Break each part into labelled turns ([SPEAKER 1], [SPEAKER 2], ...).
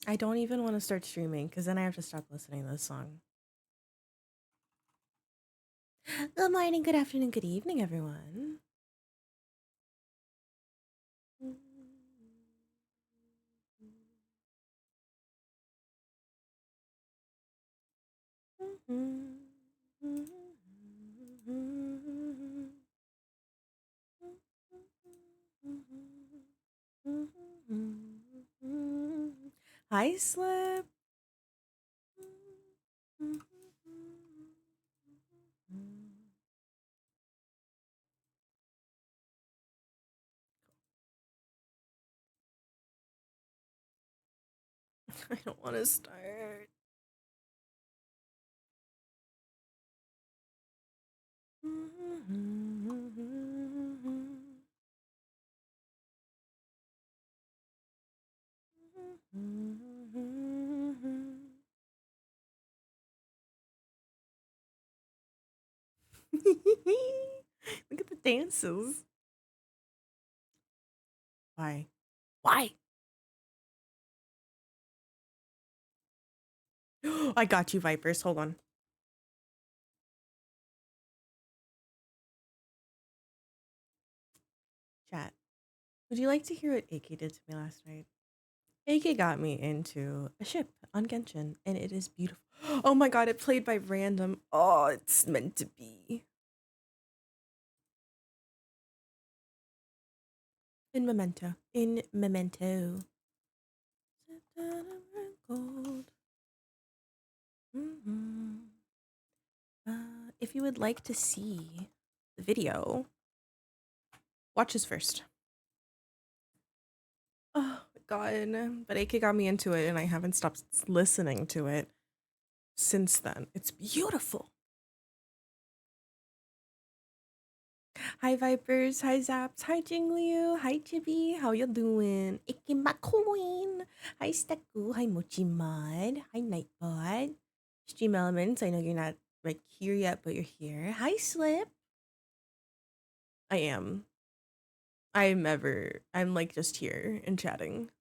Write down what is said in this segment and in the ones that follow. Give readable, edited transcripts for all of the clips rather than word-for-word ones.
[SPEAKER 1] I don't even want to start streaming because then I have to stop listening to this song. Good morning, good afternoon, good evening, everyone. Hi, Slip. I don't want to start. Look at the dances. Why? Why? I got you, Vipers. Hold on. Chat. Would you like to hear what AK did to me last night? AK got me into a ship on Genshin, and it is beautiful. Oh my god, it played by random. Oh, it's meant to be. In Memento. In Memento. Gold. If you would like to see the video, watch this first. Oh god, but AK got me into it, and I haven't stopped listening to it since then. It's beautiful. Hi Vipers, hi Zaps, hi Jingliu, hi Chibi, how you doing? Ikimakoin, hi Steku, hi Mochimod, hi Nightbot, Stream Elements, I know you're not like here yet, but you're here. Hi Slip. I am. I'm like just here and chatting.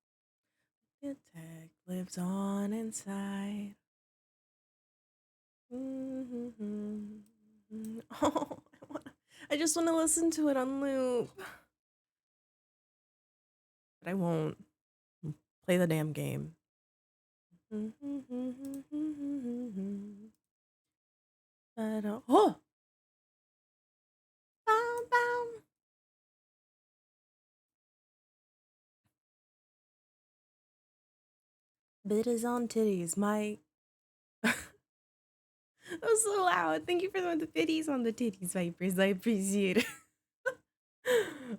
[SPEAKER 1] The tech lives on inside. Oh, I just want to listen to it on loop. But I won't. Play the damn game. But, oh! Bow, bow. Bitties on titties. My. That was so loud. Thank you for the bitties on the titties, Vipers. I appreciate it.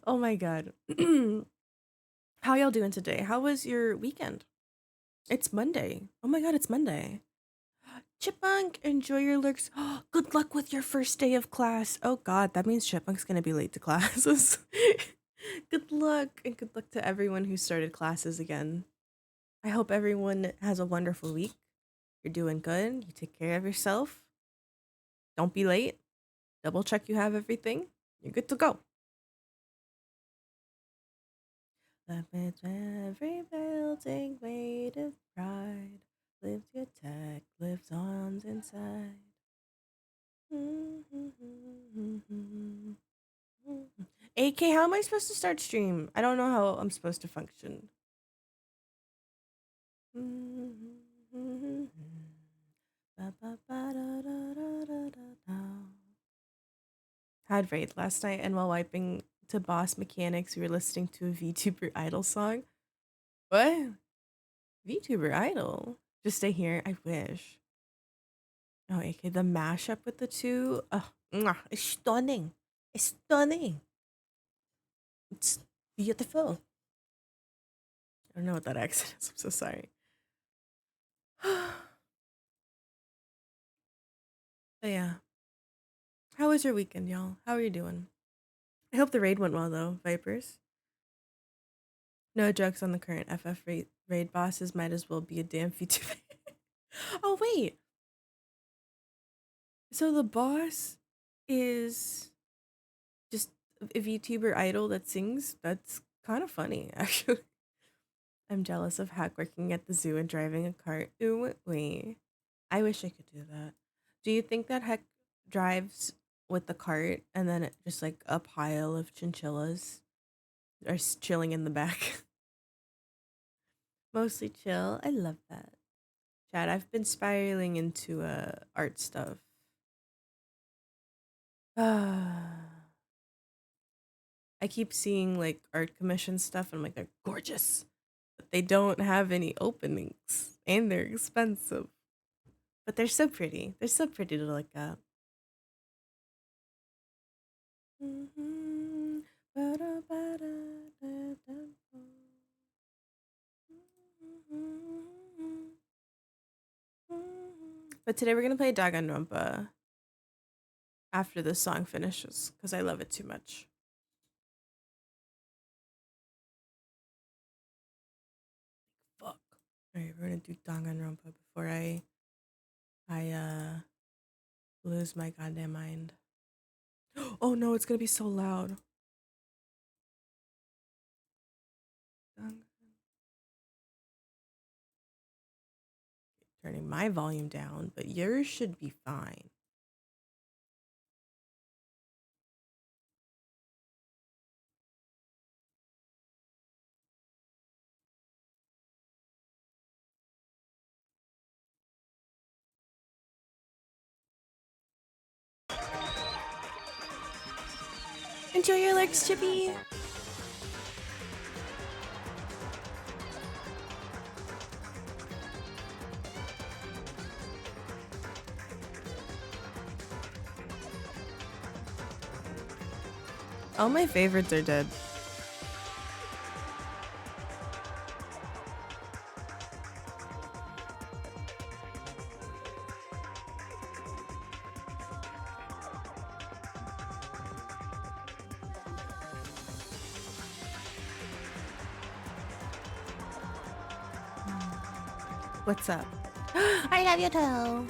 [SPEAKER 1] Oh my god. How y'all doing today? How was your weekend? It's Monday. Oh my god, it's Monday. Chipmunk, enjoy your lurks. Good luck with your first day of class. Oh god, that means Chipmunk's gonna be late to classes. Good luck, and good luck to everyone who started classes again. I hope everyone has a wonderful week. You're doing good. You take care of yourself. Don't be late. Double check you have everything. You're good to go. Amidst every building made of pride, lives your tech, lives on inside. AK, how am I supposed to start stream? I don't know how I'm supposed to function. Had raid last night, and while wiping to boss mechanics, we were listening to a VTuber Idol song. What? VTuber Idol? Just stay here. I wish. Oh, AK, the mashup with the two. Oh, it's stunning. It's stunning. It's beautiful. I don't know what that accent is. I'm so sorry. But yeah. How was your weekend, y'all? How are you doing? I hope the raid went well, though, Vipers. No jokes on the current FF raid bosses. Might as well be a damn VTuber. Oh, wait. So the boss is just a VTuber idol that sings. That's kind of funny, actually. I'm jealous of Hack working at the zoo and driving a cart. Ooh, wait. I wish I could do that. Do you think that Heck drives with the cart and then it just like a pile of chinchillas are chilling in the back? Mostly chill. I love that. Chad, I've been spiraling into art stuff. I keep seeing like art commission stuff and I'm like, they're gorgeous. But they don't have any openings and they're expensive. But they're so pretty. They're so pretty to look at. But today we're gonna play Danganronpa after this song finishes because I love it too much. Fuck. Alright, we're gonna do Danganronpa before I lose my goddamn mind. Oh no, it's gonna be so loud. Turning my volume down, but yours should be fine. Enjoy your lyrics, Chippy. All my favorites are dead. What's up? I love you too.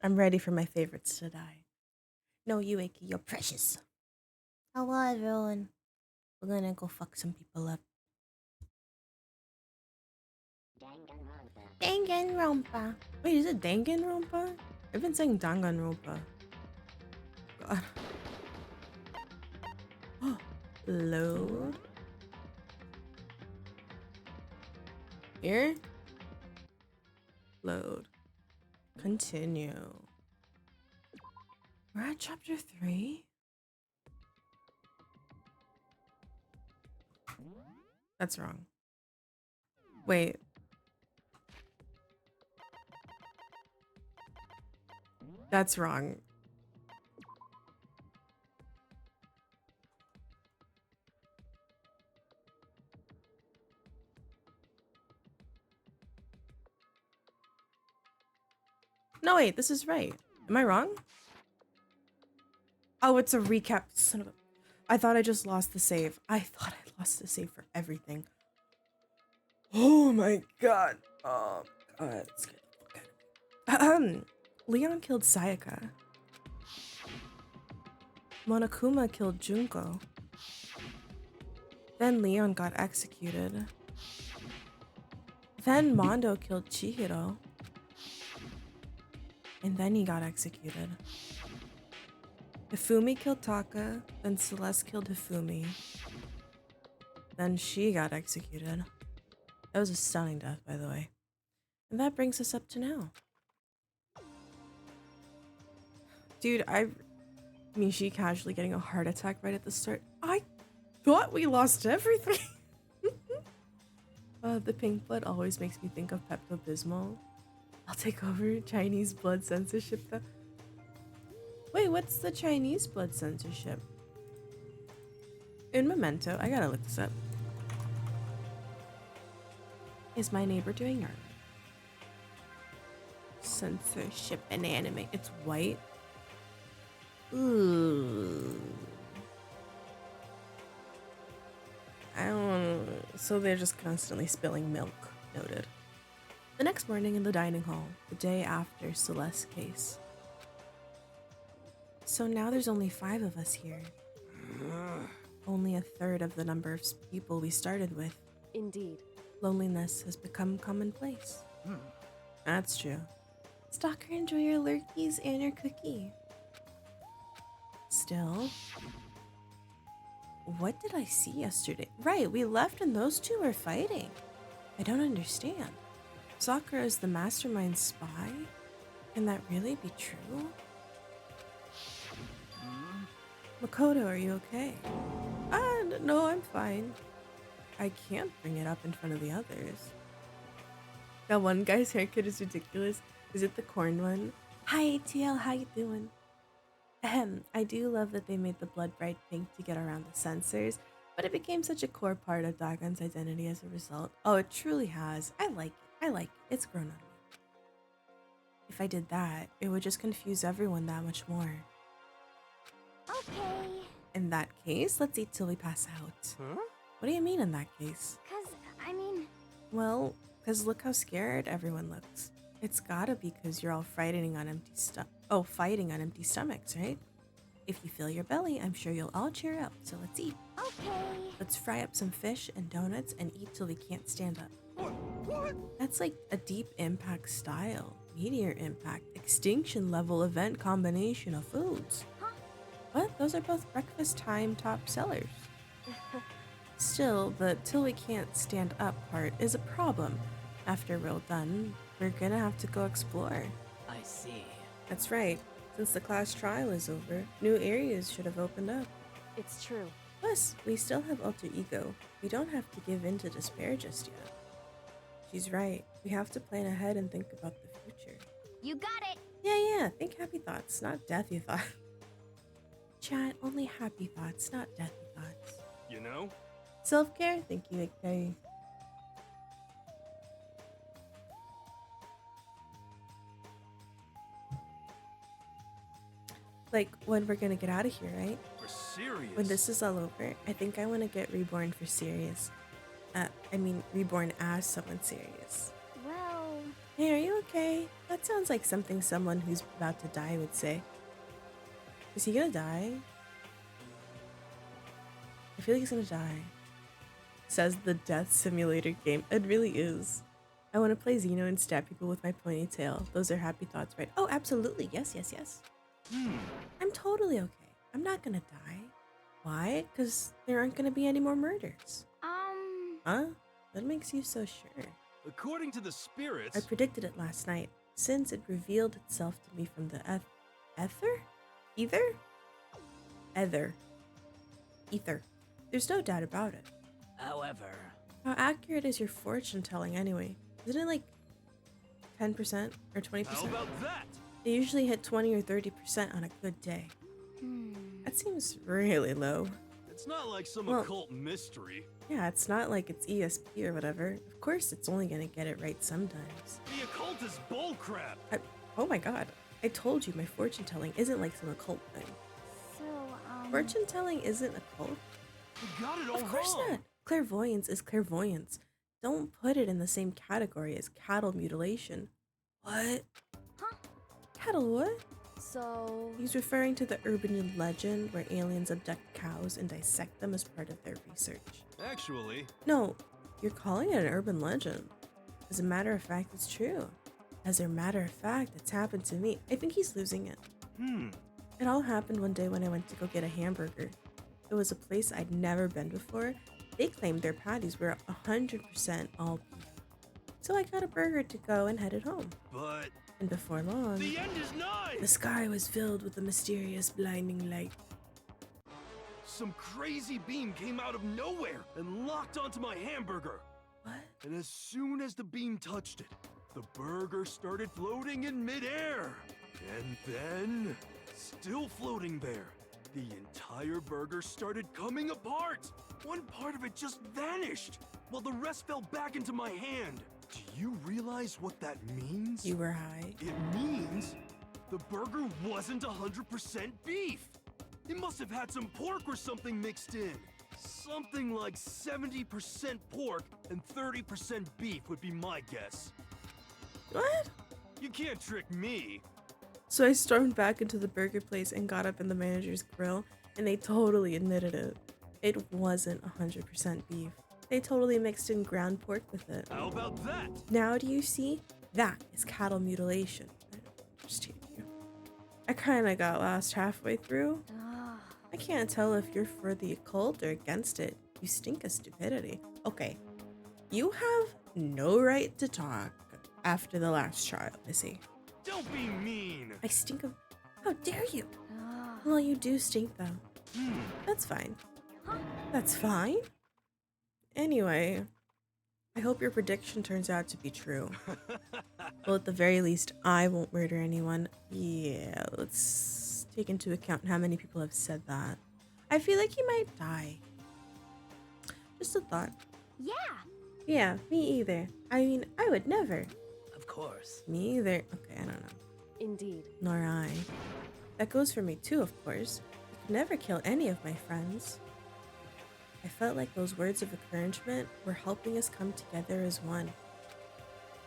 [SPEAKER 1] I'm ready for my favorites to die. No, you, Aki, you're precious. Hello, everyone. We're gonna go fuck some people up. Danganronpa. Wait, is it Danganronpa? I've been saying Danganronpa. God. Load. Here. Load. Continue. We're at chapter 3. That's wrong. Wait. That's wrong. No, wait, this is right. Am I wrong? Oh, it's a recap. Son of a... I thought I just lost the save. I thought I lost the save for everything. Oh my god. Oh god. Scared the fuck out of me. Leon killed Sayaka. Monokuma killed Junko. Then Leon got executed. Then Mondo killed Chihiro. And then he got executed. Hifumi killed Taka, then Celeste killed Hifumi. Then she got executed. That was a stunning death, by the way. And that brings us up to now. Dude, Mishi casually getting a heart attack right at the start. I thought we lost everything. The pink blood always makes me think of Pepto-Bismol. I'll take over Chinese blood censorship though. Wait, what's the Chinese blood censorship? In Memento, I gotta look this up. Is my neighbor doing art? Censorship in anime. It's white. Ooh. I don't. So they're just constantly spilling milk. Noted. The next morning in the dining hall, the day after Celeste's case. So now there's only 5 of us here. Only a third of the number of people we started with.
[SPEAKER 2] Indeed.
[SPEAKER 1] Loneliness has become commonplace. That's true. Stalker, enjoy your lurkies and your cookie. Still, what did I see yesterday? Right, we left and those two were fighting. I don't understand. Sakura is the mastermind spy? Can that really be true? Makoto, are you okay? No, I'm fine. I can't bring it up in front of the others. That one guy's haircut is ridiculous. Is it the corn one? Hi, ATL, how you doing? Ahem, I do love that they made the blood bright pink to get around the censors, but it became such a core part of Dagon's identity as a result. Oh, it truly has. I like it. It's grown on me. If I did that, it would just confuse everyone that much more.
[SPEAKER 2] Okay.
[SPEAKER 1] In that case, let's eat till we pass out.
[SPEAKER 3] Huh?
[SPEAKER 1] What do you mean in that case? Well, because look how scared everyone looks. It's gotta be because you're all fighting on empty stomachs, right? If you fill your belly, I'm sure you'll all cheer up, so let's eat.
[SPEAKER 2] Okay.
[SPEAKER 1] Let's fry up some fish and donuts and eat till we can't stand up.
[SPEAKER 3] What?
[SPEAKER 1] That's like a deep impact style, meteor impact, extinction level event combination of foods.
[SPEAKER 2] Huh?
[SPEAKER 1] What? Those are both breakfast time top sellers. Still, the till we can't stand up part is a problem. After we're all done, we're gonna have to go explore.
[SPEAKER 4] I see.
[SPEAKER 1] That's right. Since the class trial is over, new areas should have opened up.
[SPEAKER 2] It's true.
[SPEAKER 1] Plus, we still have alter ego. We don't have to give in to despair just yet. She's right. We have to plan ahead and think about the future.
[SPEAKER 2] You got it.
[SPEAKER 1] Yeah. Think happy thoughts, not deathy thoughts. Chat, only happy thoughts, not deathy thoughts.
[SPEAKER 3] You know?
[SPEAKER 1] Self-care? Thank you, Victory. Like, when we're gonna get out of here, right?
[SPEAKER 3] We're serious.
[SPEAKER 1] When this is all over, I think I want to get reborn for serious. Reborn as someone serious.
[SPEAKER 2] Well,
[SPEAKER 1] Hey, are you okay? That sounds like something someone who's about to die would say. Is he gonna die? I feel like he's gonna die. Says the death simulator game. It really is. I want to play Xeno and stab people with my ponytail. Those are happy thoughts, right? Oh, absolutely. Yes. I'm totally okay. I'm not gonna die. Why? Because there aren't gonna be any more murders. Huh? That makes you so sure.
[SPEAKER 3] According to the spirits.
[SPEAKER 1] I predicted it last night, since it revealed itself to me from the ether. There's no doubt about it.
[SPEAKER 4] However,
[SPEAKER 1] How accurate is your fortune telling anyway? Isn't it like 10% or 20%?
[SPEAKER 3] How about that?
[SPEAKER 1] They usually hit 20 or 30% on a good day. That seems really low.
[SPEAKER 3] It's not like some
[SPEAKER 1] Well-
[SPEAKER 3] occult mystery.
[SPEAKER 1] Yeah, it's not like it's ESP or whatever. Of course, it's only gonna get it right sometimes.
[SPEAKER 3] The occult is bullcrap.
[SPEAKER 1] Oh my god. I told you my fortune telling isn't like some occult thing.
[SPEAKER 2] so,
[SPEAKER 1] Fortune telling isn't occult?
[SPEAKER 3] You got it all
[SPEAKER 1] Of course
[SPEAKER 3] wrong.
[SPEAKER 1] not. Clairvoyance is clairvoyance. Don't put it in the same category as cattle mutilation. What?
[SPEAKER 2] Huh?
[SPEAKER 1] Cattle what?
[SPEAKER 2] So,
[SPEAKER 1] He's referring to the urban legend where aliens abduct cows and dissect them as part of their research.
[SPEAKER 3] Actually,
[SPEAKER 1] No, you're calling it an urban legend. As a matter of fact, it's true. As a matter of fact, it's happened to me. I think he's losing it. It all happened one day when I went to go get a hamburger. It was a place I'd never been before. They claimed their patties were 100% all beef. So I got a burger to go and headed home.
[SPEAKER 3] but
[SPEAKER 1] And before long,
[SPEAKER 3] the end is nigh.
[SPEAKER 1] the sky was filled with a mysterious blinding light.
[SPEAKER 3] Some crazy beam came out of nowhere and locked onto my hamburger.
[SPEAKER 1] What?
[SPEAKER 3] And as soon as the beam touched it, the burger started floating in midair. And then still floating there. The entire burger started coming apart. One part of it just vanished, while the rest fell back into my hand. Do you realize what that means?
[SPEAKER 1] You were high.
[SPEAKER 3] It means the burger wasn't 100% beef. It must have had some pork or something mixed in. Something like 70% pork and 30% beef would be my guess.
[SPEAKER 1] What?
[SPEAKER 3] You can't trick me.
[SPEAKER 1] So I stormed back into the burger place and got up in the manager's grill, and they totally admitted it. It wasn't 100% beef. They totally mixed in ground pork with it.
[SPEAKER 3] How about that?
[SPEAKER 1] Now do you see? That is cattle mutilation. I don't understand you. I kinda got lost halfway through. I can't tell if you're for the occult or against it. You stink of stupidity. Okay, you have no right to talk after the last trial, Missy.
[SPEAKER 3] Don't be mean.
[SPEAKER 1] I stink of... How dare you? Well, you do stink, though. That's fine. That's fine? Anyway, I hope your prediction turns out to be true. Well, at the very least, I won't murder anyone. Yeah, let's take into account how many people have said that. I feel like he might die. Just a thought.
[SPEAKER 2] Yeah.
[SPEAKER 1] Yeah, me either. I mean, I would never.
[SPEAKER 4] Of course.
[SPEAKER 1] Me either. Okay, I don't know.
[SPEAKER 2] Indeed.
[SPEAKER 1] Nor I. That goes for me too, of course. I could never kill any of my friends. I felt like those words of encouragement were helping us come together as one.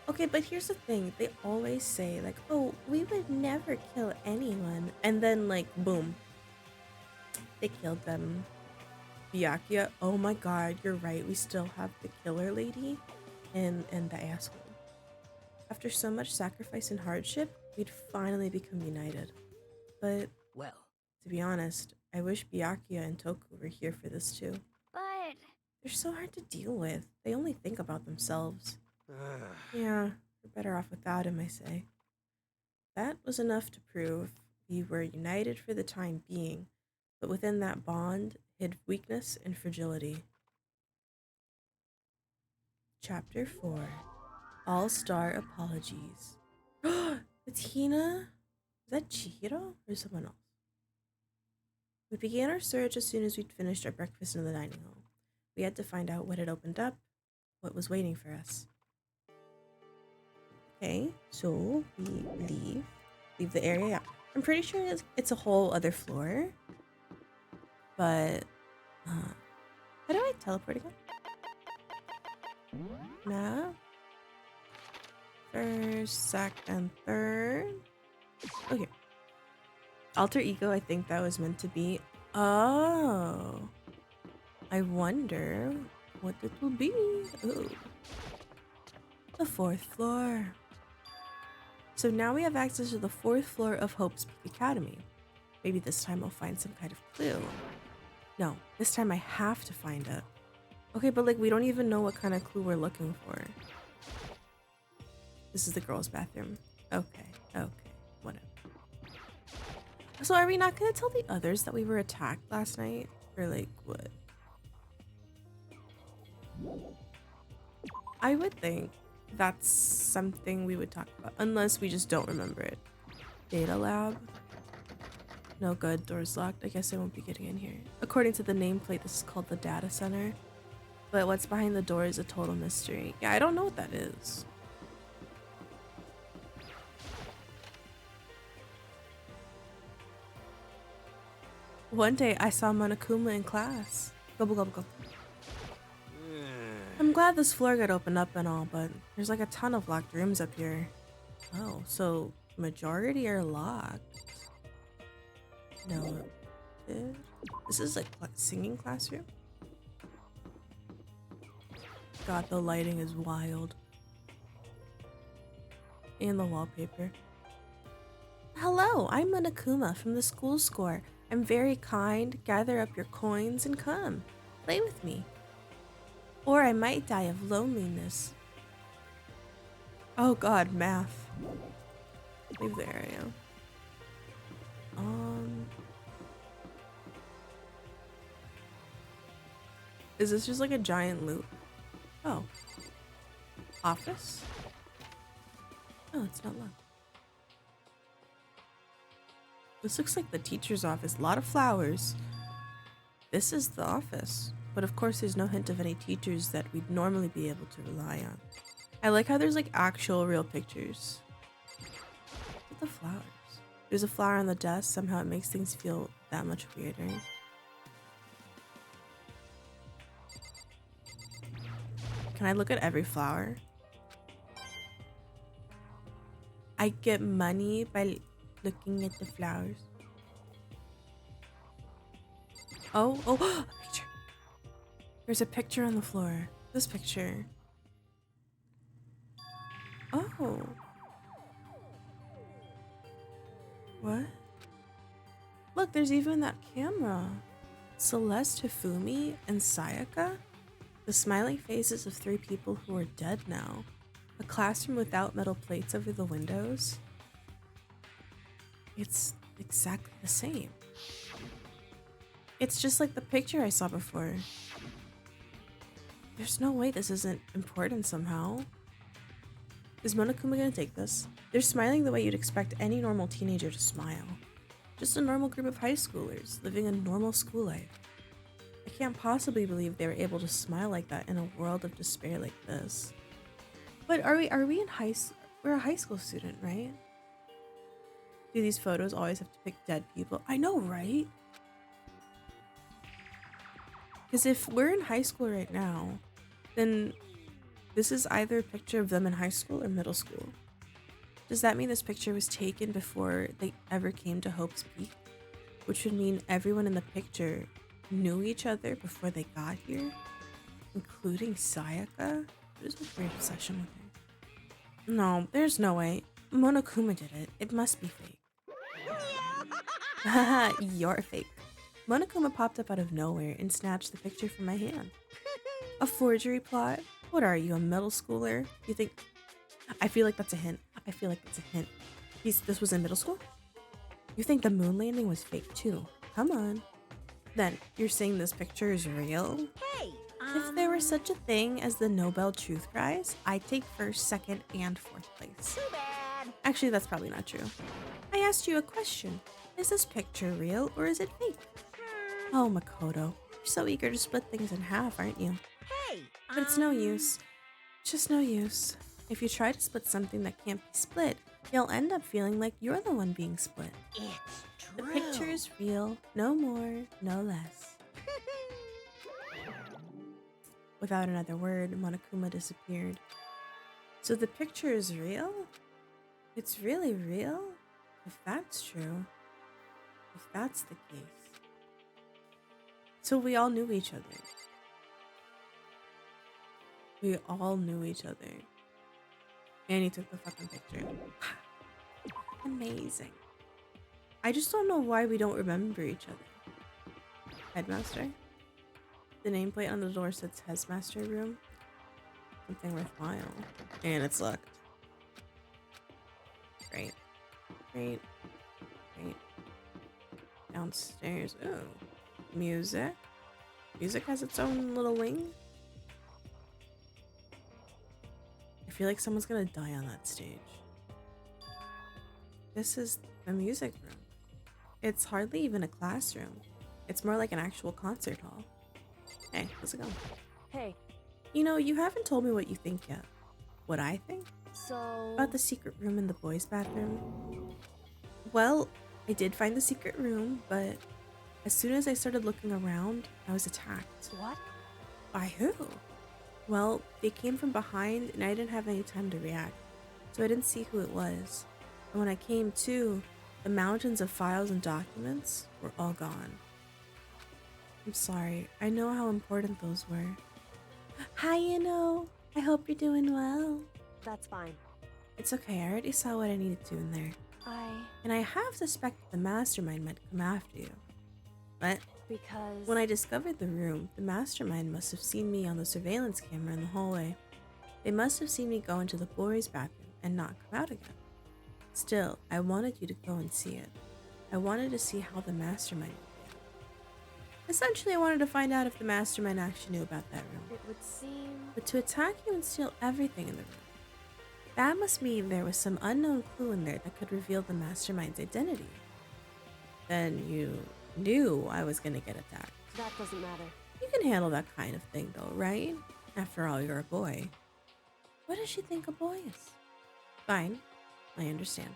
[SPEAKER 1] Okay, but here's the thing. They always say, like, oh, we would never kill anyone. And then, like, boom. They killed them. Byakuya, oh my god, you're right. We still have the killer lady and the asshole. After so much sacrifice and hardship, we'd finally become united. But,
[SPEAKER 4] Well,
[SPEAKER 1] to be honest, I wish Byakuya and Toku were here for this too.
[SPEAKER 2] But
[SPEAKER 1] They're so hard to deal with. They only think about themselves. Yeah, we're better off without him, I say. That was enough to prove we were united for the time being, but within that bond hid weakness and fragility. Chapter 4. All-Star Apologies. It's Hina? Is that Chihiro or someone else? We began our search as soon as we'd finished our breakfast in the dining hall. We had to find out what had opened up, what was waiting for us. Okay, so we leave the area. Yeah. I'm pretty sure it's a whole other floor. But, how do I teleport again? Map. First, second, third. Okay. Alter ego, I think that was meant to be. Oh. I wonder what it will be. Ooh. The 4th floor. So now we have access to the 4th floor of Hope's Peak Academy. Maybe this time I'll find some kind of clue. No, this time I have to find it. Okay, but like we don't even know what kind of clue we're looking for. This is the girls' bathroom. Okay, whatever. So are we not gonna tell the others that we were attacked last night? Or like what? I would think that's something we would talk about, unless we just don't remember it. Data lab. No good, door's locked. I guess I won't be getting in here. According to the nameplate, this is called the data center. But what's behind the door is a total mystery. Yeah, I don't know what that is. One day I saw Monokuma in class. Gobble gobble gobble. I'm glad this floor got opened up and all, but there's like a ton of locked rooms up here. Oh, so majority are locked. No. This is like a singing classroom? God, the lighting is wild. And the wallpaper. Hello, I'm Monokuma from the school score. I'm very kind. Gather up your coins and come. Play with me. Or I might die of loneliness. Oh god, math. Leave the area. Is this just like a giant loop? Oh. Office? Oh, it's not locked. This looks like the teacher's office. A lot of flowers. This is the office. But of course, there's no hint of any teachers that we'd normally be able to rely on. I like how there's like actual real pictures. Look at the flowers. There's a flower on the desk. Somehow it makes things feel that much weirder. Can I look at every flower? I get money by looking at the flowers. Oh, a picture. There's a picture on the floor. This picture. Oh. What? Look, there's even that camera. Celeste, Hifumi, and Sayaka? The smiling faces of 3 people who are dead now. A classroom without metal plates over the windows. It's exactly the same. It's just like the picture I saw before. There's no way this isn't important somehow. Is Monokuma gonna take this? They're smiling the way you'd expect any normal teenager to smile. Just a normal group of high schoolers living a normal school life. I can't possibly believe they were able to smile like that in a world of despair like this. But are we in high school? We're a high school student, right? Do these photos always have to pick dead people? I know, right? Because if we're in high school right now, then this is either a picture of them in high school or middle school. Does that mean this picture was taken before they ever came to Hope's Peak? Which would mean everyone in the picture knew each other before they got here? Including Sayaka? What is with weird obsession with her? No, there's no way. Monokuma did it. It must be fake. Haha, you're fake. Monokuma popped up out of nowhere and snatched the picture from my hand. A forgery plot? What are you, a middle schooler? You think... I feel like that's a hint. This was in middle school? You think the moon landing was fake too? Come on. Then, you're saying this picture is real?
[SPEAKER 2] Hey,
[SPEAKER 1] If there were such a thing as the Nobel Truth Prize, I'd take first, second, and fourth place.
[SPEAKER 2] too bad.
[SPEAKER 1] Actually, that's probably not true. I asked you a question. Is this picture real or is it fake? Oh, Makoto, you're so eager to split things in half, aren't you?
[SPEAKER 2] Hey,
[SPEAKER 1] But it's no use. Just no use. If you try to split something that can't be split, you'll end up feeling like you're the one being split.
[SPEAKER 2] It's
[SPEAKER 1] The
[SPEAKER 2] true.
[SPEAKER 1] picture is real, no more, no less. Without another word, Monokuma disappeared. So the picture is real? It's really real? If that's true. If that's the case. So we all knew each other. We all knew each other. And he took the fucking picture. Amazing. I just don't know why we don't remember each other. Headmaster? The nameplate on the door says Headmaster room. Something worthwhile. And it's locked. Great. Great. Great. Downstairs. Ooh. Music. Music has its own little wing. I feel like someone's gonna die on that stage. This is the music room. It's hardly even a classroom. It's more like an actual concert hall. Hey, how's it going?
[SPEAKER 2] Hey,
[SPEAKER 1] You know, you haven't told me what you think yet. What I think?
[SPEAKER 2] so...
[SPEAKER 1] About the secret room in the boys' bathroom? Well, I did find the secret room, but as soon as I started looking around, I was attacked.
[SPEAKER 2] What?
[SPEAKER 1] By who? Well, they came from behind and I didn't have any time to react, so I didn't see who it was. And when I came to, the mountains of files and documents were all gone. I'm sorry, I know how important those were. Hi, I hope you're doing well.
[SPEAKER 2] That's fine.
[SPEAKER 1] It's okay, I already saw what I needed to in there. And I have suspected the mastermind might come after you. But
[SPEAKER 2] Because...
[SPEAKER 1] when I discovered the room, the mastermind must have seen me on the surveillance camera in the hallway. They must have seen me go into the boys' bathroom and not come out again. Still, I wanted you to go and see it. I wanted to see how the mastermind would react. Essentially, I wanted to find out if the mastermind actually knew about that room.
[SPEAKER 2] It would seem...
[SPEAKER 1] But to attack you and steal everything in the room, that must mean there was some unknown clue in there that could reveal the mastermind's identity. then you knew I was gonna get attacked.
[SPEAKER 2] That doesn't matter.
[SPEAKER 1] You can handle that kind of thing though, right? After all, you're a boy. What does she think a boy is? Fine, I understand.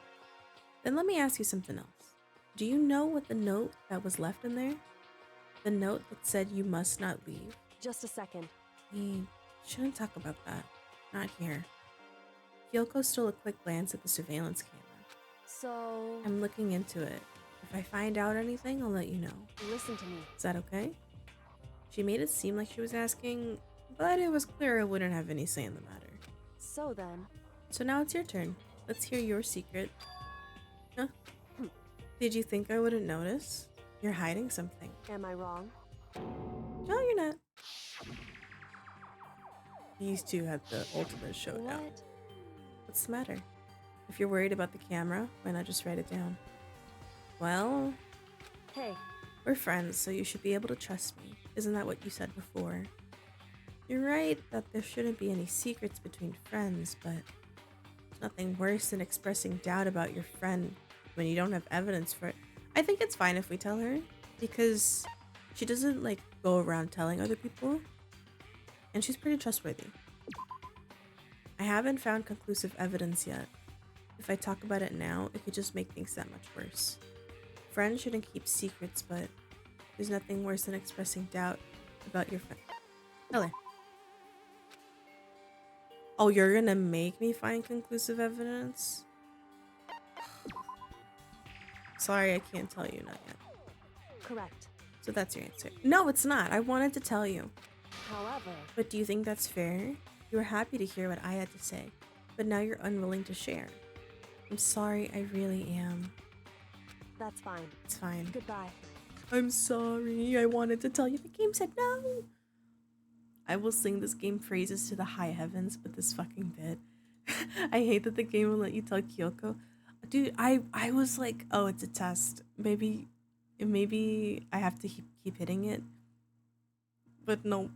[SPEAKER 1] Then let me ask you something else. Do you know what the note that was left in there? The note that said you must not leave?
[SPEAKER 2] Just a second.
[SPEAKER 1] We shouldn't talk about that. Not here. Kyoko stole a quick glance at the surveillance camera.
[SPEAKER 2] So,
[SPEAKER 1] I'm looking into it. If I find out anything, I'll let you know.
[SPEAKER 2] listen to me.
[SPEAKER 1] Is that okay? She made it seem like she was asking, but it was clear I wouldn't have any say in the matter.
[SPEAKER 2] So then,
[SPEAKER 1] So now it's your turn. Let's hear your secret. Huh? Did you think I wouldn't notice? You're hiding something.
[SPEAKER 2] am I wrong?
[SPEAKER 1] No, you're not. These two had the ultimate showdown.
[SPEAKER 2] What?
[SPEAKER 1] What's the matter? If you're worried about the camera, why not just write it down? Well,
[SPEAKER 2] Hey,
[SPEAKER 1] we're friends, so you should be able to trust me. Isn't that what you said before? You're right that there shouldn't be any secrets between friends, but there's nothing worse than expressing doubt about your friend when you don't have evidence for it. I think it's fine if we tell her, because she doesn't like go around telling other people, and she's pretty trustworthy. I haven't found conclusive evidence yet. If I talk about it now, it could just make things that much worse. Friends shouldn't keep secrets, but there's nothing worse than expressing doubt about your friend. Tell her. Oh, you're gonna make me find conclusive evidence? Sorry, I can't tell you, not yet.
[SPEAKER 2] correct.
[SPEAKER 1] So that's your answer. No, it's not. I wanted to tell you.
[SPEAKER 2] However,
[SPEAKER 1] But do you think that's fair? You were happy to hear what I had to say, but now you're unwilling to share. I'm sorry, I really am.
[SPEAKER 2] that's fine.
[SPEAKER 1] It's fine.
[SPEAKER 2] Goodbye.
[SPEAKER 1] I'm sorry, I wanted to tell you. The game said no. I will sing this game praises to the high heavens, but this fucking bit. I hate that the game will let you tell Kyoko. Dude, I was like, oh, it's a test. Maybe I have to keep hitting it. But nope.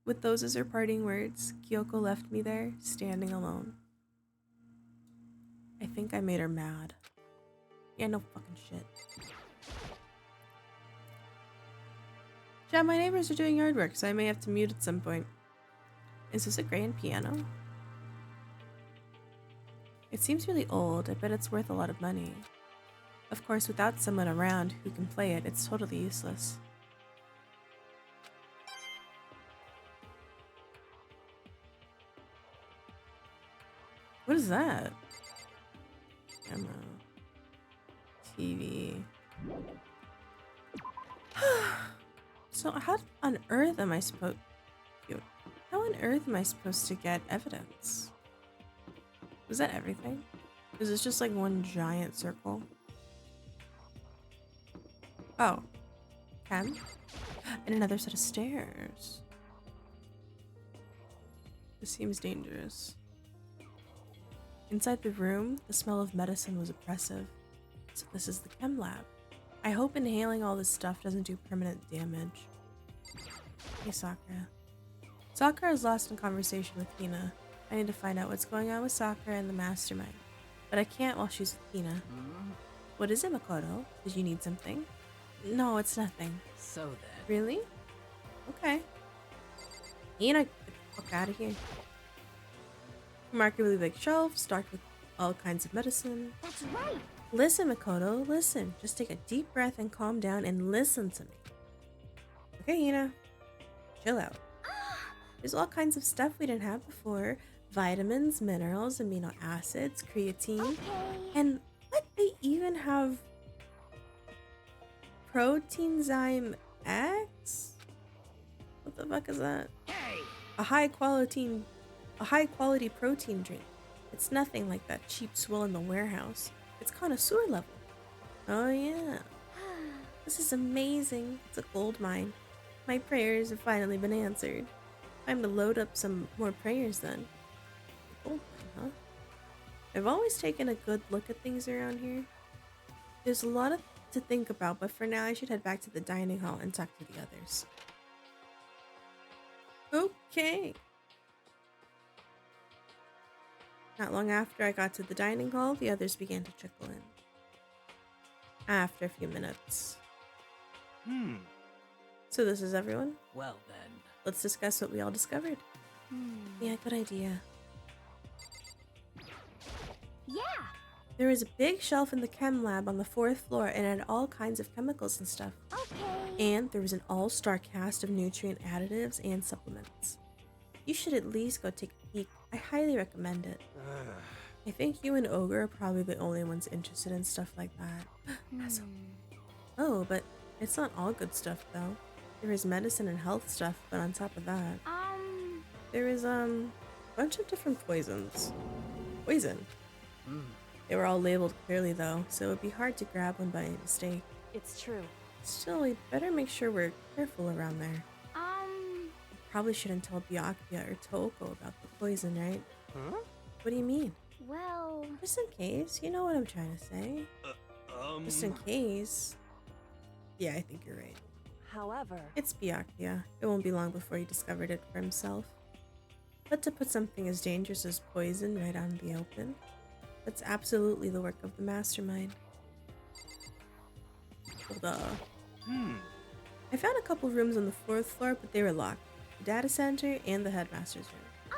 [SPEAKER 1] With those as her parting words, Kyoko left me there, standing alone. I think I made her mad. Yeah, no fucking shit. Yeah, my neighbors are doing yard work, so I may have to mute at some point. Is this a grand piano? It seems really old. I bet it's worth a lot of money. Of course, without someone around who can play it, it's totally useless. What is that? Camera. TV. So how on earth am I supposed to get evidence? Was that everything? Is this just like one giant circle? Oh. Cam? And another set of stairs. This seems dangerous. Inside the room, the smell of medicine was oppressive. So this is the chem lab. I hope inhaling all this stuff doesn't do permanent damage. Hey, Sakura. Sakura is lost in conversation with Hina. I need to find out what's going on with Sakura and the mastermind. But I can't while she's with Hina. What is it, Makoto? Did you need something? No, it's nothing.
[SPEAKER 4] So then.
[SPEAKER 1] Really? Okay. Hina, get the fuck out of here. Remarkably big shelf, stocked with all kinds of medicine.
[SPEAKER 2] That's right.
[SPEAKER 1] Listen, Makoto, listen. Just take a deep breath and calm down and listen to me. Okay, Hina. Chill out. There's all kinds of stuff we didn't have before. Vitamins, minerals, amino acids, creatine.
[SPEAKER 2] Okay.
[SPEAKER 1] And what? They even have Proteinzyme X? What the fuck is that?
[SPEAKER 4] Hey!
[SPEAKER 1] A high quality protein drink. It's nothing like that cheap swill in the warehouse. It's connoisseur level. Oh yeah. This is amazing. It's a gold mine. My prayers have finally been answered. Time to load up some more prayers then. Gold mine, huh? I've always taken a good look at things around here. There's a lot to think about, but for now I should head back to the dining hall and talk to the others. Okay. Not long after I got to the dining hall, the others began to trickle in. after a few minutes.
[SPEAKER 3] Hmm.
[SPEAKER 1] So this is everyone?
[SPEAKER 4] Well then.
[SPEAKER 1] Let's discuss what we all discovered. Yeah, good idea.
[SPEAKER 2] Yeah.
[SPEAKER 1] There was a big shelf in the chem lab on the 4th floor and it had all kinds of chemicals and stuff.
[SPEAKER 2] Okay.
[SPEAKER 1] And there was an all-star cast of nutrient additives and supplements. You should at least go take a peek. I highly recommend it. I think you and Ogre are probably the only ones interested in stuff like that. Oh, but it's not all good stuff though. There is medicine and health stuff, but on top of that, there is a bunch of different poisons. Poison. They were all labeled clearly though, so it would be hard to grab one by mistake.
[SPEAKER 2] It's true.
[SPEAKER 1] Still, we'd better make sure we're careful around there. Probably shouldn't tell Byakuya or Toko about the poison, right?
[SPEAKER 3] Huh?
[SPEAKER 1] What do you mean?
[SPEAKER 2] Well,
[SPEAKER 1] Just in case, you know what I'm trying to say. Just in case. Yeah, I think you're right.
[SPEAKER 2] however,
[SPEAKER 1] It's Byakuya. It won't be long before he discovered it for himself. But to put something as dangerous as poison right out in the open, that's absolutely the work of the mastermind. Hold up. I found a couple rooms on the 4th floor, but they were locked. The data center and the headmaster's room.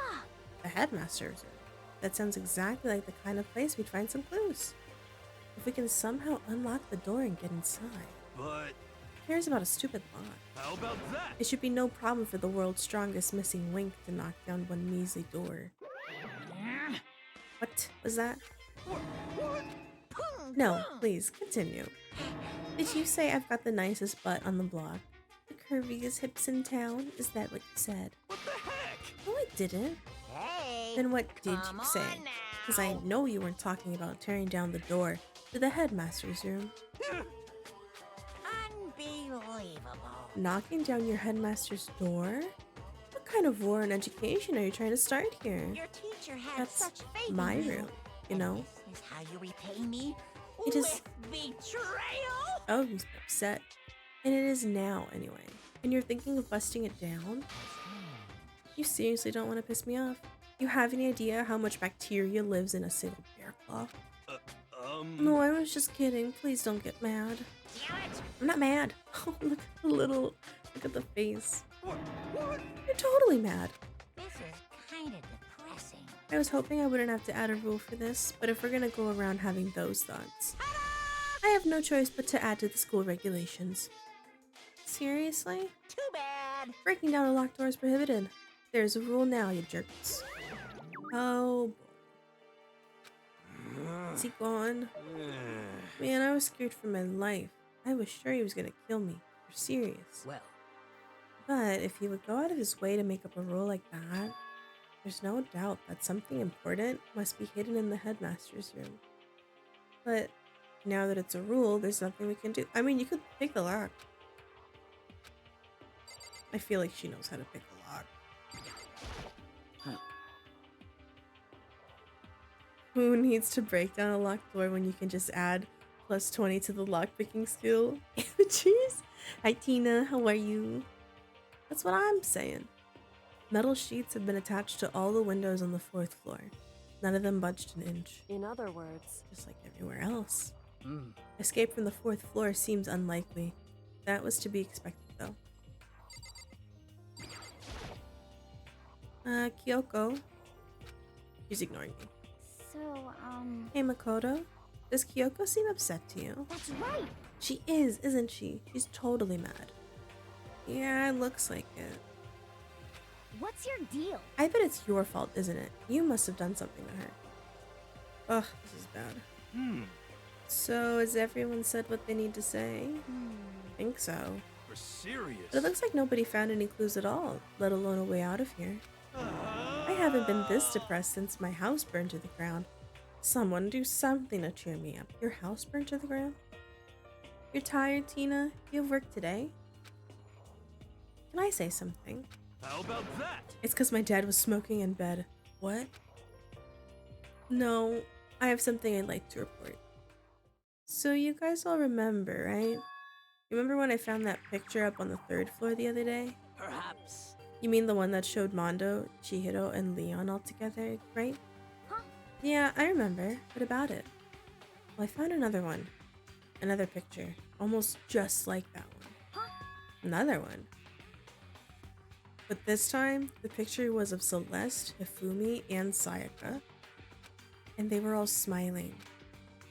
[SPEAKER 1] The headmaster's room? That sounds exactly like the kind of place we'd find some clues. If we can somehow unlock the door and get inside.
[SPEAKER 3] But
[SPEAKER 1] Who cares about a stupid lock?
[SPEAKER 3] how about that?
[SPEAKER 1] It should be no problem for the world's strongest missing link to knock down one measly door. What was that?
[SPEAKER 3] What?
[SPEAKER 1] No, please, continue. Did you say I've got the nicest butt on the block? The curviest hips in town? Is that what you said?
[SPEAKER 3] What the heck?
[SPEAKER 1] No, I didn't.
[SPEAKER 5] Hey,
[SPEAKER 1] Then what did
[SPEAKER 5] come
[SPEAKER 1] you say?
[SPEAKER 5] on
[SPEAKER 1] Because I
[SPEAKER 5] now.
[SPEAKER 1] know you weren't talking about tearing down the door to the headmaster's room.
[SPEAKER 5] Unbelievable.
[SPEAKER 1] Knocking down your headmaster's door? What kind of war on education are you trying to start here?
[SPEAKER 5] Your teacher had
[SPEAKER 1] That's
[SPEAKER 5] such faith in
[SPEAKER 1] my
[SPEAKER 5] you.
[SPEAKER 1] room, you know?
[SPEAKER 5] This is how you repay me?
[SPEAKER 1] It is-
[SPEAKER 5] With betrayal?
[SPEAKER 1] Oh, he's upset. And it is now, anyway. And you're thinking of busting it down? You seriously don't want to piss me off? You have any idea how much bacteria lives in a single bear claw? No, I was just kidding. Please don't get mad.
[SPEAKER 5] Damn it!
[SPEAKER 1] I'm not mad. Oh, look at the look at the face.
[SPEAKER 3] What?
[SPEAKER 1] You're totally mad.
[SPEAKER 5] This is kind of depressing.
[SPEAKER 1] I was hoping I wouldn't have to add a rule for this, but if we're gonna go around having those thoughts, I have no choice but to add to the school regulations. Seriously?
[SPEAKER 5] Too bad.
[SPEAKER 1] Breaking down a locked door is prohibited. There's a rule now, you jerks. Oh boy. Is he gone? Man, I was scared for my life. I was sure he was gonna kill me. You're serious.
[SPEAKER 4] Well,
[SPEAKER 1] But if he would go out of his way to make up a rule like that, there's no doubt that something important must be hidden in the headmaster's room. But now that it's a rule, there's nothing we can do. I mean, you could pick the lock. I feel like she knows how to pick the lock. Who needs to break down a locked door when you can just add plus 20 to the lockpicking skill? Cheers! Hi Tina, how are you? That's what I'm saying. Metal sheets have been attached to all the windows on the 4th floor. None of them budged an inch,
[SPEAKER 2] in other words,
[SPEAKER 1] just like everywhere else. Escape from the 4th floor seems unlikely. That was to be expected though. Kyoko. She's ignoring me.
[SPEAKER 2] so,
[SPEAKER 1] Hey Makoto, does Kyoko seem upset to you?
[SPEAKER 2] that's right.
[SPEAKER 1] She is, isn't she? She's totally mad. Yeah, it looks like it.
[SPEAKER 2] What's your deal?
[SPEAKER 1] I bet it's your fault, isn't it? You must have done something to her. Ugh, this is bad. So, has everyone said what they need to say? I think so.
[SPEAKER 3] For serious?
[SPEAKER 1] But it looks like nobody found any clues at all, let alone a way out of here. I haven't been this depressed since my house burned to the ground. Someone do something to cheer me up. Your house burned to the ground? You're tired, Tina? You have work today? Can I say something?
[SPEAKER 3] How about that?
[SPEAKER 1] It's because my dad was smoking in bed. What? No, I have something I'd like to report. So you guys all remember, right? You remember when I found that picture up on the 3rd floor the other day?
[SPEAKER 4] perhaps.
[SPEAKER 1] You mean the one that showed Mondo, Chihiro, and Leon all together, right?
[SPEAKER 2] Huh?
[SPEAKER 1] Yeah, I remember. What about it? Well, I found another one. Another picture, almost just like that one. Another one. But this time, the picture was of Celeste, Hifumi, and Sayaka. And they were all smiling.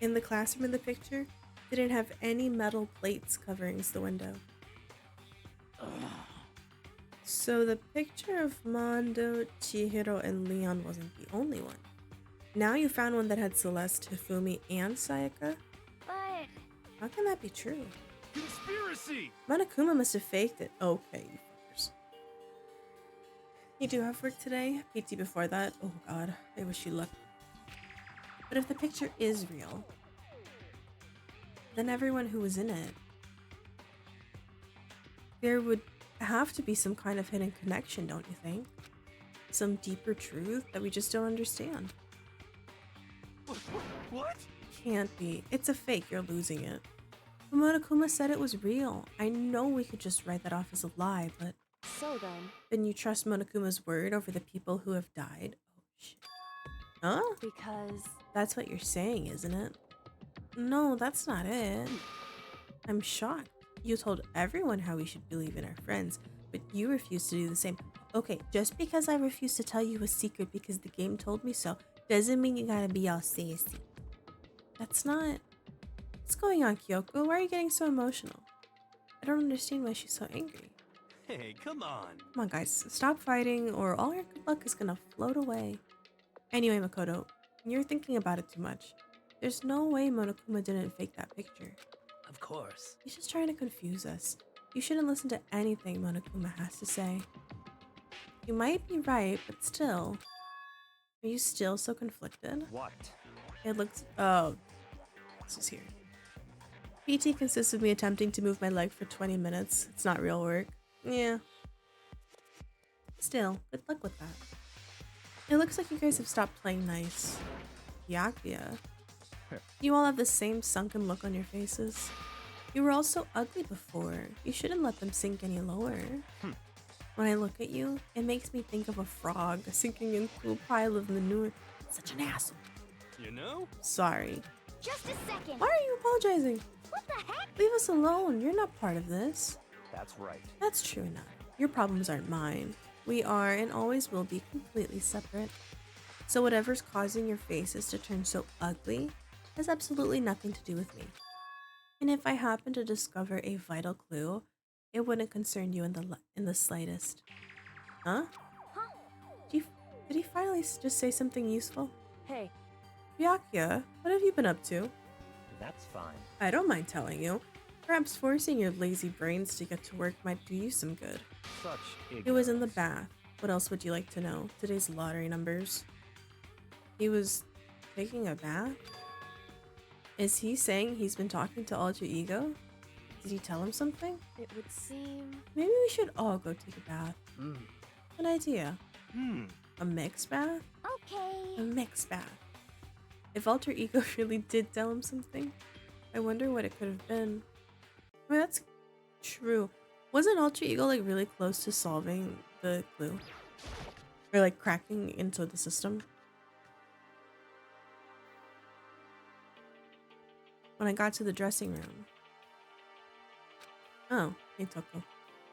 [SPEAKER 1] In the classroom in the picture, they didn't have any metal plates covering the window. So the picture of Mondo, Chihiro, and Leon wasn't the only one. Now you found one that had Celeste, Hifumi, and Sayaka?
[SPEAKER 2] But
[SPEAKER 1] How can that be true?
[SPEAKER 3] Conspiracy!
[SPEAKER 1] Monokuma must have faked it. Okay, you fuckers. You do have work today? PT before that? Oh god, I wish you luck. But if the picture is real, then everyone who was in it, there would have to be some kind of hidden connection, don't you think? Some deeper truth that we just don't understand.
[SPEAKER 3] What?
[SPEAKER 1] Can't be. It's a fake. You're losing it. But Monokuma said it was real. I know we could just write that off as a lie, but
[SPEAKER 2] so
[SPEAKER 1] then you trust Monokuma's word over the people who have died? Oh shit. Huh?
[SPEAKER 2] because
[SPEAKER 1] That's what you're saying, isn't it? No, that's not it. I'm shocked. You told everyone how we should believe in our friends, but you refused to do the same. Okay, just because I refuse to tell you a secret because the game told me so, doesn't mean you gotta be all sassy. That's not... What's going on, Kyoko? Why are you getting so emotional? I don't understand why she's so angry.
[SPEAKER 3] Hey, come on.
[SPEAKER 1] Come on, guys. Stop fighting or all your good luck is gonna float away. Anyway, Makoto, you're thinking about it too much. There's no way Monokuma didn't fake that picture.
[SPEAKER 4] Of course.
[SPEAKER 1] He's just trying to confuse us. You shouldn't listen to anything Monokuma has to say. You might be right, but still. Are you still so conflicted?
[SPEAKER 4] What?
[SPEAKER 1] It looks... Oh. This is here. PT consists of me attempting to move my leg for 20 minutes. It's not real work. Yeah. Still, good luck with that. It looks like you guys have stopped playing nice. Byakuya. You all have the same sunken look on your faces. You were all so ugly before. You shouldn't let them sink any lower. When I look at you, it makes me think of a frog sinking into a pile of manure. Such an asshole.
[SPEAKER 3] You know?
[SPEAKER 1] Sorry.
[SPEAKER 2] just a second.
[SPEAKER 1] Why are you apologizing?
[SPEAKER 2] What the heck?
[SPEAKER 1] Leave us alone. You're not part of this.
[SPEAKER 4] That's right.
[SPEAKER 1] That's true enough. Your problems aren't mine. We are and always will be completely separate. So whatever's causing your faces to turn so ugly has absolutely nothing to do with me. And if I happen to discover a vital clue, it wouldn't concern you in the slightest. Huh? Did he finally just say something useful?
[SPEAKER 2] Hey,
[SPEAKER 1] Byakuya, what have you been up to?
[SPEAKER 4] That's fine.
[SPEAKER 1] I don't mind telling you. Perhaps forcing your lazy brains to get to work might do you some good.
[SPEAKER 4] Such ignorance.
[SPEAKER 1] It was in the bath. What else would you like to know? Today's lottery numbers. He was taking a bath? Is he saying he's been talking to Alter Ego? Did he tell him something?
[SPEAKER 2] it would seem.
[SPEAKER 1] Maybe we should all go take a bath.
[SPEAKER 4] Mm.
[SPEAKER 1] Good idea.
[SPEAKER 3] Hmm.
[SPEAKER 1] A mixed bath? A
[SPEAKER 2] Okay.
[SPEAKER 1] mixed bath. If Alter Ego really did tell him something, I wonder what it could have been. I mean, that's true. Wasn't Alter Ego like really close to solving the clue? Or like cracking into the system? When I got to the dressing room. Oh, hey Toko.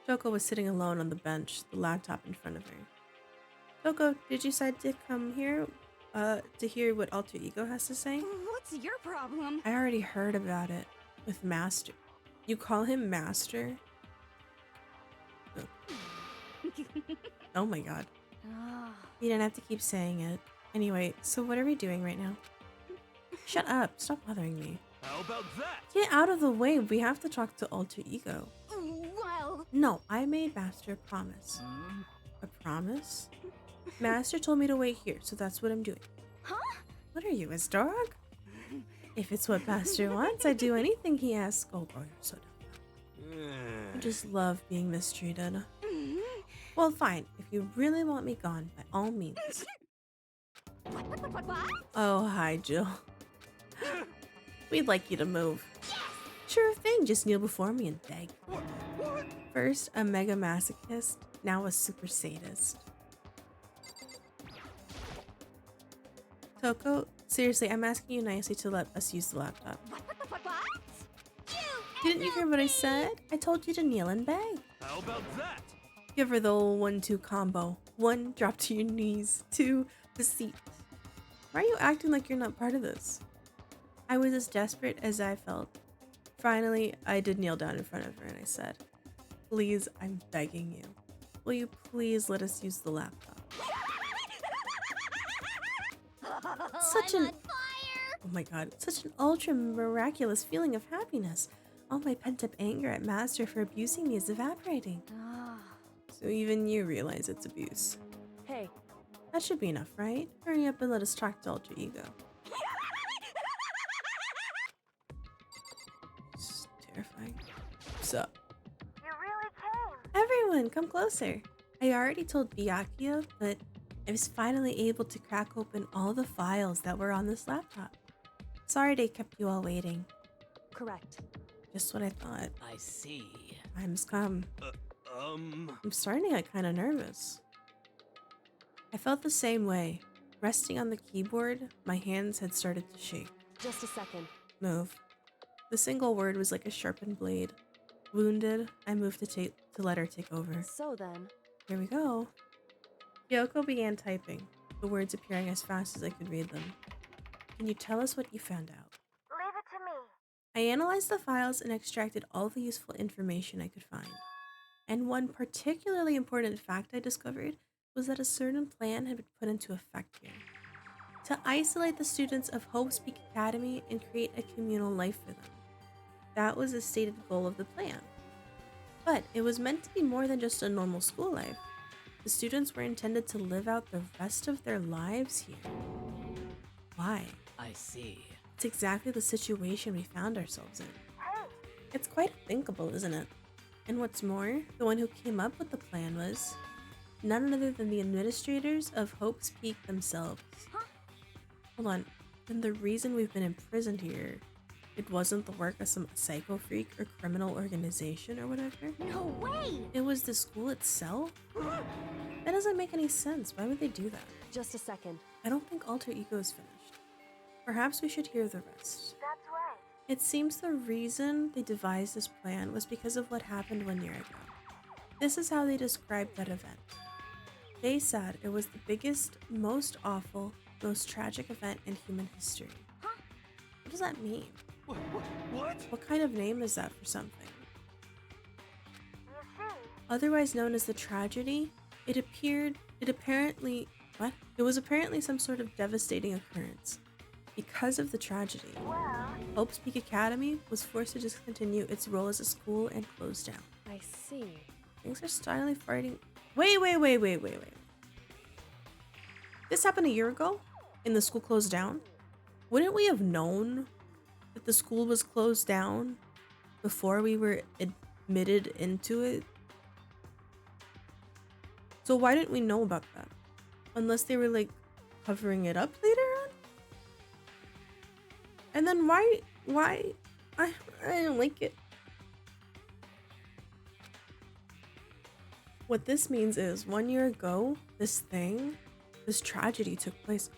[SPEAKER 1] Toko was sitting alone on the bench, the laptop in front of her. Toko, did you decide to come here to hear what Alter Ego has to say?
[SPEAKER 2] What's your problem?
[SPEAKER 1] I already heard about it with Master. You call him Master? Oh my god.
[SPEAKER 2] Ah,
[SPEAKER 1] You didn't have to keep saying it. Anyway, so what are we doing right now? Shut up. Stop bothering me.
[SPEAKER 3] How about that?
[SPEAKER 1] Get out of the way. We have to talk to Alter Ego.
[SPEAKER 2] well,
[SPEAKER 1] No, I made Master a promise.
[SPEAKER 4] Mm.
[SPEAKER 1] A promise? Master told me to wait here, so that's what I'm doing.
[SPEAKER 2] huh?
[SPEAKER 1] What are you, his dog? If it's what Master wants, I'd do anything he asks. Oh, you're so dumb. I just love being mistreated. Well, fine. If you really want me gone, by all means.
[SPEAKER 2] What?
[SPEAKER 1] Oh, hi, Jill. We'd like you to move. Sure thing. Just kneel before me and beg.
[SPEAKER 3] What?
[SPEAKER 1] First, a mega masochist. Now a super sadist. Toko, seriously, I'm asking you nicely to let us use the laptop.
[SPEAKER 2] What?
[SPEAKER 1] Didn't you hear what I said? I told you to kneel and beg.
[SPEAKER 3] How about that?
[SPEAKER 1] Give her the old 1-2 combo. 1, drop to your knees. 2, the seat. Why are you acting like you're not part of this? I was as desperate as I felt. Finally, I did kneel down in front of her and I said, please, I'm begging you. Will you please let us use the laptop? Such
[SPEAKER 5] I'm
[SPEAKER 1] an
[SPEAKER 5] on fire!
[SPEAKER 1] Oh my god, such an ultra miraculous feeling of happiness. All my pent-up anger at Master for abusing me is evaporating. So even you realize it's abuse.
[SPEAKER 6] Hey,
[SPEAKER 1] That should be enough, right? Hurry up and let us talk to Alter Ego. It's terrifying. Sup?
[SPEAKER 2] You really came.
[SPEAKER 1] Everyone, come closer. I already told Byakuya, but I was finally able to crack open all the files that were on this laptop. Sorry they kept you all waiting.
[SPEAKER 6] correct.
[SPEAKER 1] Just what I thought.
[SPEAKER 4] I see.
[SPEAKER 1] Time's come. I'm starting to get kind of nervous. I felt the same way. Resting on the keyboard, my hands had started to shake.
[SPEAKER 6] Just a second.
[SPEAKER 1] Move. The single word was like a sharpened blade. Wounded, I moved to let her take over.
[SPEAKER 6] So then,
[SPEAKER 1] Here we go. Kyoko began typing, the words appearing as fast as I could read them. Can you tell us what you found out?
[SPEAKER 2] Leave it to me.
[SPEAKER 1] I analyzed the files and extracted all the useful information I could find. And one particularly important fact I discovered was that a certain plan had been put into effect here. To isolate the students of Hope's Peak Academy and create a communal life for them. That was the stated goal of the plan. But it was meant to be more than just a normal school life. The students were intended to live out the rest of their lives here. Why?
[SPEAKER 4] I see.
[SPEAKER 1] It's exactly the situation we found ourselves in. It's quite unthinkable, isn't it? And what's more, the one who came up with the plan was none other than the administrators of Hope's Peak themselves. Hold on, and the reason we've been imprisoned here, it wasn't the work of some psycho freak or criminal organization or whatever.
[SPEAKER 5] No way!
[SPEAKER 1] It was the school itself? That doesn't make any sense. Why would they do that?
[SPEAKER 6] just a second.
[SPEAKER 1] I don't think Alter Ego is finished. Perhaps we should hear the rest.
[SPEAKER 2] That's right.
[SPEAKER 1] It seems the reason they devised this plan was because of what happened 1 year ago. This is how they described that event. They said it was the biggest, most awful, most tragic event in human history. What does that mean?
[SPEAKER 3] What?
[SPEAKER 1] What kind of name is that for something?
[SPEAKER 2] You see,
[SPEAKER 1] Otherwise known as the tragedy, it was apparently some sort of devastating occurrence. Because of the tragedy,
[SPEAKER 2] well,
[SPEAKER 1] Hope's Peak Academy was forced to discontinue its role as a school and close down.
[SPEAKER 6] I see.
[SPEAKER 1] Things are finally fighting. Wait. This happened a year ago? And the school closed down? Wouldn't we have known that the school was closed down before we were admitted into it? So why didn't we know about that? Unless they were like covering it up later on? And then why I don't like it. What this means is 1 year ago, this tragedy took place.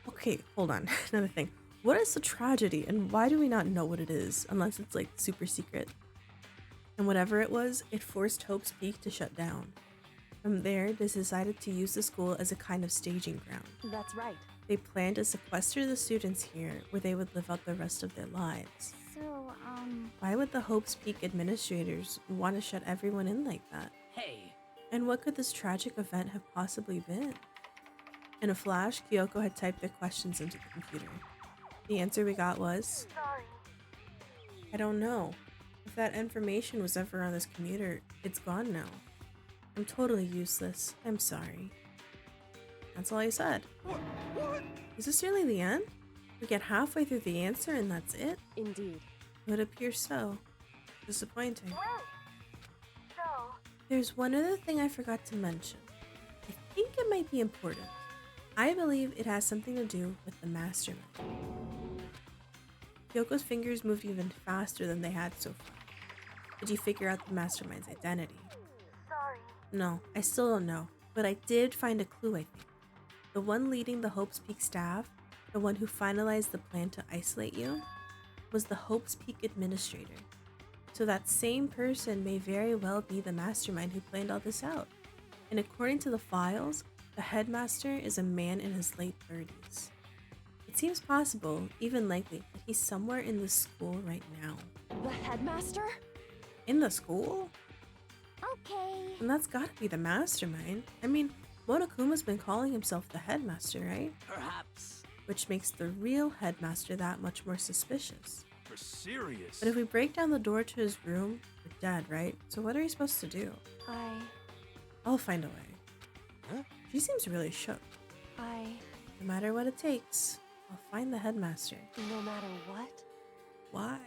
[SPEAKER 1] Okay, hold on. Another thing. What is the tragedy and why do we not know what it is unless it's like super secret? And whatever it was, it forced Hope's Peak to shut down. From there, they decided to use the school as a kind of staging ground.
[SPEAKER 6] That's right.
[SPEAKER 1] They planned to sequester the students here where they would live out the rest of their lives.
[SPEAKER 5] So,
[SPEAKER 1] Why would the Hope's Peak administrators want to shut everyone in like that?
[SPEAKER 4] Hey,
[SPEAKER 1] And what could this tragic event have possibly been? In a flash, Kyoko had typed their questions into the computer. The answer we got was,
[SPEAKER 2] sorry.
[SPEAKER 1] I don't know. If that information was ever on this computer, it's gone now. I'm totally useless. I'm sorry. That's all I said.
[SPEAKER 3] What?
[SPEAKER 1] Is this really the end? We get halfway through the answer and that's it?
[SPEAKER 6] Indeed.
[SPEAKER 1] It would appear so. Disappointing.
[SPEAKER 2] Wait. So,
[SPEAKER 1] There's one other thing I forgot to mention. I think it might be important. I believe it has something to do with the mastermind. Kyoko's fingers moved even faster than they had so far. Did you figure out the mastermind's identity?
[SPEAKER 2] sorry.
[SPEAKER 1] No, I still don't know, but I did find a clue, I think. The one leading the Hope's Peak staff, the one who finalized the plan to isolate you, was the Hope's Peak administrator. So that same person may very well be the mastermind who planned all this out. And according to the files, the headmaster is a man in his late 30s. It seems possible, even likely, that he's somewhere in the school right now.
[SPEAKER 6] The headmaster?
[SPEAKER 1] In the school?
[SPEAKER 5] Okay.
[SPEAKER 1] And that's gotta be the mastermind. I mean, Monokuma's been calling himself the headmaster, right?
[SPEAKER 4] Perhaps.
[SPEAKER 1] Which makes the real headmaster that much more suspicious.
[SPEAKER 3] For serious.
[SPEAKER 1] But if we break down the door to his room, we're dead, right? So what are we supposed to do? I'll find a way.
[SPEAKER 3] Huh?
[SPEAKER 1] She seems really shook. No matter what it takes, I'll find the headmaster.
[SPEAKER 6] No matter what?
[SPEAKER 1] Why?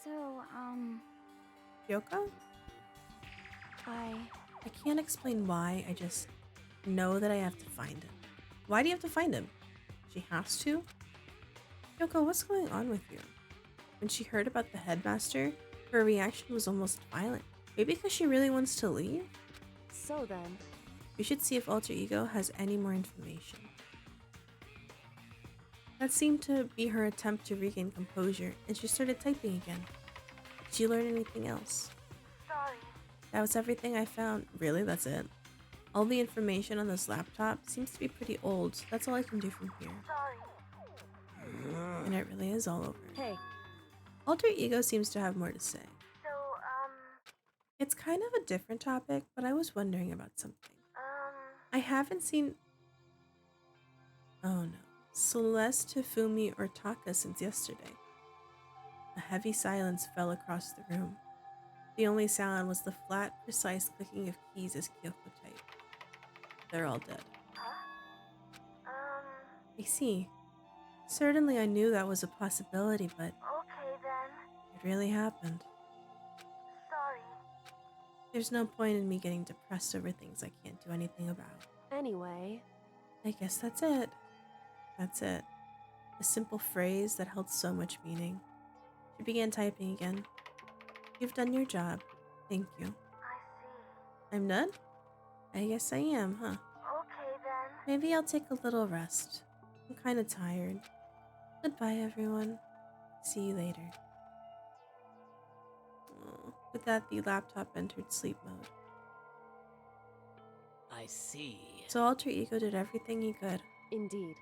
[SPEAKER 5] So,
[SPEAKER 1] Kyoko?
[SPEAKER 6] I
[SPEAKER 1] can't explain why, I just know that I have to find him. Why do you have to find him? She has to? Kyoko, what's going on with you? When she heard about the headmaster, her reaction was almost violent. Maybe because she really wants to leave?
[SPEAKER 6] So then,
[SPEAKER 1] We should see if Alter Ego has any more information. That seemed to be her attempt to regain composure, and she started typing again. Did she learn anything else?
[SPEAKER 2] Sorry.
[SPEAKER 1] That was everything I found. Really, that's it? All the information on this laptop seems to be pretty old, so that's all I can do from here.
[SPEAKER 2] Sorry.
[SPEAKER 1] And it really is all over.
[SPEAKER 6] hey,
[SPEAKER 1] Alter Ego seems to have more to say.
[SPEAKER 2] So,
[SPEAKER 1] It's kind of a different topic, but I was wondering about something. I haven't seen... Oh no. Celeste, Hifumi, or Taka since yesterday. A heavy silence fell across the room. The only sound was the flat, precise clicking of keys as Kyoko typed. They're all dead. I see. Certainly I knew that was a possibility, but
[SPEAKER 2] okay then.
[SPEAKER 1] it really happened.
[SPEAKER 2] Sorry.
[SPEAKER 1] There's no point in me getting depressed over things I can't do anything about.
[SPEAKER 6] anyway,
[SPEAKER 1] I guess that's it. That's it. A simple phrase that held so much meaning. She began typing again. You've done your job. Thank you.
[SPEAKER 2] I see.
[SPEAKER 1] I'm done? I guess I am, huh?
[SPEAKER 2] Okay then.
[SPEAKER 1] Maybe I'll take a little rest. I'm kinda tired. Goodbye, everyone. See you later. Oh, with that, the laptop entered sleep mode.
[SPEAKER 4] I see.
[SPEAKER 1] So Alter Ego did everything he could.
[SPEAKER 6] indeed.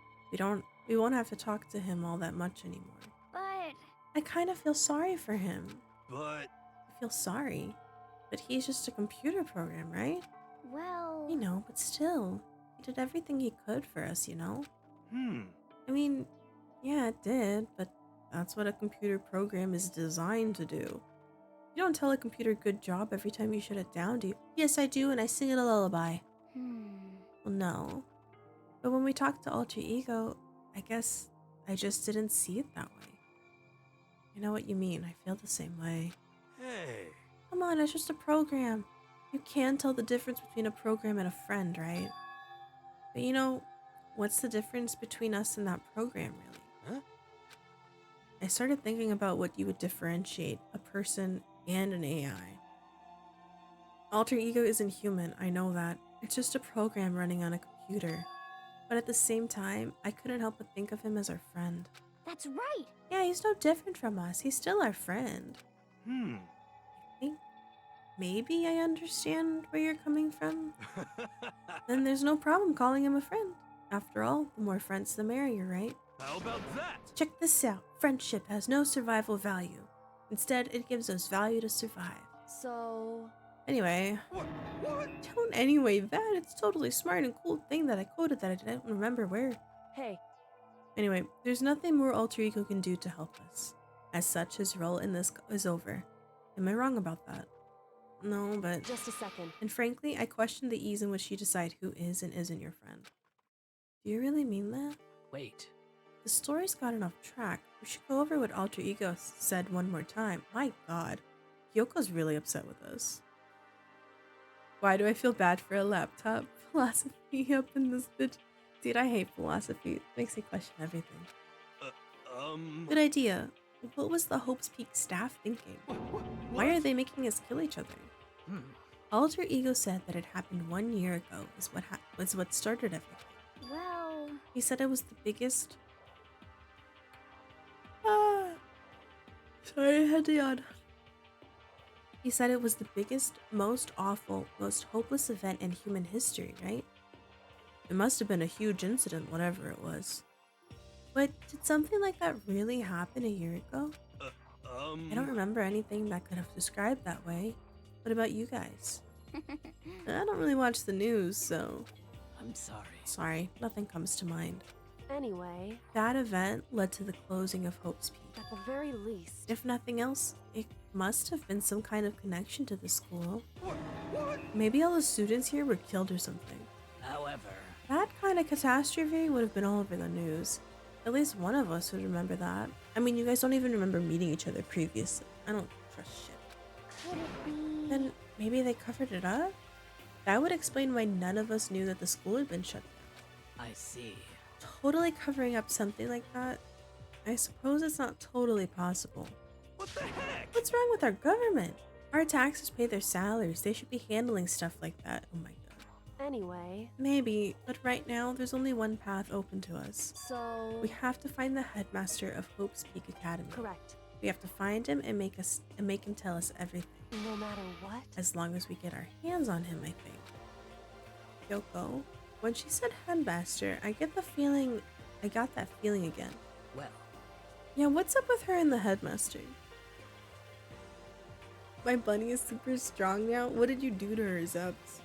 [SPEAKER 1] We won't have to talk to him all that much anymore.
[SPEAKER 5] But
[SPEAKER 1] I kind of feel sorry for him.
[SPEAKER 3] But
[SPEAKER 1] I feel sorry. But he's just a computer program, right?
[SPEAKER 5] well,
[SPEAKER 1] I know, but still. He did everything he could for us, you know? I mean, yeah, it did, but that's what a computer program is designed to do. You don't tell a computer good job every time you shut it down, do you? Yes, I do, and I sing it a lullaby. Well, no. But when we talked to Alter Ego, I guess I just didn't see it that way. I know what you mean. I feel the same way.
[SPEAKER 3] hey,
[SPEAKER 1] Come on, it's just a program. You can tell the difference between a program and a friend, right? But you know, what's the difference between us and that program, really?
[SPEAKER 3] Huh?
[SPEAKER 1] I started thinking about what you would differentiate a person and an AI. Alter Ego isn't human, I know that. It's just a program running on a computer. But at the same time, I couldn't help but think of him as our friend.
[SPEAKER 5] that's right.
[SPEAKER 1] Yeah, he's no different from us. He's still our friend. I think maybe I understand where you're coming from. Then there's no problem calling him a friend. After all, the more friends the merrier, right?
[SPEAKER 3] How about that?
[SPEAKER 1] Check this out. Friendship has no survival value. Instead, it gives us value to survive.
[SPEAKER 6] So,
[SPEAKER 1] Anyway,
[SPEAKER 3] What?
[SPEAKER 1] don't anyway that. It's totally smart and cool thing that I quoted that I didn't remember where.
[SPEAKER 6] hey,
[SPEAKER 1] Anyway, there's nothing more Alter Ego can do to help us. As such, his role in this is over. Am I wrong about that? No, but...
[SPEAKER 6] just a second.
[SPEAKER 1] And frankly, I question the ease in which you decide who is and isn't your friend. Do you really mean that?
[SPEAKER 4] Wait.
[SPEAKER 1] The story's gotten off track. We should go over what Alter Ego said one more time. My god. Kyoko's really upset with us. Why do I feel bad for a laptop? Philosophy up in this bitch. Dude, I hate philosophy. It makes me question everything. Good idea. What was the Hope's Peak staff thinking? Why are they making us kill each other? Alter Ego said that it happened 1 year ago was what started everything.
[SPEAKER 5] Well,
[SPEAKER 1] He said it was the biggest... Sorry, I had to yawn. He said it was the biggest, most awful, most hopeless event in human history, right? It must have been a huge incident, whatever it was. But did something like that really happen a year ago? I don't remember anything that could have described that way. What about you guys? I don't really watch the news, so
[SPEAKER 4] I'm sorry.
[SPEAKER 1] sorry, nothing comes to mind.
[SPEAKER 6] Anyway,
[SPEAKER 1] That event led to the closing of Hope's Peak.
[SPEAKER 6] at the very least,
[SPEAKER 1] If nothing else, it must have been some kind of connection to the school. Maybe all the students here were killed or something.
[SPEAKER 4] However,
[SPEAKER 1] That kind of catastrophe would have been all over the news. At least one of us would remember that. I mean, you guys don't even remember meeting each other previously. I don't trust shit.
[SPEAKER 5] Could it be?
[SPEAKER 1] Then maybe they covered it up? That would explain why none of us knew that the school had been shut down.
[SPEAKER 4] I see.
[SPEAKER 1] Totally covering up something like that? I suppose it's not totally possible.
[SPEAKER 3] What the heck?
[SPEAKER 1] What's wrong with our government? Our taxes pay their salaries. They should be handling stuff like that. Oh my god.
[SPEAKER 6] anyway,
[SPEAKER 1] Maybe, but right now there's only one path open to us.
[SPEAKER 6] so
[SPEAKER 1] We have to find the headmaster of Hope's Peak Academy.
[SPEAKER 6] correct.
[SPEAKER 1] We have to find him and make him tell us everything.
[SPEAKER 6] No matter what.
[SPEAKER 1] As long as we get our hands on him, I think. Yoko, when she said headmaster, I got that feeling again.
[SPEAKER 4] Well,
[SPEAKER 1] Yeah, what's up with her and the headmaster? My bunny is super strong now. What did you do to her, Zeps?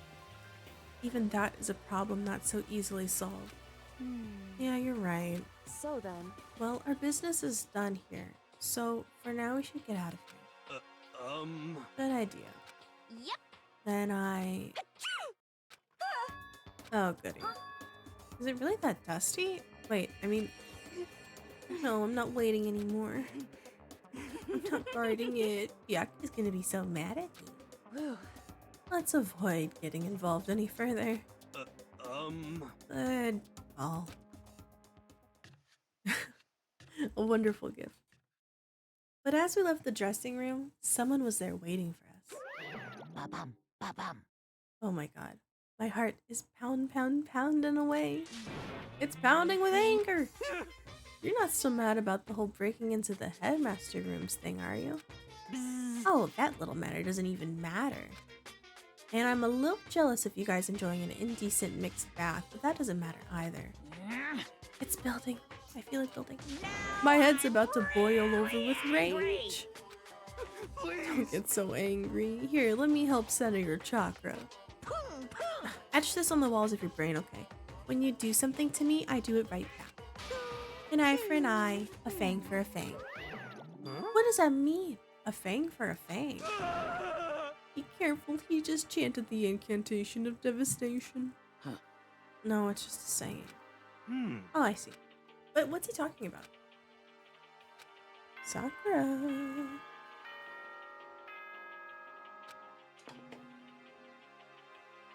[SPEAKER 1] Even that is a problem not so easily solved. Yeah, you're right.
[SPEAKER 6] So then,
[SPEAKER 1] Well, our business is done here. So, for now, we should get out of here. Good idea.
[SPEAKER 5] Yep.
[SPEAKER 1] Then I... Oh, goody. Is it really that dusty? Wait, I mean... No, I'm not waiting anymore. I'm not guarding it. Yaki's gonna be so mad at me.
[SPEAKER 6] whew,
[SPEAKER 1] Let's avoid getting involved any further. Good. Oh. A wonderful gift. But as we left the dressing room, someone was there waiting for us.
[SPEAKER 2] Ba-bum, ba-bum.
[SPEAKER 1] Oh my god. My heart is pounding away. It's pounding with anger. You're not so mad about the whole breaking into the headmaster rooms thing, are you? Oh, that little matter doesn't even matter. And I'm a little jealous of you guys enjoying an indecent mixed bath, but that doesn't matter either. It's building. I feel it building. My head's about to boil over with rage. Don't get so angry. Here, let me help center your chakra. Etch this on the walls of your brain, okay? When you do something to me, I do it right back. An eye for an eye, a fang for a fang. What does that mean? A fang for a fang? Be careful, he just chanted the incantation of devastation.
[SPEAKER 4] Huh.
[SPEAKER 1] No, it's just a saying. Oh, I see. But what's he talking about? Sakura.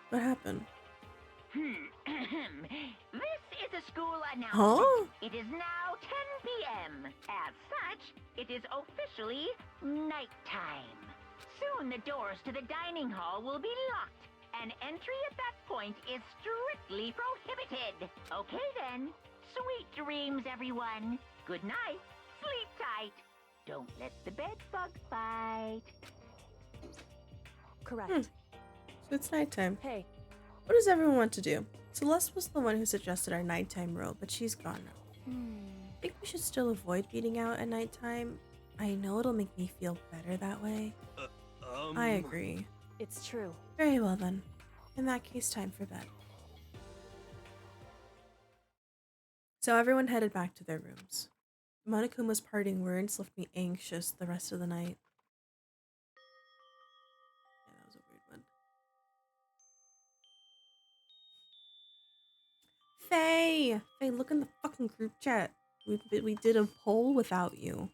[SPEAKER 1] What happened?
[SPEAKER 2] This is a school announcement.
[SPEAKER 1] Huh?
[SPEAKER 2] It is now 10 p.m. As such, it is officially nighttime. Soon the doors to the dining hall will be locked, and entry at that point is strictly prohibited. Okay then. Sweet dreams, everyone. Good night. Sleep tight. Don't let the bed bugs bite.
[SPEAKER 6] correct.
[SPEAKER 1] So it's nighttime.
[SPEAKER 6] Hey,
[SPEAKER 1] What does everyone want to do? Celeste was the one who suggested our nighttime rule, but she's gone now. I think we should still avoid beating out at nighttime. I know it'll make me feel better that way. I agree.
[SPEAKER 6] it's true.
[SPEAKER 1] Very well then. In that case, time for bed. So everyone headed back to their rooms. Monokuma's parting words left me anxious the rest of the night. Yeah, that was a weird one. Faye! Faye, look in the fucking group chat. We did a poll without you.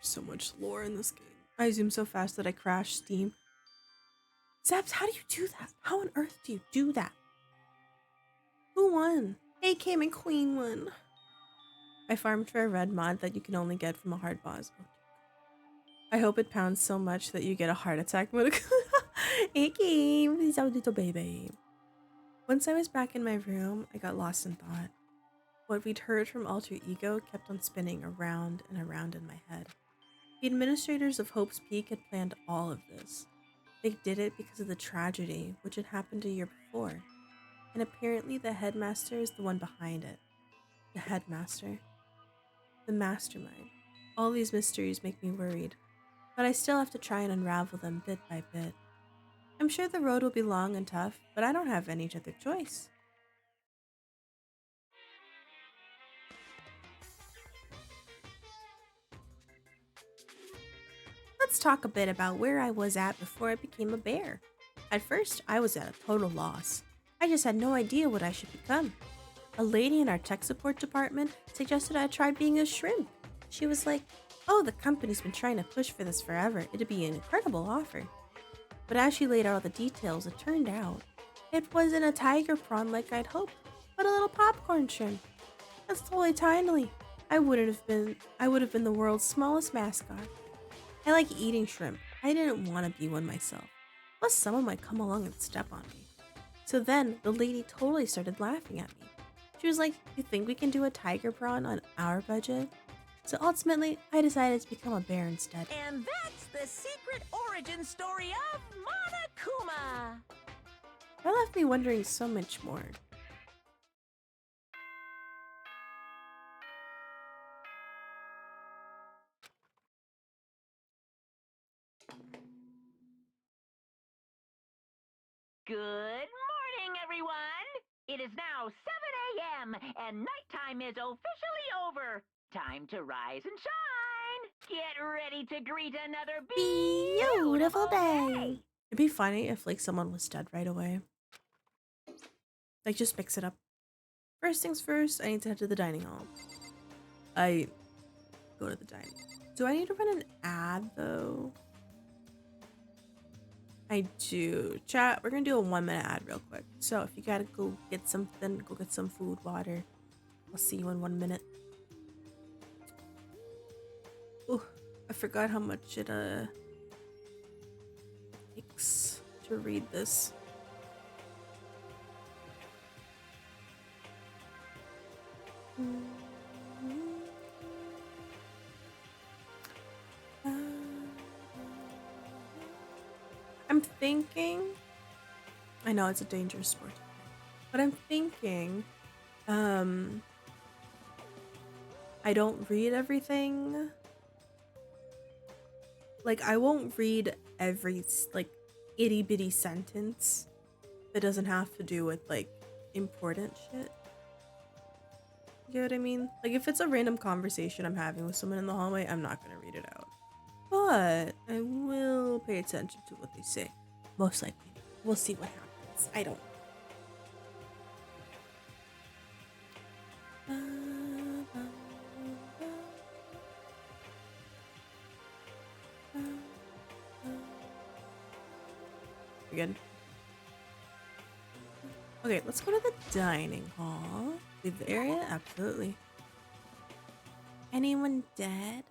[SPEAKER 1] So much lore in this game. I zoomed so fast that I crashed Steam. Zaps, how do you do that? How on earth do you do that? Who won? AK and Queen won. I farmed for a red mod that you can only get from a hard boss. I hope it pounds so much that you get a heart attack. AK, please, little baby. Once I was back in my room, I got lost in thought. What we'd heard from Alter Ego kept on spinning around and around in my head. The administrators of Hope's Peak had planned all of this. They did it because of the tragedy which had happened a year before, and apparently the headmaster is the one behind it. The headmaster. The mastermind. All these mysteries make me worried, but I still have to try and unravel them bit by bit. I'm sure the road will be long and tough, but I don't have any other choice. Let's talk a bit about where I was at before I became a bear. At first, I was at a total loss. I just had no idea what I should become. A lady in our tech support department suggested I try being a shrimp. She was like, "Oh, the company's been trying to push for this forever. It'd be an incredible offer." But as she laid out all the details, it turned out it wasn't a tiger prawn like I'd hoped, but a little popcorn shrimp. That's totally tiny. I would have been the world's smallest mascot. I like eating shrimp. I didn't want to be one myself. Plus, someone might come along and step on me. So then, the lady totally started laughing at me. She was like, "You think we can do a tiger prawn on our budget?" So ultimately, I decided to become a bear instead.
[SPEAKER 2] And that's the secret origin story of Monokuma.
[SPEAKER 1] That left me wondering so much more.
[SPEAKER 2] Good morning, everyone! It is now 7 a.m. and nighttime is officially over. Time to rise and shine. Get ready to greet another beautiful day.
[SPEAKER 1] It'd be funny if like someone was dead right away. Like just mix it up. First things first, I need to head to the dining hall. I go to the dining. Do I need to run an ad though? I do. Chat, we're gonna do a 1-minute ad real quick. So if you gotta go get something, go get some food, water. I'll see you in 1 minute. Oh, I forgot how much it takes to read this. I'm thinking, I know it's a dangerous sport, but I'm thinking, I don't read everything. Like, I won't read every, like, itty bitty sentence that doesn't have to do with, like, important shit. You get what I mean? Like, if it's a random conversation I'm having with someone in the hallway, I'm not gonna read it out. But I will pay attention to what they say. Most likely. We'll see what happens. I don't know. We're good. Okay, let's go to the dining hall. Leave the area? Absolutely. Anyone dead?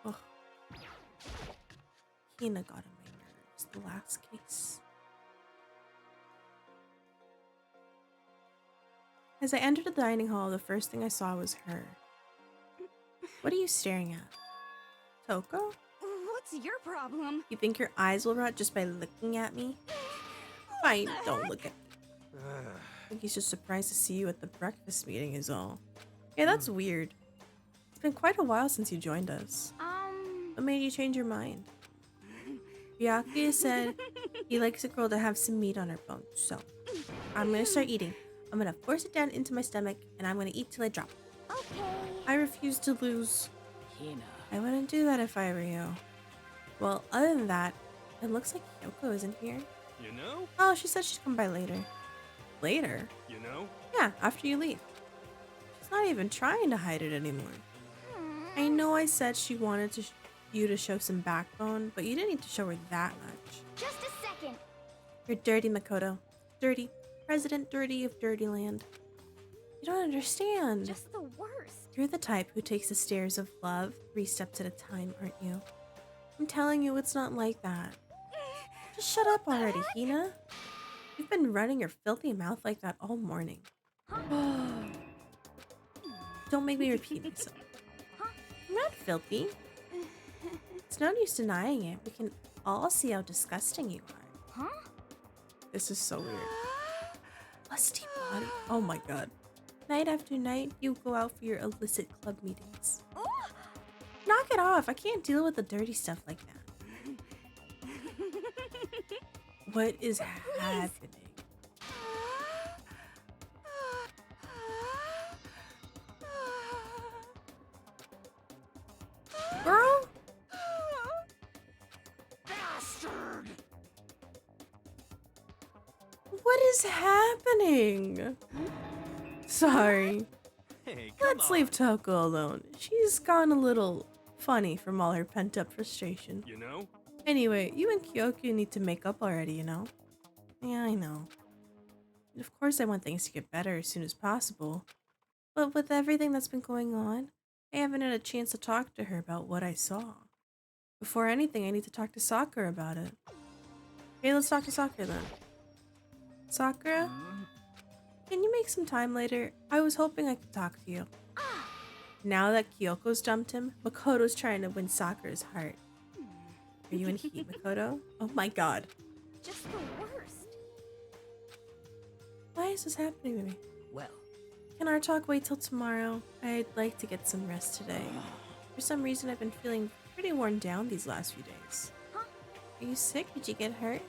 [SPEAKER 1] Ugh. Hina got on my nerves. The last case. As I entered the dining hall, the first thing I saw was her. What are you staring at? Toko?
[SPEAKER 5] What's your problem?
[SPEAKER 1] You think your eyes will rot just by looking at me? Fine, don't look at me. I think he's just surprised to see you at the breakfast meeting is all. Yeah, that's weird. It's been quite a while since you joined us. What made you change your mind? Byakuya said he likes a girl to have some meat on her bones, so I'm gonna start eating. I'm gonna force it down into my stomach, and I'm gonna eat till I drop.
[SPEAKER 5] Okay.
[SPEAKER 1] I refuse to lose.
[SPEAKER 4] Hina.
[SPEAKER 1] I wouldn't do that if I were you. Well, other than that, it looks like Yoko isn't here.
[SPEAKER 3] You know?
[SPEAKER 1] Oh, she said she'd come by later. Later?
[SPEAKER 3] You know?
[SPEAKER 1] Yeah, after you leave. She's not even trying to hide it anymore. I know I said she wanted you to show some backbone, but you didn't need to show her that much.
[SPEAKER 5] Just a second.
[SPEAKER 1] You're dirty, Makoto. Dirty. President Dirty of Dirtyland. You don't understand.
[SPEAKER 5] Just the worst.
[SPEAKER 1] You're the type who takes the stairs of love 3 steps at a time, aren't you? I'm telling you, it's not like that. Just shut up already, Hina. You've been running your filthy mouth like that all morning. Don't make me repeat myself. I'm not filthy. It's no use denying it. We can all see how disgusting you are.
[SPEAKER 5] Huh?
[SPEAKER 1] This is so weird. Lusty body. Oh my god. Night after night, you go out for your illicit club meetings. Knock it off. I can't deal with the dirty stuff like that. What is happening? Girl?
[SPEAKER 3] Bastard!
[SPEAKER 1] What is happening? Sorry.
[SPEAKER 3] Hey, come
[SPEAKER 1] Let's
[SPEAKER 3] on.
[SPEAKER 1] leave Toko alone. She's gone a little funny from all her pent-up frustration.
[SPEAKER 3] You know?
[SPEAKER 1] Anyway, you and Kyoku need to make up already, you know? Yeah, I know. And of course I want things to get better as soon as possible. But with everything that's been going on, I haven't had a chance to talk to her about what I saw. Before anything, I need to talk to Sakura about it. Okay, let's talk to Sakura then. Sakura? Can you make some time later? I was hoping I could talk to you. Now that Kyoko's dumped him, Makoto's trying to win Sakura's heart. Are you in heat, Makoto? Oh my god.
[SPEAKER 5] Just the worst.
[SPEAKER 1] Why is this happening to me?
[SPEAKER 4] Well,
[SPEAKER 1] Can our talk wait till tomorrow? I'd like to get some rest today. For some reason, I've been feeling pretty worn down these last few days.
[SPEAKER 5] Huh?
[SPEAKER 1] Are you sick? Did you get hurt?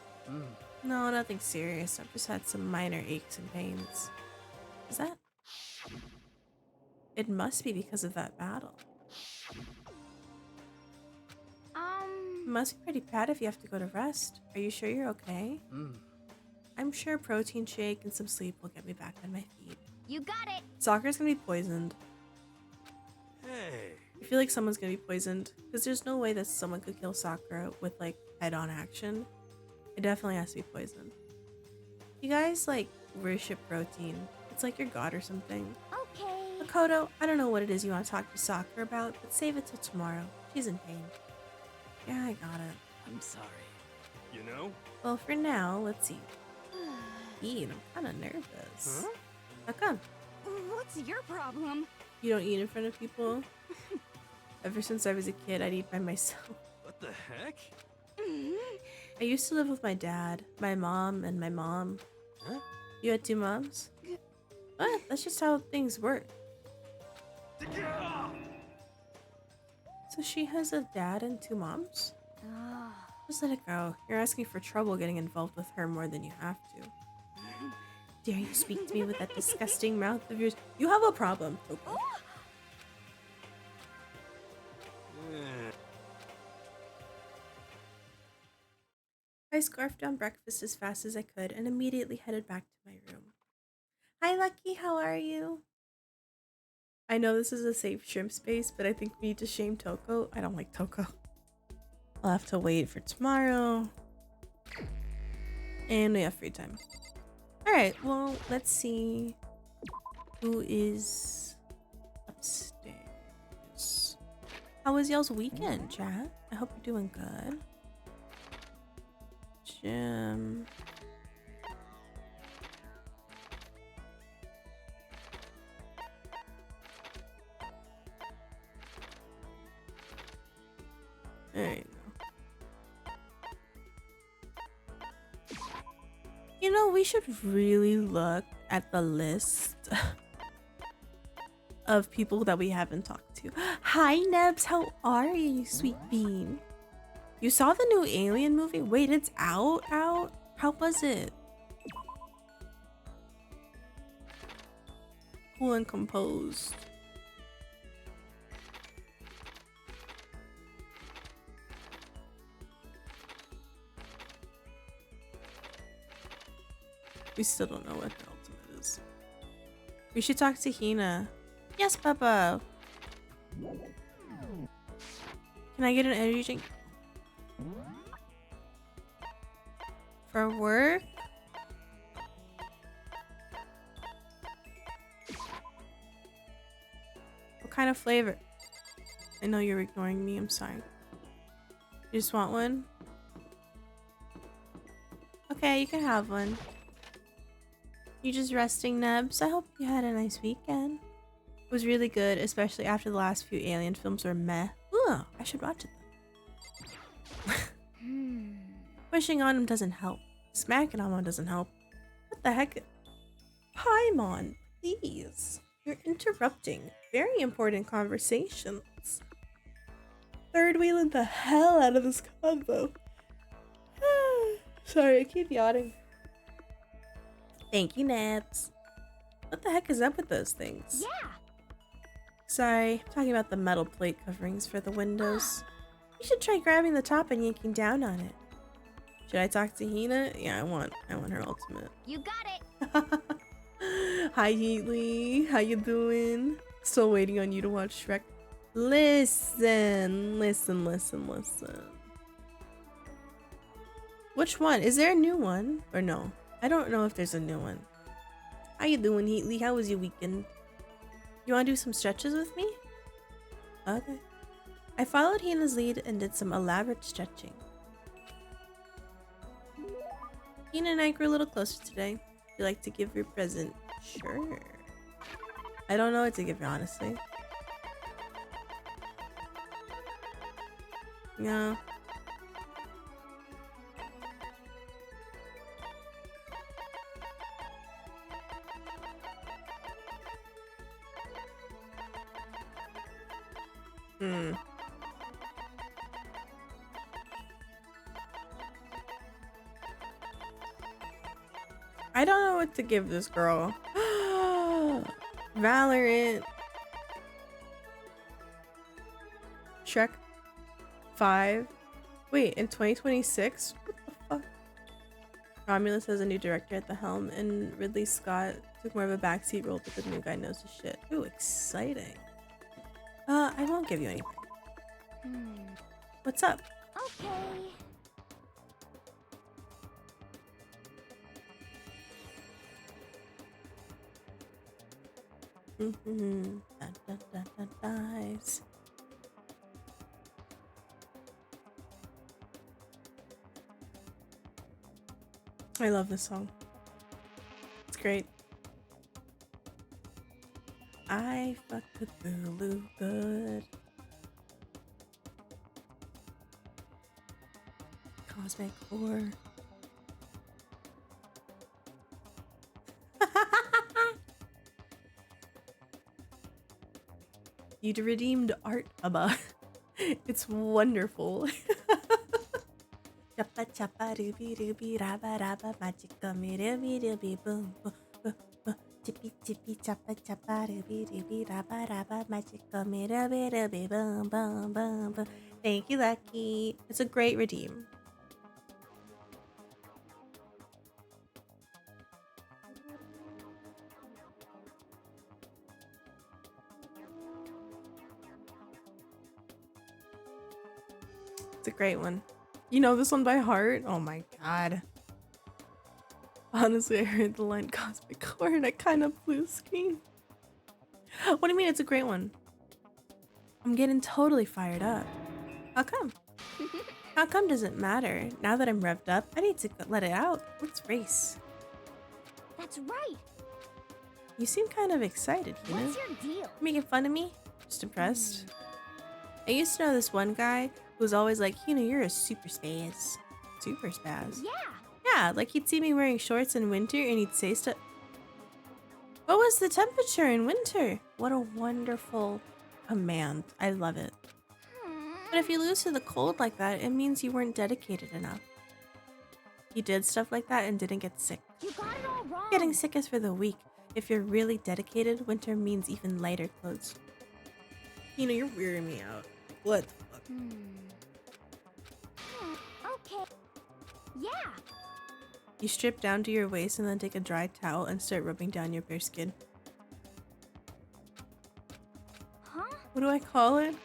[SPEAKER 1] No, nothing serious. I've just had some minor aches and pains. Is that? It must be because of that battle. It must be pretty bad if you have to go to rest. Are you sure you're okay? I'm sure a protein shake and some sleep will get me back on my feet.
[SPEAKER 5] You got it.
[SPEAKER 1] Sakura's gonna be poisoned.
[SPEAKER 3] Hey.
[SPEAKER 1] I feel like someone's gonna be poisoned because there's no way that someone could kill Sakura with like head-on action. It definitely has to be poisoned. You guys like worship protein. It's like your god or something.
[SPEAKER 5] Okay.
[SPEAKER 1] Makoto, I don't know what it is you want to talk to Sakura about, but save it till tomorrow. She's in pain. Yeah, I got it.
[SPEAKER 4] I'm sorry.
[SPEAKER 3] You know?
[SPEAKER 1] Well, for now, let's see. Eat, I'm kind of nervous.
[SPEAKER 3] Huh?
[SPEAKER 1] How come?
[SPEAKER 5] What's your problem?
[SPEAKER 1] You don't eat in front of people? Ever since I was a kid, I'd eat by myself.
[SPEAKER 3] What the heck?
[SPEAKER 1] I used to live with my dad, my mom, and my mom.
[SPEAKER 3] Huh?
[SPEAKER 1] You had two moms? What? That's just how things work. So she has a dad and two moms? Just let it go. You're asking for trouble getting involved with her more than you have to. Dare you speak to me with that disgusting mouth of yours? You have a problem, Toko.
[SPEAKER 3] Eh.
[SPEAKER 1] I scarfed down breakfast as fast as I could and immediately headed back to my room. Hi, Lucky. How are you? I know this is a safe shrimp space, but I think we need to shame Toko. I don't like Toko. I'll have to wait for tomorrow. And we have free time. Alright, well, let's see who is upstairs. How was y'all's weekend, chat? I hope you're doing good. Jim. There you go. You know, we should really look at the list of people that we haven't talked to. Hi, Nebs. How are you, sweet bean? You saw the new Alien movie? Wait, it's out? How was it? Cool and composed. We still don't know what the ultimate is. We should talk to Hina. Yes, Papa. Can I get an energy drink? For work? What kind of flavor? I know you're ignoring me. I'm sorry. You just want one? Okay, you can have one. You just resting, Nebs? I hope you had a nice weekend. It was really good, especially after the last few Alien films were meh. Ooh, I should watch it then. Pushing on him doesn't help. Smacking on him doesn't help. What the heck? Paimon, please. You're interrupting very important conversations. Third wheeling the hell out of this convo. Sorry, I keep yawning. Thank you, Nats. What the heck is up with those things?
[SPEAKER 5] Yeah.
[SPEAKER 1] Sorry, I'm talking about the metal plate coverings for the windows. You should try grabbing the top and yanking down on it. Should I talk to Hina? Yeah, I want her ultimate.
[SPEAKER 5] You got it.
[SPEAKER 1] Hi, Heatley. How you doing? Still waiting on you to watch Shrek. Listen. Which one? Is there a new one? Or no? I don't know if there's a new one. How you doing, Heatley? How was your weekend? You want to do some stretches with me? Okay. I followed Hina's lead and did some elaborate stretching. Hina and I grew a little closer today. Would you like to give your present? Sure. I don't know what to give you, honestly. No. I don't know what to give this girl. Valorant. Shrek 5. Wait, in 2026? What the fuck? Romulus has a new director at the helm, and Ridley Scott took more of a backseat role, but the new guy knows his shit. Ooh, exciting. I won't give you anything. What's up?
[SPEAKER 5] Okay.
[SPEAKER 1] Nice. I love this song. It's great. I fucked Cthulhu good. Cosmic horror. You'd redeemed art, Abba. It's wonderful. Chappa chappa dooby dooby rabba rabba magica me dooby dooby boom boom boom boom chippy chippy chappa chappa dooby dooby rabba rabba magica me dooby dooby boom boom boom boom. Thank you, Lucky. It's a great redeem. It's a great one. You know this one by heart? Oh my god. Honestly, I heard the line Cosmic Core and I kind of blue screen. What do you mean it's a great one? I'm getting totally fired up. How come? How come doesn't matter? Now that I'm revved up, I need to let it out. Let's race.
[SPEAKER 5] That's right.
[SPEAKER 1] You seem kind of excited, you know?
[SPEAKER 5] What's your deal?
[SPEAKER 1] Making fun of me? Just impressed. I used to know this one guy who was always like, you know, you're a super spaz. Super spaz?
[SPEAKER 5] Yeah.
[SPEAKER 1] Yeah, like he'd see me wearing shorts in winter and he'd say stuff. What was the temperature in winter? What a wonderful command. I love it. But if you lose to the cold like that, it means you weren't dedicated enough. He did stuff like that and didn't get sick.
[SPEAKER 5] You got it all wrong.
[SPEAKER 1] Getting sick is for the weak. If you're really dedicated, winter means even lighter clothes. You know, you're wearing me out. What the fuck?
[SPEAKER 5] Okay. Yeah.
[SPEAKER 1] You strip down to your waist and then take a dry towel and start rubbing down your bare skin.
[SPEAKER 5] Huh?
[SPEAKER 1] What do I call it?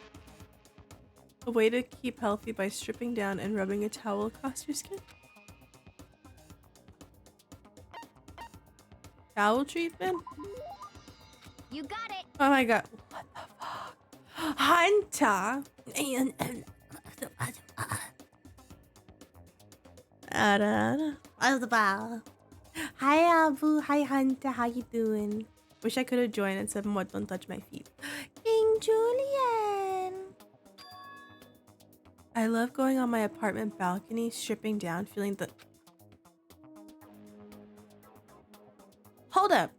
[SPEAKER 1] A way to keep healthy by stripping down and rubbing a towel across your skin? Towel treatment?
[SPEAKER 5] You got it.
[SPEAKER 1] Oh my god. What the fuck? Hunter! Hi Abu, hi Hunter, how you doing? Wish I could have joined and said, "What? Don't touch my feet." King Julian. I love going on my apartment balcony, stripping down, feeling the. Hold up.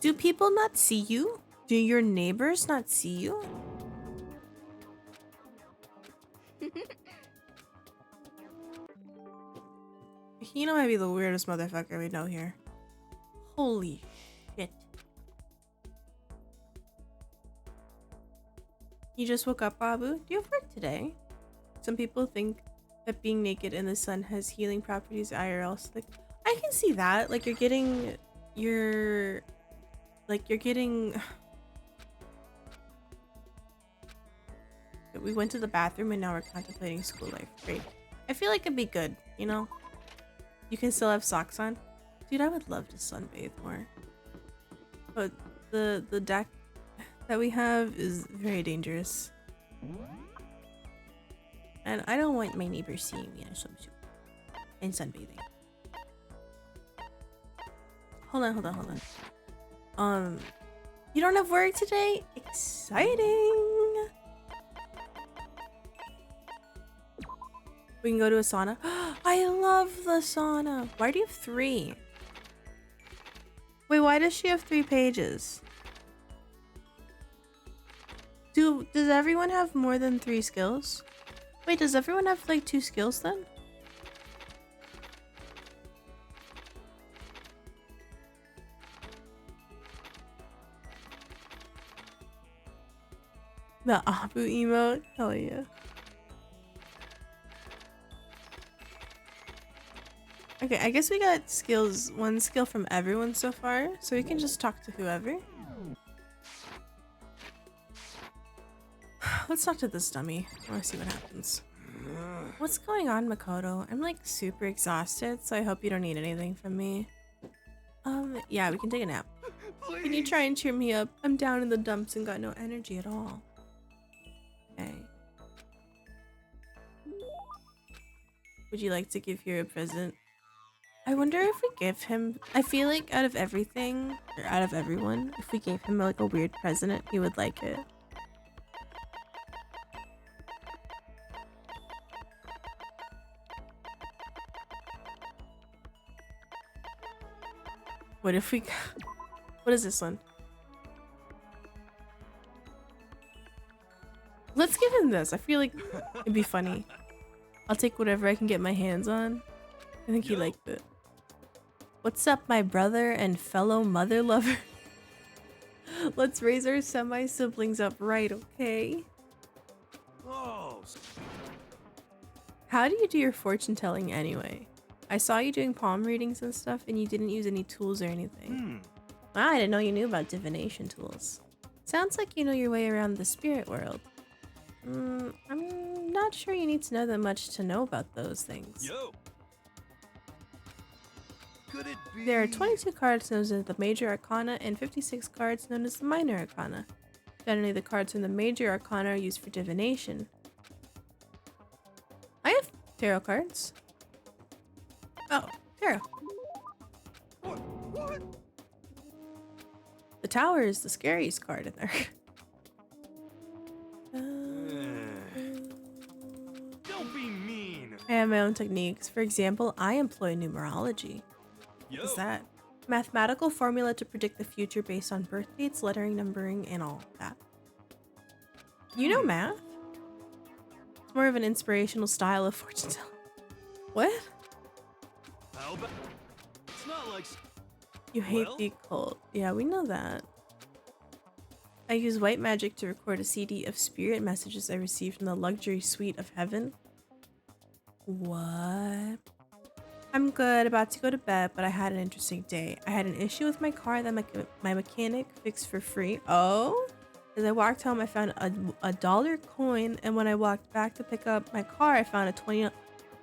[SPEAKER 1] Do people not see you? Do your neighbors not see you? You know, might be the weirdest motherfucker we know here. Holy shit. You just woke up, Babu? Do you have work today? Some people think that being naked in the sun has healing properties IRL. So like, I can see that. Like, you're getting we went to the bathroom and now we're contemplating school life. Great. I feel like it'd be good, you know? You can still have socks on. Dude, I would love to sunbathe more. But the deck that we have is very dangerous. And I don't want my neighbors seeing me in a swimsuit and sunbathing. Hold on. You don't have work today? Exciting! We can go to a sauna. I love the sauna. Why do you have 3? Wait, why does she have 3 pages? Does everyone have more than 3 skills? Wait, does everyone have like 2 skills then? The Abu emote? Hell yeah. Okay, I guess we got skills, 1 skill from everyone so far, so we can just talk to whoever. Let's talk to this dummy. I want to see what happens. What's going on, Makoto? I'm like super exhausted, so I hope you don't need anything from me. Yeah, we can take a nap. Can you try and cheer me up? I'm down in the dumps and got no energy at all. Okay. Would you like to give here a present? I wonder if we give him... I feel like out of everything, or out of everyone, if we gave him like a weird present, he would like it. What if we... What is this one? Let's give him this. I feel like it'd be funny. I'll take whatever I can get my hands on. I think he liked it. What's up, my brother and fellow mother lover? Let's raise our semi-siblings up right, okay?
[SPEAKER 3] Oh.
[SPEAKER 1] How do you do your fortune telling anyway? I saw you doing palm readings and stuff and you didn't use any tools or anything. Wow, I didn't know you knew about divination tools. Sounds like you know your way around the spirit world. I'm not sure you need to know that much to know about those things.
[SPEAKER 3] Yo. Could it be?
[SPEAKER 1] There are 22 cards known as the Major Arcana and 56 cards known as the Minor Arcana. Generally, the cards from the Major Arcana are used for divination. I have tarot cards. Oh, tarot.
[SPEAKER 3] What?
[SPEAKER 1] The Tower is the scariest card in there.
[SPEAKER 3] Don't be mean.
[SPEAKER 1] I have my own techniques. For example, I employ numerology.
[SPEAKER 3] Yo.
[SPEAKER 1] What is that? Mathematical formula to predict the future based on birth dates, lettering, numbering, and all that. You know math? It's more of an inspirational style of fortune telling. What?
[SPEAKER 3] How about? It's not like.
[SPEAKER 1] You hate
[SPEAKER 3] Well?
[SPEAKER 1] the occult. Yeah, we know that. I use white magic to record a CD of spirit messages I received from the luxury suite of heaven. What? I'm good, about to go to bed, but I had an interesting day. I had an issue with my car that my mechanic fixed for free. Oh? As I walked home, I found a dollar coin, and when I walked back to pick up my car, I found a 20...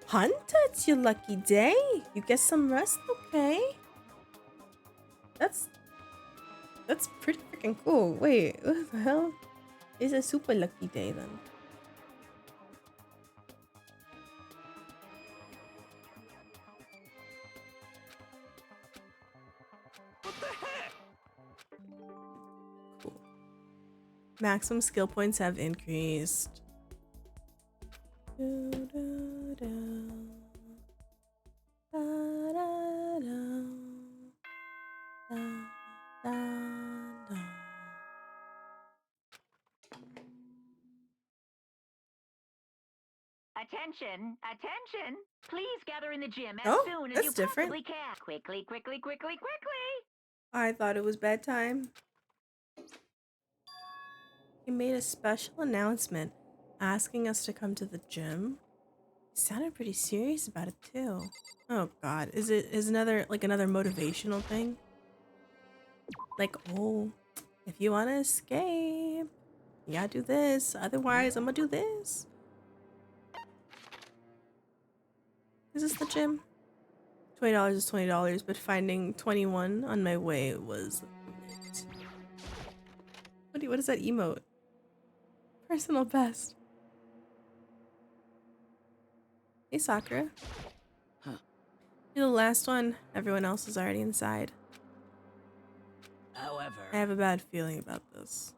[SPEAKER 1] Hunter, it's your lucky day. You get some rest, okay? That's pretty freaking cool. Wait, what the hell? It's a super lucky day, then. Maximum skill points have increased.
[SPEAKER 2] Attention, attention! Please gather in the gym as
[SPEAKER 1] Oh,
[SPEAKER 2] soon as
[SPEAKER 1] that's
[SPEAKER 2] you
[SPEAKER 1] different.
[SPEAKER 2] possibly can. Quickly, quickly, quickly, quickly!
[SPEAKER 1] I thought it was bedtime. He made a special announcement asking us to come to the gym. He sounded pretty serious about it too. Oh god, is another motivational thing? Like, oh, if you want to escape, you gotta do this. Otherwise, I'm gonna do this. Is this the gym? $20 is $20, but finding 21 on my way was lit. What is that emote? Personal best. Hey, Sakura.
[SPEAKER 4] Huh.
[SPEAKER 1] You're the last one. Everyone else is already inside.
[SPEAKER 4] However,
[SPEAKER 1] I have a bad feeling about this.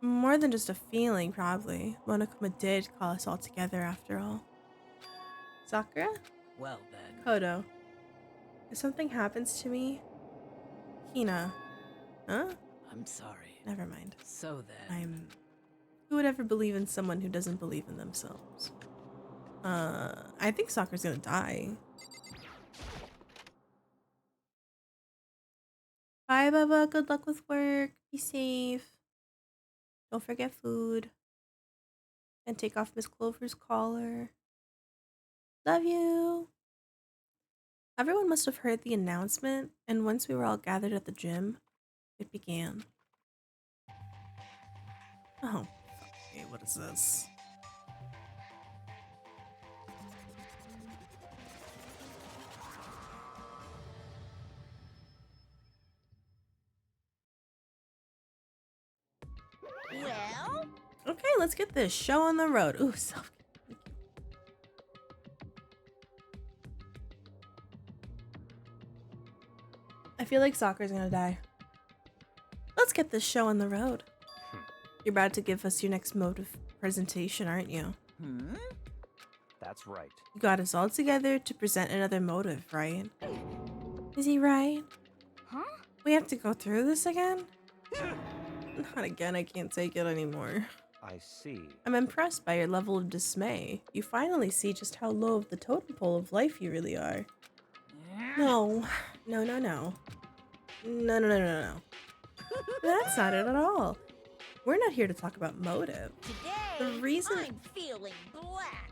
[SPEAKER 1] More than just a feeling, probably. Monokuma did call us all together after all. Sakura?
[SPEAKER 4] well then.
[SPEAKER 1] Kodo. If something happens to me... Hina. Huh?
[SPEAKER 4] I'm sorry.
[SPEAKER 1] Never mind.
[SPEAKER 4] So then.
[SPEAKER 1] Who would ever believe in someone who doesn't believe in themselves? I think Sakura's gonna die. Bye, Bubba. Good luck with work. Be safe. Don't forget food. And take off Miss Clover's collar. Love you. Everyone must have heard the announcement, and once we were all gathered at the gym, it began. Oh, okay, what is this?
[SPEAKER 5] Well?
[SPEAKER 1] Okay, let's get this show on the road. Ooh, self. I feel like Sakura's gonna die. Let's get this show on the road. You're about to give us your next mode of presentation, aren't you?
[SPEAKER 7] That's right.
[SPEAKER 1] You got us all together to present another motive, right? Is he right?
[SPEAKER 5] Huh?
[SPEAKER 1] We have to go through this again? Not again, I can't take it anymore.
[SPEAKER 7] I see.
[SPEAKER 1] I'm impressed by your level of dismay. You finally see just how low of the totem pole of life you really are. No. No, no, no. No, no, no, no, no. That's not it at all. We're not here to talk about motive.
[SPEAKER 5] Today,
[SPEAKER 1] The reason-
[SPEAKER 5] I'm feeling black.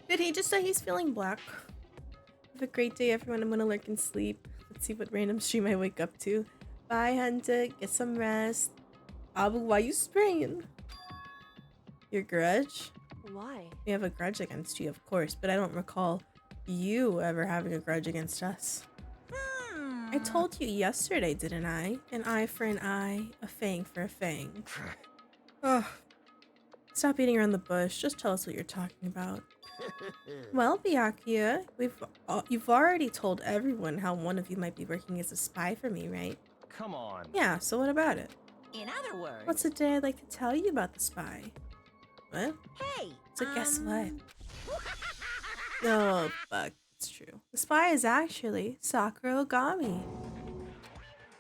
[SPEAKER 1] Did he just say he's feeling black? Have a great day, everyone. I'm gonna lurk and sleep. Let's see what random stream I wake up to. Bye, Hunter. Get some rest. Abu, why you spraying? Your grudge?
[SPEAKER 6] Why?
[SPEAKER 1] We have a grudge against you, of course, but I don't recall you ever having a grudge against us. I told you yesterday, didn't I? An eye for an eye, a fang for a fang. Ugh. Stop beating around the bush. Just tell us what you're talking about. Well, Byakuya, you've already told everyone how one of you might be working as a spy for me, right?
[SPEAKER 7] Come on.
[SPEAKER 1] Yeah, so what about it?
[SPEAKER 5] In other words,
[SPEAKER 1] What's the day I'd like to tell you about the spy? What?
[SPEAKER 5] hey.
[SPEAKER 1] So guess what? Oh, fuck. It's true. The spy is actually Sakura Ogami.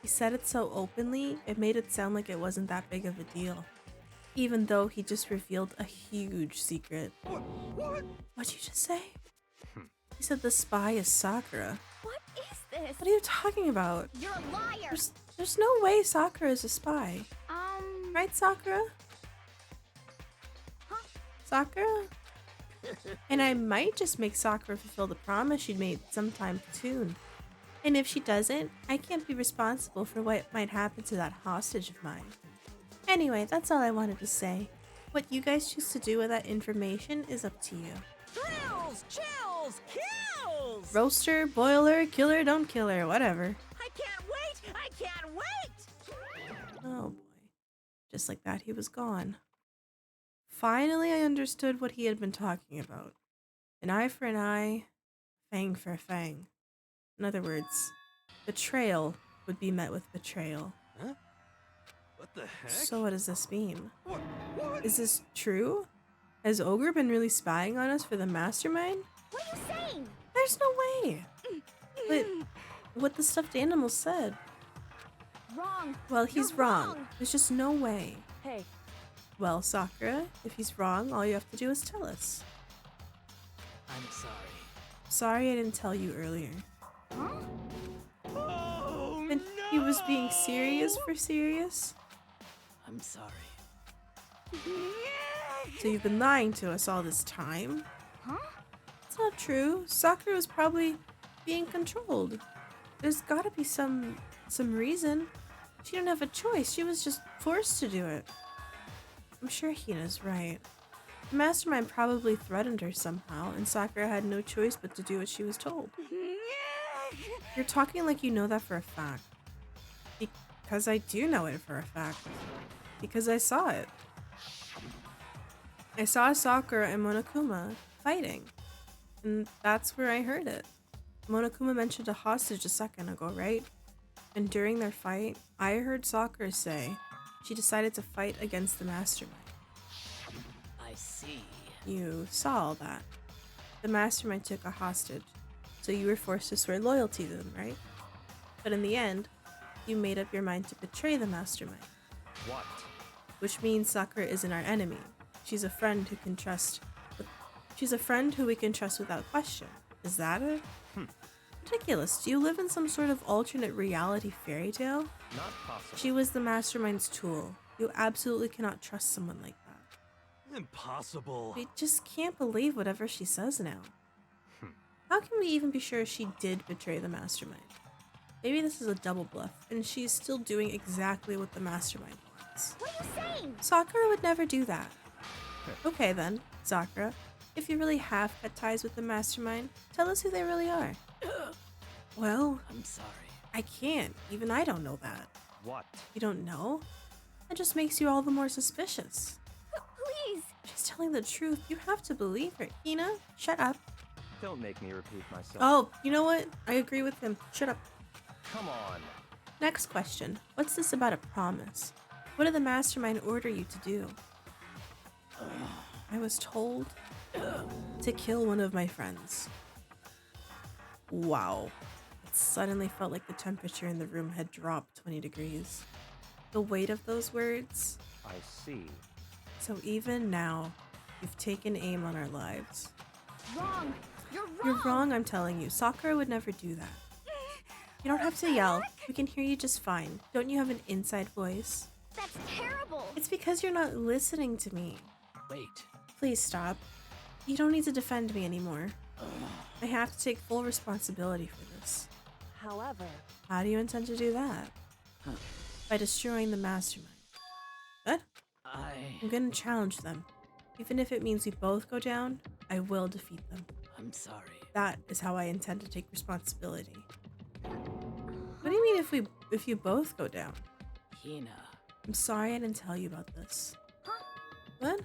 [SPEAKER 1] He said it so openly, it made it sound like it wasn't that big of a deal. Even though he just revealed a huge secret.
[SPEAKER 3] What?
[SPEAKER 1] What'd you just say? He said the spy is Sakura.
[SPEAKER 5] What is this?
[SPEAKER 1] What are you talking about?
[SPEAKER 5] You're a liar.
[SPEAKER 1] There's no way Sakura is a spy. Right, Sakura?
[SPEAKER 5] Huh?
[SPEAKER 1] Sakura? And I might just make Sakura fulfill the promise she'd made sometime soon. And if she doesn't, I can't be responsible for what might happen to that hostage of mine. Anyway, that's all I wanted to say. What you guys choose to do with that information is up to you.
[SPEAKER 5] Thrills, chills, kills.
[SPEAKER 1] Roaster, boiler, killer, don't kill her, whatever.
[SPEAKER 5] I can't wait. I can't wait.
[SPEAKER 1] Oh boy. Just like that, he was gone. Finally, I understood what he had been talking about. An eye for an eye, fang for fang. In other words, betrayal would be met with betrayal.
[SPEAKER 3] Huh? What the heck?
[SPEAKER 1] So what does this mean?
[SPEAKER 3] What?
[SPEAKER 1] Is this true? Has Ogre been really spying on us for the mastermind?
[SPEAKER 5] What are you saying?
[SPEAKER 1] There's no way. But what the stuffed animal said.
[SPEAKER 5] Wrong.
[SPEAKER 1] Well, he's
[SPEAKER 5] You're
[SPEAKER 1] wrong. There's just no way.
[SPEAKER 6] Hey,
[SPEAKER 1] Well, Sakura, if he's wrong, all you have to do is tell us.
[SPEAKER 4] I'm sorry.
[SPEAKER 1] Sorry I didn't tell you earlier.
[SPEAKER 3] Oh,
[SPEAKER 1] And he was being serious for serious?
[SPEAKER 4] I'm sorry.
[SPEAKER 1] So you've been lying to us all this time?
[SPEAKER 5] Huh?
[SPEAKER 1] It's not true. Sakura was probably being controlled. There's gotta be some reason. She didn't have a choice. She was just forced to do it. I'm sure Hina's right. The mastermind probably threatened her somehow, and Sakura had no choice but to do what she was told. You're talking like you know that for a fact. Because I do know it for a fact. Because I saw it. I saw Sakura and Monokuma fighting. And that's where I heard it. Monokuma mentioned a hostage a second ago, right? And during their fight, I heard Sakura say she decided to fight against the mastermind.
[SPEAKER 4] I see.
[SPEAKER 1] You saw all that. The mastermind took a hostage, so you were forced to swear loyalty to them, right? But in the end, you made up your mind to betray the mastermind.
[SPEAKER 7] What?
[SPEAKER 1] Which means Sakura isn't our enemy. She's a friend who can trust. She's a friend who we can trust without question. Is that it? Ridiculous. Do you live in some sort of alternate reality fairy tale?
[SPEAKER 7] Not possible.
[SPEAKER 1] She was the mastermind's tool. You absolutely cannot trust someone like that.
[SPEAKER 3] Impossible.
[SPEAKER 1] We just can't believe whatever she says now. How can we even be sure she did betray the mastermind? Maybe this is a double bluff, and she's still doing exactly what the mastermind wants.
[SPEAKER 5] What are you saying?
[SPEAKER 1] Sakura would never do that. Okay then, Sakura, if you really have cut ties with the mastermind, tell us who they really are. Well,
[SPEAKER 4] I'm sorry.
[SPEAKER 1] I can't. Even I don't know that.
[SPEAKER 7] What?
[SPEAKER 1] You don't know? That just makes you all the more suspicious.
[SPEAKER 5] Please.
[SPEAKER 1] She's telling the truth. You have to believe her. Hina, shut up.
[SPEAKER 7] Don't make me repeat myself.
[SPEAKER 1] Oh, you know what? I agree with him. Shut up.
[SPEAKER 7] Come on.
[SPEAKER 1] Next question. What's this about a promise? What did the mastermind order you to do? I was told to kill one of my friends. Wow. It suddenly felt like the temperature in the room had dropped 20 degrees. The weight of those words.
[SPEAKER 7] I see.
[SPEAKER 1] So even now, you've taken aim on our lives.
[SPEAKER 5] Wrong. You're wrong.
[SPEAKER 1] You're wrong, I'm telling you. Sakura would never do that. You don't have to yell. We can hear you just fine. Don't you have an inside voice?
[SPEAKER 5] That's terrible.
[SPEAKER 1] It's because you're not listening to me.
[SPEAKER 4] Wait.
[SPEAKER 1] Please stop. You don't need to defend me anymore. I have to take full responsibility for this.
[SPEAKER 6] however,
[SPEAKER 1] How do you intend to do that?
[SPEAKER 4] Huh.
[SPEAKER 1] By destroying the mastermind. What? I'm gonna challenge them. Even if it means we both go down, I will defeat them.
[SPEAKER 4] I'm sorry.
[SPEAKER 1] That is how I intend to take responsibility. What do you mean if you both go down?
[SPEAKER 4] Hina,
[SPEAKER 1] I'm sorry I didn't tell you about this.
[SPEAKER 5] Huh?
[SPEAKER 1] What?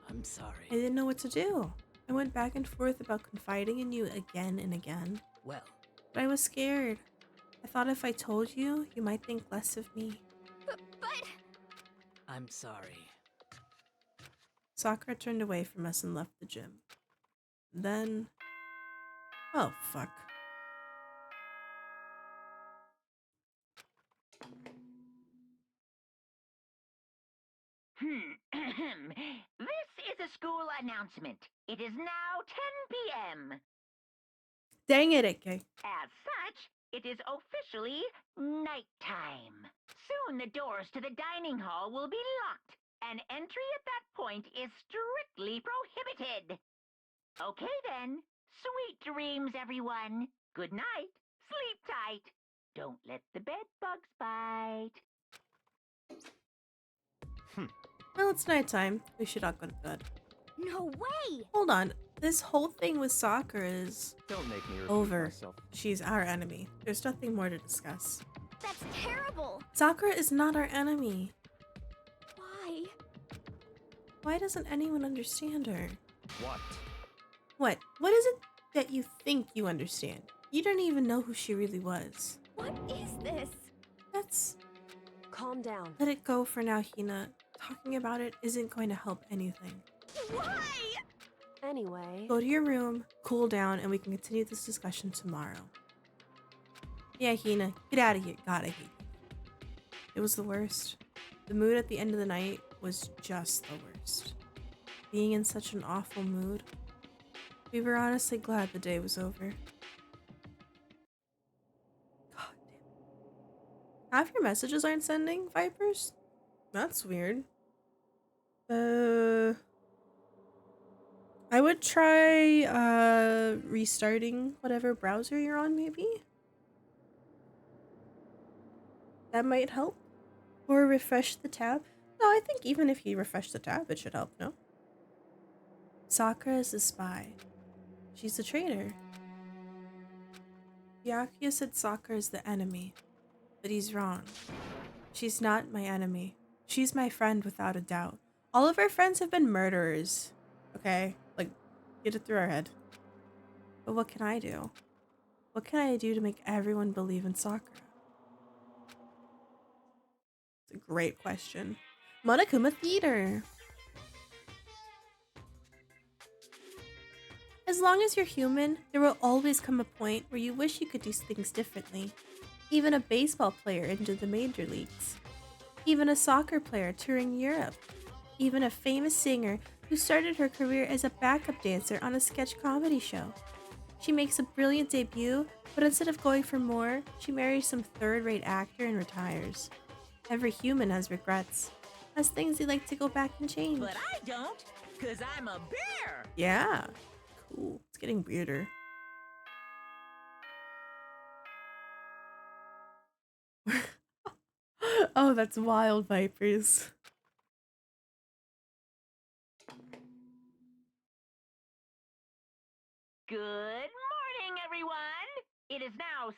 [SPEAKER 4] I'm sorry.
[SPEAKER 1] I didn't know what to do. I went back and forth about confiding in you again and again.
[SPEAKER 4] Well,
[SPEAKER 1] But I was scared. I thought if I told you, you might think less of me.
[SPEAKER 5] But
[SPEAKER 4] I'm sorry.
[SPEAKER 1] Sakura turned away from us and left the gym. Then... Oh, fuck.
[SPEAKER 2] This is a school announcement. It is now 10 p.m.
[SPEAKER 1] Dang it, Ike.
[SPEAKER 2] As such, it is officially nighttime. Soon the doors to the dining hall will be locked, and entry at that point is strictly prohibited. Okay then. Sweet dreams, everyone. Good night. Sleep tight. Don't let the bed bugs bite.
[SPEAKER 1] Well, it's nighttime. We should all go to bed.
[SPEAKER 5] no way.
[SPEAKER 1] Hold on. This whole thing with Sakura is
[SPEAKER 7] Don't make me repeat
[SPEAKER 1] over.
[SPEAKER 7] myself.
[SPEAKER 1] She's our enemy. There's nothing more to discuss.
[SPEAKER 5] That's terrible.
[SPEAKER 1] Sakura is not our enemy.
[SPEAKER 5] Why?
[SPEAKER 1] Why doesn't anyone understand her?
[SPEAKER 7] What?
[SPEAKER 1] What? What is it? that you think you understand. You don't even know who she really was.
[SPEAKER 5] What is this?
[SPEAKER 1] That's...
[SPEAKER 6] Calm down.
[SPEAKER 1] Let it go for now, Hina. Talking about it isn't going to help anything.
[SPEAKER 5] Why?
[SPEAKER 6] Anyway,
[SPEAKER 1] Go to your room, cool down, and we can continue this discussion tomorrow. Yeah, Hina, get out of here. God, I hate you. It was the worst. The mood at the end of the night was just the worst. Being in such an awful mood. We were honestly glad the day was over. God damn. Half your messages aren't sending, Vipers? That's weird. I would try restarting whatever browser you're on, maybe? That might help. Or refresh the tab. No, I think even if you refresh the tab, it should help, no? Sakura is a spy. She's a traitor. Byakuya said Sakura is the enemy, but he's wrong. She's not my enemy. She's my friend without a doubt. All of our friends have been murderers. Okay? Like, get it through our head. But what can I do? What can I do to make everyone believe in Sakura? It's a great question. Monokuma Theater. As long as you're human, there will always come a point where you wish you could do things differently. Even a baseball player into the major leagues. Even a soccer player touring Europe. Even a famous singer who started her career as a backup dancer on a sketch comedy show. She makes a brilliant debut, but instead of going for more, she marries some third-rate actor and retires. Every human has regrets, has things they like to go back and change.
[SPEAKER 2] But I don't, because I'm a bear.
[SPEAKER 1] Yeah, cool. It's getting weirder. Oh, that's wild, Vipers.
[SPEAKER 2] Good morning, everyone. It is now 7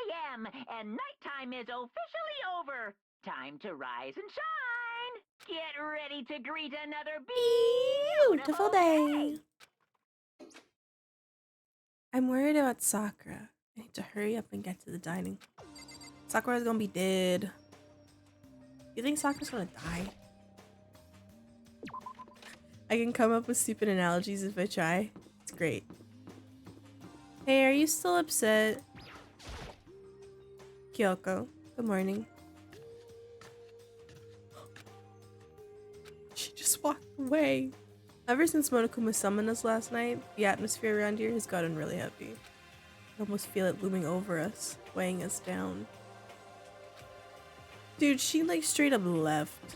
[SPEAKER 2] a.m. and nighttime is officially over. Time to rise and shine. Get ready to greet another
[SPEAKER 1] Beautiful day. I'm worried about Sakura. I need to hurry up and get to the dining. Sakura's gonna be dead. You think Sakura's gonna die? I can come up with stupid analogies if I try. It's great. Hey, are you still upset? Kyoko, good morning. She just walked away. Ever since Monokuma summoned us last night, the atmosphere around here has gotten really heavy. I almost feel it looming over us, weighing us down. Dude, she like straight up left.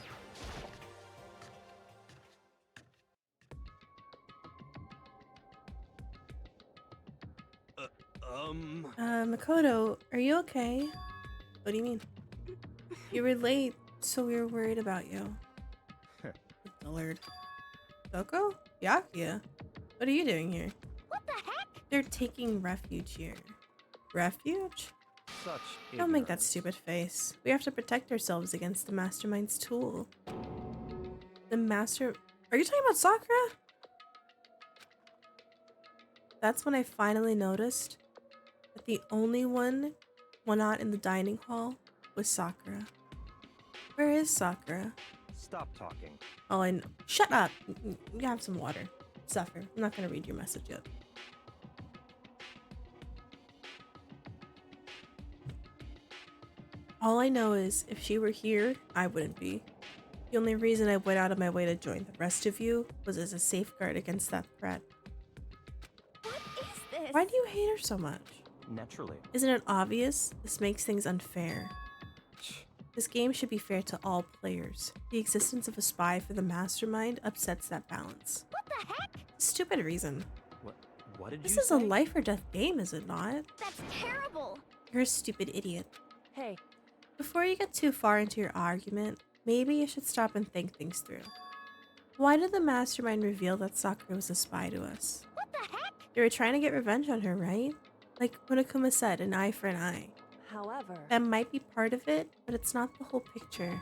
[SPEAKER 1] Makoto, are you okay? What do you mean? You were late, so we were worried about you. Dullard. Doko? Byakuya? What are you doing here?
[SPEAKER 5] What the heck?
[SPEAKER 1] They're taking refuge here. Refuge?
[SPEAKER 7] Such
[SPEAKER 1] Don't make that
[SPEAKER 7] ignorance.
[SPEAKER 1] stupid face. We have to protect ourselves against the Mastermind's tool. The Master... Are you talking about Sakura? That's when I finally noticed that the only one not in the dining hall was Sakura. Where is Sakura?
[SPEAKER 7] Stop talking.
[SPEAKER 1] Oh, I know. Shut up! You have some water. Suffer. I'm not gonna read your message yet. All I know is, if she were here, I wouldn't be. The only reason I went out of my way to join the rest of you was as a safeguard against that threat.
[SPEAKER 5] What is this?
[SPEAKER 1] Why do you hate her so much?
[SPEAKER 7] Naturally.
[SPEAKER 1] Isn't it obvious? This makes things unfair. This game should be fair to all players. The existence of a spy for the mastermind upsets that balance.
[SPEAKER 5] What the heck?
[SPEAKER 1] Stupid reason.
[SPEAKER 7] What did
[SPEAKER 1] This
[SPEAKER 7] you
[SPEAKER 1] is
[SPEAKER 7] say?
[SPEAKER 1] a life or death game, is it not?
[SPEAKER 5] That's terrible.
[SPEAKER 1] You're a stupid idiot.
[SPEAKER 6] hey,
[SPEAKER 1] Before you get too far into your argument, maybe you should stop and think things through. Why did the mastermind reveal that Sakura was a spy to us?
[SPEAKER 5] What the heck?
[SPEAKER 1] They were trying to get revenge on her, right? Like Monokuma said, an eye for an eye.
[SPEAKER 6] however,
[SPEAKER 1] That might be part of it, but it's not the whole picture.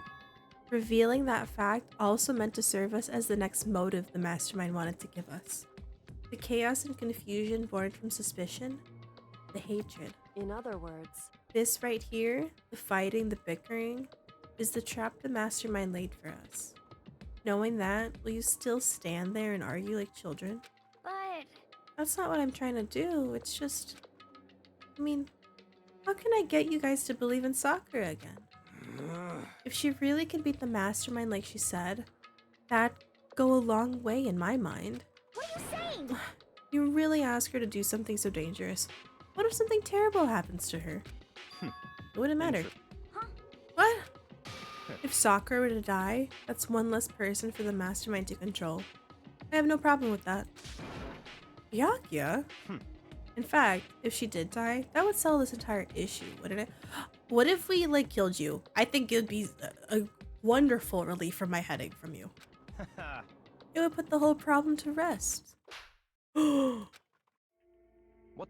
[SPEAKER 1] Revealing that fact also meant to serve us as the next motive the mastermind wanted to give us. The chaos and confusion born from suspicion, the hatred.
[SPEAKER 6] In other words,
[SPEAKER 1] This right here, the fighting, the bickering, is the trap the mastermind laid for us. Knowing that, will you still stand there and argue like children?
[SPEAKER 5] But
[SPEAKER 1] That's not what I'm trying to do. It's just, I mean, how can I get you guys to believe in Sakura again? If she really can beat the mastermind like she said, that'd go a long way in my mind.
[SPEAKER 5] what are you saying?
[SPEAKER 1] You really ask her to do something so dangerous. What if something terrible happens to her? It wouldn't matter.
[SPEAKER 5] Huh?
[SPEAKER 1] What? If Sakura were to die, that's one less person for the mastermind to control. I have no problem with that. Byakuya? In fact, if she did die, that would settle this entire issue, wouldn't it? What if we, like, killed you? I think it would be a wonderful relief from my headache from you. It would put the whole problem to rest.
[SPEAKER 7] What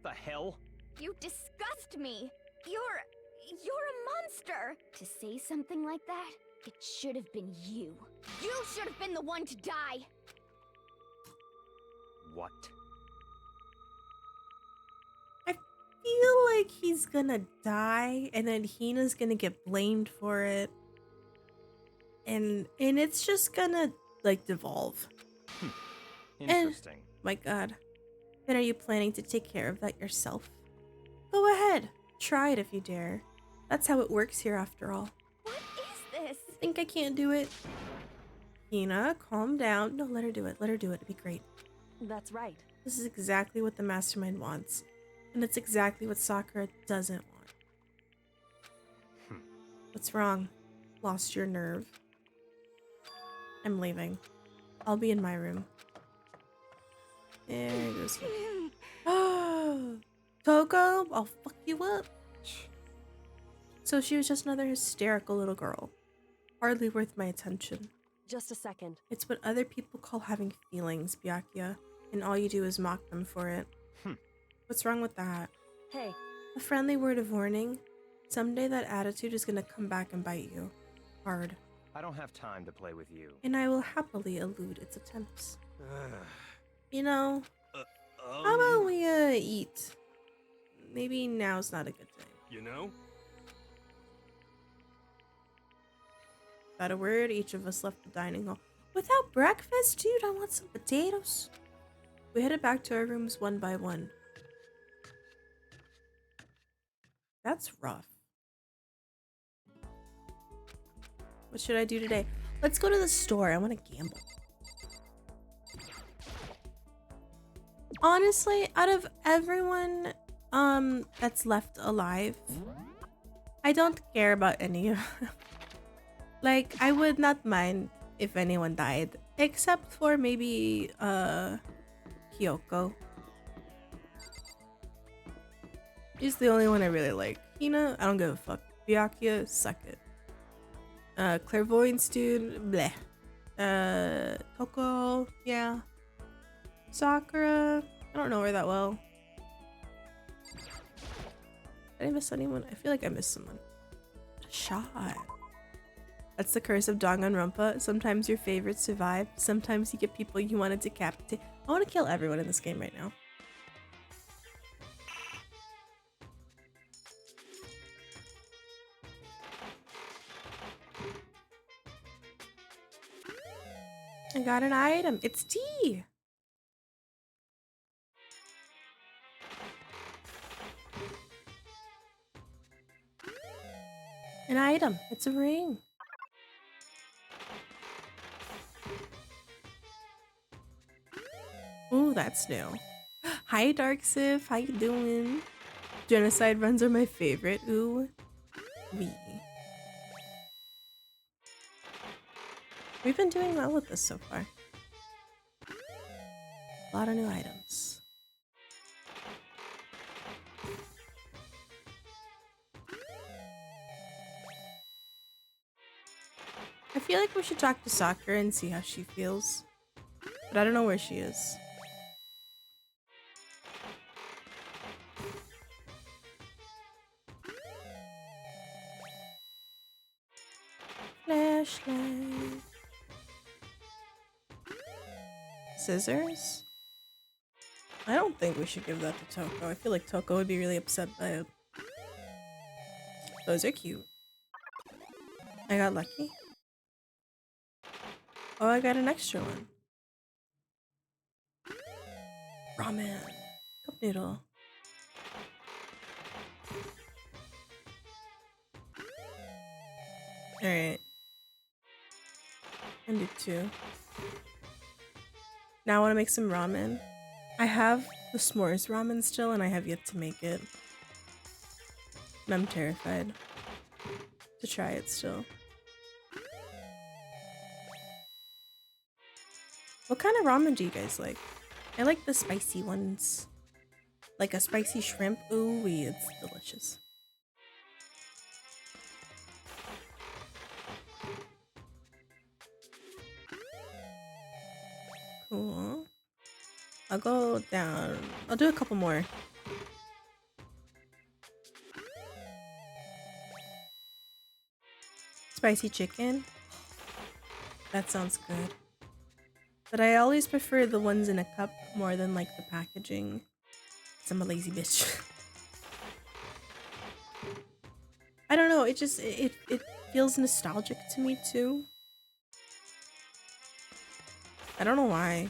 [SPEAKER 7] the hell?
[SPEAKER 5] You disgust me. You're a monster. To say something like that, it should have been you. You should have been the one to die.
[SPEAKER 7] What?
[SPEAKER 1] I feel like he's gonna die and then Hina's gonna get blamed for it. And it's just gonna, like, devolve.
[SPEAKER 7] Interesting.
[SPEAKER 1] My god. Then are you planning to take care of that yourself? Go ahead. Try it if you dare. That's how it works here after all.
[SPEAKER 5] What is this?
[SPEAKER 1] Think I can't do it? Hina, calm down. No, let her do it. Let her do it. It'd be great.
[SPEAKER 6] that's right.
[SPEAKER 1] This is exactly what the mastermind wants. And it's exactly what Sakura doesn't want. What's wrong? Lost your nerve? I'm leaving. I'll be in my room. There goes. Oh, Coco, I'll fuck you up. So she was just another hysterical little girl. Hardly worth my attention.
[SPEAKER 6] Just a second.
[SPEAKER 1] It's what other people call having feelings, Byakuya, and all you do is mock them for it. What's wrong with that?
[SPEAKER 6] Hey,
[SPEAKER 1] A friendly word of warning. Someday that attitude is gonna come back and bite you. Hard.
[SPEAKER 7] I don't have time to play with you.
[SPEAKER 1] And I will happily elude its attempts.
[SPEAKER 3] Uh,
[SPEAKER 1] You know, how about we eat? Maybe now's not a good time.
[SPEAKER 3] you know?
[SPEAKER 1] Without a word, each of us left the dining hall. Without breakfast? Dude, I want some potatoes. We headed back to our rooms one by one. That's rough. What should I do today? Let's go to the store. I want to gamble. Honestly, out of everyone that's left alive, I don't care about any of them. Like, I would not mind if anyone died, except for maybe Kyoko. She's the only one I really like. Hina, I don't give a fuck. Byakuya, suck it. Clairvoyance dude, bleh. Coco, yeah. Sakura, I don't know her that well. Did I miss anyone? I feel like I missed someone. A shot. That's the curse of Danganronpa. Sometimes your favorites survive. Sometimes you get people you want to decapitate. I want to kill everyone in this game right now. I got an item. It's tea. An item. It's a ring. Ooh, that's new. Hi, Dark Sif. How you doing? Genocide runs are my favorite. Ooh, wee. We've been doing well with this so far. A lot of new items. I feel like we should talk to Sakura and see how she feels. But I don't know where she is. Flashlight. Scissors? I don't think we should give that to Toko. I feel like Toko would be really upset by it. Those are cute. I got lucky. Oh, I got an extra one. Ramen. Cup noodle. Alright. And do 2. Now I want to make some ramen. I have the s'mores ramen still, and I have yet to make it. And I'm terrified to try it still. What kind of ramen do you guys like? I like the spicy ones. Like a spicy shrimp. Ooh, it's delicious. Cool. I'll go down. I'll do a couple more. Spicy chicken. That sounds good. But I always prefer the ones in a cup more than like the packaging. 'Cause I'm a lazy bitch. I don't know, it just it feels nostalgic to me too. I don't know why.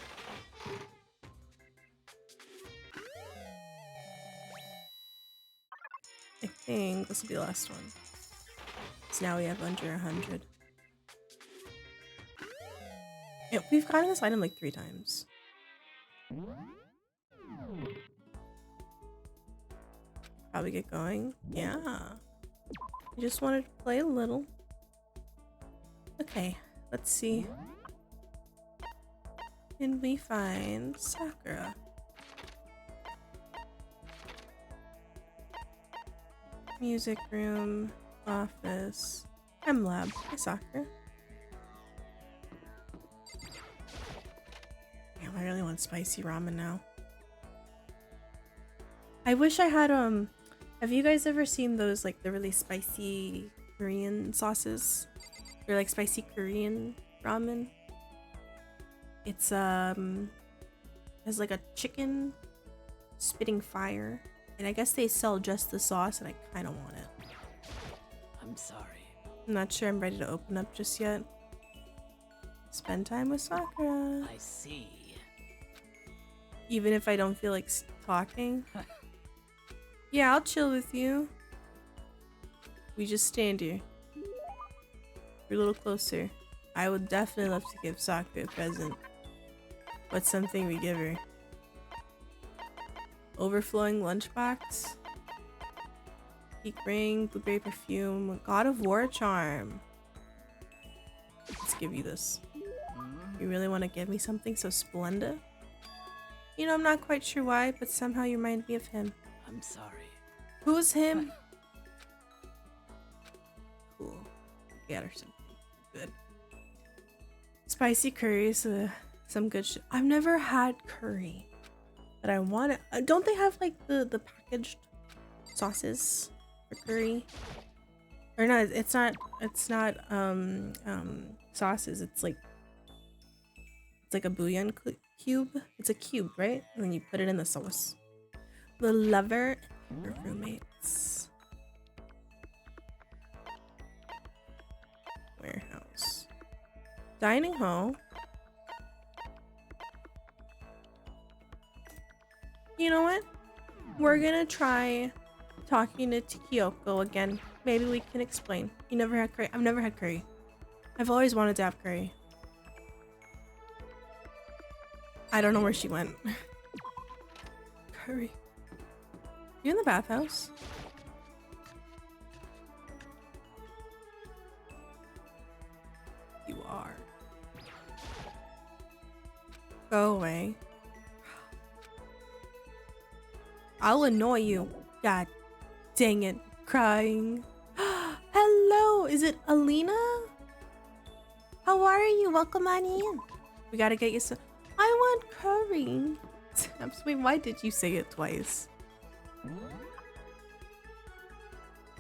[SPEAKER 1] I think this will be the last one. So now we have under 100. Yeah, we've gotten this item like 3 times. Probably get going. Yeah. I just wanted to play a little. Okay, let's see. Can we find Sakura? Music room, office, M-Lab. Hi, Sakura. Damn, I really want spicy ramen now. I wish I had, have you guys ever seen those, like, the really spicy Korean sauces? Or, like, spicy Korean ramen? It's, has, like, a chicken spitting fire. And I guess they sell just the sauce, and I kind of want it.
[SPEAKER 4] I'm sorry.
[SPEAKER 1] I'm not sure I'm ready to open up just yet. Spend time with Sakura.
[SPEAKER 4] I see.
[SPEAKER 1] Even if I don't feel like talking. Yeah, I'll chill with you. We just stand here. We're a little closer. I would definitely love to give Sakura a present. What's something we give her? Overflowing lunchbox. Peak ring, blueberry perfume, God of War charm. Let's give you this. You really want to give me something so splendid? You know, I'm not quite sure why, but somehow you remind me of him.
[SPEAKER 4] I'm sorry.
[SPEAKER 1] Who's him? Cool. Get her something good. Spicy curry, so some good shit. I've never had curry. But I want it. Don't they have like the packaged sauces for curry? Or no, it's not sauces. It's like a bouillon cube. It's a cube, right? And then you put it in the sauce. The lover and her roommates. Warehouse. Dining hall. You know what? We're gonna try talking to Kyoko again. Maybe we can explain. You never had curry? I've never had curry. I've always wanted to have curry. I don't know where she went. Curry. You in the bathhouse? You are. Go away. I'll annoy you. God dang it. Crying. Hello. Is it Alina? How are you? Welcome on in. We gotta get you some. I want curry. Wait, why did you say it twice?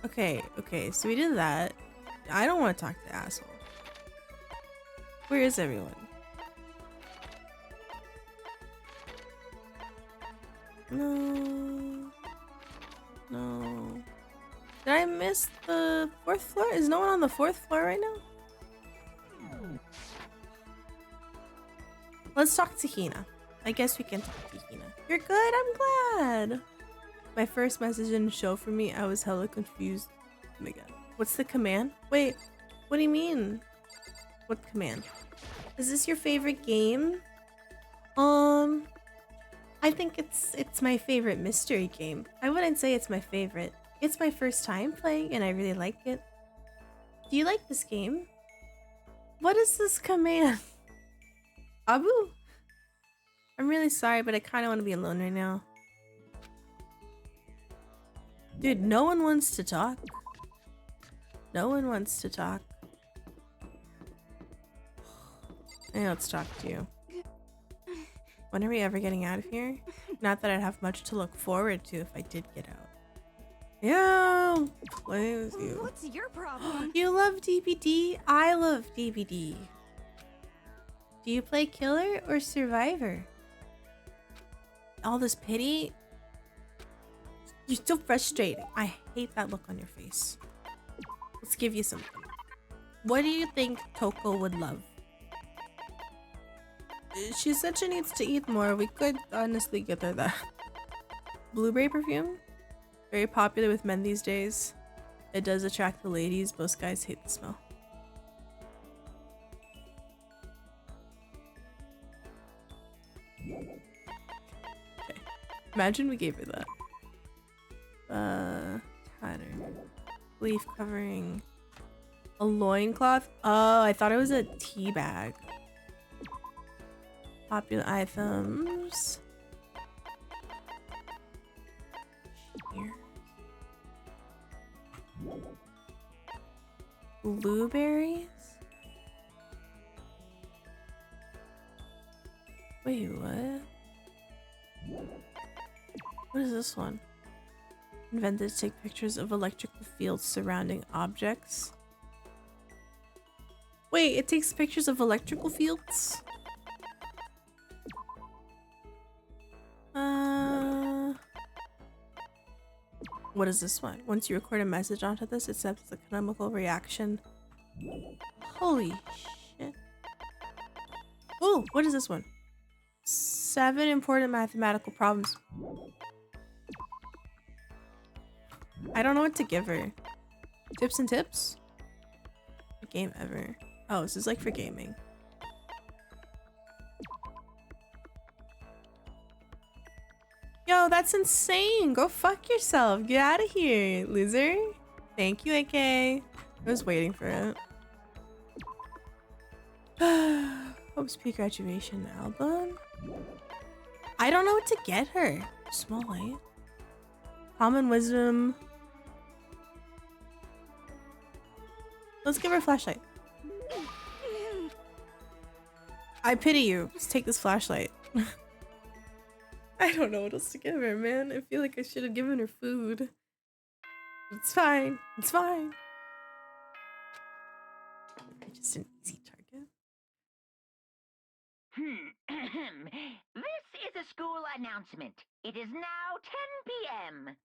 [SPEAKER 1] Okay, so we did that. I don't want to talk to the asshole. Where is everyone? No. No. Did I miss the 4th floor? Is no one on the 4th floor right now? Let's talk to Hina. I guess we can talk to Hina. You're good? I'm glad. My first message didn't show for me. I was hella confused. Oh my god. What's the command? Wait, what do you mean? What command? Is this your favorite game? I think it's my favorite mystery game. I wouldn't say it's my favorite. It's my first time playing and I really like it. Do you like this game? What is this command? Abu? I'm really sorry, but I kind of want to be alone right now. Dude, no one wants to talk. No one wants to talk. Hey, let's talk to you. When are we ever getting out of here? Not that I'd have much to look forward to if I did get out. Yeah, play with you.
[SPEAKER 5] What's your problem?
[SPEAKER 1] You love DBD? I love DBD. Do you play Killer or Survivor? All this pity? You're so frustrating. I hate that look on your face. Let's give you something. What do you think Toko would love? She said she needs to eat more. We could honestly get her that. Blueberry perfume? Very popular with men these days. It does attract the ladies. Most guys hate the smell. Okay. Imagine we gave her that. Pattern. Leaf covering. A loincloth? Oh, I thought it was a tea bag. Popular items. Here. Blueberries? Wait, what? What is this one? Invented to take pictures of electrical fields surrounding objects. Wait, it takes pictures of electrical fields? What is this one? Once you record a message onto this, it sets a chemical reaction. Holy shit. Oh, what is this one? 7 important mathematical problems. I don't know what to give her. Tips and tips? A game ever. Oh, this is like for gaming. Yo, that's insane. Go fuck yourself. Get out of here, loser. Thank you, AK. I was waiting for it. Hope's Peak graduation album. I don't know what to get her. Small light. Common wisdom. Let's give her a flashlight. I pity you. Just take this flashlight. I don't know what else to give her, man. I feel like I should have given her food. It's fine. It's fine. Just an easy target.
[SPEAKER 2] This is a school announcement. It is now 10 p.m.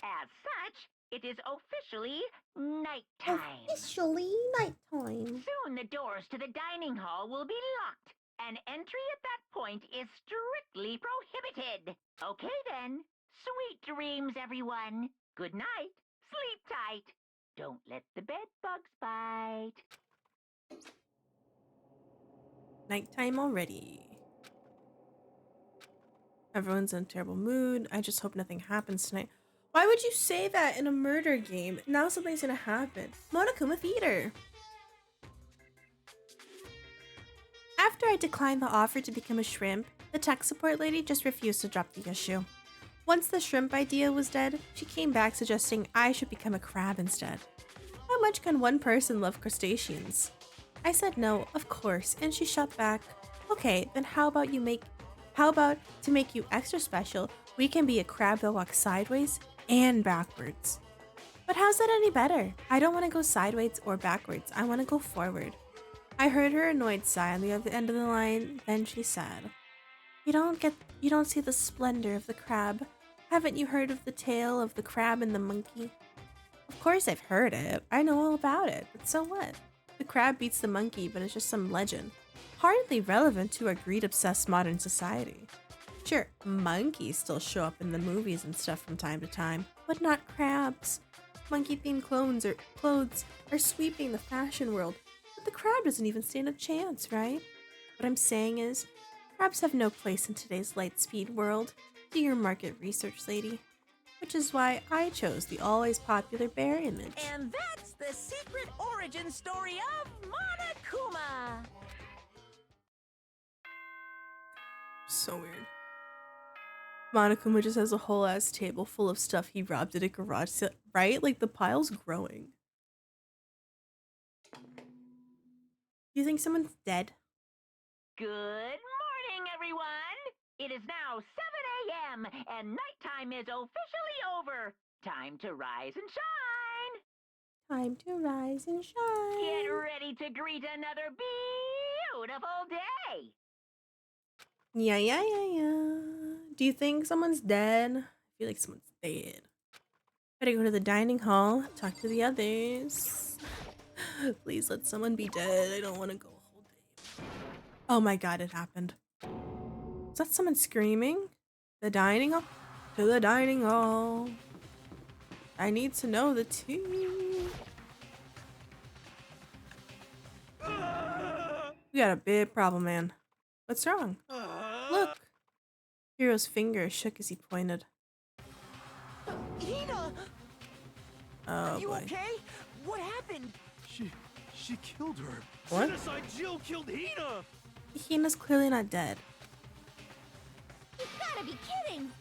[SPEAKER 2] As such, it is officially nighttime.
[SPEAKER 1] Officially nighttime.
[SPEAKER 2] Soon the doors to the dining hall will be locked, and entry at that point is strictly prohibited. Okay then. Sweet dreams, everyone. Good night. Sleep tight. Don't let the bed bugs bite.
[SPEAKER 1] Nighttime already. Everyone's in a terrible mood. I just hope nothing happens tonight. Why would you say that in a murder game? Now something's gonna happen. Monokuma Theater. After I declined the offer to become a shrimp, the tech support lady just refused to drop the issue. Once the shrimp idea was dead, she came back suggesting I should become a crab instead. How much can one person love crustaceans? I said no, of course, and she shot back, okay, then how about to make you extra special, we can be a crab that walks sideways and backwards. But how's that any better? I don't want to go sideways or backwards, I want to go forward. I heard her annoyed sigh on the other end of the line, then she said, You don't see the splendor of the crab. Haven't you heard of the tale of the crab and the monkey? Of course I've heard it. I know all about it. But so what? The crab beats the monkey, but it's just some legend. Hardly relevant to our greed-obsessed modern society. Sure, monkeys still show up in the movies and stuff from time to time, but not crabs. Monkey-themed clothes are sweeping the fashion world, but the crab doesn't even stand a chance, right? What I'm saying is, crabs have no place in today's light-speed world. Do your market research, lady. Which is why I chose the always popular bear image.
[SPEAKER 2] And that's the secret origin story of Monokuma.
[SPEAKER 1] So weird. Monokuma just has a whole ass table full of stuff he robbed at a garage sale, right? Like the pile's growing. Do you think someone's dead?
[SPEAKER 2] Good morning, everyone. It is now 7 a.m. and nighttime is officially over. Time to rise and shine.
[SPEAKER 1] Time to rise and shine.
[SPEAKER 2] Get ready to greet another beautiful day.
[SPEAKER 1] Yeah. Do you think someone's dead? I feel like someone's dead. Better go to the dining hall, talk to the others. Please let someone be dead. I don't want to go a whole day. Oh my god, it happened. Is that someone screaming? The dining hall? To the dining hall. I need to know the tea. We got a big problem, man. What's wrong? Look. Hiro's finger shook as he pointed.
[SPEAKER 4] Hina!
[SPEAKER 1] Oh
[SPEAKER 4] Are you
[SPEAKER 1] boy.
[SPEAKER 4] okay? What happened?
[SPEAKER 3] She killed her.
[SPEAKER 1] What?
[SPEAKER 3] Genocide Jill killed Hina!
[SPEAKER 1] Hina's clearly not dead.
[SPEAKER 5] You've gotta be kidding!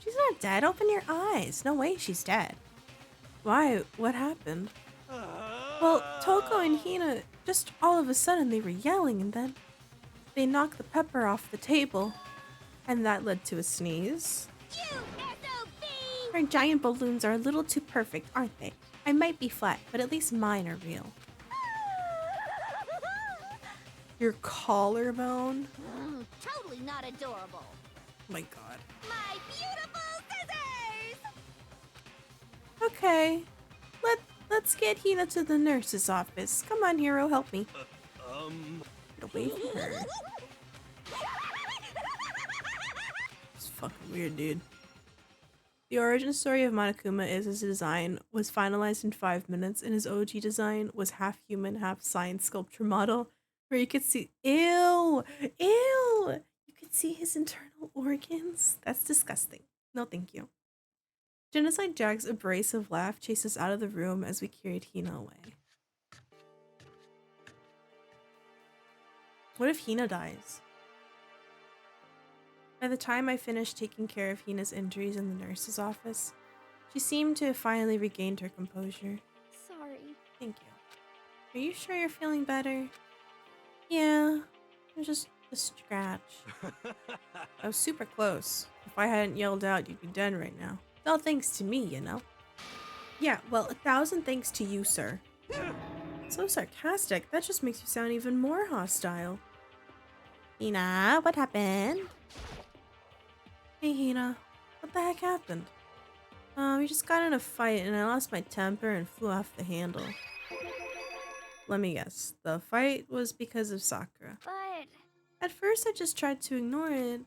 [SPEAKER 1] She's not dead. Open your eyes. No way she's dead. Why? What happened? Well, Toko and Hina, just all of a sudden they were yelling and then they knocked the pepper off the table. And that led to a sneeze.
[SPEAKER 5] You SOB!
[SPEAKER 1] Her giant balloons are a little too perfect, aren't they? I might be flat, but at least mine are real. Your collarbone?
[SPEAKER 5] Totally not adorable.
[SPEAKER 1] Oh my god.
[SPEAKER 5] My beautiful scissors!
[SPEAKER 1] Okay. Let's get Hina to the nurse's office. Come on, Hiro, help me. Get away from her. It's fucking weird, dude. The origin story of Monokuma is his design was finalized in 5 minutes, and his OG design was half human, half science sculpture model, where you could see ew! You could see his internal organs. That's disgusting. No thank you. Genocide Jack's abrasive laugh chased us out of the room as we carried Hina away. What if Hina dies? By the time I finished taking care of Hina's injuries in the nurse's office, she seemed to have finally regained her composure.
[SPEAKER 5] Sorry.
[SPEAKER 1] Thank you. Are you sure you're feeling better? Yeah, it was just a scratch. I was super close. If I hadn't yelled out, you'd be dead right now. It's all thanks to me, you know? Yeah, well, 1,000 thanks to you, sir. So sarcastic. That just makes you sound even more hostile. Hina, what happened? Hey, Hina. What the heck happened? We just got in a fight and I lost my temper and flew off the handle. Let me guess. The fight was because of Sakura.
[SPEAKER 5] But
[SPEAKER 1] At first, I just tried to ignore it.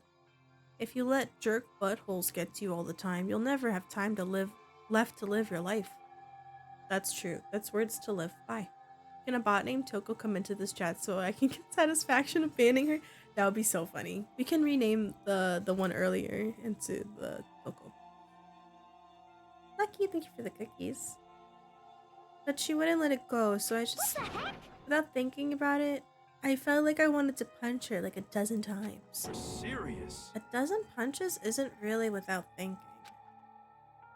[SPEAKER 1] If you let jerk buttholes get to you all the time, you'll never have time to live your life. That's true. That's words to live by. Can a bot named Toko come into this chat so I can get satisfaction of banning her? That would be so funny. We can rename the one earlier into the Toko. Lucky, thank you for the cookies. But she wouldn't let it go, so I just, without thinking about it, I felt like I wanted to punch her like a dozen times.
[SPEAKER 3] Serious?
[SPEAKER 1] A dozen punches isn't really without thinking.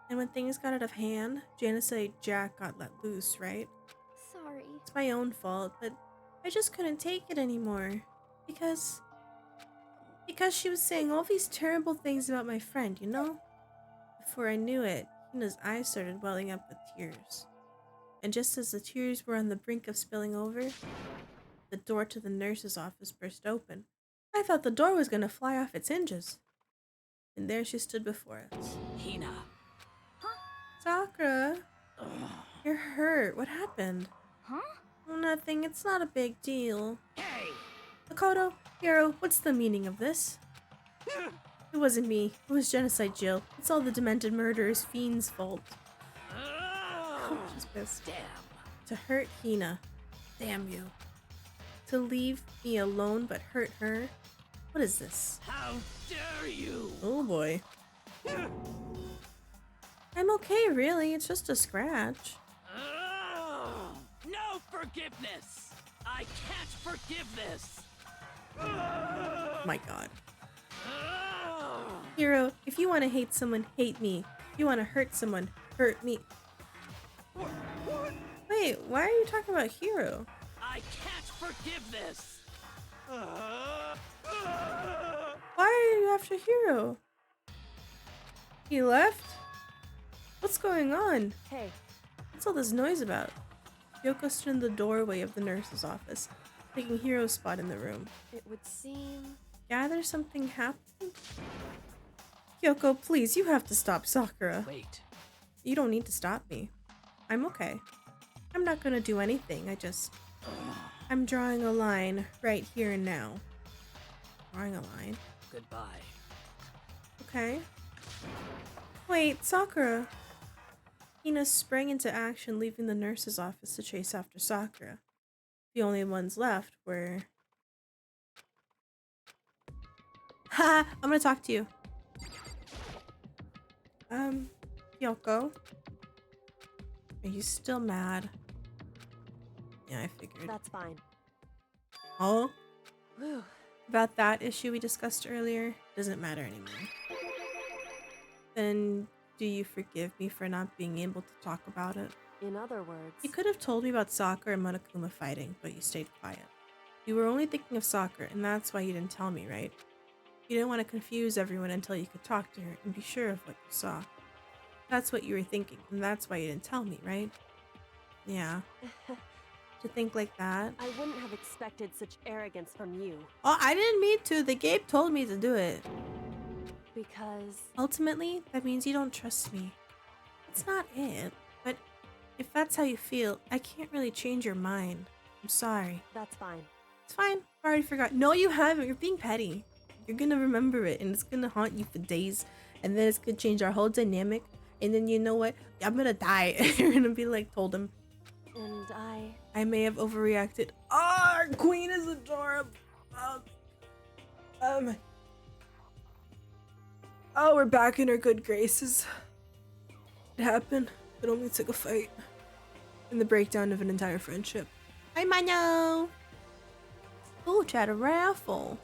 [SPEAKER 1] And when things got out of hand, Genocide Jack got let loose, right?
[SPEAKER 5] sorry.
[SPEAKER 1] It's my own fault, but I just couldn't take it anymore. Because she was saying all these terrible things about my friend, you know? Before I knew it, Hina's eyes started welling up with tears. And just as the tears were on the brink of spilling over, the door to the nurse's office burst open. I I thought the door was gonna fly off its hinges. And there she stood before us.
[SPEAKER 4] Hina.
[SPEAKER 1] Sakura, you're hurt. What happened?
[SPEAKER 5] Huh?
[SPEAKER 1] Oh, nothing. It's not a big deal.
[SPEAKER 4] Hey!
[SPEAKER 1] Makoto, Hiro, what's the meaning of this? It wasn't me. It was genocide, Jill. It's all the demented murderers' fiend's fault. She's pissed.
[SPEAKER 4] Damn.
[SPEAKER 1] To hurt Hina. Damn you. To leave me alone but hurt her? What is this?
[SPEAKER 4] How dare you!
[SPEAKER 1] Oh boy. I'm okay, really. It's just a scratch.
[SPEAKER 4] No forgiveness! I can't forgive this!
[SPEAKER 1] My god. Hiro, if you want to hate someone, hate me. If you want to hurt someone, hurt me. Wait, why are you talking about Hiro?
[SPEAKER 4] I can't forgive this!
[SPEAKER 1] Why are you after Hiro? He left? What's going on?
[SPEAKER 6] Hey,
[SPEAKER 1] What's all this noise about? Yoko stood in the doorway of the nurse's office, taking Hiro's spot in the room.
[SPEAKER 6] it would seem...
[SPEAKER 1] Gather something happened? Yoko, please, you have to stop Sakura.
[SPEAKER 4] Wait.
[SPEAKER 1] You don't need to stop me. I'm okay. I'm not gonna do anything, I'm drawing a line right here and now. Drawing a line?
[SPEAKER 4] Goodbye.
[SPEAKER 1] Okay. Wait, Sakura. Hina sprang into action, leaving the nurse's office to chase after Sakura. The only ones left were... Ha! I'm gonna talk to you. Yoko? Are you still mad? Yeah, I figured.
[SPEAKER 6] That's fine.
[SPEAKER 1] Oh?
[SPEAKER 6] Whew.
[SPEAKER 1] About that issue we discussed earlier? Doesn't matter anymore. Then, do you forgive me for not being able to talk about it?
[SPEAKER 6] In other words...
[SPEAKER 1] You could have told me about Sakura and Monokuma fighting, but you stayed quiet. You were only thinking of Sakura, and that's why you didn't tell me, right? You didn't want to confuse everyone until you could talk to her and be sure of what you saw. That's what you were thinking, and that's why you didn't tell me, right? Yeah. To think like that.
[SPEAKER 6] I wouldn't have expected such arrogance from you.
[SPEAKER 1] Oh, I didn't mean to. The game told me to do it.
[SPEAKER 6] Because...
[SPEAKER 1] Ultimately, that means you don't trust me. That's not it. But if that's how you feel, I can't really change your mind. I'm sorry.
[SPEAKER 6] That's fine.
[SPEAKER 1] It's fine. I already forgot. No, you haven't. You're being petty. You're gonna remember it, and it's gonna haunt you for days. And then it's gonna change our whole dynamic. And then you know what? I'm gonna die. You're gonna be like, told him.
[SPEAKER 6] And
[SPEAKER 1] I may have overreacted. Oh, our queen is adorable. Oh, we're back in our good graces. It happened. It only took a fight. And the breakdown of an entire friendship. Hi, Mano. Oh, chat a raffle.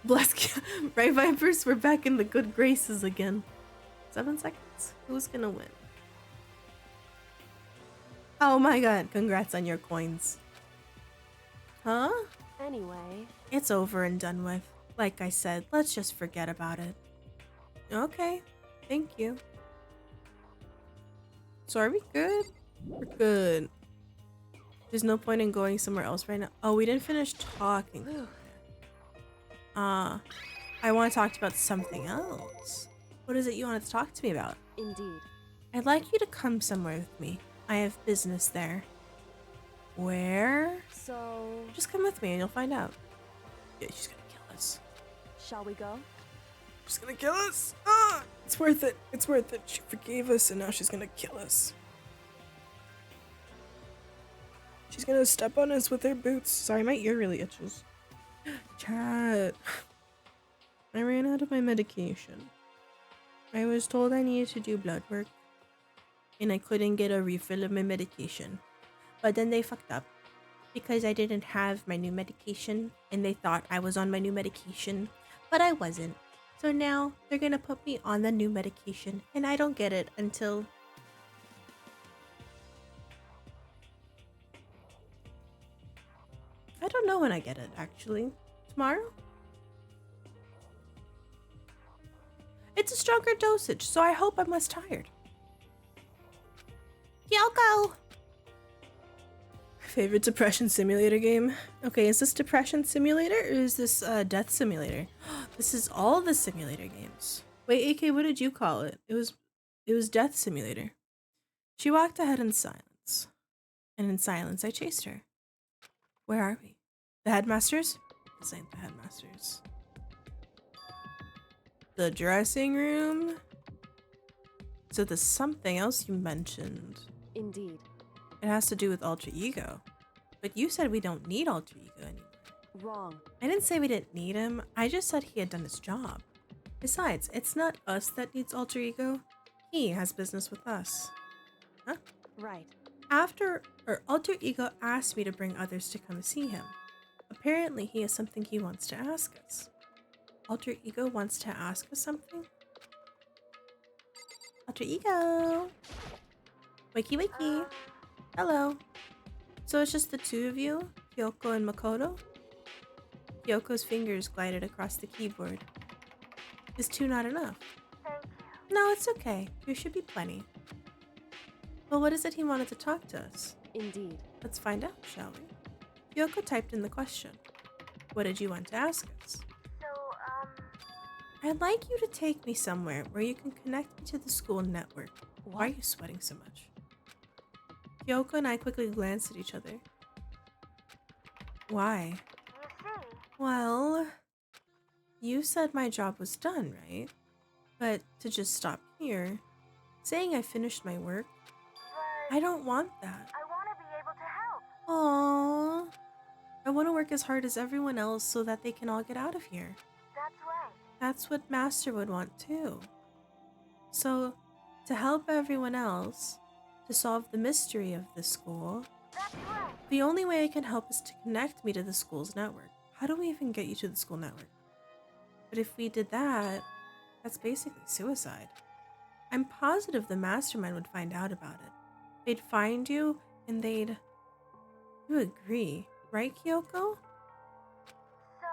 [SPEAKER 1] Bless right, Vipers? We're back in the good graces again. 7 seconds? Who's gonna win? Oh my god, congrats on your coins. Huh?
[SPEAKER 6] anyway...
[SPEAKER 1] It's over and done with. Like I said, let's just forget about it. Okay, thank you. So are we good? We're good. There's no point in going somewhere else right now. Oh, we didn't finish talking. I want to talk about something else. What is it you wanted to talk to me about?
[SPEAKER 6] Indeed.
[SPEAKER 1] I'd like you to come somewhere with me. I have business there. Where?
[SPEAKER 6] So...
[SPEAKER 1] Just come with me and you'll find out. Yeah, she's gonna kill us.
[SPEAKER 6] shall we go?
[SPEAKER 1] She's gonna kill us. Ah, it's worth it. It's worth it. She forgave us and now she's gonna kill us. She's gonna step on us with her boots. Sorry, my ear really itches. Chat. I ran out of my medication. I was told I needed to do blood work. And I couldn't get a refill of my medication. But then they fucked up. Because I didn't have my new medication. And they thought I was on my new medication. But I wasn't. So now they're gonna put me on the new medication. And I don't get it until... I don't know when I get it, actually. Tomorrow? It's a stronger dosage, so I hope I'm less tired. Yoko! Favorite depression simulator game? Okay, is this depression simulator or is this death simulator? This is all the simulator games. Wait, AK, what did you call it? It was death simulator. She walked ahead in silence, and in silence I chased her. Where are we? The headmasters? This ain't the headmasters. The dressing room? So there's something else you mentioned.
[SPEAKER 6] Indeed.
[SPEAKER 1] It has to do with alter ego. But you said we don't need alter ego anymore.
[SPEAKER 6] Wrong.
[SPEAKER 1] I didn't say we didn't need him. I just said he had done his job. Besides, it's not us that needs alter ego. He has business with us. Huh?
[SPEAKER 6] Right.
[SPEAKER 1] After our alter ego asked me to bring others to come see him. Apparently he has something he wants to ask us. Alter ego wants to ask us something? Alter ego! Wakey wakey! Hello. So it's just the two of you, Kyoko and Makoto? Kyoko's fingers glided across the keyboard. Is two not enough?
[SPEAKER 5] Thank you.
[SPEAKER 1] No, it's okay. There should be plenty. Well, what is it he wanted to talk to us?
[SPEAKER 6] Indeed.
[SPEAKER 1] Let's find out, shall we? Kyoko typed in the question. What did you want to ask us?
[SPEAKER 5] So,
[SPEAKER 1] I'd like you to take me somewhere where you can connect me to the school network. Why are you sweating so much? Kyoko and I quickly glanced at each other. Why?
[SPEAKER 5] you see,
[SPEAKER 1] Well, you said my job was done, right? But to just stop here, saying I finished my work,
[SPEAKER 5] but
[SPEAKER 1] I don't want that.
[SPEAKER 5] I want to be able to help.
[SPEAKER 1] Aww. I want to work as hard as everyone else so that they can all get out of here.
[SPEAKER 5] That's right.
[SPEAKER 1] That's what Master would want too. So, to help everyone else, to solve the mystery of the school,
[SPEAKER 5] That's right.
[SPEAKER 1] the only way I can help is to connect me to the school's network. How do we even get you to the school network? But if we did that, that's basically suicide. I'm positive the mastermind would find out about it. They'd find you and they'd... You agree, right, Kyoko?
[SPEAKER 5] So,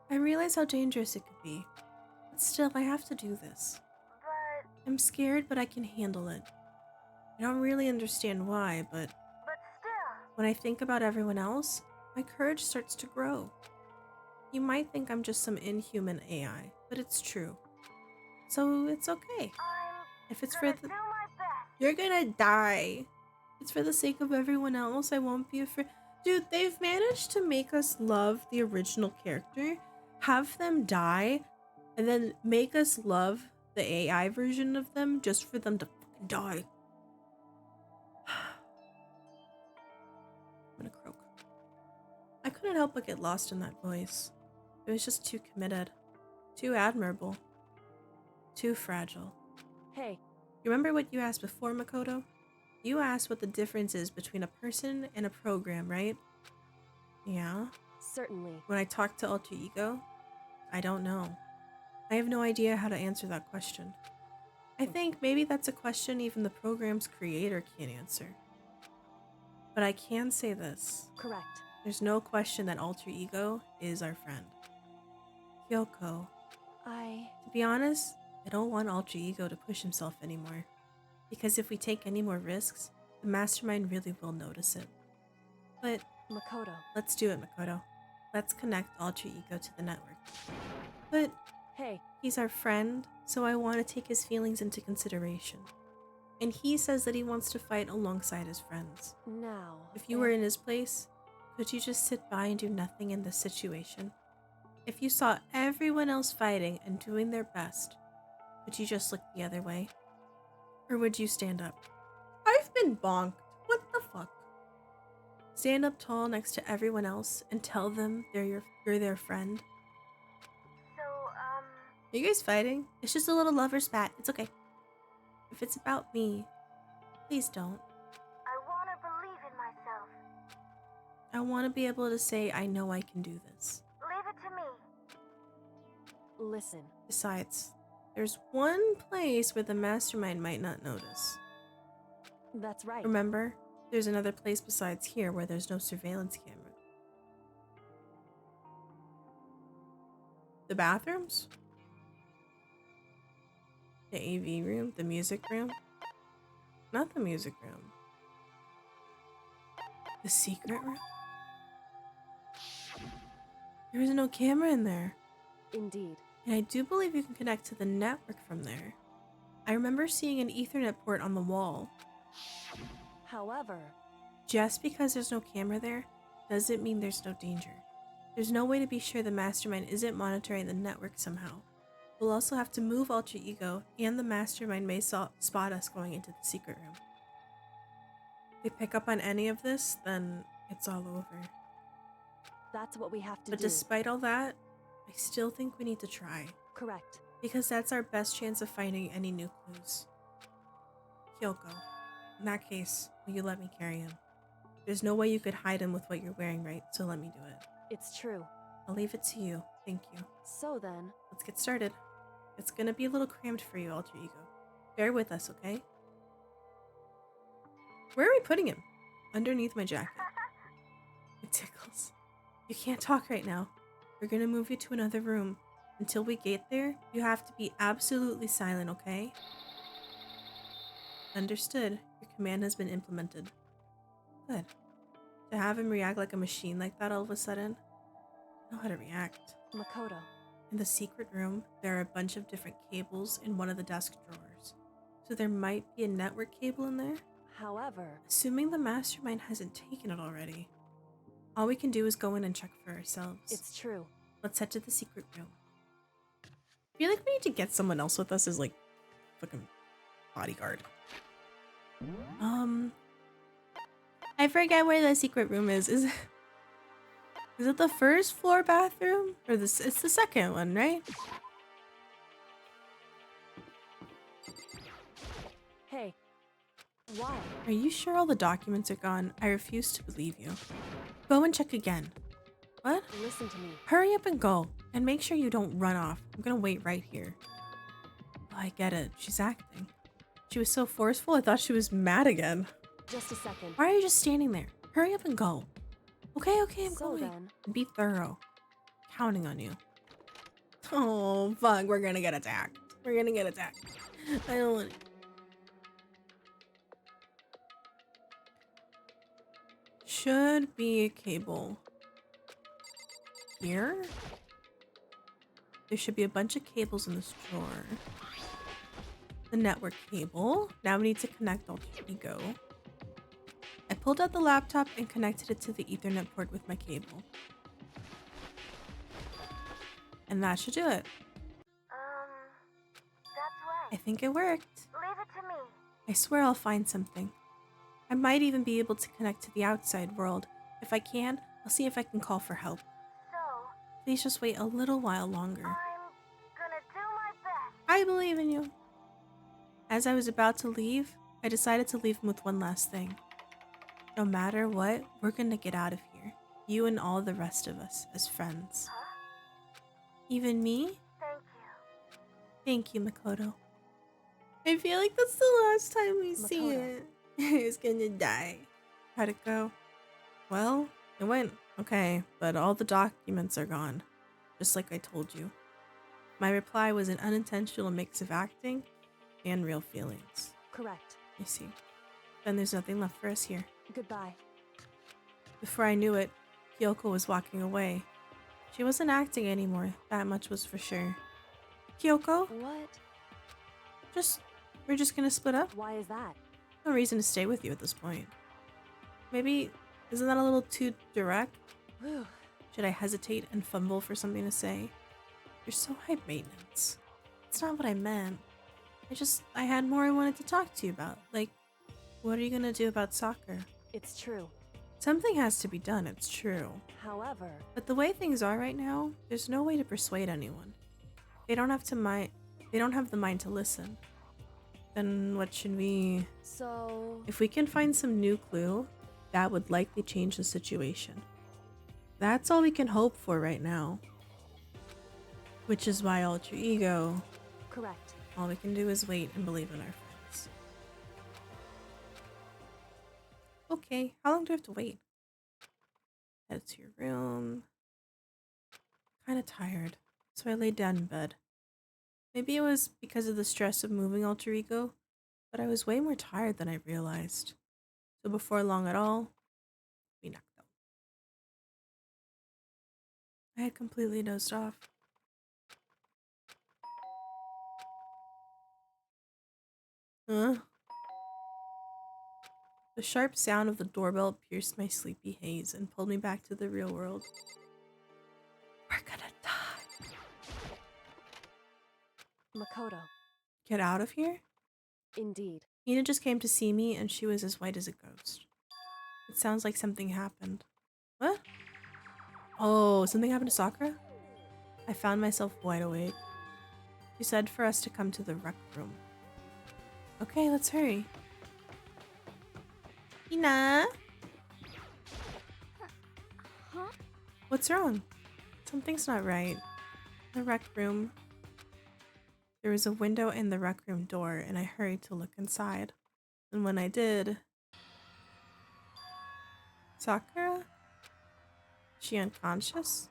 [SPEAKER 1] I realize how dangerous it could be. But still, I have to do this.
[SPEAKER 5] but
[SPEAKER 1] I'm scared, but I can handle it. I don't really understand why, but
[SPEAKER 5] still,
[SPEAKER 1] when I think about everyone else, my courage starts to grow. You might think I'm just some inhuman AI, but it's true. So it's okay.
[SPEAKER 5] I'm
[SPEAKER 1] If it's
[SPEAKER 5] gonna
[SPEAKER 1] for the...
[SPEAKER 5] do my best.
[SPEAKER 1] You're gonna die. It's for the sake of everyone else. I won't be afraid. Dude, they've managed to make us love the original character, have them die, and then make us love the AI version of them just for them to fucking die. I'm gonna croak. I couldn't help but get lost in that voice. It was just too committed, too admirable, too fragile.
[SPEAKER 6] Hey,
[SPEAKER 1] You remember what you asked before, Makoto? You asked what the difference is between a person and a program, right? Yeah.
[SPEAKER 6] certainly.
[SPEAKER 1] When I talk to Alter Ego, I don't know. I have no idea how to answer that question. I think maybe that's a question even the program's creator can't answer. But I can say this.
[SPEAKER 6] Correct.
[SPEAKER 1] There's no question that Alter Ego is our friend. Kyoko, to be honest, I don't want Alter Ego to push himself anymore. Because if we take any more risks, the mastermind really will notice it. But
[SPEAKER 6] Makoto.
[SPEAKER 1] let's do it, Makoto. Let's connect Alter Ego to the network. But
[SPEAKER 6] Hey,
[SPEAKER 1] he's our friend, so I want to take his feelings into consideration. And he says that he wants to fight alongside his friends.
[SPEAKER 6] now.
[SPEAKER 1] If you were in his place, could you just sit by and do nothing in this situation? If you saw everyone else fighting and doing their best, would you just look the other way? Or would you stand up? I've been bonked. What the fuck? Stand up tall next to everyone else and tell them you're their friend.
[SPEAKER 5] So,
[SPEAKER 1] Are you guys fighting? It's just a little lover spat. It's okay. If it's about me, please don't.
[SPEAKER 5] I want to believe in myself.
[SPEAKER 1] I want to be able to say I know I can do this.
[SPEAKER 5] Leave it to me.
[SPEAKER 6] Listen.
[SPEAKER 1] Besides, there's one place where the mastermind might not notice.
[SPEAKER 6] That's right.
[SPEAKER 1] Remember, there's another place besides here where there's no surveillance camera. The bathrooms? The AV room? The music room? Not the music room. The secret room? There was no camera in there.
[SPEAKER 6] Indeed.
[SPEAKER 1] And I do believe you can connect to the network from there. I remember seeing an Ethernet port on the wall.
[SPEAKER 6] However,
[SPEAKER 1] Just because there's no camera there doesn't mean there's no danger. There's no way to be sure the mastermind isn't monitoring the network somehow. We'll also have to move Alter Ego, and the mastermind may spot us going into the secret room. If they pick up on any of this, then it's all over.
[SPEAKER 6] that's what we have to
[SPEAKER 1] But
[SPEAKER 6] do.
[SPEAKER 1] despite all that, I still think we need to try.
[SPEAKER 6] Correct.
[SPEAKER 1] Because that's our best chance of finding any new clues. Kyoko, in that case, will you let me carry him? There's no way you could hide him with what you're wearing, right? So let me do it.
[SPEAKER 6] It's true.
[SPEAKER 1] I'll leave it to you. Thank you.
[SPEAKER 6] So then,
[SPEAKER 1] Let's get started. It's gonna be a little cramped for you, Alter Ego. Bear with us, okay? Where are we putting him? Underneath my jacket. It tickles. You can't talk right now. We're gonna move you to another room. Until we get there, you have to be absolutely silent, okay? Understood. Your command has been implemented. Good. To have him react like a machine like that all of a sudden, I know how to react.
[SPEAKER 6] Makoto.
[SPEAKER 1] In the secret room, there are a bunch of different cables in one of the desk drawers. So there might be a network cable in there?
[SPEAKER 6] However,
[SPEAKER 1] Assuming the mastermind hasn't taken it already. All we can do is go in and check for ourselves.
[SPEAKER 6] it's true.
[SPEAKER 1] Let's head to the secret room. I feel like we need to get someone else with us as like fucking bodyguard. I forget where the secret room is. Is it the first floor bathroom? Or this it's the second one, right?
[SPEAKER 6] Hey. Why?
[SPEAKER 1] Are you sure all the documents are gone? I refuse to believe you. Go and check again. What?
[SPEAKER 6] Listen to me.
[SPEAKER 1] Hurry up and go. And make sure you don't run off. I'm gonna wait right here. Oh, I get it. She's acting. She was so forceful, I thought she was mad again.
[SPEAKER 6] Just a second.
[SPEAKER 1] Why are you just standing there? Hurry up and go. Okay, I'm
[SPEAKER 6] So
[SPEAKER 1] going.
[SPEAKER 6] then-
[SPEAKER 1] And be thorough. Counting on you. Oh, fuck. We're gonna get attacked. We're gonna get attacked. I don't want it. Should be a cable. Here? There should be a bunch of cables in this drawer. The network cable. Now we need to connect Alter Ego. I pulled out the laptop and connected it to the Ethernet port with my cable. And that should do it.
[SPEAKER 5] That's right.
[SPEAKER 1] I think it worked.
[SPEAKER 5] Leave it to me.
[SPEAKER 1] I swear I'll find something. I might even be able to connect to the outside world. If I can, I'll see if I can call for help.
[SPEAKER 5] So,
[SPEAKER 1] Please just wait a little while longer.
[SPEAKER 5] I'm gonna do my best.
[SPEAKER 1] I believe in you. As I was about to leave, I decided to leave him with one last thing. No matter what, we're gonna get out of here. You and all the rest of us as friends.
[SPEAKER 5] Huh?
[SPEAKER 1] Even me?
[SPEAKER 5] Thank you.
[SPEAKER 1] Thank you, Makoto. I feel like that's the last time we see
[SPEAKER 6] Makoto.
[SPEAKER 1] it. It's gonna die. How'd it go? Well, it went okay, but all the documents are gone. Just like I told you. My reply was an unintentional mix of acting and real feelings.
[SPEAKER 6] Correct.
[SPEAKER 1] You see. Then there's nothing left for us here.
[SPEAKER 6] Goodbye.
[SPEAKER 1] Before I knew it, Kyoko was walking away. She wasn't acting anymore, that much was for sure. Kyoko,
[SPEAKER 6] What?
[SPEAKER 1] we're just gonna split up?
[SPEAKER 6] Why is that?
[SPEAKER 1] No reason to stay with you at this point. Maybe, isn't that a little too direct?
[SPEAKER 6] Whew.
[SPEAKER 1] Should I hesitate and fumble for something to say? You're so high maintenance. It's not what I meant. I had more I wanted to talk to you about. Like, what are you gonna do about soccer?
[SPEAKER 6] It's true.
[SPEAKER 1] Something has to be done, it's true.
[SPEAKER 6] However,
[SPEAKER 1] But the way things are right now, there's no way to persuade anyone. They don't have the mind to listen. Then what should we...
[SPEAKER 6] so
[SPEAKER 1] If we can find some new clue, that would likely change the situation. That's all we can hope for right now. Which is why Alter Ego,
[SPEAKER 6] correct.
[SPEAKER 1] all we can do is wait and believe in our friends. Okay, how long do I have to wait? Head to your room. Kinda tired, so I laid down in bed. Maybe it was because of the stress of moving Alter Ego, but I was way more tired than I realized. So before long at all, I had completely dozed off. Huh? The sharp sound of the doorbell pierced my sleepy haze and pulled me back to the real world. We're gonna die.
[SPEAKER 6] Makoto.
[SPEAKER 1] Get out of here?
[SPEAKER 6] Indeed.
[SPEAKER 1] Ina just came to see me and she was as white as a ghost. It sounds like something happened. What? Oh, something happened to Sakura? I found myself wide awake. She said for us to come to the rec room. Okay, let's hurry. Ina?
[SPEAKER 5] Huh?
[SPEAKER 1] What's wrong? Something's not right. The rec room. There was a window in the rec room door, and I hurried to look inside. And when I did... Sakura? She unconscious?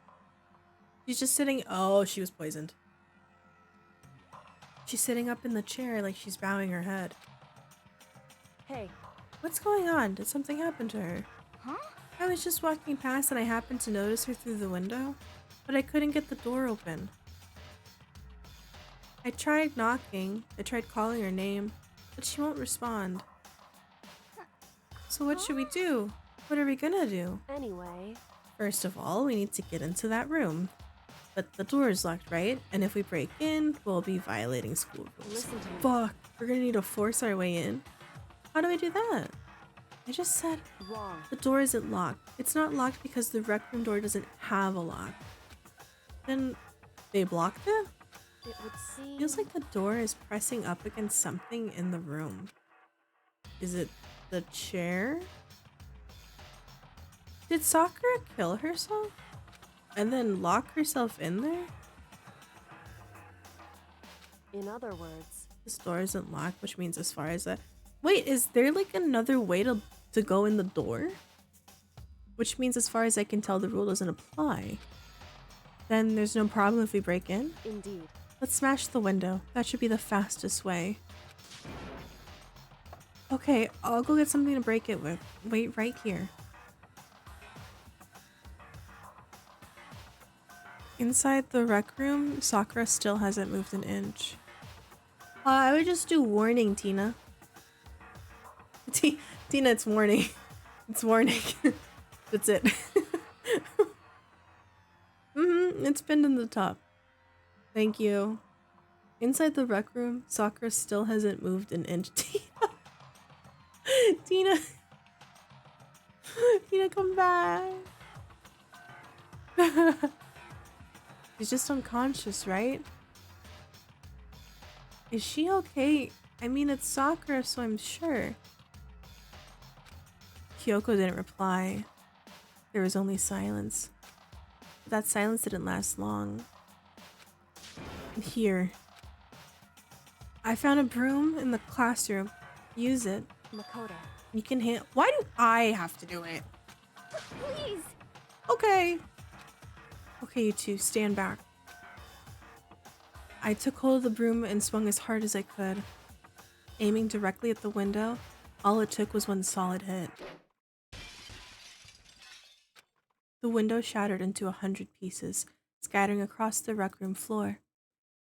[SPEAKER 1] She's just sitting... Oh, she was poisoned. She's sitting up in the chair like she's bowing her head.
[SPEAKER 6] Hey.
[SPEAKER 1] What's going on? Did something happen to her?
[SPEAKER 5] Huh?
[SPEAKER 1] I was just walking past and I happened to notice her through the window, but I couldn't get the door open. I tried knocking, I tried calling her name, but she won't respond. So what should we do? What are we gonna do?
[SPEAKER 6] Anyway.
[SPEAKER 1] First of all, we need to get into that room. But the door is locked, right? And if we break in, we'll be violating school rules.
[SPEAKER 6] Listen to me.
[SPEAKER 1] Fuck, we're gonna need to force our way in. How do I do that? I just said
[SPEAKER 6] Wrong.
[SPEAKER 1] the door isn't locked. It's not locked because the rec room door doesn't have a lock. Then they blocked it?
[SPEAKER 6] It would seem...
[SPEAKER 1] Feels like the door is pressing up against something in the room. Is it the chair? Did Sakura kill herself? And then lock herself in there?
[SPEAKER 6] In other words...
[SPEAKER 1] This door isn't locked, which means as far as that... Wait, is there like another way to go in the door? Which means as far as I can tell, the rule doesn't apply. Then there's no problem if we break in?
[SPEAKER 6] Indeed.
[SPEAKER 1] Let's smash the window. That should be the fastest way. Okay, I'll go get something to break it with. Wait right here. Inside the rec room, Sakura still hasn't moved an inch. I would just do warning, Tina. Tina, it's warning. It's warning. That's it. It's pinned in the top. Thank you. Inside the rec room, Sakura still hasn't moved an inch. Tina. Tina, come back. She's just unconscious, right? Is she okay? I mean, it's Sakura, so I'm sure. Kyoko didn't reply. There was only silence. But that silence didn't last long. And here. I found a broom in the classroom. Use it.
[SPEAKER 6] Makoto.
[SPEAKER 1] You can handle. Why do I have to do it?
[SPEAKER 5] Please!
[SPEAKER 1] Okay. Okay, you two, stand back. I took hold of the broom and swung as hard as I could. Aiming directly at the window, all it took was one solid hit. The window shattered into 100 pieces, scattering across the rec room floor.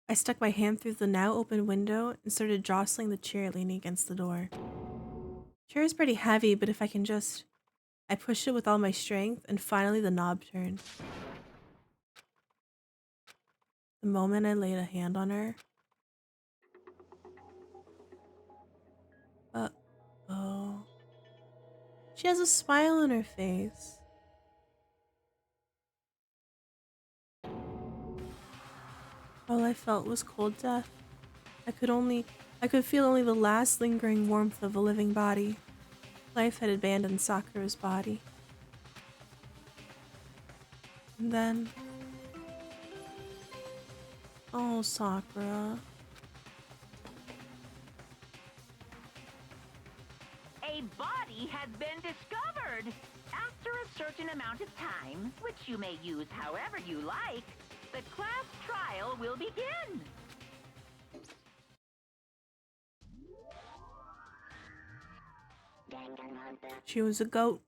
[SPEAKER 1] I stuck my hand through the now open window and started jostling the chair leaning against the door. Chair is pretty heavy, but if I can just... I pushed it with all my strength, and finally the knob turned. The moment I laid a hand on her... Uh-oh. She has a smile on her face. All I felt was cold death. I could feel only the last lingering warmth of a living body. Life had abandoned Sakura's body. And then... Oh, Sakura.
[SPEAKER 2] A body has been discovered. After a certain amount of time, which you may use however you like, the class trial will begin.
[SPEAKER 1] She was a goat.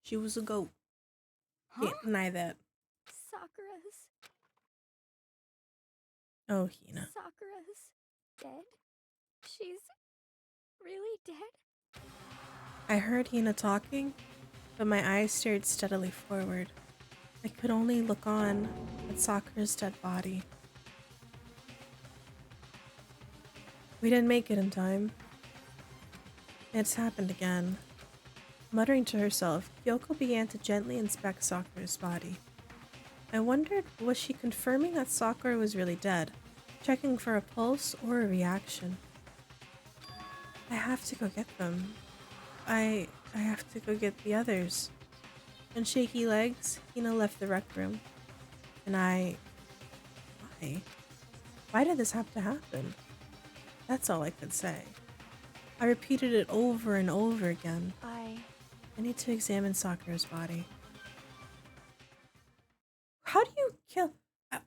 [SPEAKER 1] She was a goat.
[SPEAKER 5] Huh?
[SPEAKER 1] Can't deny that.
[SPEAKER 5] Sakura?
[SPEAKER 1] Oh, Hina.
[SPEAKER 5] Sakura's dead? She's really dead?
[SPEAKER 1] I heard Hina talking, but my eyes stared steadily forward. I could only look on at Sakura's dead body. We didn't make it in time. It's happened again. Muttering to herself, Kyoko began to gently inspect Sakura's body. I wondered, was she confirming that Sakura was really dead, checking for a pulse or a reaction? I have to go get them. I have to go get the others. On shaky legs, Hina left the rec room. And why? Why did this have to happen? That's all I could say. I repeated it over and over again. I need to examine Sakura's body. How do you kill?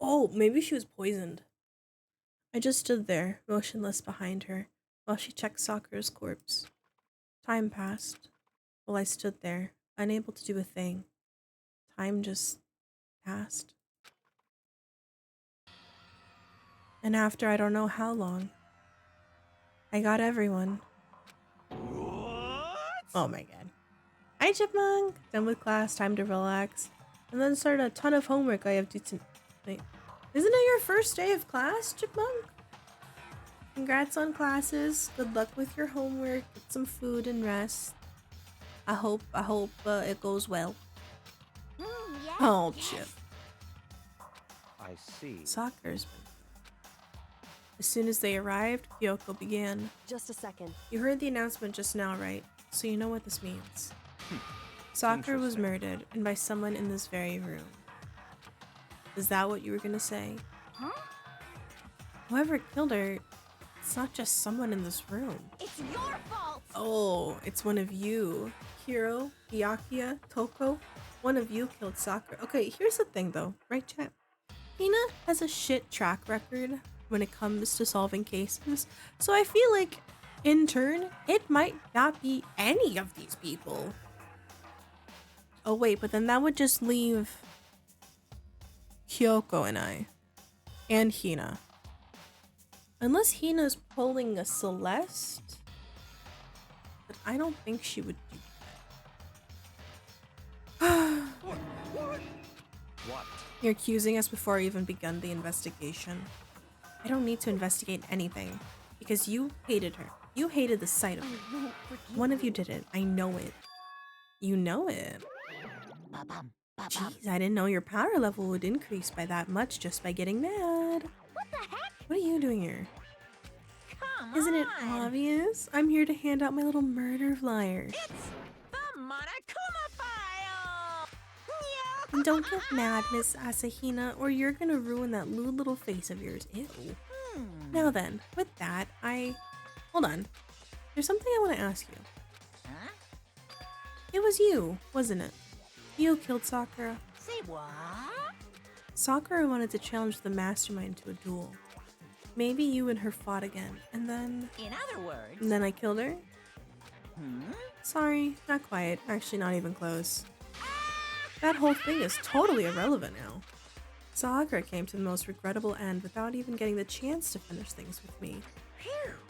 [SPEAKER 1] Oh, maybe she was poisoned. I just stood there, motionless behind her, while she checked Sakura's corpse. Time passed. While I stood there, unable to do a thing. Time just passed. And after I don't know how long, I got everyone.
[SPEAKER 3] What?
[SPEAKER 1] Oh my god. Hi, Chipmunk! Done with class, time to relax. And then start a ton of homework I have to wait. Isn't it your first day of class, Chipmunk? Congrats on classes. Good luck with your homework. Get some food and rest. I hope it goes well.
[SPEAKER 5] Yes,
[SPEAKER 1] Oh,
[SPEAKER 5] yes.
[SPEAKER 1] Chip.
[SPEAKER 7] I see.
[SPEAKER 1] Soccer's been. As soon as they arrived, Kyoko began.
[SPEAKER 6] Just a second.
[SPEAKER 1] You heard the announcement just now, right? So you know what this means. Sakura was
[SPEAKER 7] Interesting.
[SPEAKER 1] murdered, and by someone in this very room. Is that what you were gonna say?
[SPEAKER 5] Huh?
[SPEAKER 1] Whoever killed her, it's not just someone in this room.
[SPEAKER 5] It's your fault!
[SPEAKER 1] Oh, it's one of you. Hiro, Byakuya, Toko. One of you killed Sakura. Okay, here's the thing though, right, chat? Hina has a shit track record when it comes to solving cases, so I feel like, in turn, it might not be any of these people. Oh wait, but then that would just leave Kyoko and I. And Hina. Unless Hina's pulling a Celeste, but I don't think she would do that.
[SPEAKER 7] What?
[SPEAKER 1] You're accusing us before I even begun the investigation. I don't need to investigate anything, because you hated her. You hated the sight of her. One of you didn't. I know it. You know it. Jeez, I didn't know your power level would increase by that much just by getting mad.
[SPEAKER 5] What the heck?
[SPEAKER 1] What are you doing here?
[SPEAKER 2] Come
[SPEAKER 1] Isn't it
[SPEAKER 2] on.
[SPEAKER 1] obvious? I'm here to hand out my little murder flyer.
[SPEAKER 2] It's the Monokuma file! Yeah.
[SPEAKER 1] And don't get mad, Miss Asahina, or you're gonna ruin that lewd little face of yours. Ew. Now then, with that, Hold on. There's something I want to ask you.
[SPEAKER 2] Huh?
[SPEAKER 1] It was you, wasn't it? You killed Sakura.
[SPEAKER 2] Say what?
[SPEAKER 1] Sakura wanted to challenge the mastermind to a duel. Maybe you and her fought again, and then
[SPEAKER 2] In other words...
[SPEAKER 1] I killed her? Sorry, not quite. Actually, not even close. That whole thing is totally irrelevant now. Sakura came to the most regrettable end without even getting the chance to finish things with me.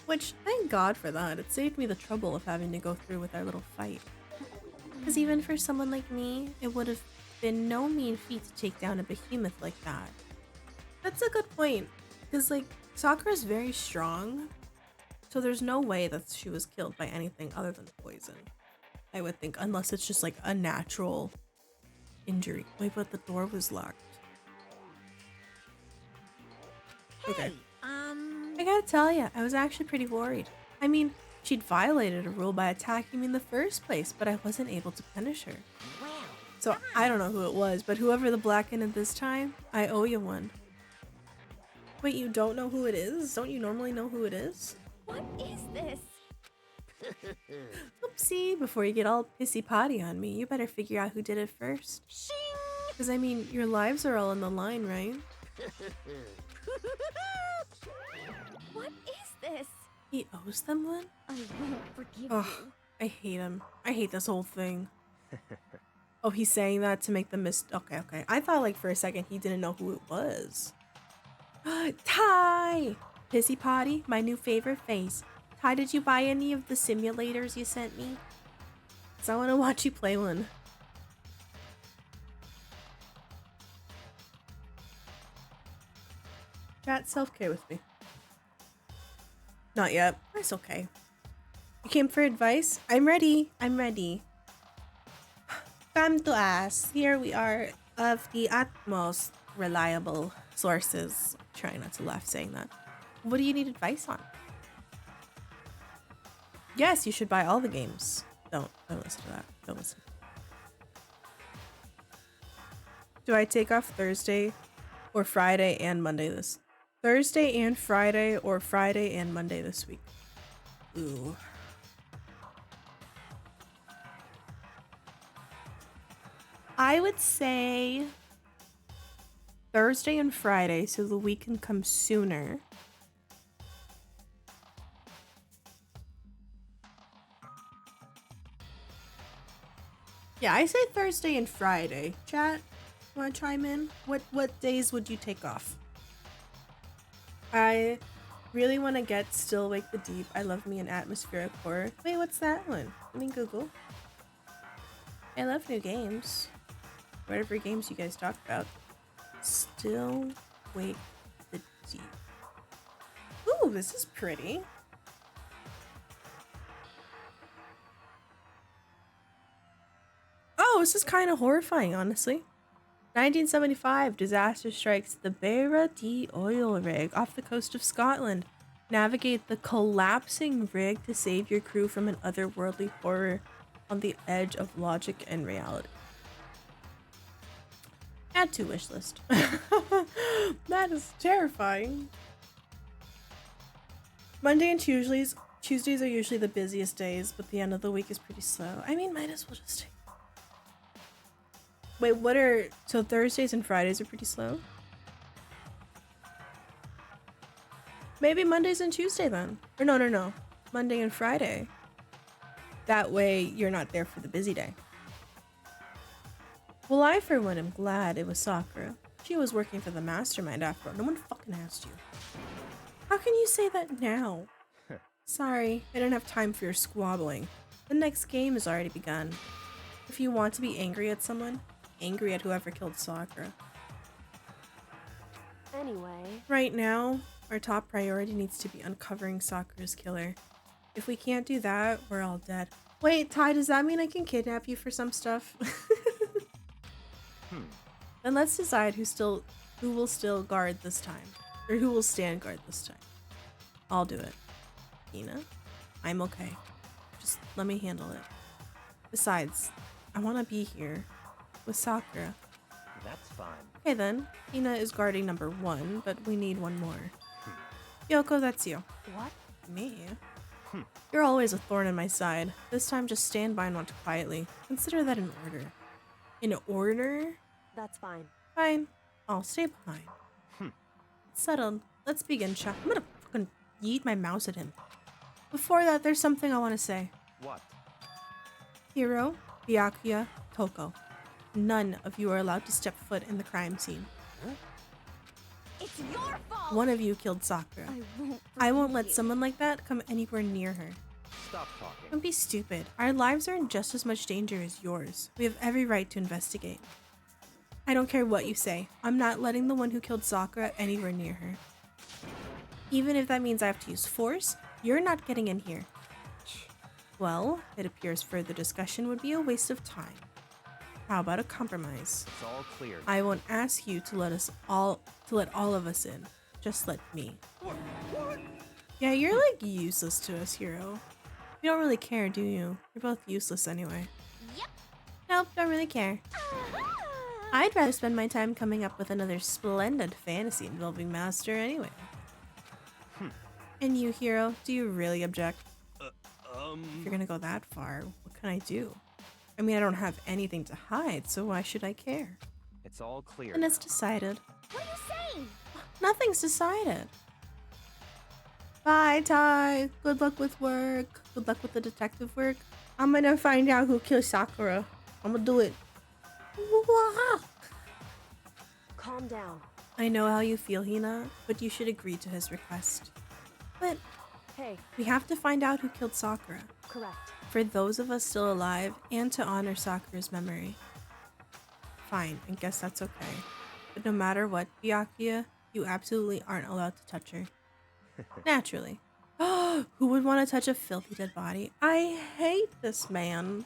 [SPEAKER 1] Which, thank God for that. It saved me the trouble of having to go through with our little fight. Because even for someone like me, it would have been no mean feat to take down a behemoth like that. That's a good point. Because, like, Sakura's very strong, so there's no way that she was killed by anything other than poison. I would think, unless it's just like a natural injury. Wait, but the door was locked. Okay. I gotta tell ya, I was actually pretty worried. I mean, she'd violated a rule by attacking me in the first place, but I wasn't able to punish her.
[SPEAKER 2] Well,
[SPEAKER 1] So I don't know who it was, but whoever the black-ended this time, I owe you one. Wait, you don't know who it is? Don't you normally know who it is?
[SPEAKER 5] What is this?
[SPEAKER 1] Oopsie, before you get all pissy-potty on me, you better figure out who did it first.
[SPEAKER 2] shing!
[SPEAKER 1] Because, I mean, your lives are all on the line, right?
[SPEAKER 5] What is this?
[SPEAKER 1] He owes them one?
[SPEAKER 5] I won't forgive
[SPEAKER 1] Ugh,
[SPEAKER 5] you.
[SPEAKER 1] I hate him. I hate this whole thing. Oh, he's saying that to make the Okay, okay. I thought like for a second he didn't know who it was. Ty! Pissy Potty, my new favorite face. Ty, did you buy any of the simulators you sent me? Because I want to watch you play one. Chat self-care with me. Not yet. That's okay. You came for advice? I'm ready. I'm ready. Come to us. Here we are of the utmost reliable sources. Try not to laugh saying that. What do you need advice on? Yes, you should buy all the games. Don't listen to that. Don't listen. Do I take off Thursday or Friday and Monday this? Thursday and Friday or Friday and Monday this week? Ooh. I would say Thursday and Friday so the week can come sooner. Yeah, I say Thursday and Friday. Chat, wanna chime in? What days would you take off? I really want to get Still Wake the Deep. I love me an atmospheric horror. Wait, what's that one? Let me Google. I love new games. Whatever games you guys talk about. Still Wake the Deep. Ooh, this is pretty. Oh, this is kind of horrifying, honestly. 1975, disaster strikes the Beira D oil rig off the coast of Scotland. Navigate the collapsing rig to save your crew from an otherworldly horror on the edge of logic and reality. Add to wish list. That is terrifying. Monday and Tuesdays are usually the busiest days, but the end of the week is pretty slow. I mean, might as well just take. Wait, so Thursdays and Fridays are pretty slow? Maybe Mondays and Tuesday then. Or no. Monday and Friday. That way you're not there for the busy day. Well, I for one am glad it was Sakura. She was working for the mastermind after all. No one fucking asked you. How can you say that now? Sorry, I don't have time for your squabbling. The next game has already begun. If you want to be angry at someone, angry at whoever killed Sakura.
[SPEAKER 6] Anyway.
[SPEAKER 1] Right now, our top priority needs to be uncovering Sakura's killer. If we can't do that, we're all dead. Wait, Ty, does that mean I can kidnap you for some stuff? Then let's decide who will still guard this time. Or who will stand guard this time. I'll do it. Ina? I'm okay. Just let me handle it. Besides, I want to be here with Sakura.
[SPEAKER 7] That's fine.
[SPEAKER 1] Okay then, Ina is guarding number 1, but we need one more. Yoko, that's you.
[SPEAKER 6] What?
[SPEAKER 1] Me? You're always a thorn in my side. This time just stand by and watch quietly. Consider that an order. An order?
[SPEAKER 6] That's fine.
[SPEAKER 1] Fine. I'll stay behind. Settled. Let's begin, chat. I'm gonna fucking yeet my mouse at him. Before that, there's something I want to say.
[SPEAKER 7] What?
[SPEAKER 1] Hiro, Byakuya, Toko. None of you are allowed to step foot in the crime scene.
[SPEAKER 5] It's your fault!
[SPEAKER 1] One of you killed Sakura. I won't let someone like that come anywhere near her.
[SPEAKER 7] Stop talking.
[SPEAKER 1] Don't be stupid. Our lives are in just as much danger as yours. We have every right to investigate. I don't care what you say. I'm not letting the one who killed Sakura anywhere near her. Even if that means I have to use force, you're not getting in here. Well, it appears further discussion would be a waste of time. How about a compromise?
[SPEAKER 7] It's all clear.
[SPEAKER 1] I won't ask you to let all of us in. Just let me.
[SPEAKER 3] What?
[SPEAKER 1] Yeah, you're like useless to us, Hiro. You don't really care, do you? You're both useless anyway.
[SPEAKER 5] Yep.
[SPEAKER 1] Nope, don't really care. I'd rather spend my time coming up with another splendid fantasy involving Master anyway. And you, Hiro, do you really object? If you're gonna go that far, what can I do? I mean, I don't have anything to hide, so why should I care?
[SPEAKER 7] It's all clear.
[SPEAKER 1] And it's
[SPEAKER 7] now.
[SPEAKER 1] decided.
[SPEAKER 5] What are you saying?
[SPEAKER 1] Nothing's decided. Bye, Ty. Good luck with work. Good luck with the detective work. I'm gonna find out who killed Sakura. I'm gonna do it.
[SPEAKER 6] Calm down.
[SPEAKER 1] I know how you feel, Hina, but you should agree to his request. But
[SPEAKER 6] Hey,
[SPEAKER 1] we have to find out who killed Sakura,
[SPEAKER 6] correct.
[SPEAKER 1] for those of us still alive, and to honor Sakura's memory. Fine, I guess that's okay. But no matter what, Byakuya, you absolutely aren't allowed to touch her. Naturally. Who would want to touch a filthy dead body? I hate this man.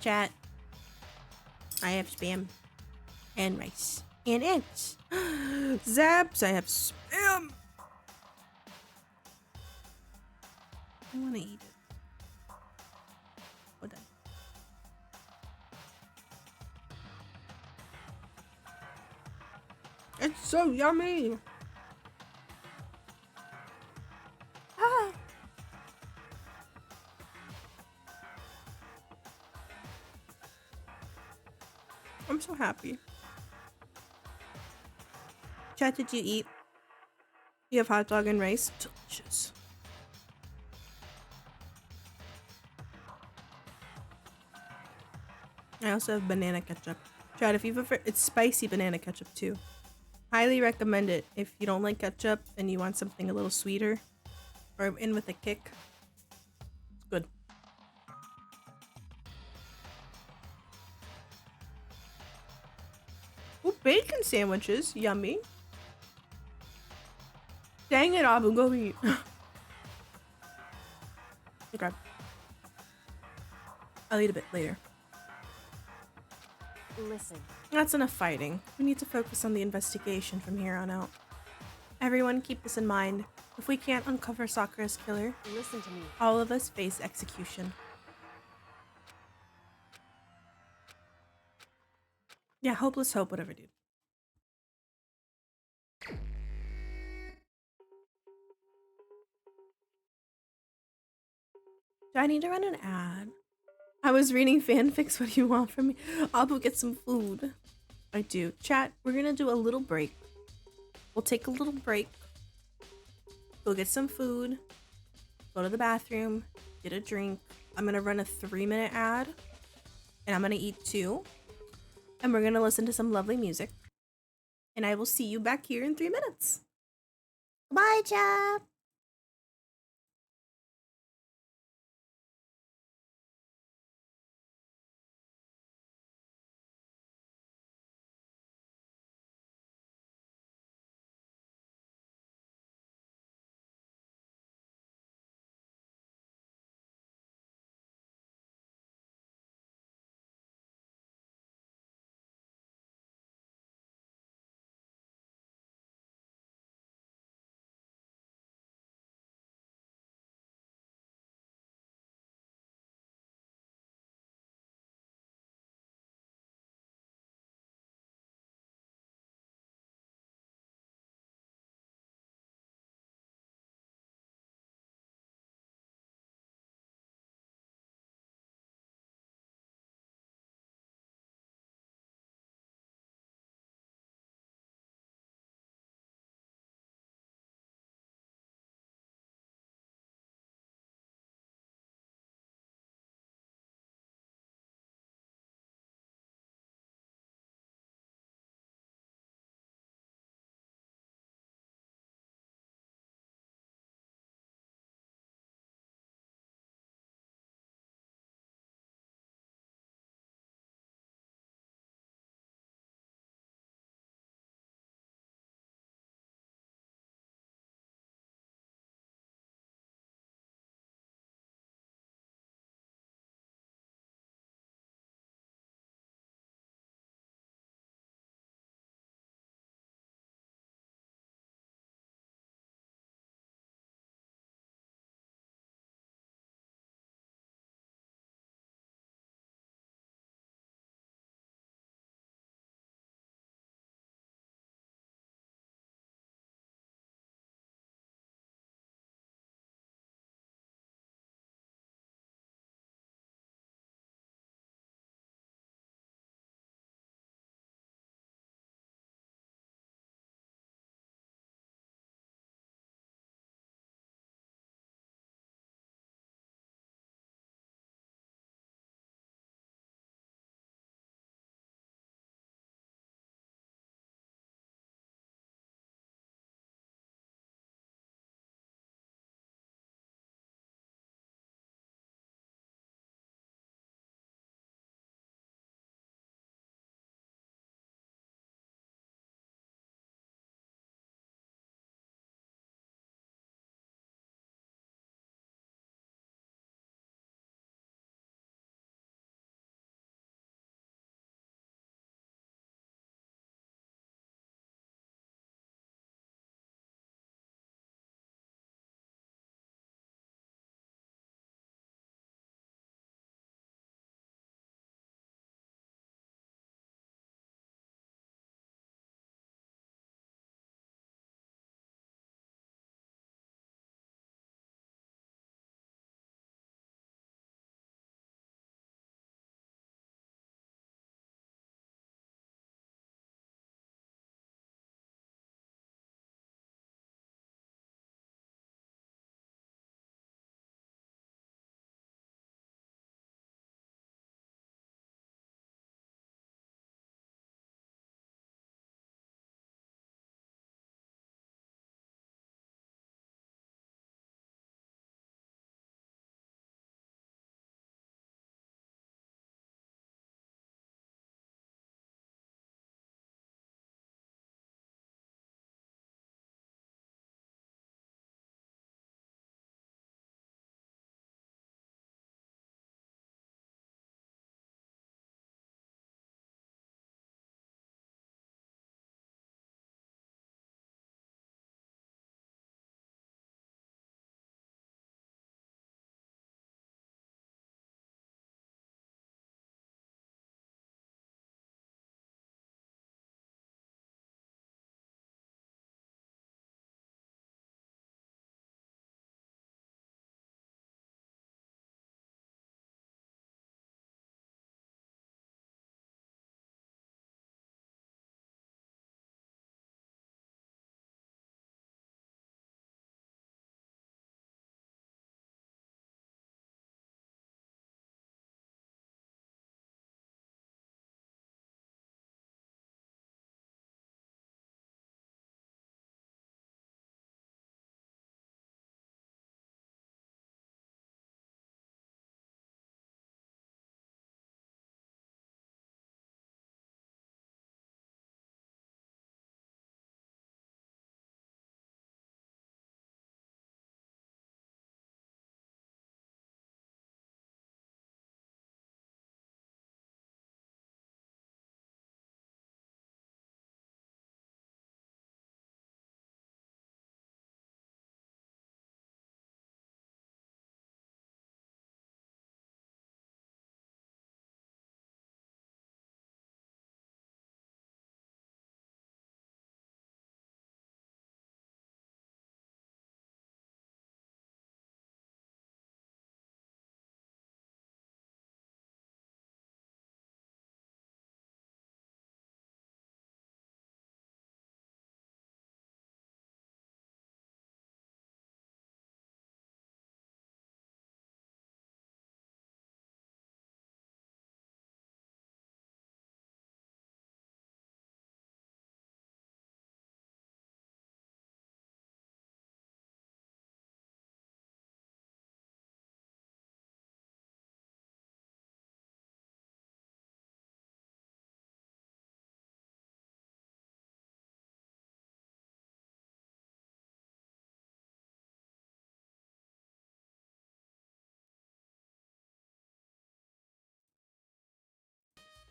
[SPEAKER 1] Chat. I have spam. And rice. And eggs. Zaps, I have spam. I want to eat it. Hold on. It's so yummy. Ah. I'm so happy. Chat, did you eat? You have hot dog and rice? Delicious. I also have banana ketchup. Chat, if you've ever, it's spicy banana ketchup too. Highly recommend it if you don't like ketchup and you want something a little sweeter or in with a kick. It's good. Ooh, bacon sandwiches. Yummy. Dang it, Abu, go eat. Okay. I'll eat a bit later.
[SPEAKER 6] Listen.
[SPEAKER 1] That's enough fighting. We need to focus on the investigation from here on out. Everyone keep this in mind. If we can't uncover Sakura's killer,
[SPEAKER 6] Listen to me.
[SPEAKER 1] all of us face execution. Yeah, hopeless hope, whatever, dude. Do I need to run an ad? I was reading fanfics. What do you want from me? I'll go get some food. I do. Chat, we're gonna do a little break. We'll take a little break. Go get some food. Go to the bathroom. Get a drink. I'm gonna run a 3-minute ad. And I'm gonna eat 2. And we're gonna listen to some lovely music. And I will see you back here in 3 minutes. Bye, chat!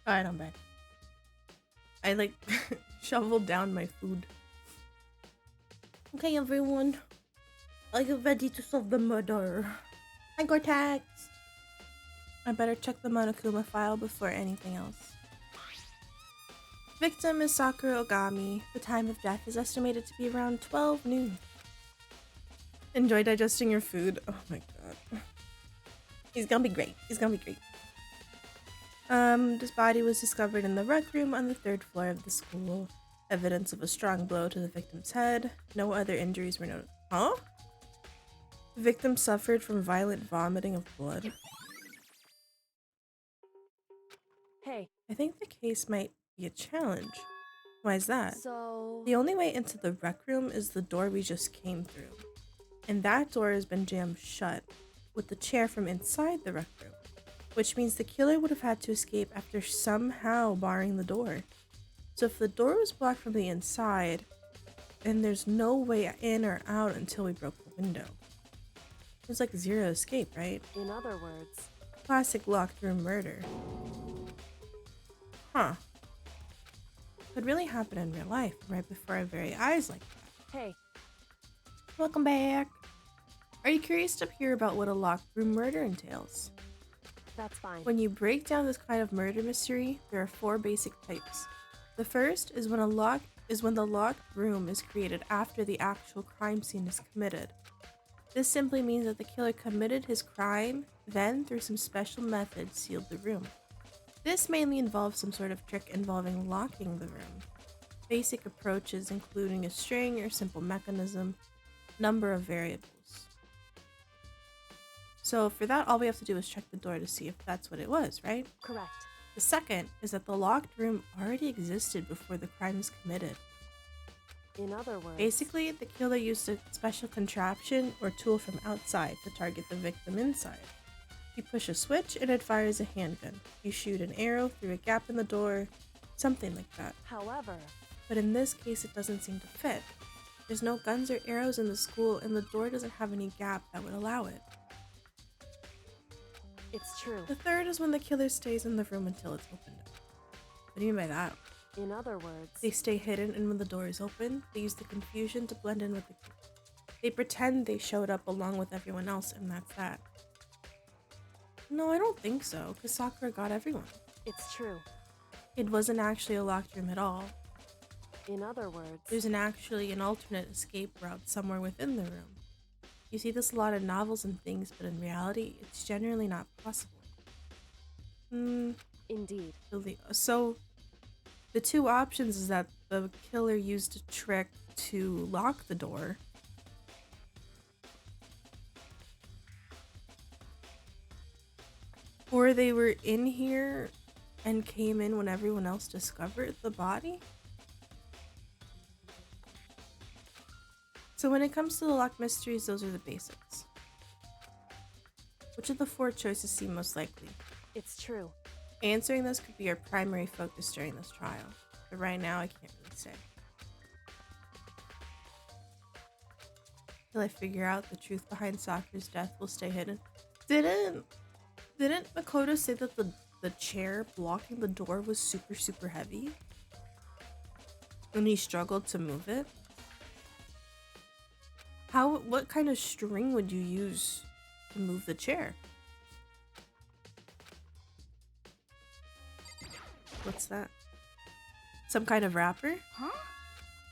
[SPEAKER 1] Alright, I'm back. I like shoveled down my food. Okay, everyone. Are you ready to solve the murder? Hi, Cortex! I better check the Monokuma file before anything else. Victim is Sakura Ogami. The time of death is estimated to be around 12 noon. Enjoy digesting your food. Oh my god. He's gonna be great. He's gonna be great. This body was discovered in the rec room on the 3rd floor of the school. Evidence of a strong blow to the victim's head. No other injuries were noted. Huh? The victim suffered from violent vomiting of blood.
[SPEAKER 6] Hey,
[SPEAKER 1] I think the case might be a challenge. Why is that?
[SPEAKER 6] so...
[SPEAKER 1] The only way into the rec room is the door we just came through. And that door has been jammed shut, with the chair from inside the rec room. Which means the killer would have had to escape after somehow barring the door. So if the door was blocked from the inside, then there's no way in or out until we broke the window. There's like zero escape, right?
[SPEAKER 6] In other words...
[SPEAKER 1] Classic locked room murder. Huh. Could really happen in real life, right before our very eyes like that.
[SPEAKER 6] Hey,
[SPEAKER 1] Welcome back! Are you curious to hear about what a locked room murder entails?
[SPEAKER 6] that's fine.
[SPEAKER 1] When you break down this kind of murder mystery, there are 4 basic types. The first is when the locked room is created after the actual crime scene is committed. This simply means that the killer committed his crime, then through some special method sealed the room. This mainly involves some sort of trick involving locking the room. Basic approaches including a string or simple mechanism, number of variables. So for that, all we have to do is check the door to see if that's what it was, right?
[SPEAKER 6] Correct.
[SPEAKER 1] The second is that the locked room already existed before the crime was committed.
[SPEAKER 6] In other words...
[SPEAKER 1] Basically, the killer used a special contraption or tool from outside to target the victim inside. You push a switch and it fires a handgun. You shoot an arrow through a gap in the door, something like that.
[SPEAKER 6] However...
[SPEAKER 1] But in this case, it doesn't seem to fit. There's no guns or arrows in the school, and the door doesn't have any gap that would allow it.
[SPEAKER 6] It's true.
[SPEAKER 1] The third is when the killer stays in the room until it's opened up. What do you mean by that?
[SPEAKER 6] In other words...
[SPEAKER 1] They stay hidden, and when the door is open, they use the confusion to blend in with the group. They pretend they showed up along with everyone else, and that's that. No, I don't think so, because Sakura got everyone.
[SPEAKER 6] It's true.
[SPEAKER 1] It wasn't actually a locked room at all.
[SPEAKER 6] In other words...
[SPEAKER 1] There's actually an alternate escape route somewhere within the room. You see this a lot in novels and things, but in reality, it's generally not possible.
[SPEAKER 6] Indeed.
[SPEAKER 1] So, the 2 options is that the killer used a trick to lock the door. Or they were in here and came in when everyone else discovered the body. So when it comes to the locked mysteries, those are the basics. Which of the 4 choices seem most likely?
[SPEAKER 6] It's true.
[SPEAKER 1] Answering this could be our primary focus during this trial, but right now I can't really say. Till I figure out the truth behind Sakura's death will stay hidden. Didn't Makoto say that the chair blocking the door was super heavy? And he struggled to move it? What kind of string would you use to move the chair? What's that? Some kind of wrapper?
[SPEAKER 5] Huh?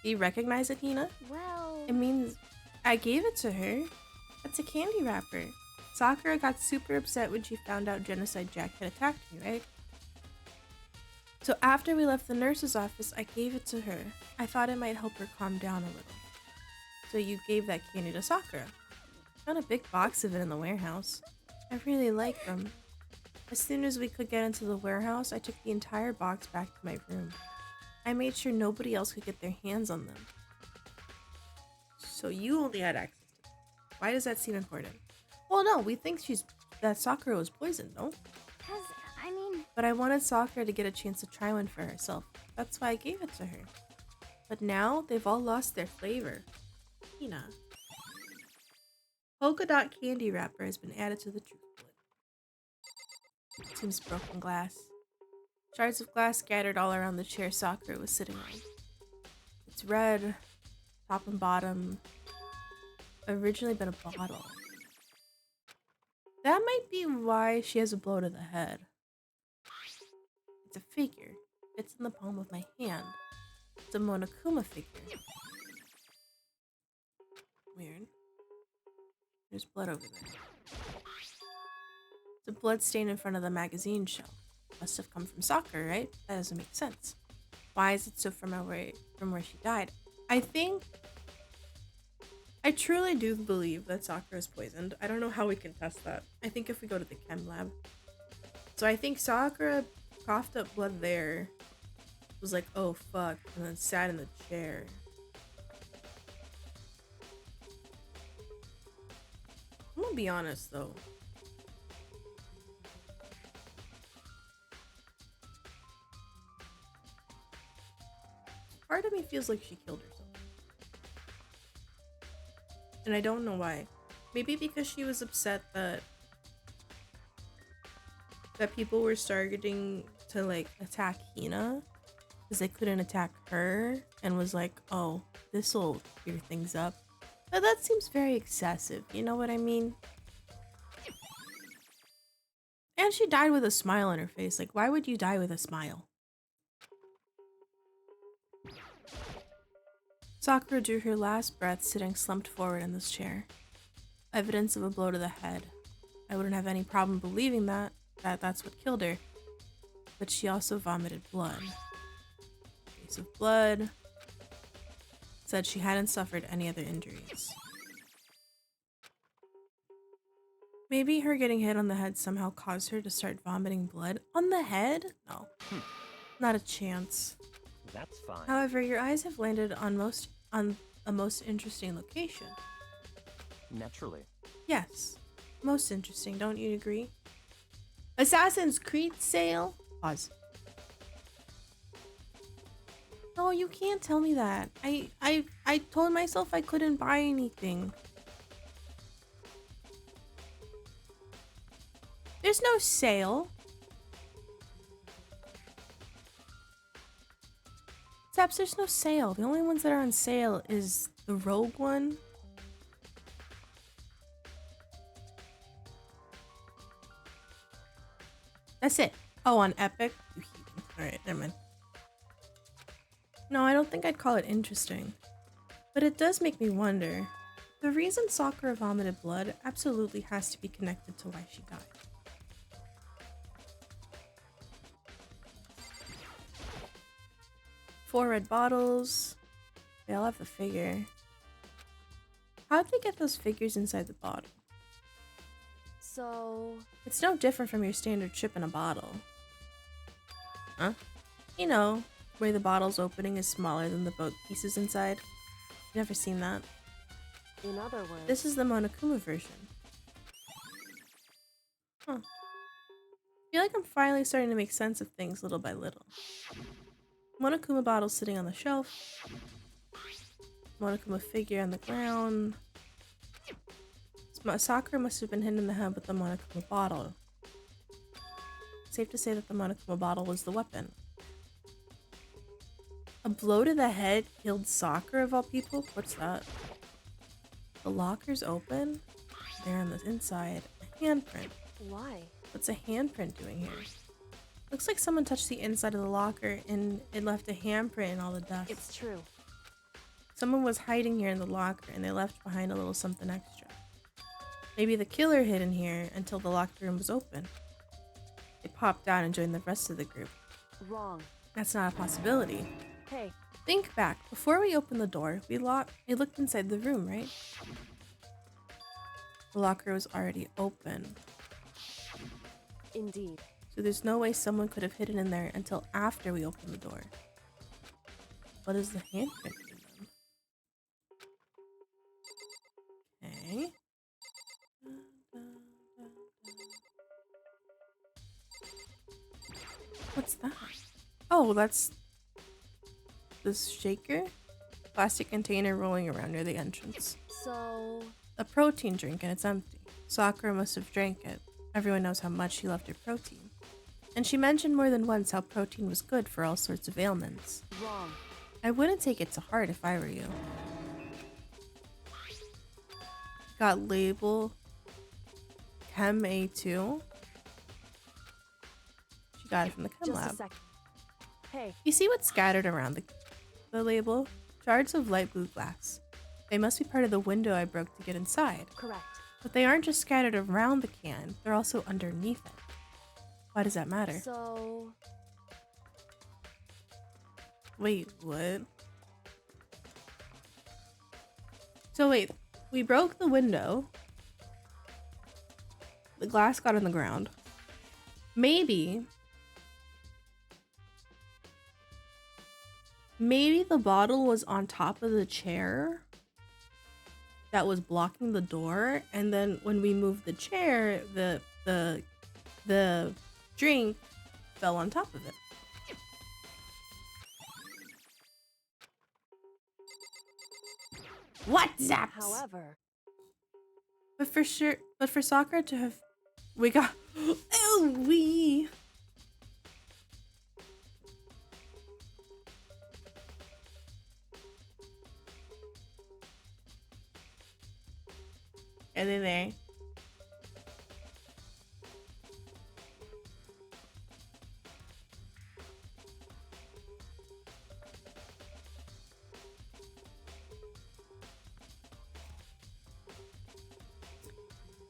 [SPEAKER 1] Do you recognize it, Hina?
[SPEAKER 5] Well...
[SPEAKER 1] It means I gave it to her. That's a candy wrapper. Sakura got super upset when she found out Genocide Jack had attacked me, right? So after we left the nurse's office, I gave it to her. I thought it might help her calm down a little. So you gave that candy to Sakura. Found a big box of it in the warehouse. I really like them. As soon as we could get into the warehouse, I took the entire box back to my room. I made sure nobody else could get their hands on them. So you only had access to them. Why does that seem important? Well, no, we think that Sakura was poisoned, no?
[SPEAKER 5] Because, I mean...
[SPEAKER 1] But I wanted Sakura to get a chance to try one for herself. That's why I gave it to her. But now, they've all lost their flavor. Hina. Polka dot candy wrapper has been added to the truth bullet. Seems broken glass. Shards of glass scattered all around the chair Sakura was sitting on. It's red, top and bottom. Originally been a bottle. That might be why she has a blow to the head. It's a figure. Fits in the palm of my hand. It's a Monokuma figure. Weird. There's blood over there. It's a blood stain in front of the magazine shelf. Must have come from Sakura, right? That doesn't make sense. Why is it so from where she died? I truly do believe that Sakura is poisoned. I don't know how we can test that. I think if we go to the chem lab. So I think Sakura coughed up blood there. Was like, oh fuck, and then sat in the chair. I'm gonna be honest though. Part of me feels like she killed herself. And I don't know why. Maybe because she was upset that people were starting to like attack Hina because they couldn't attack her, and was like, oh, this will clear things up. But that seems very excessive, you know what I mean? And she died with a smile on her face. Like, why would you die with a smile? Sakura drew her last breath sitting slumped forward in this chair. Evidence of a blow to the head. I wouldn't have any problem believing that's what killed her. But she also vomited blood. Trace of blood. Said she hadn't suffered any other injuries. Maybe her getting hit on the head somehow caused her to start vomiting blood. On the head? No. Not a chance.
[SPEAKER 7] That's fine.
[SPEAKER 1] However, your eyes have landed on a most interesting location.
[SPEAKER 7] Naturally.
[SPEAKER 1] Yes. Most interesting, don't you agree? Assassin's Creed sale? Pause. No, you can't tell me that. I told myself I couldn't buy anything. There's no sale. Zaps, there's no sale. The only ones that are on sale is the Rogue one. That's it. Oh, on Epic? Alright, never mind. No, I don't think I'd call it interesting. But it does make me wonder. The reason Sakura vomited blood absolutely has to be connected to why she died. Four red bottles. They all have the figure. How'd they get those figures inside the bottle?
[SPEAKER 6] So,
[SPEAKER 1] It's no different from your standard chip in a bottle. Huh? You know, where the bottle's opening is smaller than the boat pieces inside. Never seen that.
[SPEAKER 6] in other words,
[SPEAKER 1] This is the Monokuma version. Huh. I feel like I'm finally starting to make sense of things little by little. Monokuma bottle sitting on the shelf. Monokuma figure on the ground. Sakura must have been hit in the head with the Monokuma bottle. Safe to say that the Monokuma bottle was the weapon. A blow to the head killed Sakura of all people? What's that? The locker's open? There on the inside. A handprint.
[SPEAKER 6] why?
[SPEAKER 1] What's a handprint doing here? Looks like someone touched the inside of the locker and it left a handprint in all the dust.
[SPEAKER 6] It's true.
[SPEAKER 1] Someone was hiding here in the locker and they left behind a little something extra. Maybe the killer hid in here until the locker room was open. They popped out and joined the rest of the group.
[SPEAKER 6] Wrong.
[SPEAKER 1] That's not a possibility.
[SPEAKER 6] Hey,
[SPEAKER 1] Think back. Before we opened the door, we looked inside the room, right? The locker was already open.
[SPEAKER 6] indeed.
[SPEAKER 1] So there's no way someone could have hidden in there until after we opened the door. What is the handprint in them? Okay. What's that? Oh, that's this shaker? Plastic container rolling around near the entrance.
[SPEAKER 6] So,
[SPEAKER 1] A protein drink and it's empty. Sakura must have drank it. Everyone knows how much she loved her protein. And she mentioned more than once how protein was good for all sorts of ailments.
[SPEAKER 6] Wrong.
[SPEAKER 1] I wouldn't take it to heart if I were you. Got label Chem A2. She got it from the Chem
[SPEAKER 6] Just a
[SPEAKER 1] lab.
[SPEAKER 6] sec. Hey,
[SPEAKER 1] You see what's scattered around the label? Shards of light blue glass. They must be part of the window I broke to get inside.
[SPEAKER 6] correct.
[SPEAKER 1] But they aren't just scattered around the can, they're also underneath it. Why does that matter?
[SPEAKER 6] So,
[SPEAKER 1] Wait, what? So wait, we broke the window. The glass got on the ground. Maybe the bottle was on top of the chair that was blocking the door, and then when we moved the chair, the drink fell on top of it. What zaps?
[SPEAKER 6] however,
[SPEAKER 1] But for Sakura to have, we got, oh we. And then there.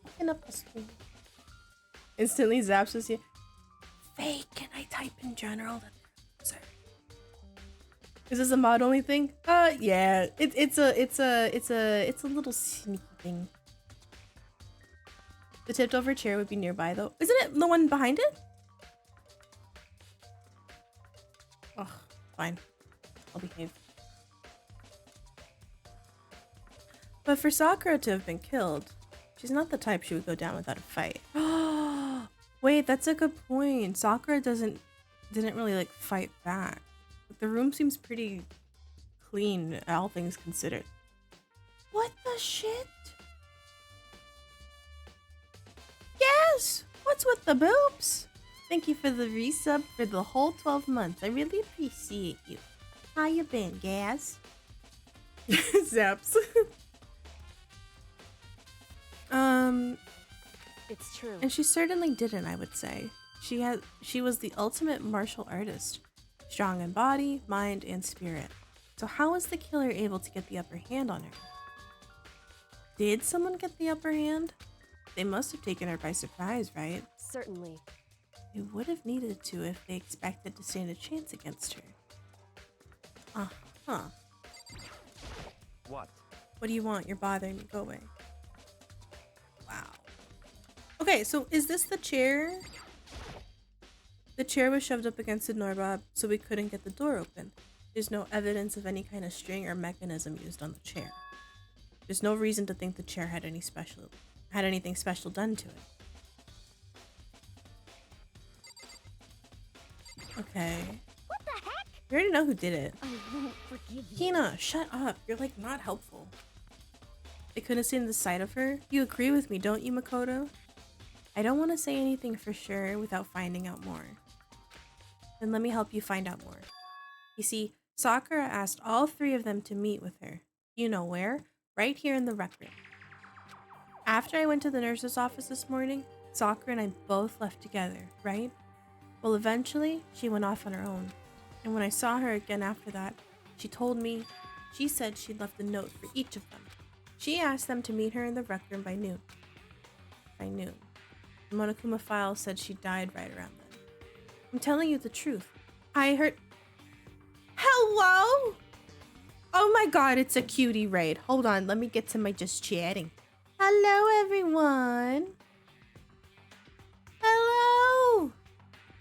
[SPEAKER 1] Fucking up the screen. Instantly zaps us here. Fake, can I type in general? Sorry. Is this a mod only thing? Yeah. It's a little sneaky thing. The tipped over chair would be nearby though. Isn't it the one behind it? Oh, fine. I'll behave. But for Sakura to have been killed, she's not the type she would go down without a fight. Wait, that's a good point. Sakura didn't really like fight back. The room seems pretty clean, all things considered. What the shit? Yes! What's with the boobs? Thank you for the resub for the whole 12 months. I really appreciate you. How you been, Gaz? Zaps.
[SPEAKER 6] it's true.
[SPEAKER 1] And she certainly didn't, I would say. She was the ultimate martial artist. Strong in body, mind, and spirit. So how was the killer able to get the upper hand on her? Did someone get the upper hand? They must have taken her by surprise, right?
[SPEAKER 6] Certainly.
[SPEAKER 1] They would have needed to if they expected to stand a chance against her. Uh-huh.
[SPEAKER 7] What?
[SPEAKER 1] What do you want? You're bothering me. Go away. Wow. Okay, so is this the chair? The chair was shoved up against the doorknob, so we couldn't get the door open. There's no evidence of any kind of string or mechanism used on the chair. There's no reason to think the chair had anything special done to it. Okay.
[SPEAKER 5] What the heck?
[SPEAKER 1] We already know who did it.
[SPEAKER 5] I won't forgive you.
[SPEAKER 1] Hina, shut up. You're like not helpful. They couldn't have seen the sight of her? You agree with me, don't you, Makoto? I don't want to say anything for sure without finding out more. Then let me help you find out more. You see, Sakura asked all three of them to meet with her. You know where? Right here in the rec room. After I went to the nurse's office this morning, Sakura and I both left together, right? Well, eventually, she went off on her own. And when I saw her again after that, she said she'd left a note for each of them. She asked them to meet her in the rec room by noon. The Monokuma file said she died right around then. I'm telling you the truth. I heard... Hello? Oh my god, it's a cutie raid. Hold on, let me get to my just chatting. Hello, everyone. Hello.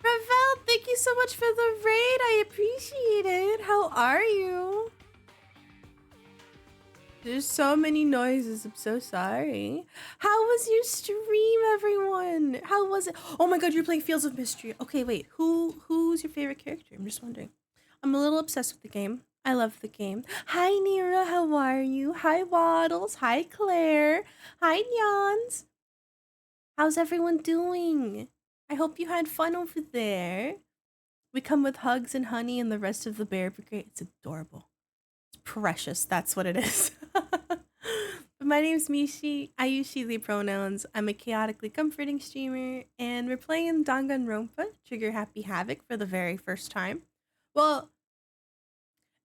[SPEAKER 1] Ravel, thank you so much for the raid. I appreciate it. How are you? There's so many noises. I'm so sorry. How was your stream, everyone? How was it? Oh my god, you're playing Fields of Mystery. Okay, wait. Who's your favorite character? I'm just wondering. I'm a little obsessed with the game. I love the game. Hi, Nira. How are you? Hi, Waddles. Hi, Claire. Hi, Nyans. How's everyone doing? I hope you had fun over there. We come with hugs and honey and the rest of the bear brigade. It's adorable. It's precious. That's what it is. But my name's Mishi. I use she, they pronouns. I'm a chaotically comforting streamer, and we're playing Danganronpa, Trigger Happy Havoc, for the very first time. Well,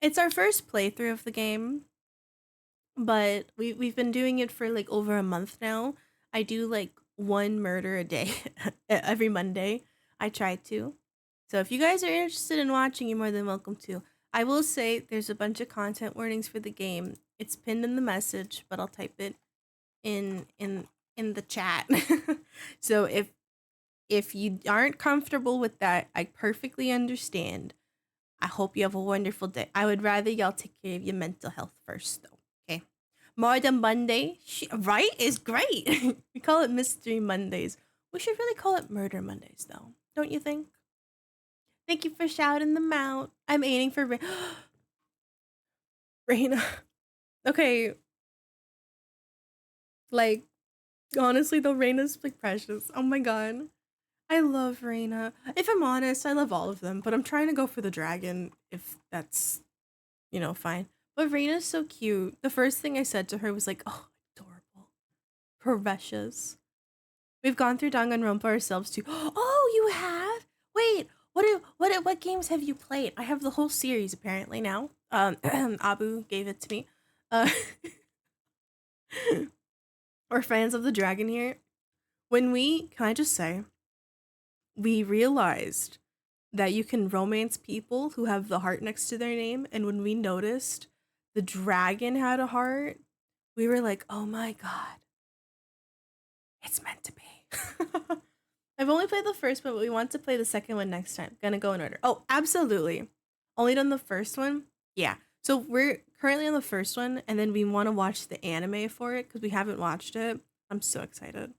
[SPEAKER 1] it's our first playthrough of the game, but we've been doing it for like over a month now. I do like one murder a day every Monday. I try to. So if you guys are interested in watching, you're more than welcome to. I will say there's a bunch of content warnings for the game. It's pinned in the message, but I'll type it in the chat. So if you aren't comfortable with that, I perfectly understand. I hope you have a wonderful day. I would rather y'all take care of your mental health first, though. Okay. More than Monday, right? Is great. We call it Mystery Mondays. We should really call it Murder Mondays, though. Don't you think? Thank you for shouting them out. I'm aiming for Reina. Okay. Like, honestly, though, Reina's like precious. Oh my god. I love Reina. If I'm honest, I love all of them, but I'm trying to go for the dragon if that's, fine. But Reina's so cute. The first thing I said to her was like, oh, adorable. Precious. We've gone through Danganronpa ourselves too. Oh, you have? Wait, what games have you played? I have the whole series apparently now. Abu gave it to me. Uh We're fans of the dragon here. Can I just say, we realized that you can romance people who have the heart next to their name, and when we noticed the dragon had a heart, we were like, oh my god, it's meant to be. I've only played the first one, but we want to play the second one next time. Gonna go in order. Oh, absolutely. Only done the first one? Yeah. So we're currently on the first one, and then we want to watch the anime for it because we haven't watched it. I'm so excited.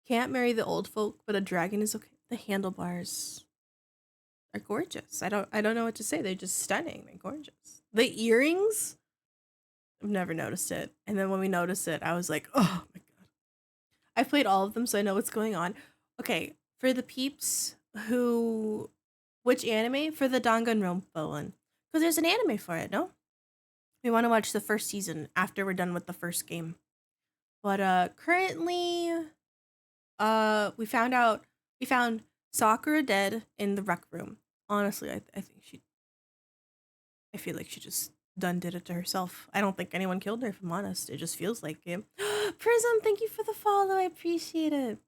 [SPEAKER 1] Can't marry the old folk, but a dragon is okay. The handlebars are gorgeous. I don't know what to say. They're just stunning. They're gorgeous. The earrings, I've never noticed it. And then when we noticed it, I was like, oh my god. I've played all of them, so I know what's going on. Okay, for the peeps which anime? For the Danganronpa one. Because there's an anime for it, no? We want to watch the first season after we're done with the first game. But currently, we found Sakura dead in the rec room. Honestly, I feel like she just done did it to herself. I don't think anyone killed her, if I'm honest. It just feels like it. Prism, thank you for the follow. I appreciate it.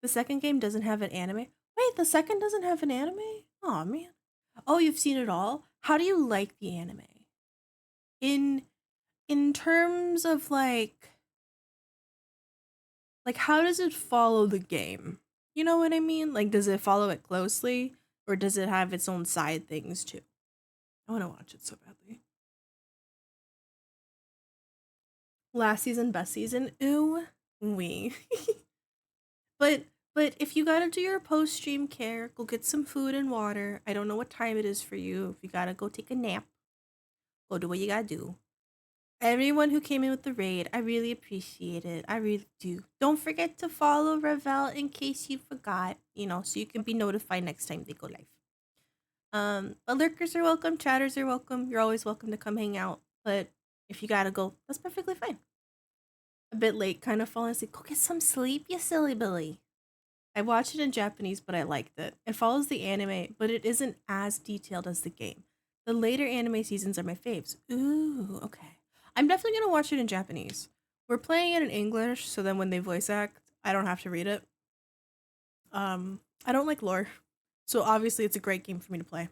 [SPEAKER 1] The second game doesn't have an anime. Wait, the second doesn't have an anime? Oh man. Oh, you've seen it all? How do you like the anime? In terms of like how does it follow the game? You know what I mean? Like, does it follow it closely, or does it have its own side things too? I want to watch it so badly. Last season, best season. Ooh, wee. but if you gotta do your post stream care, go get some food and water. I don't know what time it is for you. If you gotta go take a nap, go do what you gotta do. Everyone who came in with the raid, I really appreciate it. I really do. Don't forget to follow Ravel in case you forgot, so you can be notified next time they go live. But lurkers are welcome, chatters are welcome. You're always welcome to come hang out. But if you gotta go, that's perfectly fine. A bit late, kind of falling asleep. Go get some sleep, you silly Billy. I watched it in Japanese, but I liked it. It follows the anime, but it isn't as detailed as the game. The later anime seasons are my faves. Ooh, okay. I'm definitely gonna watch it in Japanese. We're playing it in English, so then when they voice act, I don't have to read it. I don't like lore, so obviously it's a great game for me to play.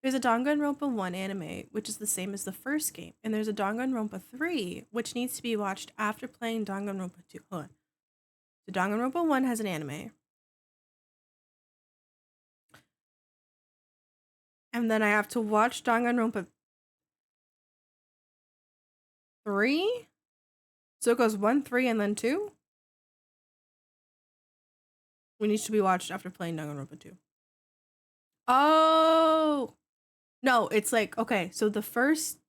[SPEAKER 1] There's a Danganronpa 1 anime, which is the same as the first game, and there's a Danganronpa 3, which needs to be watched after playing Danganronpa 2. Hold on. So Danganronpa 1 has an anime. And then I have to watch Danganronpa 3? So it goes 1, 3, and then 2? We need to be watched after playing Danganronpa 2. Oh! No, it's like, okay, so the first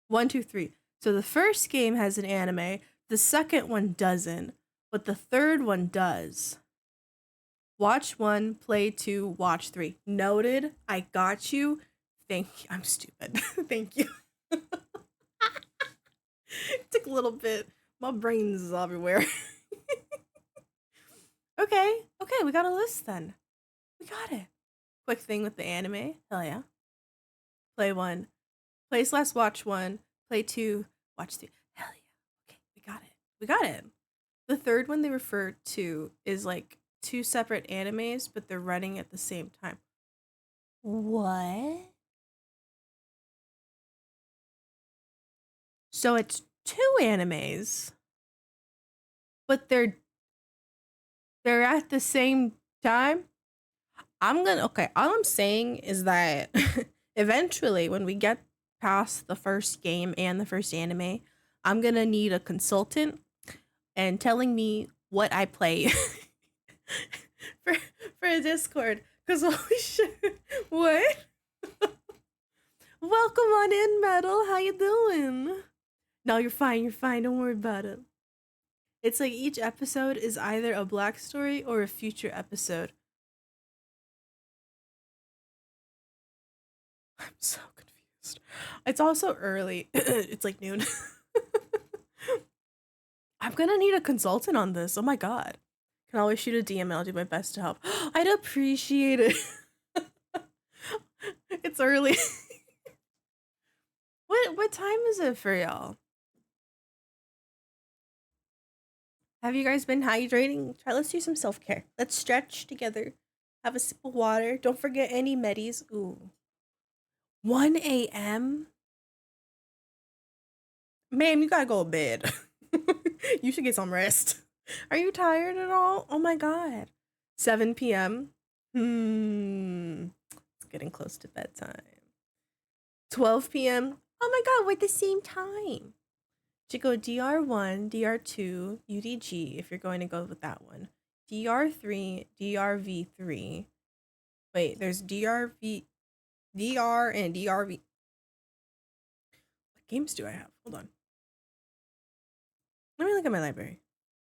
[SPEAKER 1] 1, 2, 3. So the first game has an anime, the second one doesn't, but the third one does. Watch 1, play 2, watch 3. Noted. I got you. Thank you. I'm stupid. Thank you. Took a little bit. My brain's is everywhere. Okay. Okay, we got a list then. We got it. Quick thing with the anime. Hell yeah. Play 1. Play/watch 1. Play 2. Watch 2. Hell yeah. Okay, we got it. We got it. The third one they refer to is like 2 separate animes, but they're running at the same time. What? So it's 2 animes, but they're at the same time? Okay, all I'm saying is that eventually when we get past the first game and the first anime, I'm gonna need a consultant and telling me what I play for a Discord. Cause holy shit, what? Welcome on in, Metal. How you doing? No, you're fine. You're fine. Don't worry about it. It's like each episode is either a black story or a future episode. I'm so confused. It's also early. It's like noon. I'm gonna need a consultant on this. Oh my god. Can always shoot a DM and I'll do my best to help. I'd appreciate it. It's early. What time is it for y'all? Have you guys been hydrating? Let's do some self-care. Let's stretch together. Have a sip of water. Don't forget any medis. Ooh. 1 a.m.? Ma'am, you gotta go to bed. You should get some rest. Are you tired at all? Oh my god. 7 p.m.? It's getting close to bedtime. 12 p.m.? Oh my god, we're at the same time. Should go DR1, DR2, UDG if you're going to go with that one. DR3, DRV3. Wait, there's DRV, DR, and DRV. What games do I have? Hold on. Let me look at my library.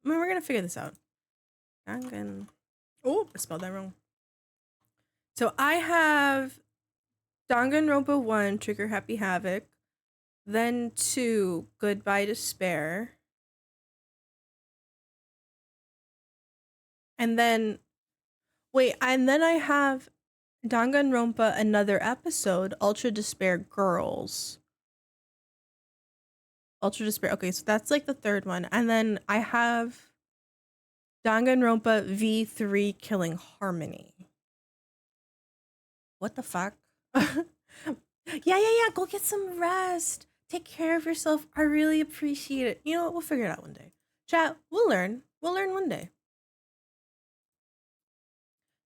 [SPEAKER 1] I mean, we're gonna figure this out. Oh, I spelled that wrong. So I have Danganronpa 1, Trigger Happy Havoc. Then 2, Goodbye Despair. And then, wait, and then I have Danganronpa Another Episode, Ultra Despair Girls. Ultra Despair, okay, so that's like the third one. And then I have Danganronpa V3 Killing Harmony. What the fuck? Yeah, go get some rest. Take care of yourself. I really appreciate it. You know what? We'll figure it out one day. Chat, we'll learn. We'll learn one day.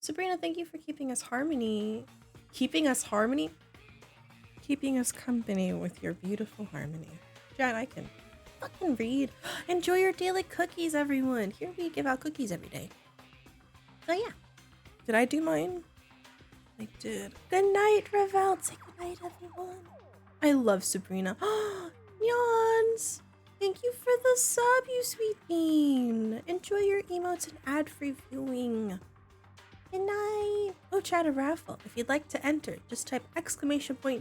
[SPEAKER 1] Sabrina, thank you for keeping us harmony. Keeping us harmony? Keeping us company with your beautiful harmony. Chat, I can fucking read. Enjoy your daily cookies, everyone. Here we give out cookies every day. So yeah. Did I do mine? I did. Good night, Reveld. Say good night, everyone. I love Sabrina. Yawns. Thank you for the sub, you sweet bean. Enjoy your emotes and ad-free viewing. Good night. Oh, chat a raffle. If you'd like to enter, just type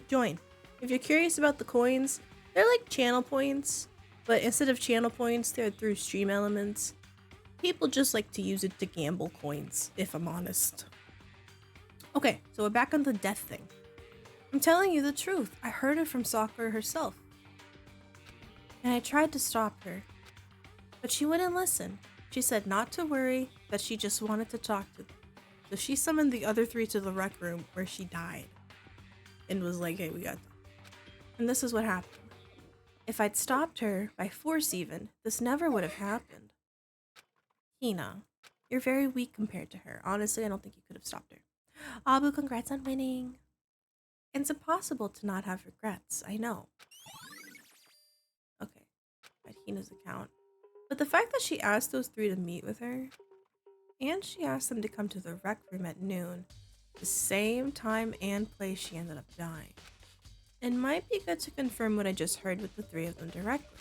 [SPEAKER 1] !join. If you're curious about the coins, they're like channel points, but instead of channel points, they're through stream elements. People just like to use it to gamble coins, if I'm honest. Okay, so we're back on the death thing. I'm telling you the truth. I heard it from Sakura herself. And I tried to stop her, but she wouldn't listen. She said not to worry, that she just wanted to talk to them. So she summoned the other 3 to the rec room where she died and was like, hey, we got them. And this is what happened. If I'd stopped her, by force even, this never would have happened. Hina, you're very weak compared to her. Honestly, I don't think you could have stopped her. Abu, congrats on winning. It's impossible to not have regrets, I know. Okay, at Hina's account. But the fact that she asked those 3 to meet with her, and she asked them to come to the rec room at noon, the same time and place she ended up dying. It might be good to confirm what I just heard with the 3 of them directly.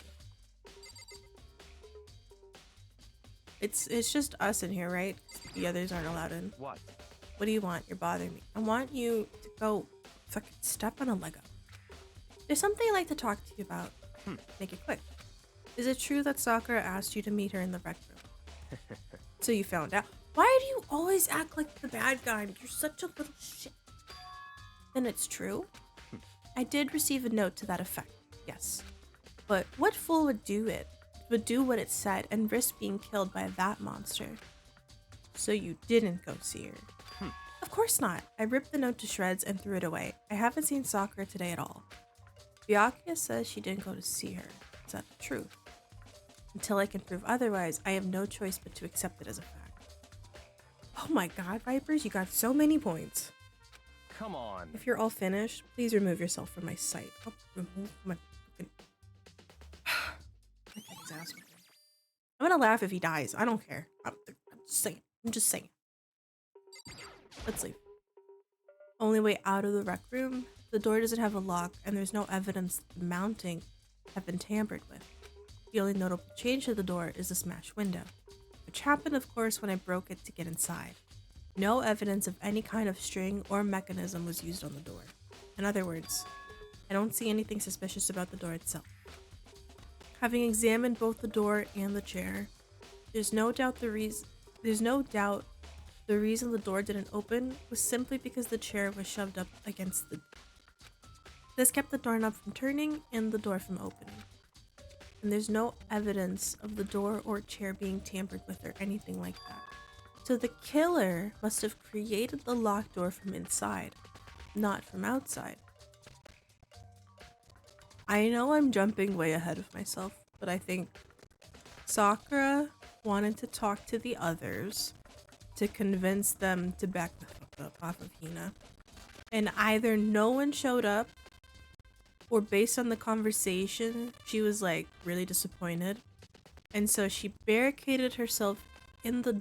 [SPEAKER 1] It's just us in here, right? The others aren't allowed in.
[SPEAKER 7] What?
[SPEAKER 1] What do you want? You're bothering me. I want you to go fucking step on a Lego. There's something I'd like to talk to you about. Make it quick. Is it true that Sakura asked you to meet her in the rec room? So you found out. Why do you always act like the bad guy? You're such a little shit. Then it's true. I did receive a note to that effect. Yes. But what fool would do it? Would do what it said and risk being killed by that monster? So you didn't go see her. Of course not. I ripped the note to shreds and threw it away. I haven't seen Sakura today at all. Byakuya says she didn't go to see her. Is that the truth? Until I can prove otherwise, I have no choice but to accept it as a fact. Oh my god, Vipers, you got so many points.
[SPEAKER 7] Come on.
[SPEAKER 1] If you're all finished, please remove yourself from my sight. I'll remove my fucking... I can't ass with him. I'm gonna laugh if he dies. I don't care. I'm just saying. I'm just saying. Let's leave. Only way out of the rec room. The door doesn't have a lock, and there's no evidence that the mounting have been tampered with. The only notable change to the door is the smashed window, which happened, of course, when I broke it to get inside. No evidence of any kind of string or mechanism was used on the door. In other words, I don't see anything suspicious about the door itself. Having examined both the door and the chair, there's no doubt the reason the door didn't open was simply because the chair was shoved up against the... This kept the doorknob from turning and the door from opening. And there's no evidence of the door or chair being tampered with or anything like that. So the killer must have created the locked door from inside, not from outside. I know I'm jumping way ahead of myself, but I think Sakura wanted to talk to the others to convince them to back the fuck up off of Hina. And either no one showed up, or based on the conversation, she was like really disappointed. And so she barricaded herself in the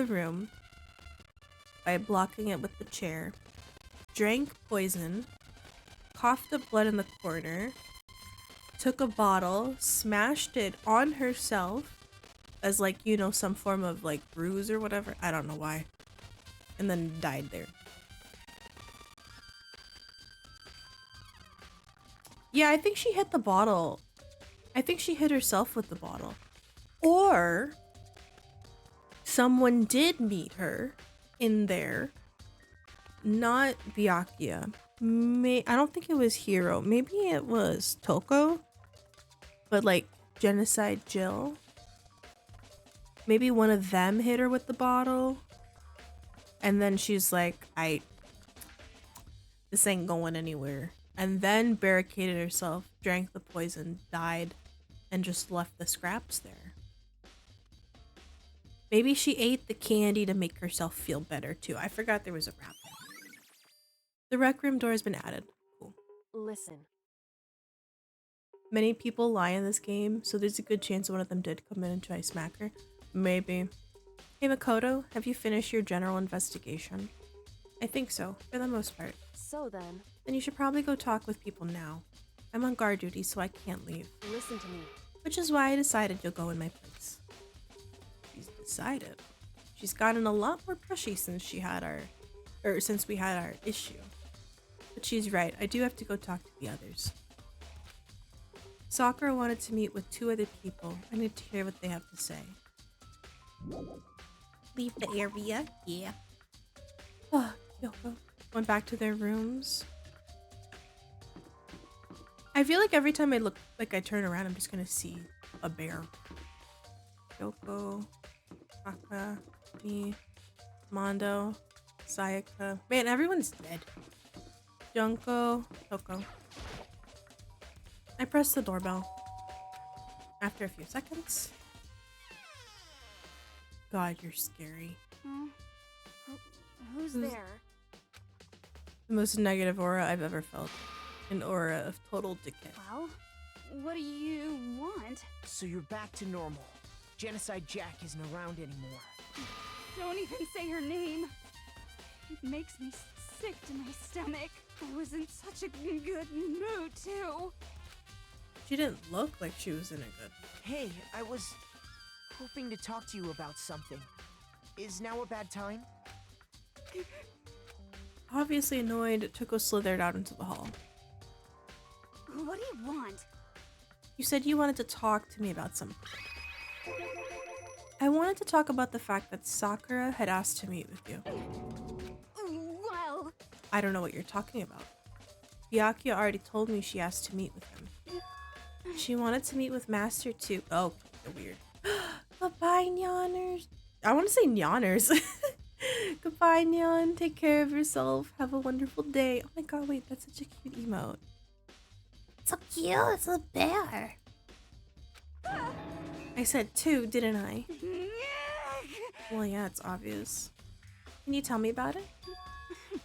[SPEAKER 1] room by blocking it with the chair, drank poison, coughed up blood in the corner, took a bottle, smashed it on herself as like, you know, some form of like bruise or whatever. I don't know why. And then died there. Yeah, I think she hit the bottle. I think she hit herself with the bottle. Or someone did meet her in there. Not Byakuya. I don't think it was Hiro. Maybe it was Toko. But like Genocide Jill. Maybe one of them hit her with the bottle. And then she's like, this ain't going anywhere. And then barricaded herself, drank the poison, died, and just left the scraps there. Maybe she ate the candy to make herself feel better too. I forgot there was a wrap. The rec room door has been added. Cool.
[SPEAKER 6] Listen.
[SPEAKER 1] Many people lie in this game, so there's a good chance one of them did come in and try to smack her. Maybe. Hey Makoto, have you finished your general investigation? I think so, for the most part.
[SPEAKER 6] So then
[SPEAKER 1] you should probably go talk with people now. I'm on guard duty, so I can't leave.
[SPEAKER 6] listen to me.
[SPEAKER 1] Which is why I decided you'll go in my place. She's decided. She's gotten a lot more pushy since we had our issue. But she's right, I do have to go talk to the others. Sakura wanted to meet with 2 other people. I need to hear what they have to say. Leave the area? Yeah. Oh, Yoko. Went back to their rooms. I feel like every time I look, like I turn around, I'm just gonna see a bear. Yoko, Aka, me, Mondo, Sayaka. Man, everyone's dead. Junko, Toko. I pressed the doorbell. After a few seconds. God, you're scary.
[SPEAKER 5] Who's there?
[SPEAKER 1] The most negative aura I've ever felt. An aura of total decay.
[SPEAKER 5] Well, what do you want?
[SPEAKER 4] So you're back to normal. Genocide Jack isn't around anymore.
[SPEAKER 5] Don't even say her name. It makes me sick to my stomach. I was in such a good mood, too.
[SPEAKER 1] She didn't look like she was in a good mood.
[SPEAKER 4] Hey, I was
[SPEAKER 8] hoping to talk to you about something. Is now a bad time?
[SPEAKER 1] Obviously annoyed, Toko slithered out into the hall.
[SPEAKER 5] What do you want?
[SPEAKER 1] You said you wanted to talk to me about something. I wanted to talk about the fact that Sakura had asked to meet with you.
[SPEAKER 5] Well...
[SPEAKER 1] I don't know what you're talking about. Byakuya already told me she asked to meet with him. She wanted to meet with Master too. Oh, weird. Goodbye, Nyaners. I want to say Nyaners. Goodbye, Nyan. Take care of yourself. Have a wonderful day. Oh my god, wait, that's such a cute emote. So cute, it's a bear. I said two, didn't I? Well, yeah, it's obvious. Can you tell me about it?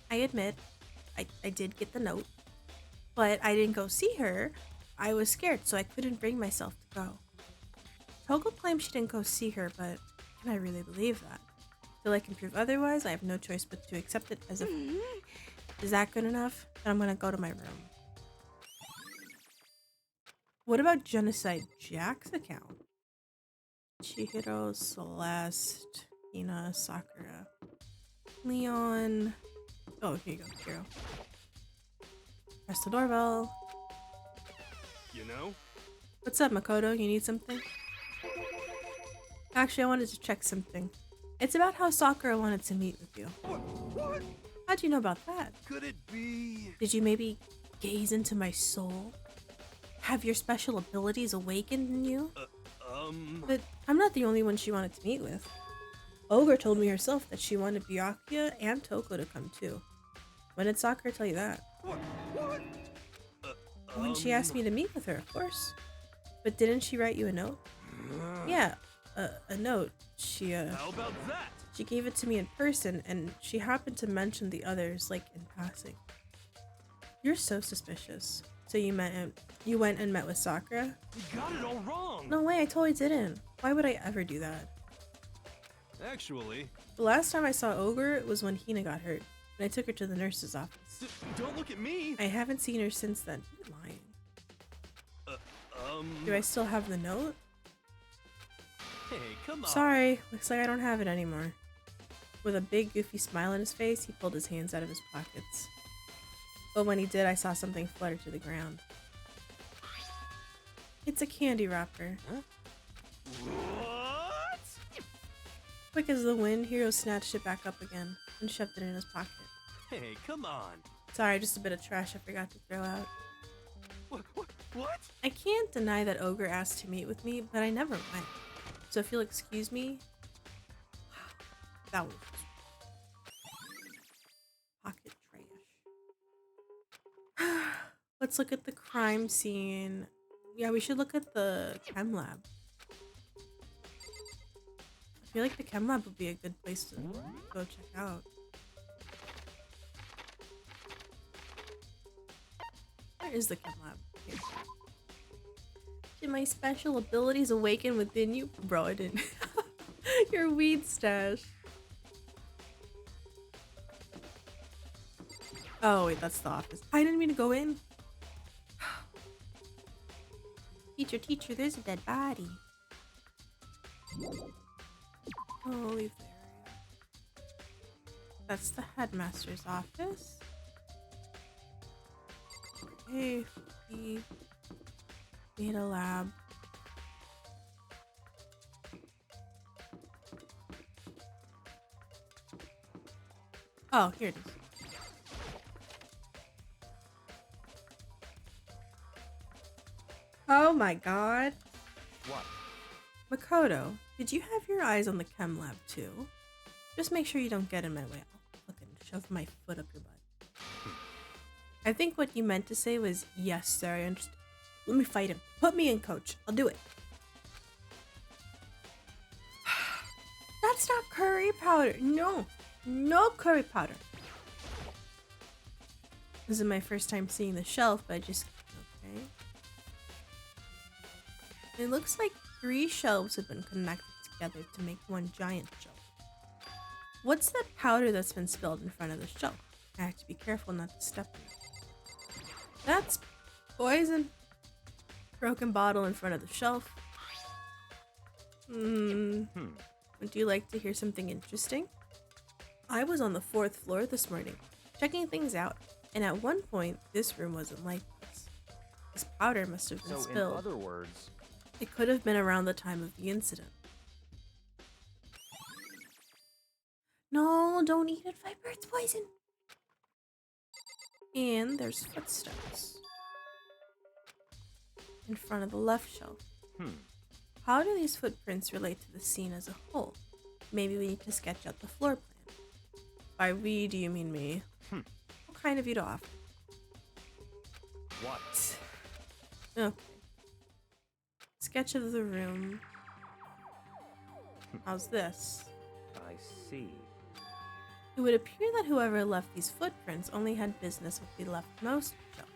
[SPEAKER 1] I admit, I did get the note, but I didn't go see her. I was scared, so I couldn't bring myself to go. Togo claims she didn't go see her, but can I really believe that? Till I can prove otherwise, I have no choice but to accept it as a... Is that good enough? Then I'm gonna go to my room. What about Genocide Jack's account? Chihiro, Celeste, Hina, Sakura, Leon. Oh, here you go, Hiro. Press the doorbell.
[SPEAKER 3] You know?
[SPEAKER 1] What's up, Makoto? You need something? Actually, I wanted to check something. It's about how Sakura wanted to meet with you.
[SPEAKER 3] What?
[SPEAKER 1] How'd you know about that?
[SPEAKER 3] Could it be?
[SPEAKER 1] Did you maybe gaze into my soul? Have your special abilities awakened in you? But I'm not the only one she wanted to meet with. Ogre told me herself that she wanted Byakuya and Toko to come too. When did Sakura tell you that?
[SPEAKER 3] What?
[SPEAKER 1] When she asked me to meet with her, of course. But didn't she write you a note? Yeah, a note.
[SPEAKER 3] How about that?
[SPEAKER 1] She gave it to me in person, and she happened to mention the others, like, in passing. You're so suspicious. So you went and met with Sakura?
[SPEAKER 3] You got it all wrong.
[SPEAKER 1] No way, I totally didn't. Why would I ever do that?
[SPEAKER 3] Actually,
[SPEAKER 1] The last time I saw Ogre was when Hina got hurt, and I took her to the nurse's office.
[SPEAKER 3] don't look at me.
[SPEAKER 1] I haven't seen her since then. You're lying. Do I still have the note?
[SPEAKER 3] Hey, come on.
[SPEAKER 1] Sorry, looks like I don't have it anymore. With a big goofy smile on his face, he pulled his hands out of his pockets. But when he did, I saw something flutter to the ground. It's a candy wrapper.
[SPEAKER 3] Huh? What?
[SPEAKER 1] Quick as the wind, Hiro snatched it back up again and shoved it in his pocket.
[SPEAKER 3] Hey, come on.
[SPEAKER 1] Sorry, just a bit of trash I forgot to throw out.
[SPEAKER 3] What?
[SPEAKER 1] I can't deny that Ogre asked to meet with me, but I never went. So if you'll excuse me... Wow, that was... pocket trash. Let's look at the crime scene. Yeah, we should look at the chem lab. I feel like the chem lab would be a good place to go check out. Where is the chem lab? Here. Did my special abilities awaken within you? Bro, I didn't. Your weed stash. Oh, wait, that's the office. I didn't mean to go in. Teacher, there's a dead body. Oh, leave the area. That's the headmaster's office. Okay, the data lab. Oh, here it is. Oh my god.
[SPEAKER 7] What?
[SPEAKER 1] Makoto, did you have your eyes on the chem lab too? Just make sure you don't get in my way. I'll fucking shove my foot up your butt. I think what you meant to say was, yes, sir, I understand. Let me fight him. Put me in, coach. I'll do it. That's not curry powder. No. No curry powder. This is my first time seeing the shelf, but I just... Okay. It looks like 3 shelves have been connected together to make one giant shelf. What's that powder that's been spilled in front of the shelf? I have to be careful not to step in it. That's poison. Broken bottle in front of the shelf. Would you like to hear something interesting? I was on the 4th floor this morning, checking things out, and at one point, this room wasn't like this. This powder must have been
[SPEAKER 7] So,
[SPEAKER 1] spilled.
[SPEAKER 7] in other words,
[SPEAKER 1] It could have been around the time of the incident. No, don't eat it, Viper, it's poison! And there's footsteps in front of the left shelf. How do these footprints relate to the scene as a whole? Maybe we need to sketch out the floor plan. By we, do you mean me? What kind of you to offer?
[SPEAKER 7] what?
[SPEAKER 1] Okay. Sketch of the room. How's this?
[SPEAKER 7] I see.
[SPEAKER 1] It would appear that whoever left these footprints only had business with the leftmost shelf.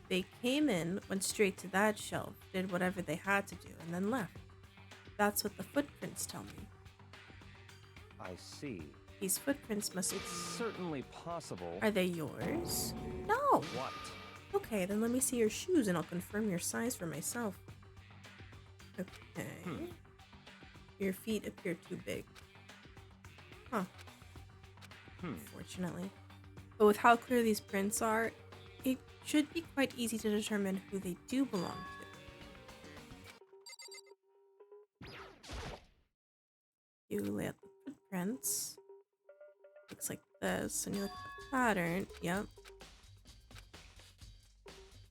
[SPEAKER 1] They came in, went straight to that shelf, did whatever they had to do, and then left. That's what the footprints tell me.
[SPEAKER 7] I see.
[SPEAKER 1] These footprints must
[SPEAKER 7] It's certainly possible.
[SPEAKER 1] Are they yours? No!
[SPEAKER 7] What?
[SPEAKER 1] Okay, then let me see your shoes and I'll confirm your size for myself. Okay. Your feet appear too big. Huh. Unfortunately. But with how clear these prints are, it should be quite easy to determine who they do belong to. You lay out the footprints. Looks like this, and you look at the pattern. Yep.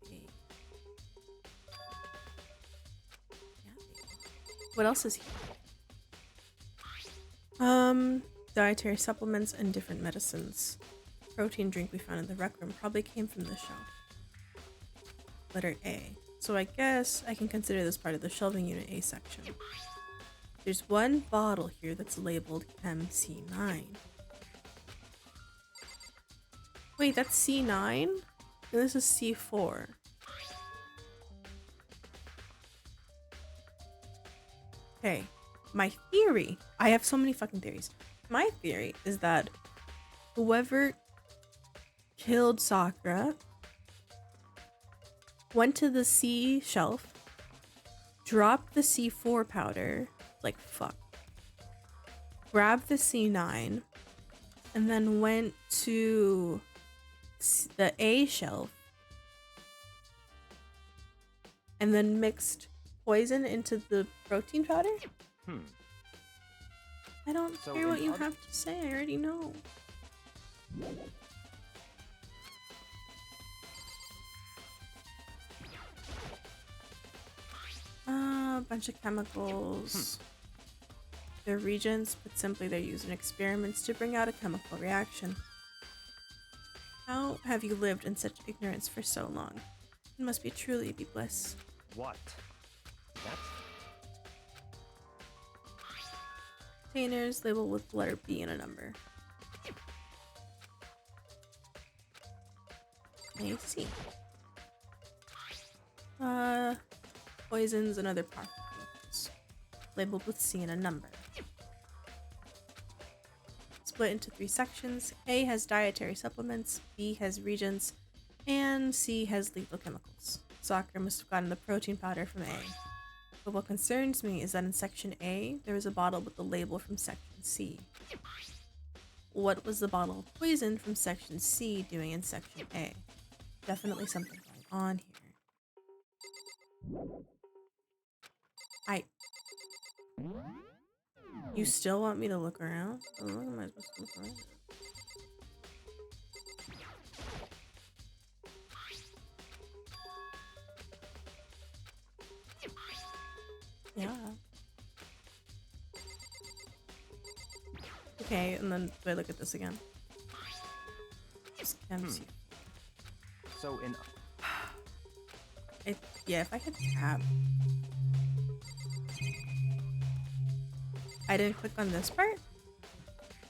[SPEAKER 1] Okay. Yeah. What else is here? Dietary supplements and different medicines. Protein drink we found in the rec room probably came from the shelf. Letter A. So I guess I can consider this part of the shelving unit A section. There's one bottle here that's labeled Chem C9. Wait, that's C9? And this is C4. Okay, my theory, I have so many fucking theories. My theory is that whoever killed Sakura went to the C shelf, dropped the C4 powder, like fuck, grabbed the C9, and then went to the A shelf and then mixed poison into the protein powder? I don't hear what you have to say. I already know. A bunch of chemicals. They're reagents, but simply they're used in experiments to bring out a chemical reaction. How have you lived in such ignorance for so long? It must be truly be bliss.
[SPEAKER 7] What? That?
[SPEAKER 1] Containers labeled with the letter B and a number. I see. Poisons and other powerful chemicals. Labeled with C and a number. Split into 3 sections. A has dietary supplements, B has reagents, and C has lethal chemicals. Sakura must have gotten the protein powder from A. But what concerns me is that in section A, there is a bottle with the label from section C. What was the bottle of poison from section C doing in section A? Definitely something going on here. You still want me to look around? Oh, what am I supposed to look around? Yeah. Okay, and then do I look at this again? Just MC.
[SPEAKER 7] So in
[SPEAKER 1] Yeah, if I could tap. I didn't click on this part.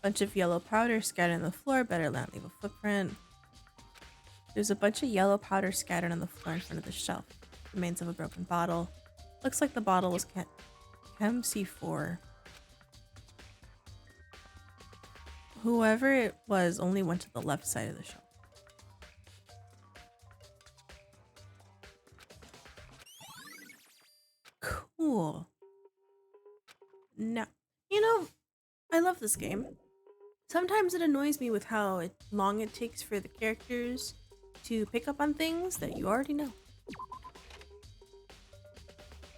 [SPEAKER 1] Bunch of yellow powder scattered on the floor. Better not leave a footprint. There's a bunch of yellow powder scattered on the floor in front of the shelf. Remains of a broken bottle. Looks like the bottle was Chem C4. Whoever it was only went to the left side of the shelf. Cool. I love this game. Sometimes it annoys me with how long it takes for the characters to pick up on things that you already know.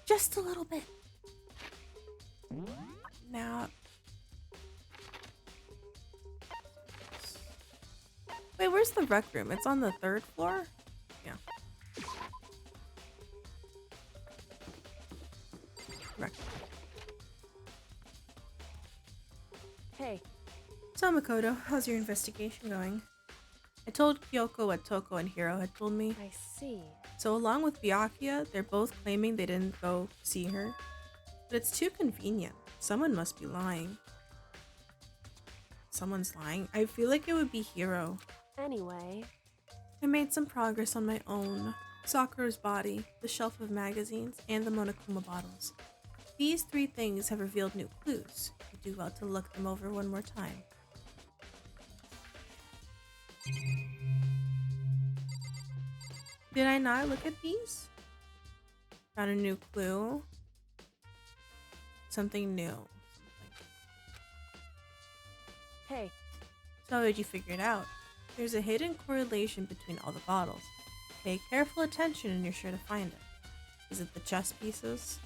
[SPEAKER 1] Just a little bit. Now... Wait, where's the rec room? It's on the 3rd floor? Yeah. Rec.
[SPEAKER 6] Hey,
[SPEAKER 1] So Makoto, how's your investigation going? I told Kyoko what Toko and Hiro had told me.
[SPEAKER 6] I see.
[SPEAKER 1] So along with Byakuya, they're both claiming they didn't go see her. But it's too convenient. Someone must be lying. Someone's lying? I feel like it would be Hiro.
[SPEAKER 6] Anyway,
[SPEAKER 1] I made some progress on my own. Sakura's body, the shelf of magazines, and the Monokuma bottles. These 3 things have revealed new clues. You do well to look them over one more time. Did I not look at these? Found a new clue. Something new.
[SPEAKER 6] hey,
[SPEAKER 1] So how did you figure it out? There's a hidden correlation between all the bottles. Pay careful attention and you're sure to find it. Is it the chess pieces?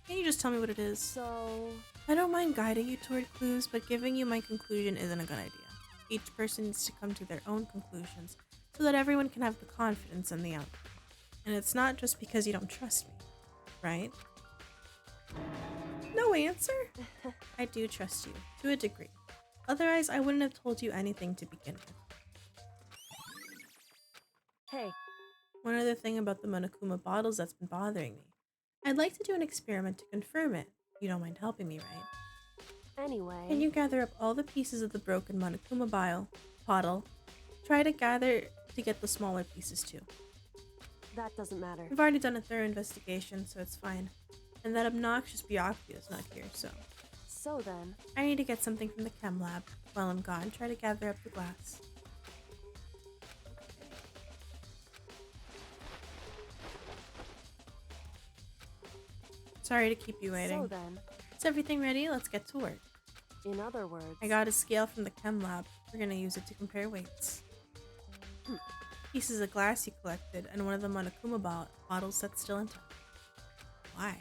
[SPEAKER 1] Can you just tell me what it is?
[SPEAKER 6] so...
[SPEAKER 1] I don't mind guiding you toward clues, but giving you my conclusion isn't a good idea. Each person needs to come to their own conclusions so that everyone can have the confidence in the outcome. And it's not just because you don't trust me, right? No answer? I do trust you, to a degree. Otherwise, I wouldn't have told you anything to begin with.
[SPEAKER 6] Hey,
[SPEAKER 1] One other thing about the Monokuma bottles that's been bothering me. I'd like to do an experiment to confirm it. You don't mind helping me, right?
[SPEAKER 6] anyway...
[SPEAKER 1] Can you gather up all the pieces of the broken Monokuma bottle? Try to gather to get the smaller pieces too.
[SPEAKER 6] That doesn't matter.
[SPEAKER 1] I've already done a thorough investigation, so it's fine. And that obnoxious Byakuya is not here, so...
[SPEAKER 6] So then...
[SPEAKER 1] I need to get something from the chem lab. While I'm gone, try to gather up the glass. Sorry to keep you waiting.
[SPEAKER 6] So then...
[SPEAKER 1] Is everything ready? Let's get to work.
[SPEAKER 6] In other words...
[SPEAKER 1] I got a scale from the chem lab. We're gonna use it to compare weights. Pieces of glass you collected, and one of the Monokuma bottles that's still intact. Why?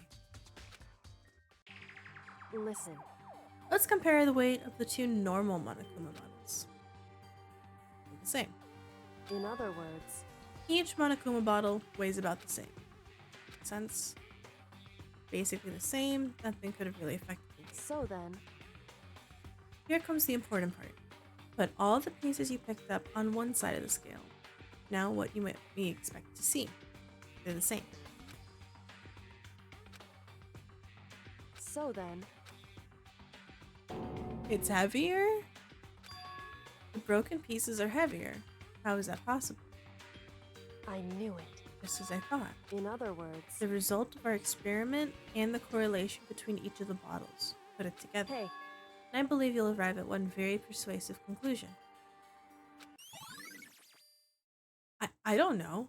[SPEAKER 6] Listen.
[SPEAKER 1] Let's compare the weight of the 2 normal Monokuma bottles. They're the same.
[SPEAKER 6] In other words...
[SPEAKER 1] Each Monokuma bottle weighs about the same. Makes sense? Basically the same. Nothing could have really affected it.
[SPEAKER 6] So then...
[SPEAKER 1] Here comes the important part. Put all the pieces you picked up on one side of the scale. Now what you might expect to see. They're the same.
[SPEAKER 6] So then...
[SPEAKER 1] It's heavier? The broken pieces are heavier. How is that possible?
[SPEAKER 6] I knew it.
[SPEAKER 1] Just as I thought.
[SPEAKER 6] In other words...
[SPEAKER 1] The result of our experiment and the correlation between each of the bottles. Put it together.
[SPEAKER 6] Hey,
[SPEAKER 1] And I believe you'll arrive at one very persuasive conclusion. I don't know.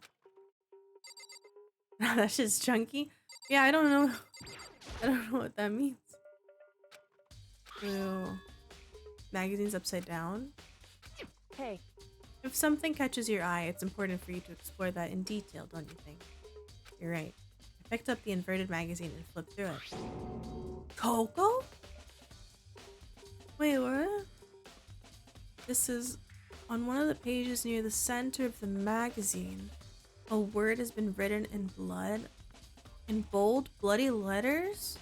[SPEAKER 1] That's just chunky. Yeah, I don't know. I don't know what that means. Ew. Magazines upside down?
[SPEAKER 6] hey,
[SPEAKER 1] If something catches your eye, it's important for you to explore that in detail, don't you think? You're right. I picked up the inverted magazine and flipped through it. Coco? Wait, what? This is on one of the pages near the center of the magazine. A word has been written in blood. In bold, bloody letters?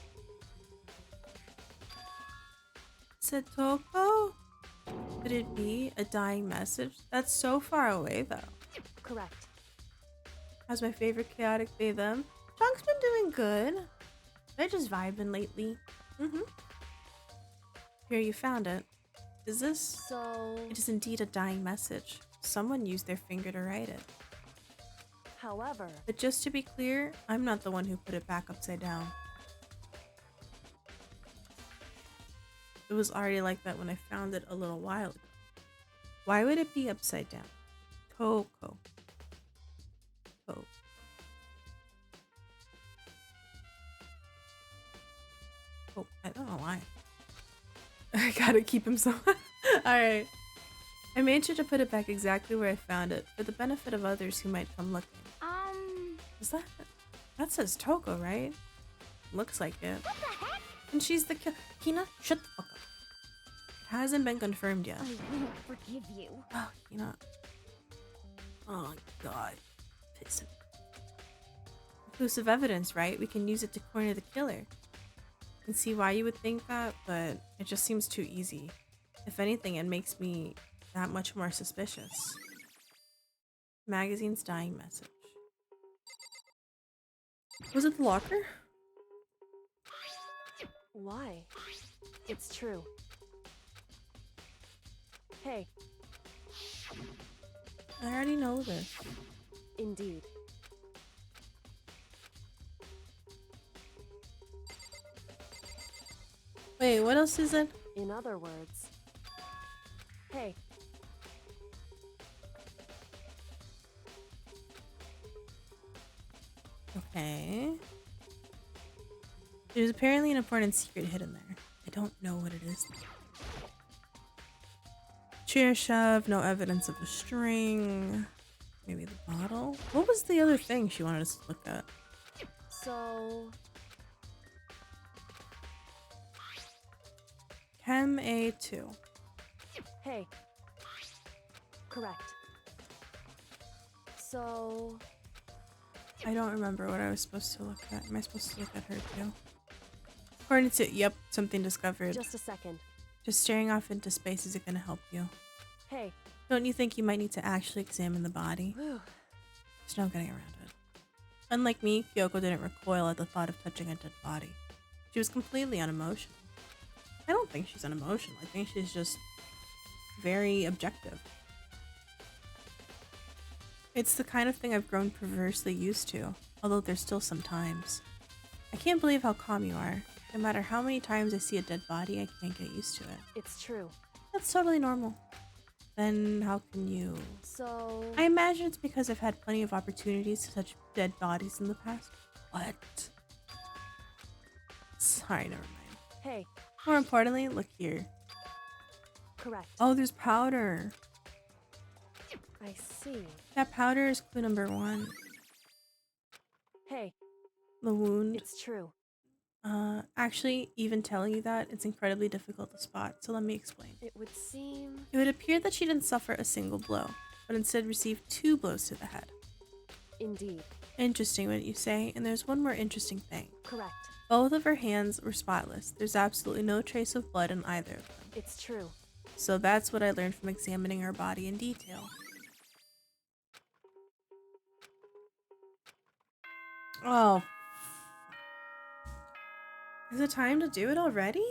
[SPEAKER 1] It said Toko? Could it be a dying message? That's so far away, though.
[SPEAKER 6] correct.
[SPEAKER 1] How's my favorite chaotic they them? Chunk's been doing good. They're just vibing lately. Here, you found it. Is this?
[SPEAKER 6] So...
[SPEAKER 1] It is indeed a dying message. Someone used their finger to write it.
[SPEAKER 6] However...
[SPEAKER 1] But just to be clear, I'm not the one who put it back upside down. It was already like that when I found it a little while ago. Why would it be upside down? Toko. Oh, I don't know why. I gotta keep him so. Alright. I made sure to put it back exactly where I found it for the benefit of others who might come looking. Is that. That says Toko, right? Looks like it.
[SPEAKER 5] What the heck?
[SPEAKER 1] And she's the Hina, shut the fuck up. It hasn't been confirmed yet.
[SPEAKER 5] I won't forgive you.
[SPEAKER 1] Oh, Hina. Oh, God. Piss. Conclusive evidence, right? We can use it to corner the killer. I can see why you would think that, but it just seems too easy. If anything, it makes me that much more suspicious. Magazine's dying message. Was it the locker?
[SPEAKER 6] Why? It's true. Hey,
[SPEAKER 1] I already know this.
[SPEAKER 6] indeed.
[SPEAKER 1] Wait, what else is it?
[SPEAKER 6] In other words. Hey,
[SPEAKER 1] Okay. There's apparently an important secret hidden there. I don't know what it is. Chair shove, no evidence of a string. Maybe the bottle? What was the other thing she wanted us to look at?
[SPEAKER 6] so
[SPEAKER 1] Chem A2.
[SPEAKER 6] hey. Correct. So
[SPEAKER 1] I don't remember what I was supposed to look at. Am I supposed to look at her too? According to, yep, something discovered.
[SPEAKER 6] just a second.
[SPEAKER 1] Just staring off into space isn't gonna help you.
[SPEAKER 6] Hey.
[SPEAKER 1] Don't you think you might need to actually examine the body?
[SPEAKER 6] Whew.
[SPEAKER 1] There's no getting around it. Unlike me, Kyoko didn't recoil at the thought of touching a dead body. She was completely unemotional. I don't think she's unemotional. I think she's just very objective. It's the kind of thing I've grown perversely used to, although there's still some times. I can't believe how calm you are. No matter how many times I see a dead body, I can't get used to it.
[SPEAKER 6] It's true.
[SPEAKER 1] That's totally normal. Then how can you...
[SPEAKER 6] So
[SPEAKER 1] I imagine it's because I've had plenty of opportunities to touch dead bodies in the past. What? Sorry, never mind.
[SPEAKER 6] hey,
[SPEAKER 1] More importantly, look here.
[SPEAKER 6] correct.
[SPEAKER 1] Oh, there's powder.
[SPEAKER 6] I see.
[SPEAKER 1] That powder is clue number 1.
[SPEAKER 6] Hey,
[SPEAKER 1] The wound.
[SPEAKER 6] it's true.
[SPEAKER 1] Actually, even telling you that, it's incredibly difficult to spot, so let me explain.
[SPEAKER 6] It would seem
[SPEAKER 1] It would appear that she didn't suffer a single blow, but instead received 2 blows to the head.
[SPEAKER 6] indeed.
[SPEAKER 1] Interesting what you say, and there's one more interesting thing.
[SPEAKER 6] Correct.
[SPEAKER 1] Both of her hands were spotless. There's absolutely no trace of blood in either of them.
[SPEAKER 6] It's true.
[SPEAKER 1] So that's what I learned from examining her body in detail. Oh. Is it time to do it already?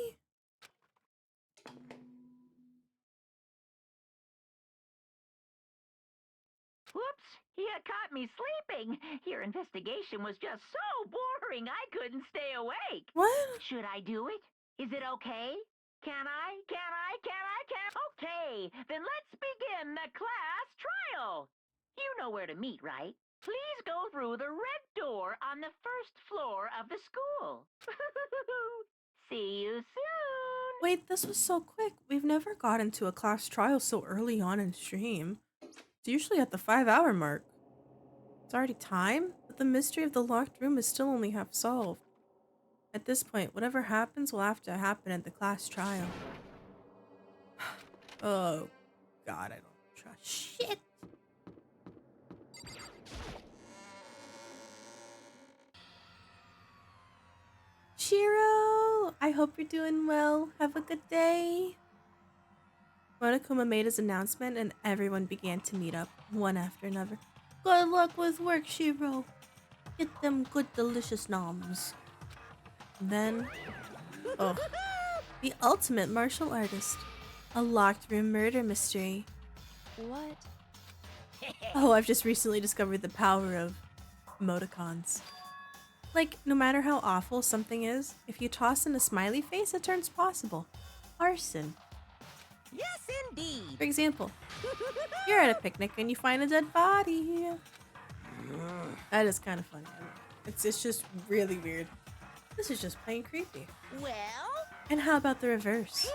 [SPEAKER 2] Whoops, you caught me sleeping. Your investigation was just so boring I couldn't stay awake.
[SPEAKER 1] What?
[SPEAKER 2] Should I do it? Is it okay? Can I? Okay, then let's begin the class trial. You know where to meet, right? Please go through the red door on the first floor of the school. See you soon.
[SPEAKER 1] Wait, this was so quick. We've never gotten to a class trial so early on in stream. It's usually at the 5-hour mark. It's already time, but the mystery of the locked room is still only half solved. At this point, whatever happens will have to happen at the class trial. Oh, God, I don't trust shit. Shiro, I hope you're doing well. Have a good day. Monokuma made his announcement and everyone began to meet up, one after another. Good luck with work, Shiro. Get them good delicious noms. And then, oh, the ultimate martial artist. A locked room murder mystery.
[SPEAKER 6] What?
[SPEAKER 1] Oh, I've just recently discovered the power of emoticons. Like, no matter how awful something is, if you toss in a smiley face, it turns possible. Arson.
[SPEAKER 4] Yes, indeed.
[SPEAKER 1] For example, you're at a picnic and you find a dead body. That is kind of funny. It's just really weird. This is just plain creepy.
[SPEAKER 2] Well,
[SPEAKER 1] And how about the reverse?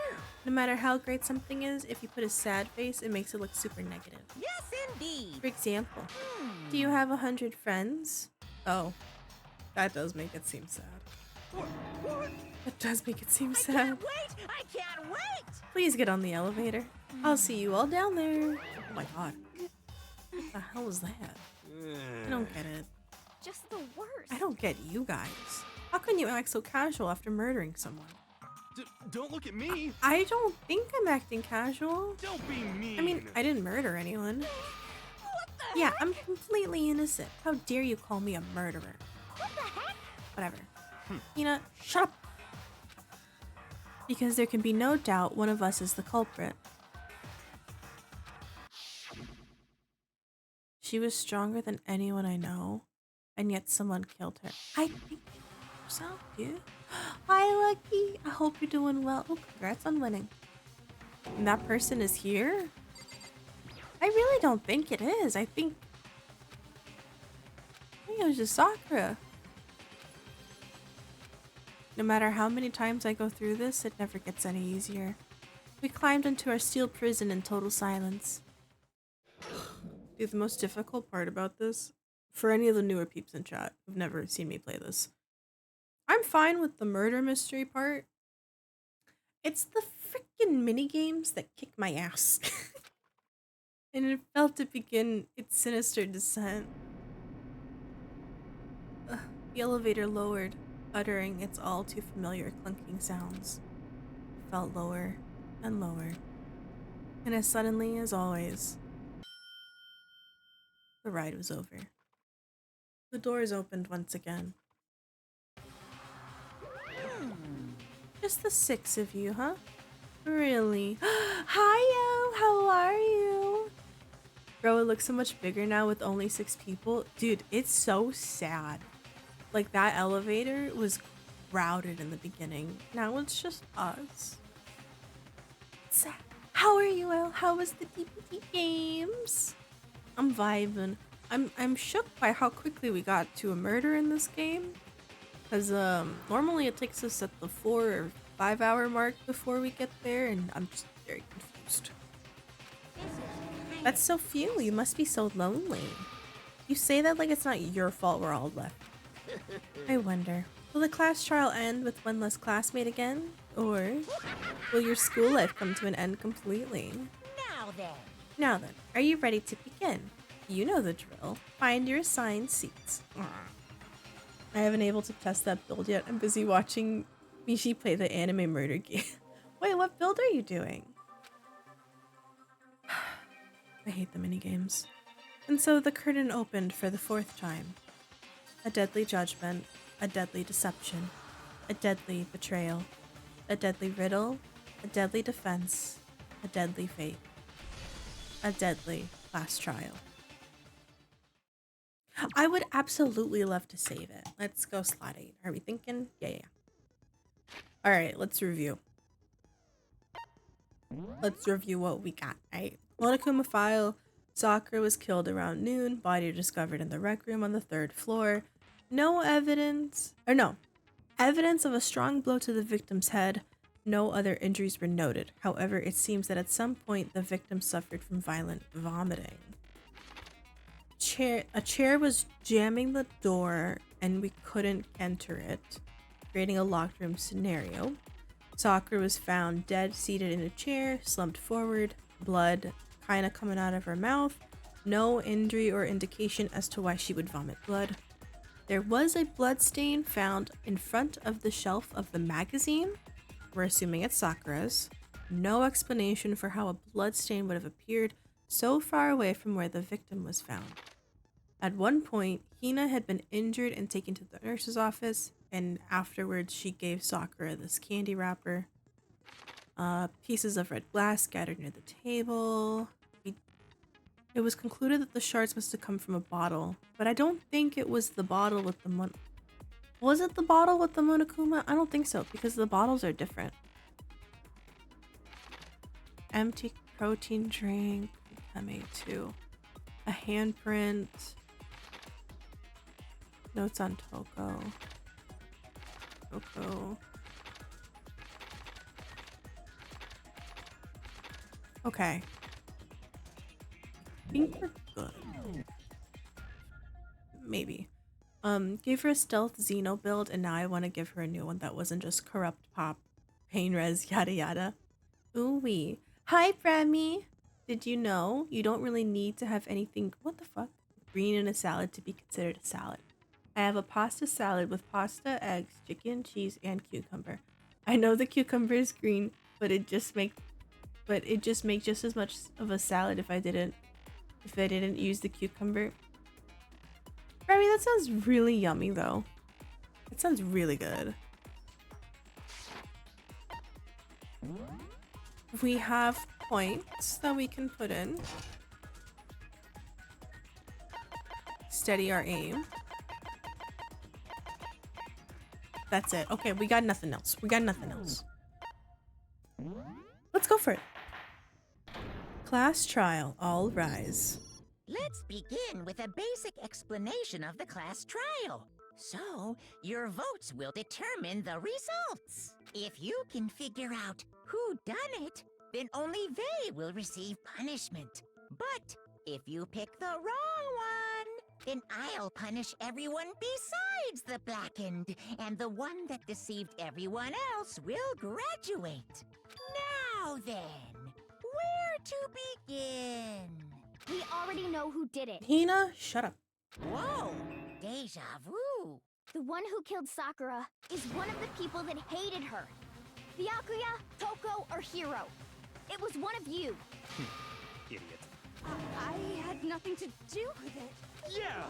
[SPEAKER 1] No matter how great something is, if you put a sad face, it makes it look super negative.
[SPEAKER 2] yes indeed.
[SPEAKER 1] For example, do you have 100 friends? Oh, that does make it seem sad. That does make it seem sad.
[SPEAKER 2] Wait, I can't wait.
[SPEAKER 1] Please get on the elevator. I'll see you all down there. Oh my god. What the hell was that? I don't get it.
[SPEAKER 5] Just the worst.
[SPEAKER 1] I don't get you guys. How can you act so casual after murdering someone?
[SPEAKER 3] Don't look at me.
[SPEAKER 1] I don't think I'm acting casual.
[SPEAKER 3] Don't be mean.
[SPEAKER 1] I mean, I didn't murder anyone. Yeah, I'm completely innocent. How dare you call me a murderer?
[SPEAKER 2] What the heck?
[SPEAKER 1] Whatever. Hina, shut up. Because there can be no doubt one of us is the culprit. She was stronger than anyone I know, and yet someone killed her. I think herself, dude. Hi, Lucky. I hope you're doing well. Oh, congrats on winning. And that person is here? I really don't think it is. I think it was just Sakura. No matter how many times I go through this, it never gets any easier. We climbed into our steel prison in total silence. Dude, the most difficult part about this, for any of the newer peeps in chat who've never seen me play this, I'm fine with the murder mystery part. It's the freaking minigames that kick my ass. And it felt to begin its sinister descent. The elevator lowered, uttering its all too familiar clunking sounds. It felt lower and lower. And as suddenly as always, the ride was over. The doors opened once again. Just the 6 of you, huh? Really? Hiyo, how are you? Bro, it looks so much bigger now with only 6 people. Dude, it's so sad. Like, that elevator was crowded in the beginning. Now it's just us. Sad. How are you, El? How was the DPT games? I'm vibing. I'm shook by how quickly we got to a murder in this game. Because normally it takes us at the 4 or 5 hour mark before we get there, and I'm just very confused. That's so few. You must be so lonely. You say that like it's not your fault we're all left. I wonder, will the class trial end with one less classmate again? Or will your school life come to an end completely? Now then, are you ready to begin? You know the drill. Find your assigned seats. I haven't able to test that build yet. I'm busy watching Mishi play the anime murder game. Wait, what build are you doing? I hate the minigames. And so the curtain opened for the 4th time. A deadly judgment, a deadly deception, a deadly betrayal, a deadly riddle, a deadly defense, a deadly fate, a deadly last trial. I would absolutely love to save it. Let's go slot 8. Are we thinking? Yeah. Alright, let's review. Let's review what we got, right? Monokuma file. Sakura was killed around noon. Body discovered in the rec room on the 3rd floor. No evidence, or no, evidence of a strong blow to the victim's head. No other injuries were noted. However, it seems that at some point the victim suffered from violent vomiting. A chair was jamming the door and we couldn't enter it, creating a locked room scenario. Sakura was found dead, seated in a chair, slumped forward, blood kind of coming out of her mouth. No injury or indication as to why she would vomit blood. There was a blood stain found in front of the shelf of the magazine. We're assuming it's Sakura's. No explanation for how a blood stain would have appeared so far away from where the victim was found. At one point, Hina had been injured and taken to the nurse's office, and afterwards she gave Sakura this candy wrapper. Pieces of red glass scattered near the table. It was concluded that the shards must have come from a bottle, but I don't think it was the bottle with the Was it the bottle with the Monokuma? I don't think so, because the bottles are different. Empty protein drink, MA2. A handprint. Notes on Toko. Coco. Okay. I think we're good. Maybe. Gave her a stealth Xeno build, and now I want to give her a new one that wasn't just corrupt pop, pain res, yada yada. Ooh wee. Hi, Brami. Did you know you don't really need to have anything, what the fuck, green in a salad to be considered a salad? I have a pasta salad with pasta, eggs, chicken, cheese, and cucumber. I know the cucumber is green, but it just makes just as much of a salad if I didn't use the cucumber. Remy, that sounds really yummy though. It sounds really good. We have points that we can put in. Steady our aim. That's it. Okay, we got nothing else. We got nothing else. Let's go for it. Class trial, all rise.
[SPEAKER 9] Let's begin with a basic explanation of the class trial. So, your votes will determine the results. If you can figure out who done it, then only they will receive punishment. But if you pick the wrong one, then I'll punish everyone besides the blackened, and the one that deceived everyone else will graduate. Now then, where to begin?
[SPEAKER 5] We already know who did it.
[SPEAKER 1] Hina, shut up.
[SPEAKER 9] Whoa! Deja vu!
[SPEAKER 5] The one who killed Sakura is one of the people that hated her. Byakuya, Toko, or Hiro. It was one of you.
[SPEAKER 7] Idiot.
[SPEAKER 5] I had nothing to do with it.
[SPEAKER 3] Yeah,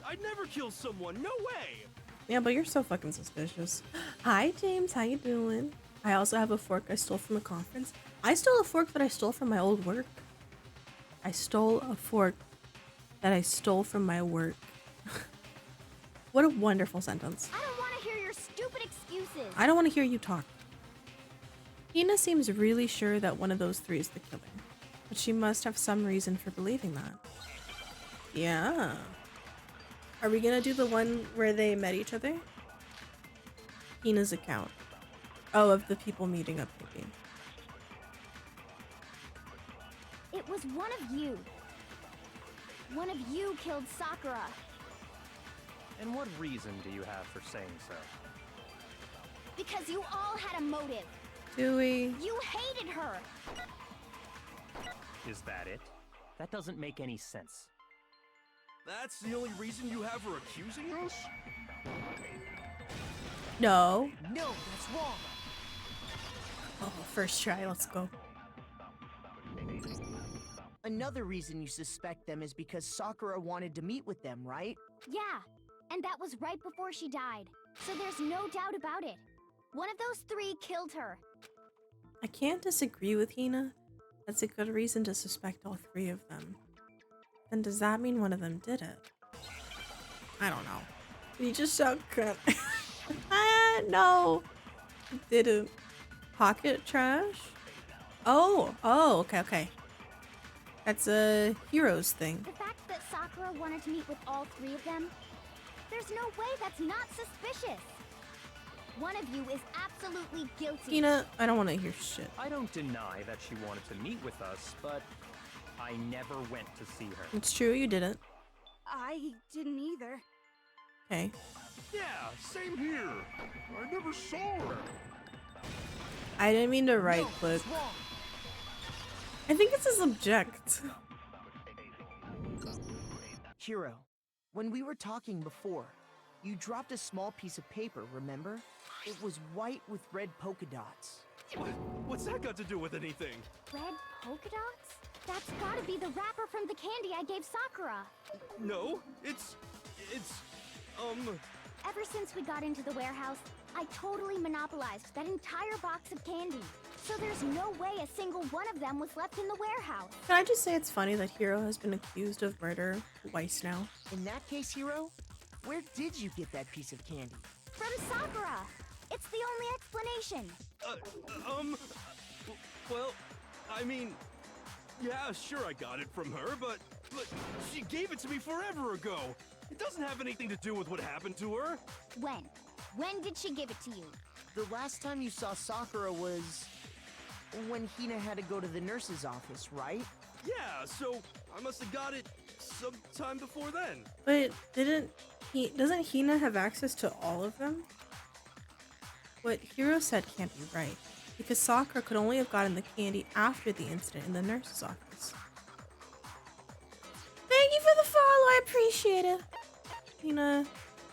[SPEAKER 3] I'd never kill someone, no way!
[SPEAKER 1] Yeah, but you're so fucking suspicious. Hi, James. How you doing? I also have a fork I stole from a conference. I stole a fork that I stole from my old work. I stole a fork that I stole from my work. What a wonderful sentence.
[SPEAKER 5] I don't want to hear your stupid excuses.
[SPEAKER 1] I don't want to hear you talk. Hina seems really sure that one of those three is the killer, but she must have some reason for believing that. Yeah. Are we gonna do the one where they met each other? Hina's account. Oh, of the people meeting up, maybe.
[SPEAKER 5] It was one of you. One of you killed Sakura.
[SPEAKER 7] And what reason do you have for saying so?
[SPEAKER 5] Because you all had a motive.
[SPEAKER 1] Do we?
[SPEAKER 5] You hated her.
[SPEAKER 7] Is that it? That doesn't make any sense.
[SPEAKER 3] That's the only reason you have her accusing us?
[SPEAKER 1] No.
[SPEAKER 8] No, that's wrong.
[SPEAKER 1] Oh, first try. Let's go.
[SPEAKER 8] Another reason you suspect them is because Sakura wanted to meet with them, right?
[SPEAKER 5] Yeah, and that was right before she died. So there's no doubt about it. One of those three killed her.
[SPEAKER 1] I can't disagree with Hina. That's a good reason to suspect all three of them. Then does that mean one of them did it? I don't know. You just shout crap. No. Didn't. Pocket trash? Oh, okay. That's a hero's thing.
[SPEAKER 5] The fact that Sakura wanted to meet with all three of them, there's no way that's not suspicious. One of you is absolutely guilty.
[SPEAKER 1] Hina, I don't want to hear shit.
[SPEAKER 7] I don't deny that she wanted to meet with us, but I never went to see her.
[SPEAKER 1] It's true, you didn't.
[SPEAKER 5] I didn't either.
[SPEAKER 1] Okay.
[SPEAKER 3] Yeah, same here. I never saw her.
[SPEAKER 1] I didn't mean to right click.
[SPEAKER 8] That's wrong.
[SPEAKER 1] I think it's a subject.
[SPEAKER 8] Hiro, when we were talking before, you dropped a small piece of paper, remember? It was white with red polka dots.
[SPEAKER 3] What's that got to do with anything?
[SPEAKER 5] Red polka dots? That's gotta be the wrapper from the candy I gave Sakura.
[SPEAKER 3] No, it's
[SPEAKER 5] Ever since we got into the warehouse, I totally monopolized that entire box of candy. So there's no way a single one of them was left in the warehouse.
[SPEAKER 1] Can I just say it's funny that Hiro has been accused of murder twice now?
[SPEAKER 8] In that case, Hiro, where did you get that piece of candy?
[SPEAKER 5] From Sakura! It's the only explanation.
[SPEAKER 3] Well, I mean, yeah, sure I got it from her, but she gave it to me forever ago. It doesn't have anything to do with what happened to her.
[SPEAKER 5] When? When did she give it to you?
[SPEAKER 8] The last time you saw Sakura was when Hina had to go to the nurse's office, right?
[SPEAKER 3] Yeah, so I must have got it sometime before then.
[SPEAKER 1] But doesn't Hina have access to all of them? What Hiro said can't be right, because Sakura could only have gotten the candy after the incident in the nurse's office. Thank you for the follow, I appreciate it. Hina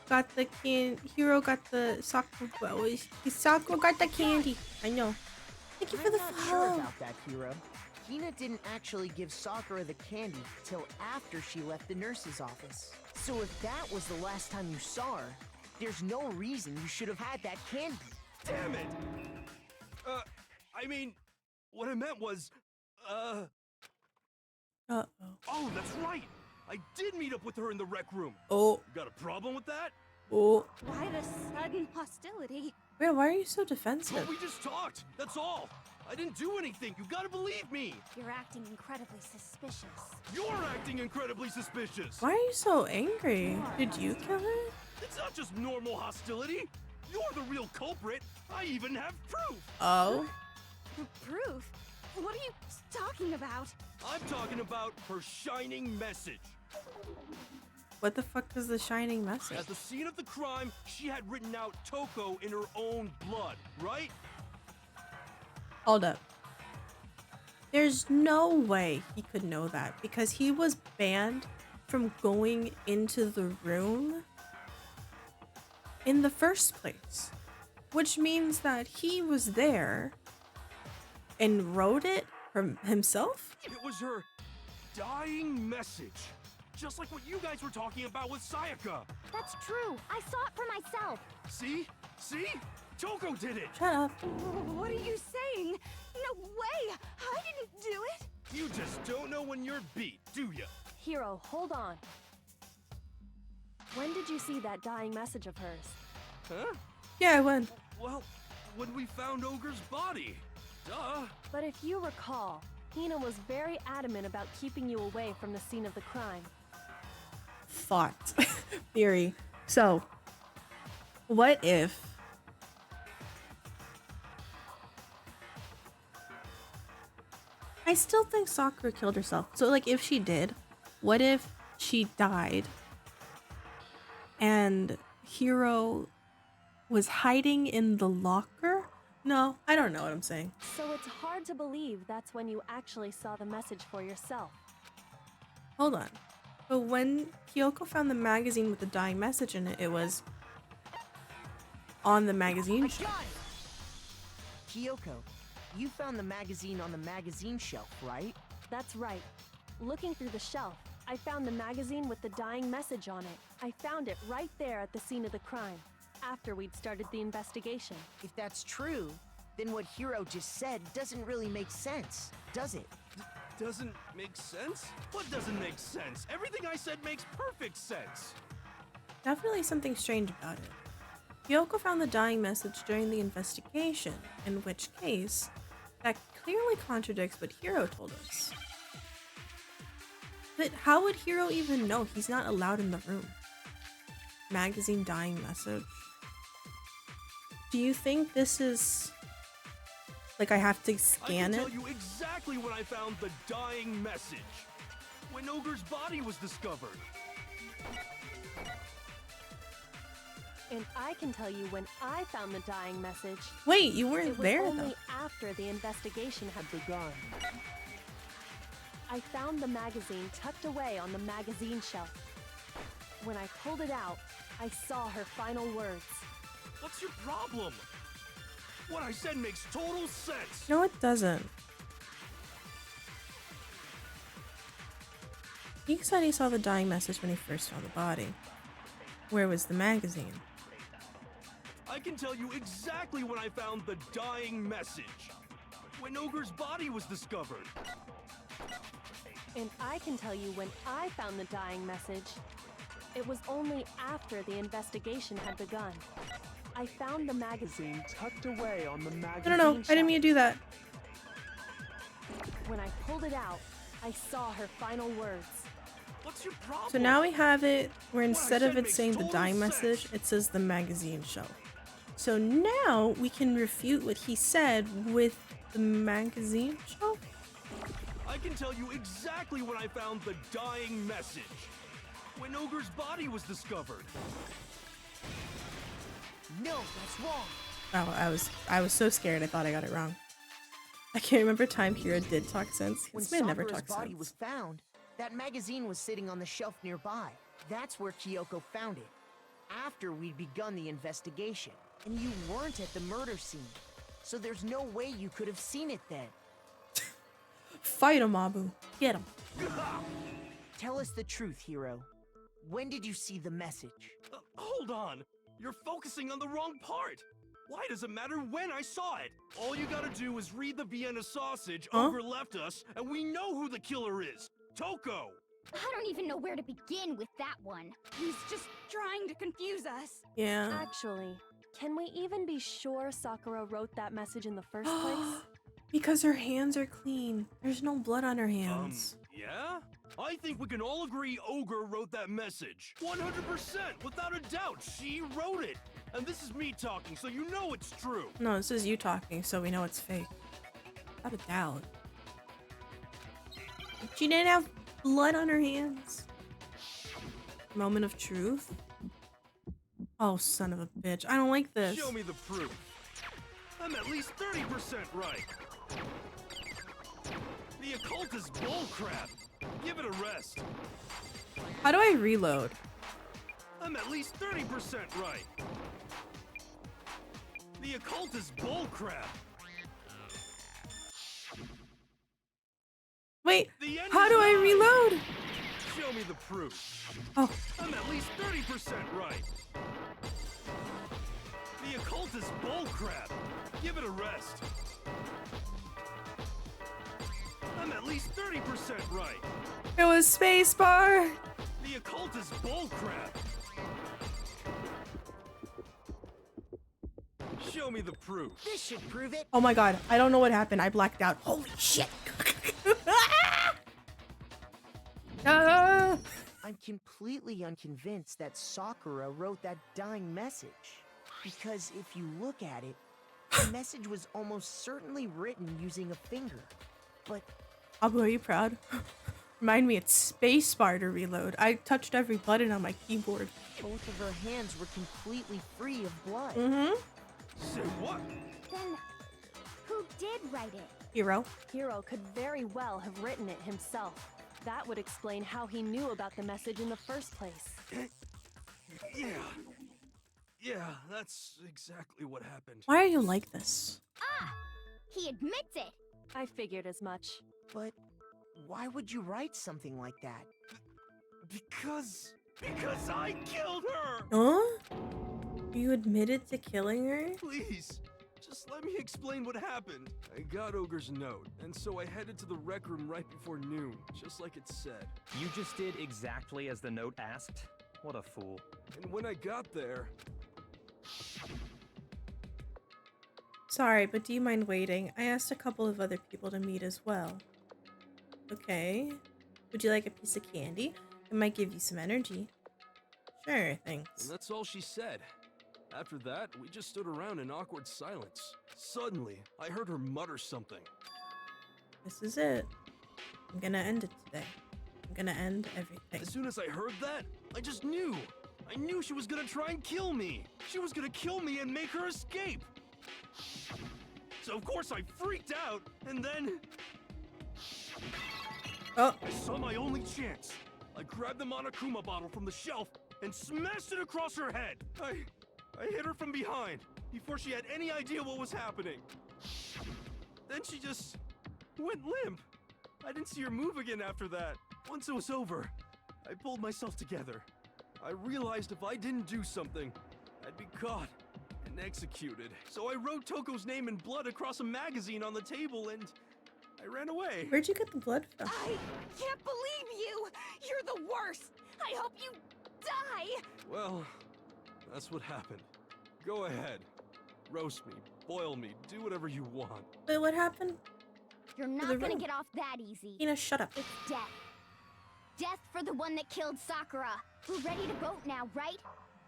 [SPEAKER 1] got the Hiro got the Sakura. Well, Sakura got the candy. I know. Thank you for the
[SPEAKER 8] I'm not
[SPEAKER 1] follow.
[SPEAKER 8] sure about that, Hiro. Hina didn't actually give Sakura the candy till after she left the nurse's office. So if that was the last time you saw her, there's no reason you should have had that candy.
[SPEAKER 3] Damn it! I mean, what I meant was,
[SPEAKER 1] Uh-oh.
[SPEAKER 3] Oh, that's right! I did meet up with her in the rec room.
[SPEAKER 1] Oh.
[SPEAKER 3] Got a problem with that?
[SPEAKER 1] Oh.
[SPEAKER 5] Why the sudden hostility?
[SPEAKER 1] Wait, why are you so defensive?
[SPEAKER 3] Well, we just talked, that's all! I didn't do anything, you gotta believe me!
[SPEAKER 5] You're acting incredibly suspicious.
[SPEAKER 3] You're acting incredibly suspicious!
[SPEAKER 1] Why are you so angry? Did you kill her?
[SPEAKER 3] It's not just normal hostility! You're the real culprit! I even have proof!
[SPEAKER 1] Oh.
[SPEAKER 5] Proof? What are you talking about?
[SPEAKER 3] I'm talking about her shining message.
[SPEAKER 1] What the fuck is the shining message?
[SPEAKER 3] At the scene of the crime, she had written out Toko in her own blood, right?
[SPEAKER 1] Hold up. There's no way he could know that because he was banned from going into the room in the first place, which means that he was there and wrote it from himself.
[SPEAKER 3] It was her dying message. Just like what you guys were talking about with Sayaka.
[SPEAKER 5] That's true. I saw it for myself.
[SPEAKER 3] See? See? Toko did it!
[SPEAKER 1] Shut up.
[SPEAKER 5] What are you saying? No way! I didn't do it!
[SPEAKER 3] You just don't know when you're beat, do ya?
[SPEAKER 6] Hiro, hold on. When did you see that dying message of hers?
[SPEAKER 3] Huh?
[SPEAKER 1] Yeah, I won.
[SPEAKER 3] Well, when we found Ogre's body. Duh.
[SPEAKER 6] But if you recall, Hina was very adamant about keeping you away from the scene of the crime.
[SPEAKER 1] Thought. Theory. So, what if I still think Sakura killed herself. So, like, if she did, what if she died and Hiro was hiding in the locker? No, I don't know what I'm saying.
[SPEAKER 6] So it's hard to believe that's when you actually saw the message for yourself.
[SPEAKER 1] Hold on. But when Kyoko found the magazine with the dying message in it, it was on the magazine shelf.
[SPEAKER 8] Kyoko, you found the magazine on the magazine shelf, right?
[SPEAKER 6] That's right. Looking through the shelf, I found the magazine with the dying message on it. I found it right there at the scene of the crime, after we'd started the investigation.
[SPEAKER 8] If that's true, then what Hiro just said doesn't really make sense, does it?
[SPEAKER 3] Doesn't make sense? What doesn't make sense? Everything I said makes perfect sense.
[SPEAKER 1] Definitely something strange about it. Kyoko found the dying message during the investigation, in which case, that clearly contradicts what Hiro told us. But how would Hiro even know? He's not allowed in the room. Magazine dying message. Do you think this is like I have to scan
[SPEAKER 3] I
[SPEAKER 1] it?
[SPEAKER 3] can tell you exactly when I found the dying message. When Ogre's body was discovered.
[SPEAKER 6] And I can tell you when I found the dying message.
[SPEAKER 1] Wait, you
[SPEAKER 6] It
[SPEAKER 1] weren't
[SPEAKER 6] was
[SPEAKER 1] there
[SPEAKER 6] only
[SPEAKER 1] though.
[SPEAKER 6] after the investigation had begun. I found the magazine tucked away on the magazine shelf. When I pulled it out, I saw her final words.
[SPEAKER 3] What's your problem? What I said makes total sense.
[SPEAKER 1] No, it doesn't. He said he saw the dying message when he first found the body. Where was the magazine?
[SPEAKER 3] I can tell you exactly when I found the dying message. When Ogre's body was discovered.
[SPEAKER 6] And I can tell you when I found the dying message. It was only after the investigation had begun. I found the magazine tucked away on the magazine
[SPEAKER 1] No, I didn't mean to do that.
[SPEAKER 6] When I pulled it out, I saw her final words.
[SPEAKER 3] What's your problem?
[SPEAKER 1] So now we have it where
[SPEAKER 3] What I
[SPEAKER 1] instead of
[SPEAKER 3] said
[SPEAKER 1] it
[SPEAKER 3] makes
[SPEAKER 1] saying the
[SPEAKER 3] total
[SPEAKER 1] dying
[SPEAKER 3] sense.
[SPEAKER 1] message, it says the magazine shelf. So now we can refute what he said with the magazine shelf.
[SPEAKER 3] I can tell you exactly when I found the dying message. When Ogre's body was discovered.
[SPEAKER 8] No, that's wrong.
[SPEAKER 1] Oh, I was so scared I thought I got it wrong. I can't remember time Kira did talk sense.
[SPEAKER 8] When
[SPEAKER 1] This man never
[SPEAKER 8] Sakura's
[SPEAKER 1] talks
[SPEAKER 8] body
[SPEAKER 1] sense.
[SPEAKER 8] was found, that magazine was sitting on the shelf nearby. That's where Kyoko found it. After we'd begun the investigation. And you weren't at the murder scene. So there's no way you could have seen it then.
[SPEAKER 1] Fight him, Abu. Get him.
[SPEAKER 8] Tell us the truth, hero. When did you see the message?
[SPEAKER 3] Hold on. You're focusing on the wrong part. Why does it matter when I saw it? All you gotta do is read the Vienna sausage Ogre left us, and we know who the killer is. Toko!
[SPEAKER 5] I don't even know where to begin with that one. He's just trying to confuse us.
[SPEAKER 1] Yeah.
[SPEAKER 6] Actually, can we even be sure Sakura wrote that message in the first place?
[SPEAKER 1] Because her hands are clean. There's no blood on her hands.
[SPEAKER 3] Yeah? I think we can all agree Ogre wrote that message. 100%, without a doubt, she wrote it. And this is me talking, so you know it's true.
[SPEAKER 1] No, this is you talking, so we know it's fake. Without a doubt. She didn't have blood on her hands. Moment of truth. Oh, son of a bitch. I don't like this.
[SPEAKER 3] Show me the proof. I'm at least 30% right. The occult is bullcrap. Give it a rest.
[SPEAKER 1] How do I reload?
[SPEAKER 3] I'm at least 30% right. The occult is bullcrap.
[SPEAKER 1] Wait,
[SPEAKER 3] The end
[SPEAKER 1] how
[SPEAKER 3] is
[SPEAKER 1] do I
[SPEAKER 3] nigh.
[SPEAKER 1] reload?
[SPEAKER 3] Show me the proof.
[SPEAKER 1] Oh,
[SPEAKER 3] I'm at least 30% right. The occult is bullcrap. Give it a rest. I'm at least 30% right.
[SPEAKER 1] it was spacebar.
[SPEAKER 3] The occult is bullcrap. Show me the proof.
[SPEAKER 8] This should prove it.
[SPEAKER 1] Oh my god, I don't know what happened. I blacked out. Holy shit. Ah!
[SPEAKER 8] I'm completely unconvinced that Sakura wrote that dying message. Because if you look at it, the message was almost certainly written using a finger. But
[SPEAKER 1] Abu, are you proud? Remind me, it's spacebar to reload. I touched every button on my keyboard.
[SPEAKER 8] both of her hands were completely free of blood.
[SPEAKER 1] Mm-hmm.
[SPEAKER 3] Say what?
[SPEAKER 5] Then, who did write it?
[SPEAKER 1] Hero.
[SPEAKER 6] Hiro could very well have written it himself. That would explain how he knew about the message in the first place.
[SPEAKER 3] Yeah. Yeah, that's exactly what happened.
[SPEAKER 1] Why are you like this?
[SPEAKER 5] Ah! He admits it!
[SPEAKER 6] I figured as much.
[SPEAKER 8] But why would you write something like that?
[SPEAKER 3] Because I killed her!
[SPEAKER 1] Huh? You admitted to killing her?
[SPEAKER 3] Please, just let me explain what happened. I got Ogre's note, and so I headed to the rec room right before noon, just like it said.
[SPEAKER 7] You just did exactly as the note asked? What a fool.
[SPEAKER 3] And when I got there,
[SPEAKER 1] Sorry, but do you mind waiting? I asked a couple of other people to meet as well. Okay. Would you like a piece of candy? It might give you some energy. Sure, thanks.
[SPEAKER 3] and that's all she said. After that, we just stood around in awkward silence. Suddenly, I heard her mutter something.
[SPEAKER 1] This is it. I'm gonna end it today. I'm gonna end everything.
[SPEAKER 3] As soon as I heard that, I just knew. I knew she was gonna try and kill me. She was gonna kill me and make her escape. So of course I freaked out, and then
[SPEAKER 1] Oh,
[SPEAKER 3] I saw my only chance. I grabbed the Monokuma bottle from the shelf and smashed it across her head. I hit her from behind before she had any idea what was happening. Then she just went limp. I didn't see her move again after that. Once it was over, I pulled myself together. I realized if I didn't do something, I'd be caught and executed. So I wrote Toko's name in blood across a magazine on the table and I ran away.
[SPEAKER 1] where'd you get the blood from?
[SPEAKER 5] I can't believe you! You're the worst! I hope you die!
[SPEAKER 3] Well, that's what happened. Go ahead. Roast me, boil me, do whatever you want.
[SPEAKER 1] Wait, what happened?
[SPEAKER 5] You're
[SPEAKER 1] the
[SPEAKER 5] not gonna
[SPEAKER 1] room.
[SPEAKER 5] get off that easy.
[SPEAKER 1] Hina, shut up.
[SPEAKER 5] It's death. Death for the one that killed Sakura. We're ready to vote now, right?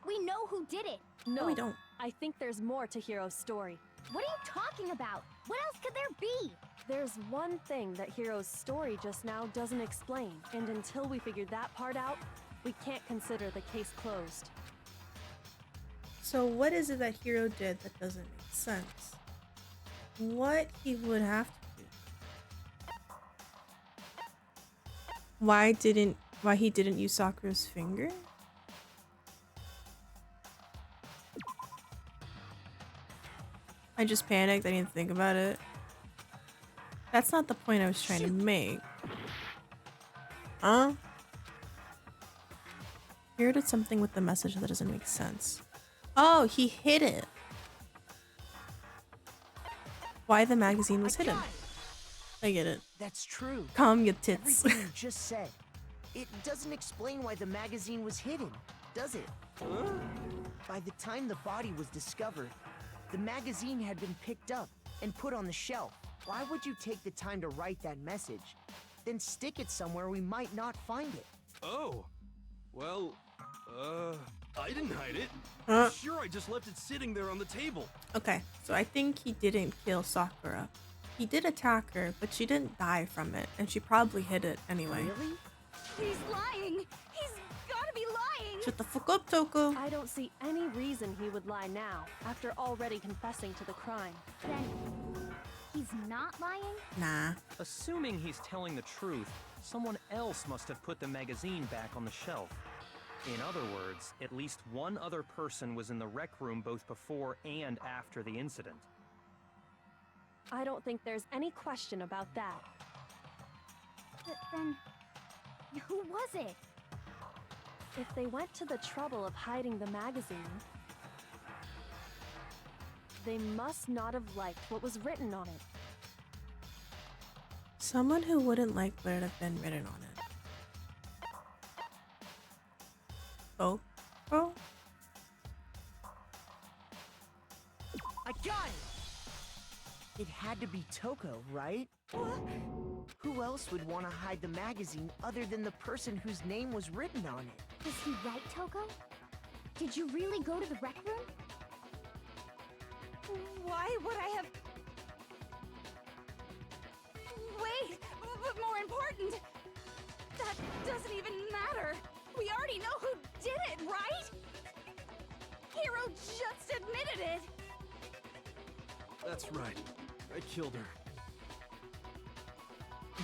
[SPEAKER 5] We know who did it.
[SPEAKER 1] No, we don't.
[SPEAKER 6] I think there's more to Hiro's story.
[SPEAKER 5] What are you talking about? What else could there be?
[SPEAKER 6] There's one thing that Hiro's story just now doesn't explain, and until we figure that part out, we can't consider the case closed.
[SPEAKER 1] So what is it that Hiro did that doesn't make sense? What he would have to do? Why he didn't use Sakura's finger? I just panicked. I didn't think about it. That's not the point I was trying to make. Huh? Hiro did something with the message that doesn't make sense. Oh, he hid it. Why the magazine was hidden. I get it.
[SPEAKER 8] That's true.
[SPEAKER 1] Calm your tits.
[SPEAKER 8] Everything you just said. It doesn't explain why the magazine was hidden, does it? By the time the body was discovered, the magazine had been picked up and put on the shelf. Why would you take the time to write that message, then stick it somewhere we might not find it?
[SPEAKER 3] Oh. Well, I didn't hide it. Sure, I just left it sitting there on the table.
[SPEAKER 1] Okay, so I think he didn't kill Sakura. He did attack her, but she didn't die from it, and she probably hid it anyway.
[SPEAKER 8] Really?
[SPEAKER 5] He's lying. He's gotta be lying.
[SPEAKER 1] Shut the fuck up, Toko.
[SPEAKER 6] I don't see any reason he would lie now, after already confessing to the crime.
[SPEAKER 5] Then he's not lying?
[SPEAKER 1] Nah.
[SPEAKER 7] Assuming he's telling the truth, someone else must have put the magazine back on the shelf. In other words, at least one other person was in the rec room both before and after the incident.
[SPEAKER 6] I don't think there's any question about that.
[SPEAKER 5] But then, who was it?
[SPEAKER 6] If they went to the trouble of hiding the magazine, they must not have liked what was written on it.
[SPEAKER 1] Someone who wouldn't like what had been written on it. Oh. Oh.
[SPEAKER 8] I got it! It had to be Toko, right? Who else would want to hide the magazine other than the person whose name was written on it?
[SPEAKER 5] Was he right, Toko? Did you really go to the rec room? Why would I have... Wait! But more important, that doesn't even matter! We already know who did it, right? Hiro just admitted it!
[SPEAKER 3] That's right. I killed her.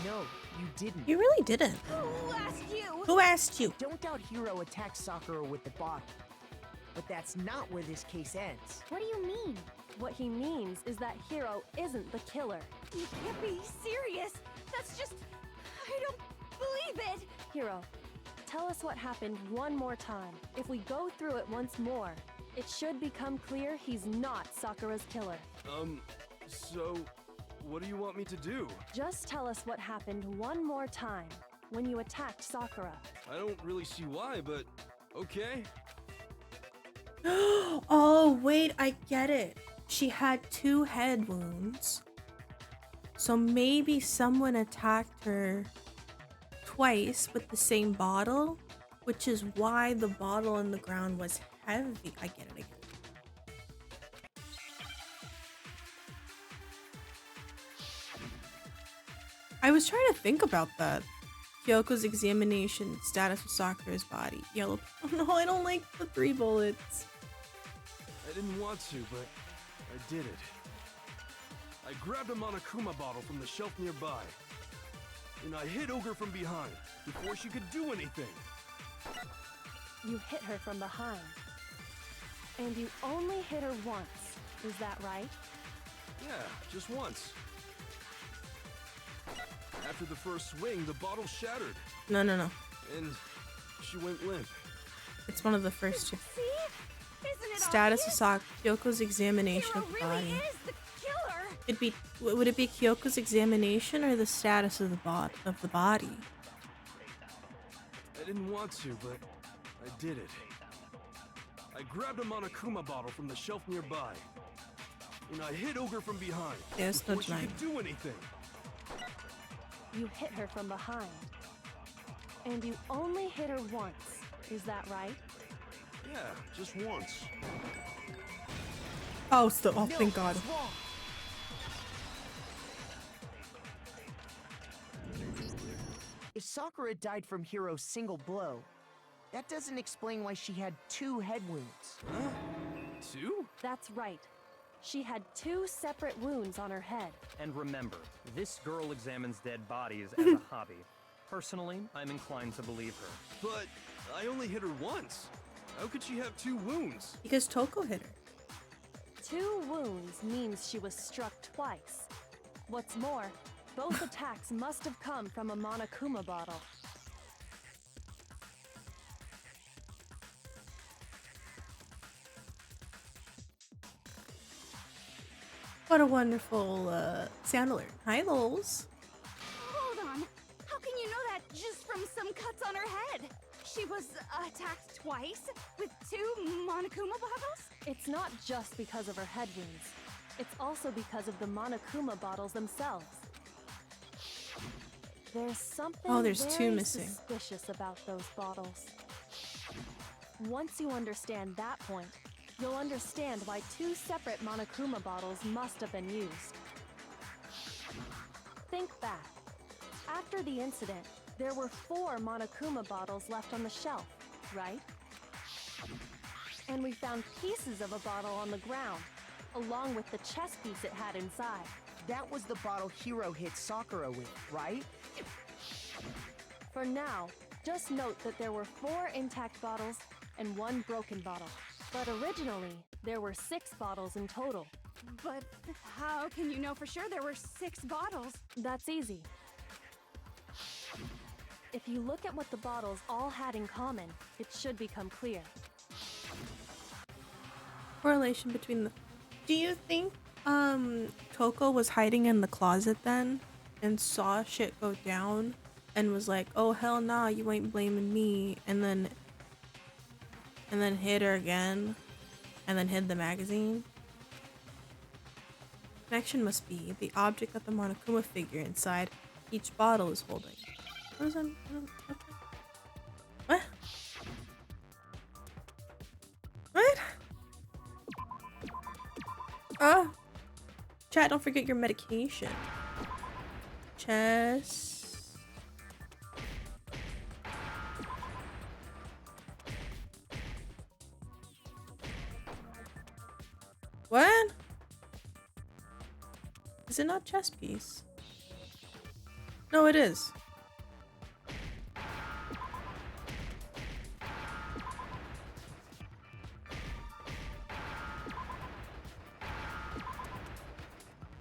[SPEAKER 8] No, you didn't.
[SPEAKER 1] You really didn't.
[SPEAKER 5] Who asked you?
[SPEAKER 1] Who asked you?
[SPEAKER 8] Don't doubt Hiro attacked Sakura with the bottle. But that's not where this case ends.
[SPEAKER 5] What do you mean?
[SPEAKER 6] What he means is that Hiro isn't the killer.
[SPEAKER 5] You can't be serious! That's just... I don't believe it!
[SPEAKER 6] Hiro, tell us what happened one more time. If we go through it once more, it should become clear he's not Sakura's killer.
[SPEAKER 3] So, what do you want me to do?
[SPEAKER 6] Just tell us what happened one more time when you attacked Sakura.
[SPEAKER 3] I don't really see why, but okay.
[SPEAKER 1] Oh, wait, I get it. She had 2 head wounds. So maybe someone attacked her twice with the same bottle, which is why the bottle on the ground was heavy. I get it. I was trying to think about that. Kyoko's examination, status of Sakura's body. Yellow. Oh no, I don't like the 3 bullets.
[SPEAKER 3] I didn't want to, but I did it. I grabbed a Monokuma bottle from the shelf nearby, and I hit Ogre from behind before she could do anything.
[SPEAKER 6] You hit her from behind. And you only hit her once. Is that right?
[SPEAKER 3] Yeah, just once. After the first swing, the bottle shattered.
[SPEAKER 1] No.
[SPEAKER 3] And she went limp.
[SPEAKER 1] It's one of the first 2.
[SPEAKER 5] See? Isn't it
[SPEAKER 1] Status of
[SPEAKER 5] obvious?
[SPEAKER 1] Kyoko's examination
[SPEAKER 5] Hiro
[SPEAKER 1] of the
[SPEAKER 5] really
[SPEAKER 1] body.
[SPEAKER 5] is the killer!
[SPEAKER 1] Would it be Kyoko's examination or the status of the body?
[SPEAKER 3] I didn't want to, but I did it. I grabbed a Monokuma bottle from the shelf nearby, and I hit Ogre from behind
[SPEAKER 1] Yes, no
[SPEAKER 3] before she
[SPEAKER 1] denying.
[SPEAKER 3] could do anything.
[SPEAKER 6] You hit her from behind. And you only hit her once. Is that right?
[SPEAKER 3] Yeah, just once.
[SPEAKER 1] Oh, still. Oh,
[SPEAKER 8] No,
[SPEAKER 1] thank God.
[SPEAKER 8] it's wrong. If Sakura died from Hiro's single blow, that doesn't explain why she had 2 head wounds.
[SPEAKER 3] Huh? 2?
[SPEAKER 6] That's right. She had 2 separate wounds on her head.
[SPEAKER 7] And remember, this girl examines dead bodies as a hobby. Personally, I'm inclined to believe her.
[SPEAKER 3] But I only hit her once. How could she have 2 wounds?
[SPEAKER 1] Because Toko hit her.
[SPEAKER 6] 2 wounds means she was struck twice. What's more, both attacks must have come from a Monokuma bottle.
[SPEAKER 1] What a wonderful sound alert. Hi, Lols.
[SPEAKER 5] Hold on. How can you know that just from some cuts on her head? She was attacked twice with 2 Monokuma bottles?
[SPEAKER 6] It's not just because of her head wounds. It's also because of the Monokuma bottles themselves. There's something
[SPEAKER 1] Oh, there's 2
[SPEAKER 6] very
[SPEAKER 1] missing.
[SPEAKER 6] suspicious about those bottles. Once you understand that point, you'll understand why 2 separate Monokuma bottles must have been used. Think back. After the incident, there were 4 Monokuma bottles left on the shelf, right? And we found pieces of a bottle on the ground, along with the chess piece it had inside.
[SPEAKER 8] That was the bottle Hiro hit Sakura with, right?
[SPEAKER 6] For now, just note that there were 4 intact bottles and 1 broken bottle. But originally, there were 6 bottles in total.
[SPEAKER 5] But how can you know for sure there were 6 bottles?
[SPEAKER 6] That's easy. If you look at what the bottles all had in common, it should become clear.
[SPEAKER 1] Correlation between the... Do you think Toko was hiding in the closet then and saw shit go down and was like, oh hell nah, you ain't blaming me, and then hid her again and then hid the magazine? Connection must be the object that the Monokuma figure inside each bottle is holding. What is that? What? What? Chat, don't forget your medication. Chess. What? Is it not chess piece? No, it is.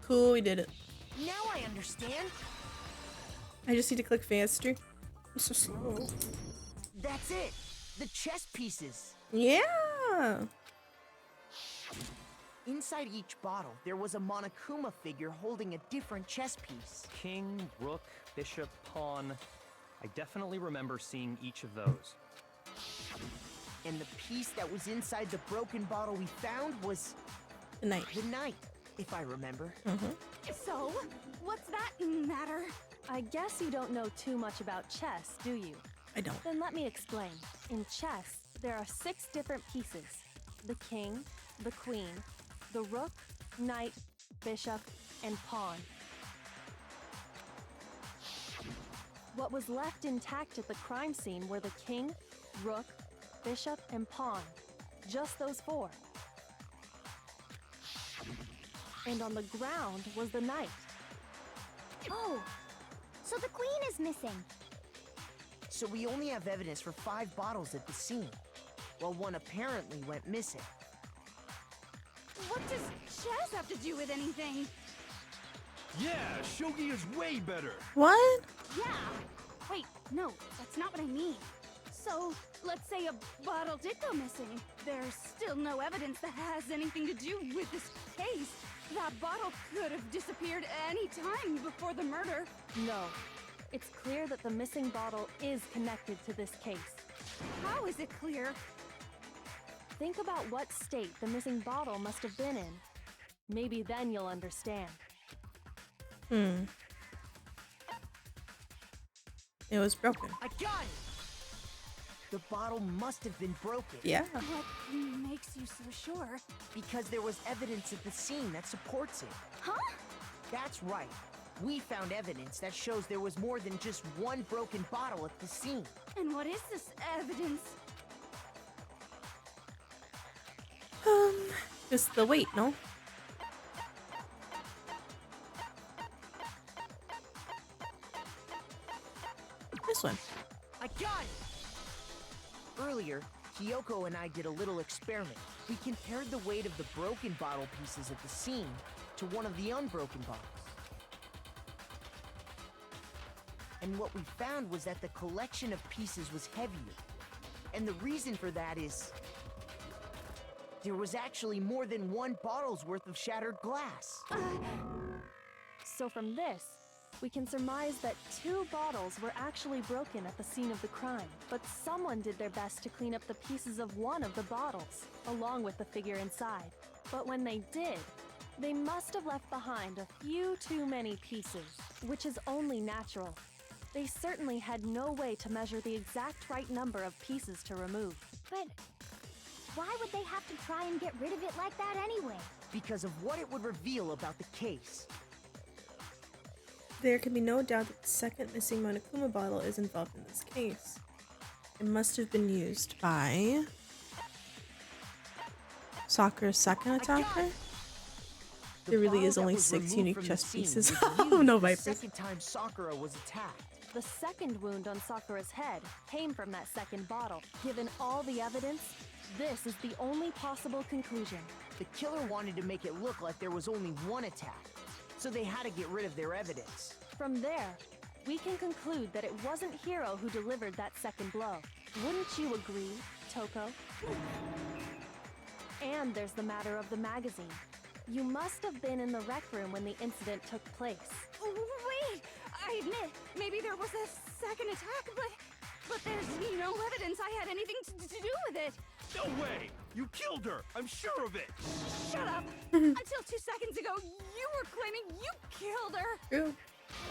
[SPEAKER 1] Cool, we did it.
[SPEAKER 8] Now I understand.
[SPEAKER 1] I just need to click faster. I'm so slow.
[SPEAKER 8] That's it. The chess pieces.
[SPEAKER 1] Yeah.
[SPEAKER 8] Inside each bottle, there was a Monokuma figure holding a different chess piece.
[SPEAKER 7] King, rook, bishop, pawn. I definitely remember seeing each of those.
[SPEAKER 8] And the piece that was inside the broken bottle we found was
[SPEAKER 1] The knight.
[SPEAKER 8] the knight, if I remember.
[SPEAKER 5] So, what's that matter?
[SPEAKER 6] I guess you don't know too much about chess, do you?
[SPEAKER 1] I don't.
[SPEAKER 6] Then let me explain. In chess, there are 6 different pieces. The king, the queen, the rook, knight, bishop, and pawn. What was left intact at the crime scene were the king, rook, bishop, and pawn. Just those 4. And on the ground was the knight.
[SPEAKER 5] Oh, so the queen is missing.
[SPEAKER 8] So we only have evidence for 5 bottles at the scene, while 1 apparently went missing.
[SPEAKER 5] What does chess have to do with anything?
[SPEAKER 3] Yeah, shogi is way better.
[SPEAKER 1] What?
[SPEAKER 5] Yeah. Wait, no, that's not what I mean. So, let's say a bottle did go missing. There's still no evidence that has anything to do with this case. That bottle could have disappeared any time before the murder.
[SPEAKER 6] No. It's clear that the missing bottle is connected to this case.
[SPEAKER 5] How is it clear?
[SPEAKER 6] Think about what state the missing bottle must have been in. Maybe then you'll understand.
[SPEAKER 1] It was broken.
[SPEAKER 8] I got it! The the bottle must have been broken.
[SPEAKER 1] Yeah.
[SPEAKER 5] What makes you so sure?
[SPEAKER 8] Because there was evidence at the scene that supports it.
[SPEAKER 5] Huh?
[SPEAKER 8] That's right. We found evidence that shows there was more than just one broken bottle at the scene.
[SPEAKER 5] And what is this evidence?
[SPEAKER 1] Just the weight, no? This one.
[SPEAKER 8] I got it! Earlier, Kyoko and I did a little experiment. We compared the weight of the broken bottle pieces at the scene to one of the unbroken bottles. And what we found was that the collection of pieces was heavier. And the reason for that is there was actually more than one bottle's worth of shattered glass.
[SPEAKER 6] So from this, we can surmise that 2 bottles were actually broken at the scene of the crime, but someone did their best to clean up the pieces of one of the bottles, along with the figure inside. But when they did, they must have left behind a few too many pieces, which is only natural. They certainly had no way to measure the exact right number of pieces to remove.
[SPEAKER 10] But why would they have to try and get rid of it like that anyway?
[SPEAKER 8] Because of what it would reveal about the case.
[SPEAKER 1] There can be no doubt that the second missing Monokuma bottle is involved in this case. It must have been used by Sakura's second attacker? There really is only 6 unique chest pieces. Oh no,
[SPEAKER 8] The
[SPEAKER 1] Vipers.
[SPEAKER 8] second time Sakura was attacked.
[SPEAKER 6] The second wound on Sakura's head came from that second bottle. Given all the evidence, this is the only possible conclusion.
[SPEAKER 8] The killer wanted to make it look like there was only one attack, so they had to get rid of their evidence.
[SPEAKER 6] From there, we can conclude that it wasn't Hiro who delivered that second blow. Wouldn't you agree, Toko? And there's the matter of the magazine. You must have been in the rec room when the incident took place.
[SPEAKER 5] Wait! I admit, maybe there was a second attack, but there's no evidence I had anything to do with it.
[SPEAKER 3] No way! You killed her! I'm sure of it!
[SPEAKER 5] Shut up! Until 2 seconds ago, you were claiming you killed her.
[SPEAKER 1] True.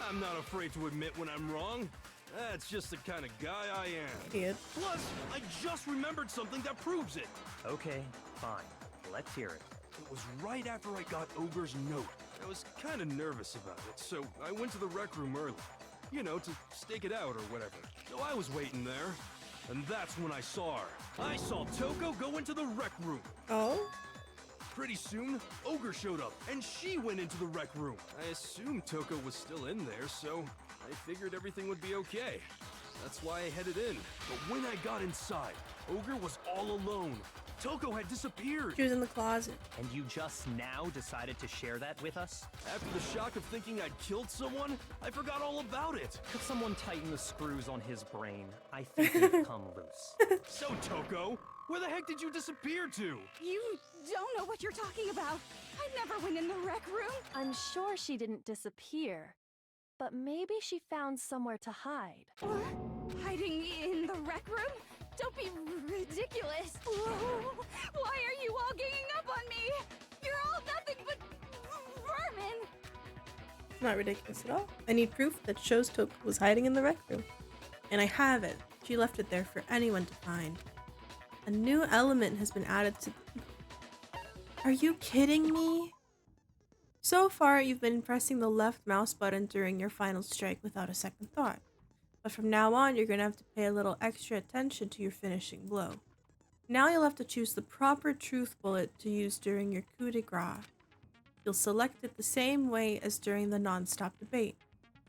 [SPEAKER 3] I'm not afraid to admit when I'm wrong. That's just the kind of guy I am.
[SPEAKER 1] Kid.
[SPEAKER 3] Plus, I just remembered something that proves it.
[SPEAKER 7] Okay, fine. Let's hear it.
[SPEAKER 3] It was right after I got Ogre's note. I was kind of nervous about it, so I went to the rec room early. You know, to stake it out or whatever. So I was waiting there, and that's when I saw her. I saw Toko go into the rec room.
[SPEAKER 1] Oh?
[SPEAKER 3] Pretty soon, Ogre showed up, and she went into the rec room. I assumed Toko was still in there, so I figured everything would be okay. That's why I headed in. But when I got inside, Ogre was all alone. Toko had disappeared.
[SPEAKER 1] She was in the closet.
[SPEAKER 7] And you just now decided to share that with us?
[SPEAKER 3] After the shock of thinking I'd killed someone, I forgot all about it.
[SPEAKER 7] Could someone tighten the screws on his brain? I think they've come loose.
[SPEAKER 3] So, Toko, where the heck did you disappear to?
[SPEAKER 5] You don't know what you're talking about. I never went in the rec room.
[SPEAKER 6] I'm sure she didn't disappear, but maybe she found somewhere to hide.
[SPEAKER 5] What? Hiding in the rec room? Don't be ridiculous. Whoa. Why are you all ganging up on me? You're all nothing but vermin.
[SPEAKER 1] It's not ridiculous at all. I need proof that shows Toko was hiding in the rec room. And I have it. She left it there for anyone to find. A new element has been added to... Are you kidding me? So far, you've been pressing the left mouse button during your final strike without a second thought. But from now on, you're going to have to pay a little extra attention to your finishing blow. Now you'll have to choose the proper truth bullet to use during your coup de grace. You'll select it the same way as during the non-stop debate.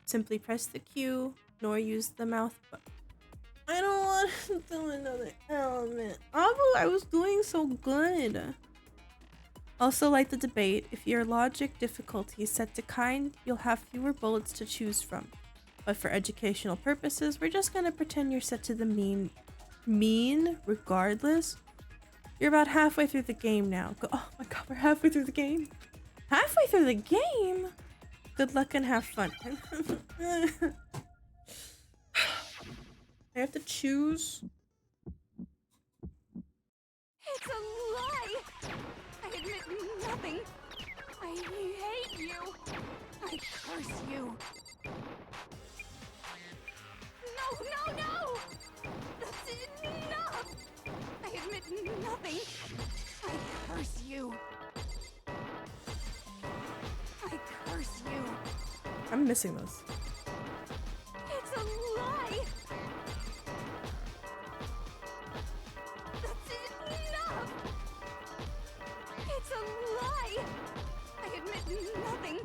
[SPEAKER 1] Simply press the Q, nor use the mouth button. I don't want to do another element. Abu, I was doing so good. Also, like the debate, if your logic difficulty is set to kind, you'll have fewer bullets to choose from. But for educational purposes, we're just gonna pretend you're set to the mean regardless. You're about halfway through the game now. Oh my god, we're halfway through the game. Halfway through the game? Good luck and have fun. I have to choose.
[SPEAKER 5] It's a lie. I admit nothing. I hate you. I curse you. No, no, no! That's That's enough! I admit nothing. I curse you. I curse you.
[SPEAKER 1] I'm missing those.
[SPEAKER 5] It's a lie! That's enough! It's a lie! I admit nothing.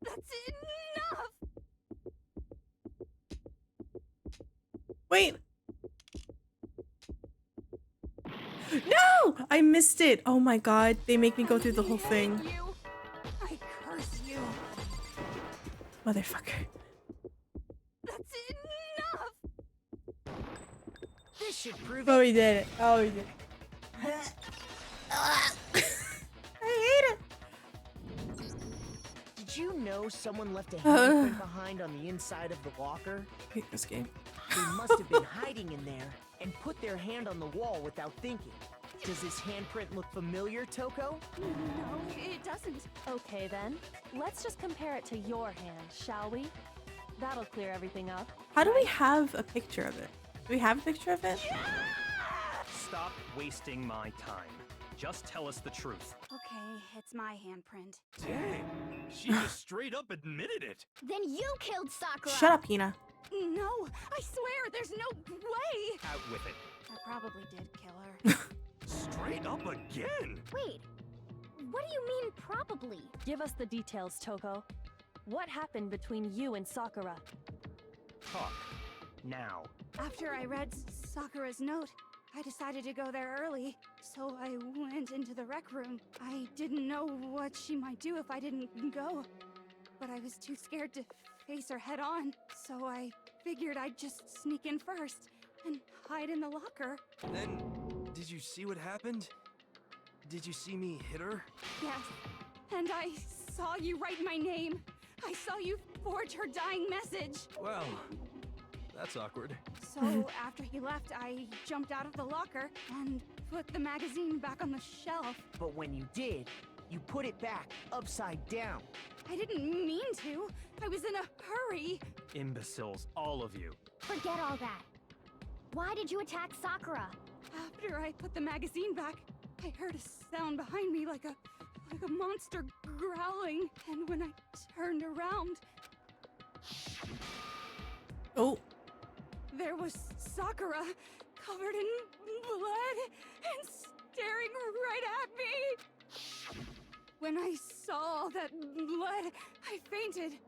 [SPEAKER 5] That's enough!
[SPEAKER 1] Wait. No! I missed it. Oh my god. They make me go through the whole thing.
[SPEAKER 5] You. I curse you.
[SPEAKER 1] Motherfucker.
[SPEAKER 5] That's enough!
[SPEAKER 8] This should prove
[SPEAKER 1] Oh,
[SPEAKER 8] it.
[SPEAKER 1] we did it. Oh, we did it. I hate it.
[SPEAKER 8] Did you know someone left a handprint behind on the inside of the locker?
[SPEAKER 1] I hate this game.
[SPEAKER 8] They must have been hiding in there and put their hand on the wall without thinking. Does this handprint look familiar, Toko?
[SPEAKER 5] No, it doesn't.
[SPEAKER 6] Okay then, let's just compare it to your hand, shall we? That'll clear everything up.
[SPEAKER 1] How do we have a picture of it? Do we have a picture of it?
[SPEAKER 7] Stop wasting my time. Just tell us the truth.
[SPEAKER 5] Okay, it's my handprint.
[SPEAKER 3] Dang, she just straight up admitted it.
[SPEAKER 10] Then you killed Sakura.
[SPEAKER 1] Shut up, Hina.
[SPEAKER 5] No, I swear, there's no way!
[SPEAKER 7] Out with it.
[SPEAKER 5] I probably did kill her.
[SPEAKER 3] Straight up again.
[SPEAKER 10] Wait, what do you mean probably?
[SPEAKER 6] Give us the details, Toko. What happened between you and Sakura?
[SPEAKER 7] Talk. Now.
[SPEAKER 5] After I read Sakura's note, I decided to go there early, so I went into the rec room. I didn't know what she might do if I didn't go, but I was too scared to face her head on, so I figured I'd just sneak in first and hide in the locker.
[SPEAKER 3] Then, did you see what happened? Did you see me hit her?
[SPEAKER 5] Yes, and I saw you write my name. I saw you forge her dying message.
[SPEAKER 3] Well, that's awkward.
[SPEAKER 5] So after he left, I jumped out of the locker and put the magazine back on the shelf.
[SPEAKER 8] But when you did, you put it back upside down.
[SPEAKER 5] I didn't mean to. I was in a hurry.
[SPEAKER 7] Imbeciles, all of you.
[SPEAKER 10] Forget all that. Why did you attack Sakura?
[SPEAKER 5] After I put the magazine back, I heard a sound behind me like a monster growling. And when I turned around,
[SPEAKER 1] Oh.
[SPEAKER 5] there was Sakura, covered in blood and staring right at me. When I saw all that blood, I fainted.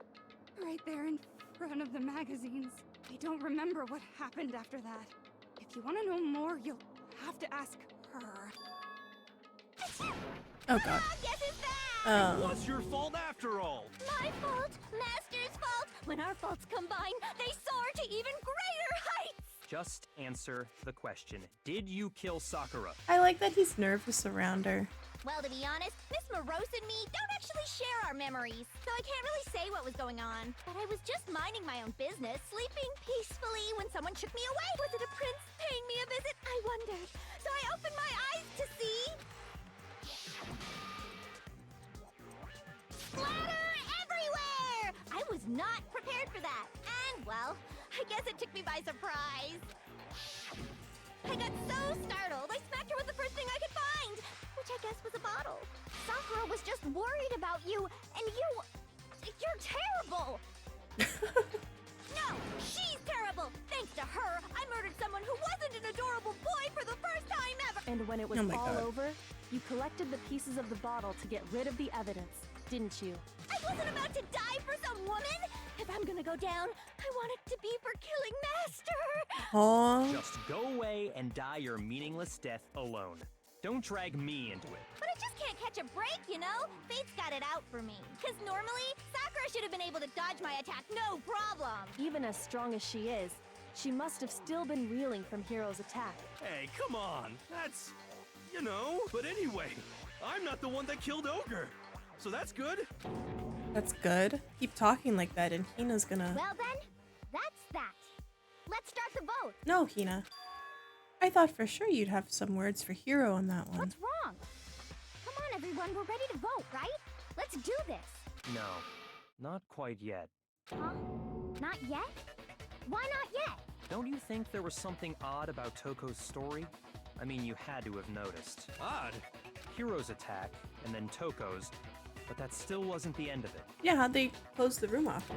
[SPEAKER 5] Right there in front of the magazines. I don't remember what happened after that. If you want to know more, you'll have to ask her.
[SPEAKER 1] Oh god.
[SPEAKER 10] Guess it's that!
[SPEAKER 3] It was your fault after all.
[SPEAKER 10] My fault, Master's fault. When our faults combine, they soar to even greater heights.
[SPEAKER 7] Just answer the question. Did you kill Sakura?
[SPEAKER 1] I like that he's nervous around her.
[SPEAKER 10] Well, to be honest, Miss Morose and me don't actually share our memories, so I can't really say what was going on. But I was just minding my own business, sleeping peacefully when someone shook me away. Was it a prince paying me a visit? I wondered. So I opened my eyes to see... splatter everywhere! I was not prepared for that. And, well, I guess it took me by surprise. I got so startled, I smacked her with the first thing I could find, which I guess was a bottle. Sakura was just worried about you, and you're terrible! No, she's terrible! Thanks to her, I murdered someone who wasn't an adorable boy for the first time ever!
[SPEAKER 6] And when it was
[SPEAKER 1] Oh my
[SPEAKER 6] all
[SPEAKER 1] God.
[SPEAKER 6] over, you collected the pieces of the bottle to get rid of the evidence, didn't you?
[SPEAKER 10] I wasn't about to die for some woman! If I'm gonna go down, I want it to be for killing Master!
[SPEAKER 1] Aww.
[SPEAKER 7] Just go away and die your meaningless death alone. Don't drag me into it.
[SPEAKER 10] But I just can't catch a break, you know? Fate's got it out for me. Cause normally, Sakura should have been able to dodge my attack, no problem!
[SPEAKER 6] Even as strong as she is, she must have still been reeling from Hiro's attack.
[SPEAKER 3] Hey, come on. That's, you know. But anyway, I'm not the one that killed Ogre. So that's good.
[SPEAKER 1] That's good. Keep talking like that and Hina's gonna...
[SPEAKER 10] Well then, that's that. Let's start the vote.
[SPEAKER 1] No, Hina. I thought for sure you'd have some words for Hiro on that one.
[SPEAKER 10] What's wrong? Come on, everyone, we're ready to vote, right? Let's do this.
[SPEAKER 7] No, not quite yet.
[SPEAKER 10] Huh? Not yet? Why not yet?
[SPEAKER 7] Don't you think there was something odd about Toko's story? I mean, you had to have noticed.
[SPEAKER 3] Odd?
[SPEAKER 7] Hiro's attack, and then Toko's, but that still wasn't the end of it.
[SPEAKER 1] Yeah, how'd they close the room off?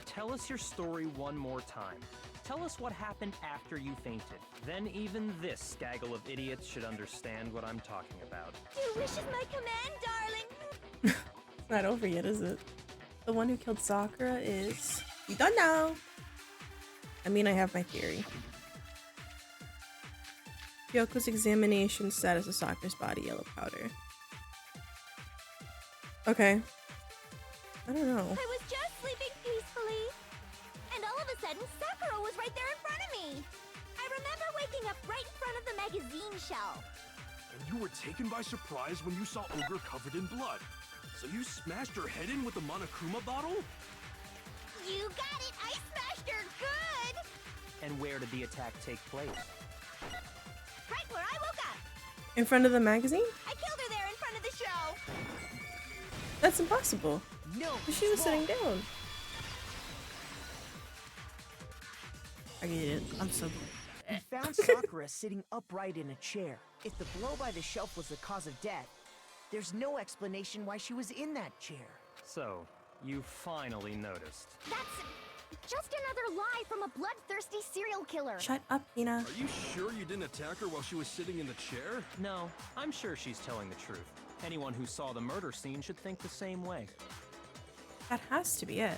[SPEAKER 7] Tell us your story one more time. Tell us what happened after you fainted. Then even this gaggle of idiots should understand what I'm talking about.
[SPEAKER 10] Your wish is my command, darling.
[SPEAKER 1] It's not over yet, is it? The one who killed Sakura is... We don't know! I mean, I have my theory. Kyoko's examination status of Sakura's body, yellow powder. Okay. I don't know.
[SPEAKER 10] I was just sleeping peacefully. And all of a sudden, Sakura was right there in front of me. I remember waking up right in front of the magazine shelf.
[SPEAKER 3] And you were taken by surprise when you saw Ogre covered in blood. So you smashed her head in with the Monokuma bottle?
[SPEAKER 10] You got it! I smashed her good!
[SPEAKER 7] And where did the attack take place?
[SPEAKER 10] Right where I woke up.
[SPEAKER 1] In front of the magazine?
[SPEAKER 10] I killed her there in front of the show.
[SPEAKER 1] That's impossible.
[SPEAKER 8] No,
[SPEAKER 1] She was
[SPEAKER 8] it's
[SPEAKER 1] sitting
[SPEAKER 8] wrong.
[SPEAKER 1] down. I get it. I'm so good.
[SPEAKER 8] We found Sakura sitting upright in a chair. If the blow by the shelf was the cause of death, there's no explanation why she was in that chair.
[SPEAKER 7] So, you finally noticed.
[SPEAKER 10] That's just another lie from a bloodthirsty serial killer.
[SPEAKER 1] Shut up, Hina.
[SPEAKER 3] Are you sure you didn't attack her while she was sitting in the chair?
[SPEAKER 7] No, I'm sure she's telling the truth. Anyone who saw the murder scene should think the same way.
[SPEAKER 1] That has to be it.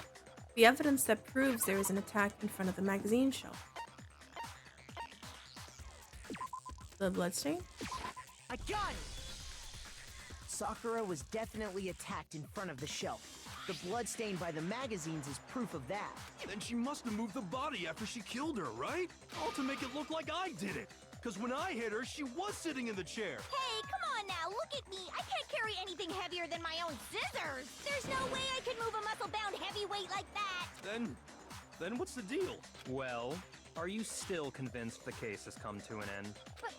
[SPEAKER 1] The evidence that proves there was an attack in front of the magazine shelf. The bloodstain?
[SPEAKER 8] I got it! Sakura was definitely attacked in front of the shelf. The blood stain by the magazines is proof of that.
[SPEAKER 3] Then she must have moved the body after she killed her, right? All to make it look like I did it. Because when I hit her, she was sitting in the chair.
[SPEAKER 10] Hey, come on now, look at me. I can't carry anything heavier than my own scissors. There's no way I could move a muscle-bound heavyweight like that.
[SPEAKER 3] Then what's the deal?
[SPEAKER 7] Well, are you still convinced the case has come to an end?
[SPEAKER 10] But...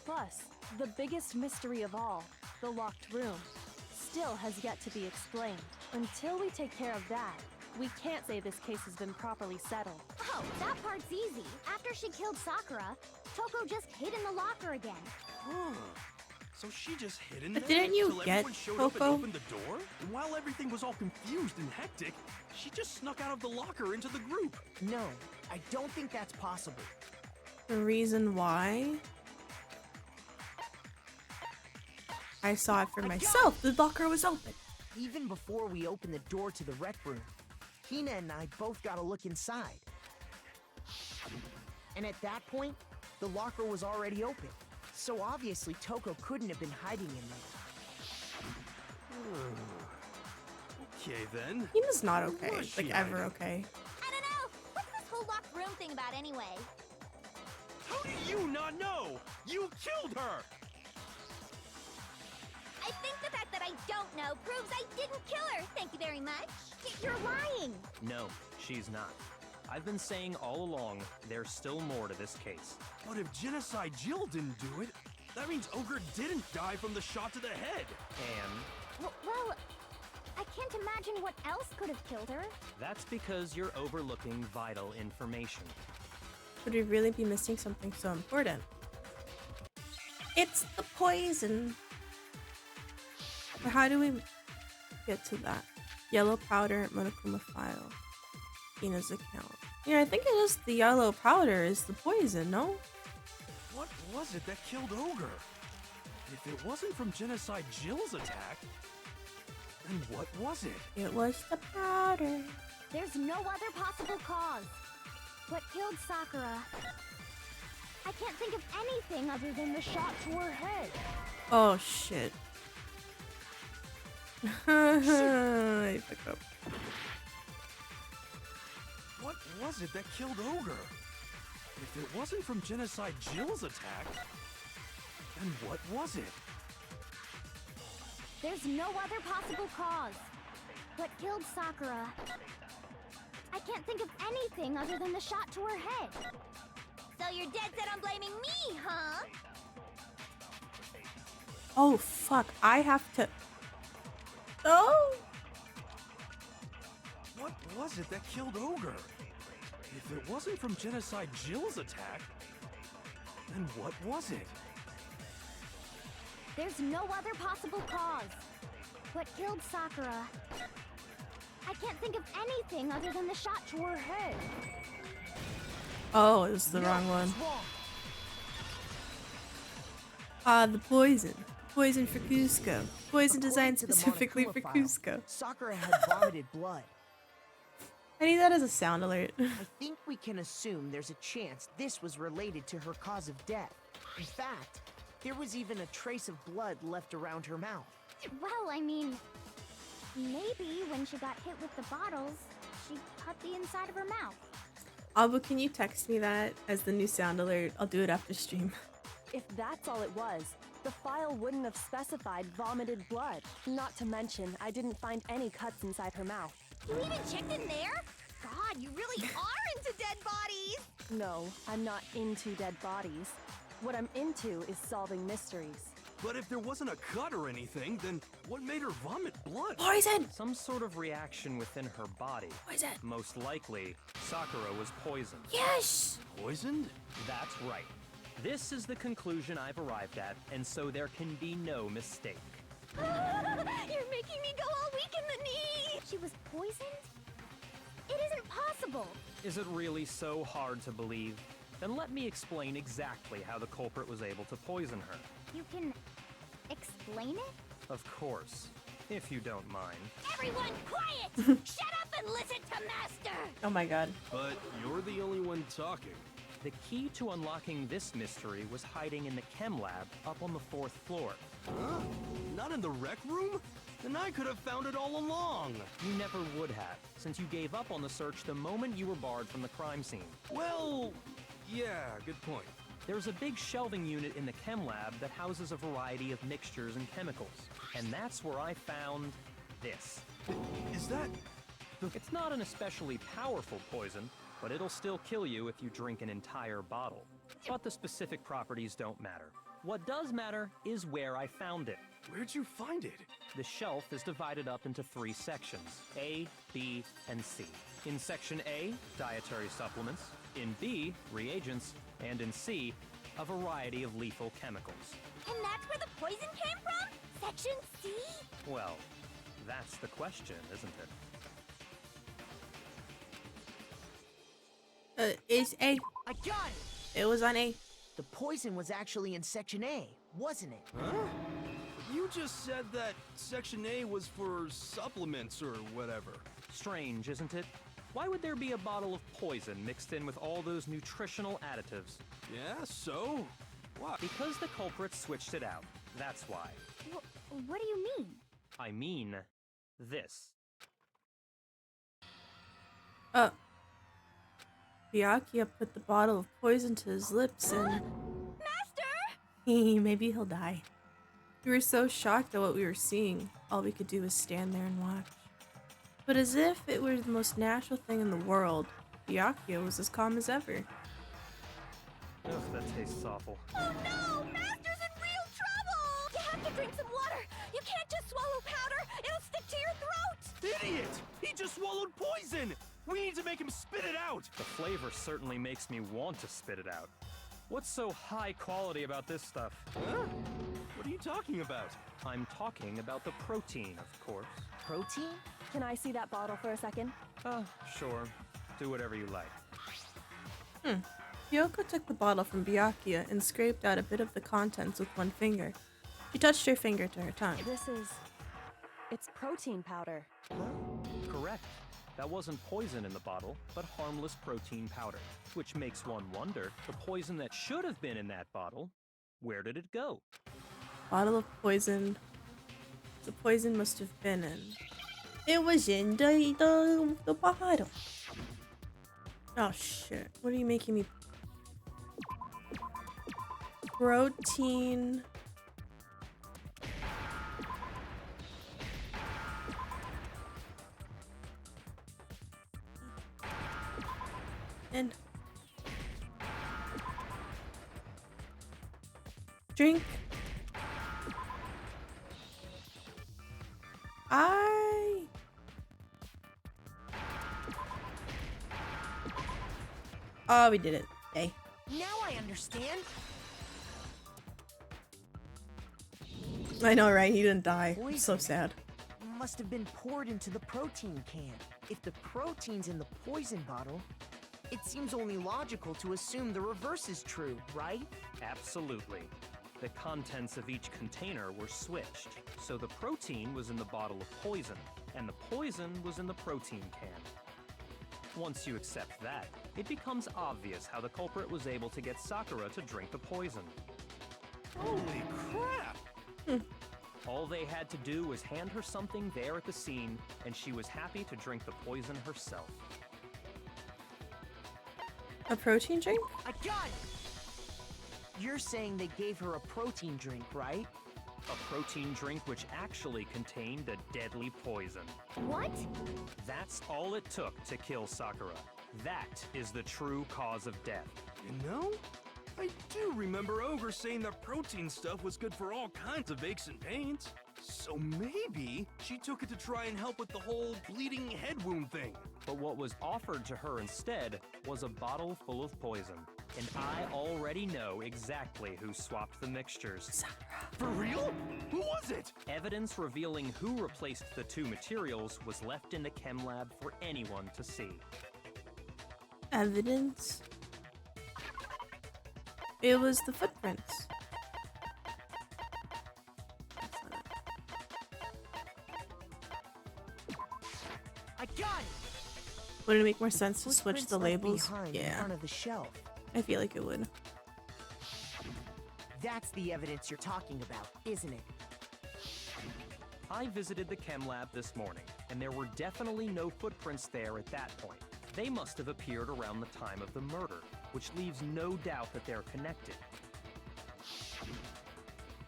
[SPEAKER 6] Plus, the biggest mystery of all, the locked room, still has yet to be explained. Until we take care of that, we can't say this case has been properly settled.
[SPEAKER 10] Oh, that part's easy. After she killed Sakura, Toko just hid in the locker again.
[SPEAKER 3] Huh. So she just hid in
[SPEAKER 1] But
[SPEAKER 3] there
[SPEAKER 1] didn't you
[SPEAKER 3] till
[SPEAKER 1] get
[SPEAKER 3] everyone showed up and
[SPEAKER 1] Toko?
[SPEAKER 3] opened the door? And while everything was all confused and hectic, she just snuck out of the locker into the group.
[SPEAKER 8] No, I don't think that's possible.
[SPEAKER 1] The reason why? I saw it for myself. The locker was open.
[SPEAKER 8] Even before we opened the door to the rec room, Hina and I both got a look inside. And at that point, the locker was already open. So obviously Toko couldn't have been hiding in there.
[SPEAKER 3] Okay then.
[SPEAKER 1] Hina's not okay.
[SPEAKER 3] Was she
[SPEAKER 1] Like, ever
[SPEAKER 3] hiding?
[SPEAKER 1] okay.
[SPEAKER 10] I don't know. What's this whole locked room thing about anyway?
[SPEAKER 3] How do you not know? You killed her!
[SPEAKER 10] I think the fact that I don't know proves I didn't kill her. Thank you very much. You're lying.
[SPEAKER 7] No, she's not. I've been saying all along, there's still more to this case.
[SPEAKER 3] But if Genocide Jill didn't do it, that means Ogre didn't die from the shot to the head.
[SPEAKER 7] And
[SPEAKER 10] Well, I can't imagine what else could have killed her.
[SPEAKER 7] that's because you're overlooking vital information.
[SPEAKER 1] Would we really be missing something so important? It's the poison. But how do we get to that? Yellow powder, Monokuma file. Hina's account. Yeah, I think it is the yellow powder is the poison, no?
[SPEAKER 3] What was it that killed Ogre? If it wasn't from Genocide Jill's attack, then what was it?
[SPEAKER 1] It was the powder.
[SPEAKER 10] There's no other possible cause. What killed Sakura? I can't think of anything other than the shot to her head.
[SPEAKER 1] Oh shit. I fucked up.
[SPEAKER 3] What was it that killed Ogre? If it wasn't from Genocide Jill's attack, then what was it?
[SPEAKER 10] There's no other possible cause. What killed Sakura? I can't think of anything other than the shot to her head. So you're dead set on blaming me, huh?
[SPEAKER 1] Oh fuck, I have to... Oh!
[SPEAKER 3] What was it that killed Ogre? If it wasn't from Genocide Jill's attack, then what was it?
[SPEAKER 10] There's no other possible cause. What killed Sakura? I can't think of anything other than the shot to her head.
[SPEAKER 1] Oh, it was the wrong one. The poison. Poison for Cusco. Poison designed
[SPEAKER 8] According to the
[SPEAKER 1] specifically for
[SPEAKER 8] Monokuma file,
[SPEAKER 1] Cusco.
[SPEAKER 8] Sakura had vomited blood.
[SPEAKER 1] I need that as a sound alert.
[SPEAKER 8] I think we can assume there's a chance this was related to her cause of death. In fact, there was even a trace of blood left around her mouth.
[SPEAKER 10] Well, I mean, maybe when she got hit with the bottles, she cut the inside of her mouth.
[SPEAKER 1] Alba, can you text me that as the new sound alert? I'll do it after stream.
[SPEAKER 6] If that's all it was, the file wouldn't have specified vomited blood. Not to mention, I didn't find any cuts inside her mouth.
[SPEAKER 10] You even checked in there? God, you really are into dead bodies!
[SPEAKER 6] No, I'm not into dead bodies. What I'm into is solving mysteries.
[SPEAKER 3] But if there wasn't a cut or anything, then what made her vomit blood?
[SPEAKER 1] Poison!
[SPEAKER 7] Some sort of reaction within her body.
[SPEAKER 1] Poison!
[SPEAKER 7] Most likely, Sakura was poisoned.
[SPEAKER 1] Yes!
[SPEAKER 3] Poisoned?
[SPEAKER 7] That's right. This is the conclusion I've arrived at, and so there can be no mistake.
[SPEAKER 10] You're making me go all weak in the knee! She was poisoned? It isn't possible!
[SPEAKER 7] Is it really so hard to believe? Then let me explain exactly how the culprit was able to poison her.
[SPEAKER 10] You can explain it?
[SPEAKER 7] Of course, if you don't mind.
[SPEAKER 10] Everyone quiet! Shut up and listen to Master!
[SPEAKER 1] Oh my god.
[SPEAKER 3] But you're the only one talking.
[SPEAKER 7] The key to unlocking this mystery was hiding in the chem lab up on the 4th floor.
[SPEAKER 3] Huh? Not in the rec room? Then I could have found it all along.
[SPEAKER 7] You never would have, since you gave up on the search the moment you were barred from the crime scene.
[SPEAKER 3] Well, yeah, good point.
[SPEAKER 7] There's a big shelving unit in the chem lab that houses a variety of mixtures and chemicals. And that's where I found this.
[SPEAKER 3] Is that...
[SPEAKER 7] It's not an especially powerful poison, but it'll still kill you if you drink an entire bottle. But the specific properties don't matter. What does matter is where I found it.
[SPEAKER 3] Where'd you find it?
[SPEAKER 7] The shelf is divided up into 3 sections, A, B, and C. In Section A, dietary supplements. In B, reagents. And in C, a variety of lethal chemicals.
[SPEAKER 10] And that's where the poison came from? Section C?
[SPEAKER 7] Well, that's the question, isn't it?
[SPEAKER 1] It's A.
[SPEAKER 8] I got it!
[SPEAKER 1] It was on A.
[SPEAKER 8] The poison was actually in Section A, wasn't it?
[SPEAKER 3] Huh? You just said that Section A was for supplements or whatever.
[SPEAKER 7] Strange, isn't it? Why would there be a bottle of poison mixed in with all those nutritional additives?
[SPEAKER 3] Yeah, so? What?
[SPEAKER 7] Because the culprit switched it out. That's why.
[SPEAKER 10] What do you mean?
[SPEAKER 7] I mean, this.
[SPEAKER 1] Byakuya put the bottle of poison to his lips and...
[SPEAKER 10] Master!
[SPEAKER 1] maybe he'll die. We were so shocked at what we were seeing, all we could do was stand there and watch. But as if it were the most natural thing in the world, Byakuya was as calm as ever.
[SPEAKER 7] Ugh, that tastes awful.
[SPEAKER 10] Oh no! Master's in real trouble! You have to drink some water! You can't just swallow powder! It'll stick to your throat!
[SPEAKER 3] Idiot! He just swallowed poison! We need to make him spit it out!
[SPEAKER 7] The flavor certainly makes me want to spit it out. What's so high quality about this stuff?
[SPEAKER 3] Huh? What are you talking about?
[SPEAKER 7] I'm talking about the protein, of course.
[SPEAKER 8] Protein?
[SPEAKER 6] Can I see that bottle for a second?
[SPEAKER 7] Sure. Do whatever you like.
[SPEAKER 1] Kyoko took the bottle from Byakuya and scraped out a bit of the contents with one finger. She touched her finger to her tongue.
[SPEAKER 6] It's protein powder.
[SPEAKER 7] Correct. That wasn't poison in the bottle, but harmless protein powder. Which makes one wonder, the poison that should have been in that bottle, where did it go?
[SPEAKER 1] Bottle of poison. The poison must have been in... It was in the bottle. Oh shit. What are you making me... Protein... And... Drink... Oh, we did it. Hey.
[SPEAKER 8] Now I understand.
[SPEAKER 1] I know, right? He didn't die. I'm so sad.
[SPEAKER 8] Must have been poured into the protein can. If the protein's in the poison bottle, it seems only logical to assume the reverse is true, right?
[SPEAKER 7] Absolutely. The contents of each container were switched, so the protein was in the bottle of poison, and the poison was in the protein can. Once you accept that, it becomes obvious how the culprit was able to get Sakura to drink the poison.
[SPEAKER 3] Holy crap!
[SPEAKER 7] All they had to do was hand her something there at the scene, and she was happy to drink the poison herself.
[SPEAKER 1] A protein drink?
[SPEAKER 8] I got it! You're saying they gave her a protein drink, right?
[SPEAKER 7] A protein drink which actually contained a deadly poison.
[SPEAKER 10] What?
[SPEAKER 7] That's all it took to kill Sakura. That is the true cause of death.
[SPEAKER 3] You know, I do remember Ogre saying that protein stuff was good for all kinds of aches and pains. So maybe she took it to try and help with the whole bleeding head wound thing.
[SPEAKER 7] But what was offered to her instead was a bottle full of poison. And I already know exactly who swapped the mixtures.
[SPEAKER 3] For real? Who was it?
[SPEAKER 7] Evidence revealing who replaced the two materials was left in the chem lab for anyone to see.
[SPEAKER 1] Evidence? It was the footprints.
[SPEAKER 8] I got it!
[SPEAKER 1] Would it make more sense to switch
[SPEAKER 8] Footprints
[SPEAKER 1] the
[SPEAKER 8] left
[SPEAKER 1] labels?
[SPEAKER 8] behind in
[SPEAKER 1] Yeah,
[SPEAKER 8] front of the shelf.
[SPEAKER 1] I feel like it would.
[SPEAKER 8] That's the evidence you're talking about, isn't it?
[SPEAKER 7] I visited the chem lab this morning, and there were definitely no footprints there at that point. They must have appeared around the time of the murder, which leaves no doubt that they're connected.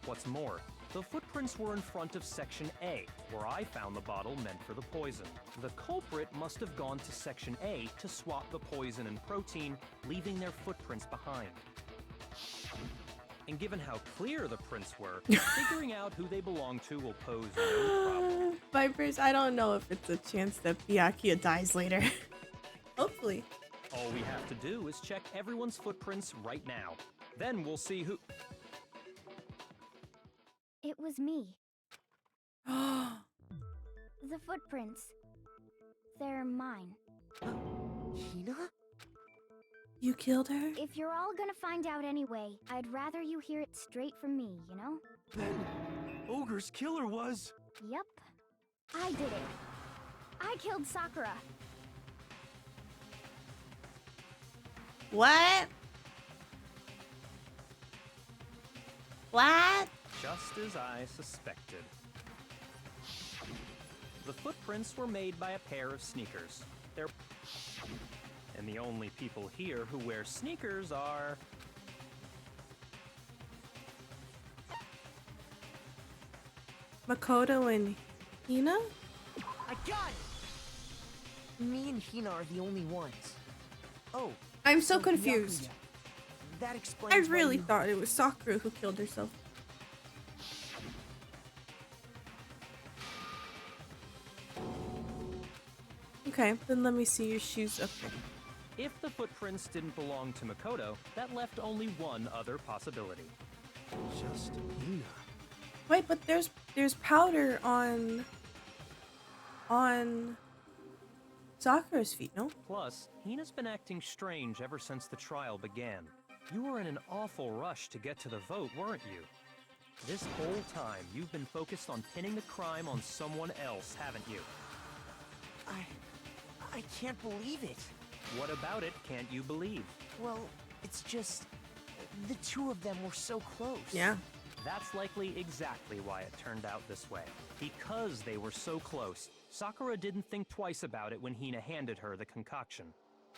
[SPEAKER 7] What's more, the footprints were in front of Section A, where I found the bottle meant for the poison. The culprit must have gone to Section A to swap the poison and protein, leaving their footprints behind. And given how clear the prints were, figuring out who they belong to will pose no problem.
[SPEAKER 1] Vipers, I don't know if it's a chance that Byakuya dies later. Hopefully.
[SPEAKER 7] All we have to do is check everyone's footprints right now. Then we'll see who...
[SPEAKER 10] It was me. The footprints. They're mine.
[SPEAKER 8] Hina?
[SPEAKER 1] You killed her?
[SPEAKER 10] If you're all gonna find out anyway, I'd rather you hear it straight from me, you know?
[SPEAKER 3] Then Ogre's killer was...
[SPEAKER 10] Yep. I did it. I killed Sakura.
[SPEAKER 1] What? What?
[SPEAKER 7] Just as I suspected. The footprints were made by a pair of sneakers. They're... And the only people here who wear sneakers are...
[SPEAKER 1] Makoto and Hina?
[SPEAKER 8] I got it! Me and Hina are the only ones. Oh.
[SPEAKER 1] I'm so confused.
[SPEAKER 8] Byakuya. That explains
[SPEAKER 1] I
[SPEAKER 8] why
[SPEAKER 1] really
[SPEAKER 8] you...
[SPEAKER 1] thought it was Sakura who killed herself. Okay, then let me see your shoes up there.
[SPEAKER 7] If the footprints didn't belong to Makoto, that left only one other possibility.
[SPEAKER 3] Just Hina.
[SPEAKER 1] Wait, but there's powder on Sakura's feet, no?
[SPEAKER 7] Plus, Hina's been acting strange ever since the trial began. You were in an awful rush to get to the vote, weren't you? This whole time, you've been focused on pinning the crime on someone else, haven't you?
[SPEAKER 8] I can't believe it.
[SPEAKER 7] What about it can't you believe?
[SPEAKER 8] Well, it's just... the two of them were so close.
[SPEAKER 1] Yeah.
[SPEAKER 7] That's likely exactly why it turned out this way. Because they were so close, Sakura didn't think twice about it when Hina handed her the concoction.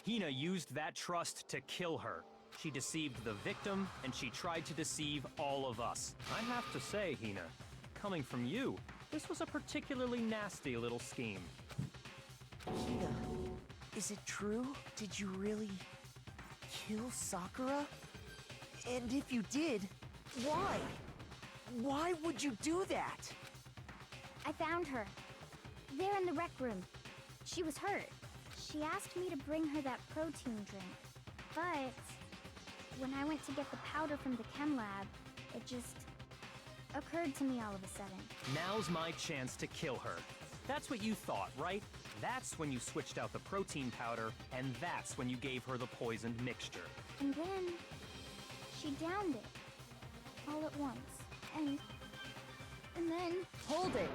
[SPEAKER 7] Hina used that trust to kill her. She deceived the victim, and she tried to deceive all of us. I have to say, Hina, coming from you, this was a particularly nasty little scheme.
[SPEAKER 8] Hina, is it true? Did you really kill Sakura? And if you did, why? Why would you do that?
[SPEAKER 10] I found her. There in the rec room. She was hurt. She asked me to bring her that protein drink. But when I went to get the powder from the chem lab, it just occurred to me all of a sudden.
[SPEAKER 7] Now's my chance to kill her. That's what you thought, right? That's when you switched out the protein powder, and that's when you gave her the poisoned mixture.
[SPEAKER 10] And then she downed it all at once. And then
[SPEAKER 6] Hold it.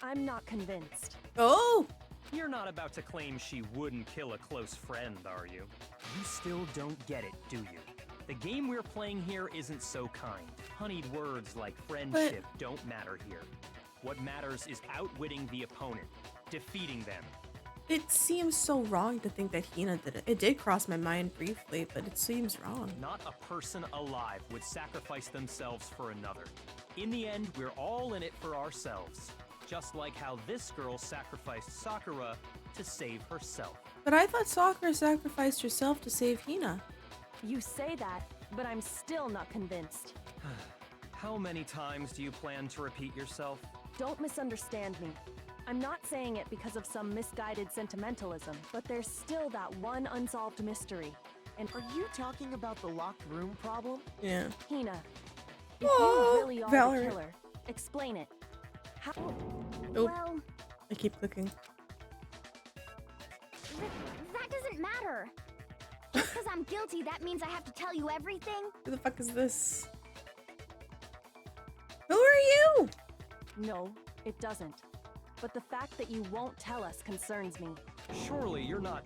[SPEAKER 6] I'm not convinced.
[SPEAKER 1] Oh!
[SPEAKER 7] You're not about to claim she wouldn't kill a close friend, are you? You still don't get it, do you? The game we're playing here isn't so kind. Honeyed words like friendship don't matter here. What matters is outwitting the opponent, defeating them.
[SPEAKER 1] It seems so wrong to think that Hina did it. It did cross my mind briefly, but it seems wrong.
[SPEAKER 7] Not a person alive would sacrifice themselves for another. In the end, we're all in it for ourselves. Just like how this girl sacrificed Sakura to save herself.
[SPEAKER 1] But I thought Sakura sacrificed herself to save Hina.
[SPEAKER 6] You say that, but I'm still not convinced.
[SPEAKER 7] How many times do you plan to repeat yourself?
[SPEAKER 6] Don't misunderstand me. I'm not saying it because of some misguided sentimentalism, but there's still that one unsolved mystery. And
[SPEAKER 8] Are you talking about the locked room problem?
[SPEAKER 1] Yeah.
[SPEAKER 6] Hina, if
[SPEAKER 1] Oh,
[SPEAKER 6] you really are
[SPEAKER 1] Valorant.
[SPEAKER 6] the killer, explain it. How?
[SPEAKER 1] Oh,
[SPEAKER 10] well,
[SPEAKER 1] I keep clicking.
[SPEAKER 10] that doesn't matter. Just because I'm guilty, that means I have to tell you everything?
[SPEAKER 1] Who the fuck is this? Who are you?
[SPEAKER 6] No, it doesn't. But the fact that you won't tell us concerns me.
[SPEAKER 7] Surely you're not...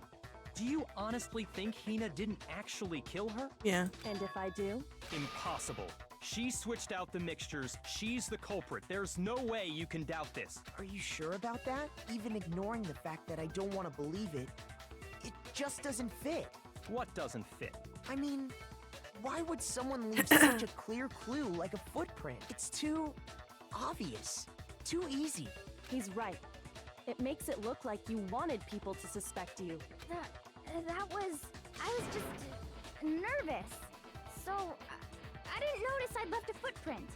[SPEAKER 7] Do you honestly think Hina didn't actually kill her?
[SPEAKER 1] Yeah.
[SPEAKER 6] And if I do?
[SPEAKER 7] Impossible. She switched out the mixtures. She's the culprit. There's no way you can doubt this.
[SPEAKER 8] Are you sure about that? Even ignoring the fact that I don't want to believe it, it just doesn't fit.
[SPEAKER 7] What doesn't fit?
[SPEAKER 8] I mean, why would someone leave such a clear clue like a footprint? It's too obvious, too easy.
[SPEAKER 6] He's right. It makes it look like you wanted people to suspect you.
[SPEAKER 10] I was just nervous. So, I didn't notice I'd left a footprint.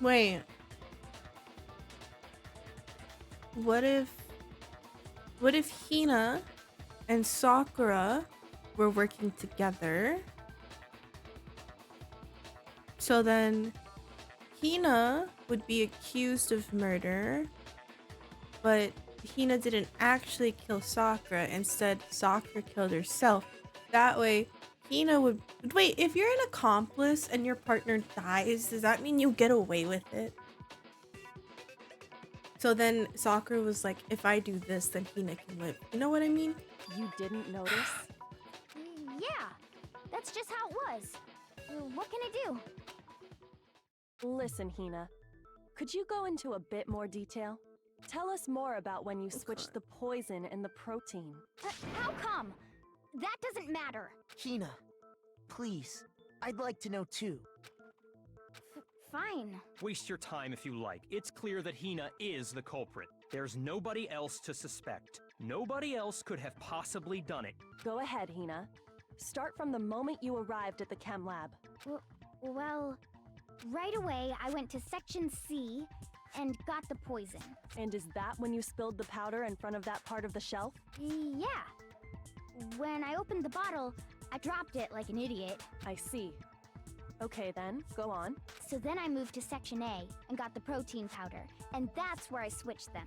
[SPEAKER 1] Wait. What if Hina and Sakura were working together? So then Hina would be accused of murder, but Hina didn't actually kill Sakura. Instead, Sakura killed herself. That way, Hina would... Wait, if you're an accomplice and your partner dies, does that mean you get away with it? So then Sakura was like, if I do this, then Hina can live. You know what I mean?
[SPEAKER 6] You didn't notice?
[SPEAKER 10] Yeah, that's just how it was. What can I do?
[SPEAKER 6] Listen, Hina. Could you go into a bit more detail? Tell us more about when you switched the poison and the protein.
[SPEAKER 10] How come? That doesn't matter.
[SPEAKER 8] Hina, please, I'd like to know too.
[SPEAKER 10] Fine.
[SPEAKER 7] Waste your time if you like. It's clear that Hina is the culprit. There's nobody else to suspect. Nobody else could have possibly done it.
[SPEAKER 6] Go ahead, Hina. Start from the moment you arrived at the chem lab.
[SPEAKER 10] Well, right away I went to Section C and got the poison.
[SPEAKER 6] And is that when you spilled the powder in front of that part of the shelf?
[SPEAKER 10] Yeah. When I opened the bottle, I dropped it like an idiot.
[SPEAKER 6] I see. Okay then, go on.
[SPEAKER 10] So then I moved to Section A and got the protein powder, and that's where I switched them.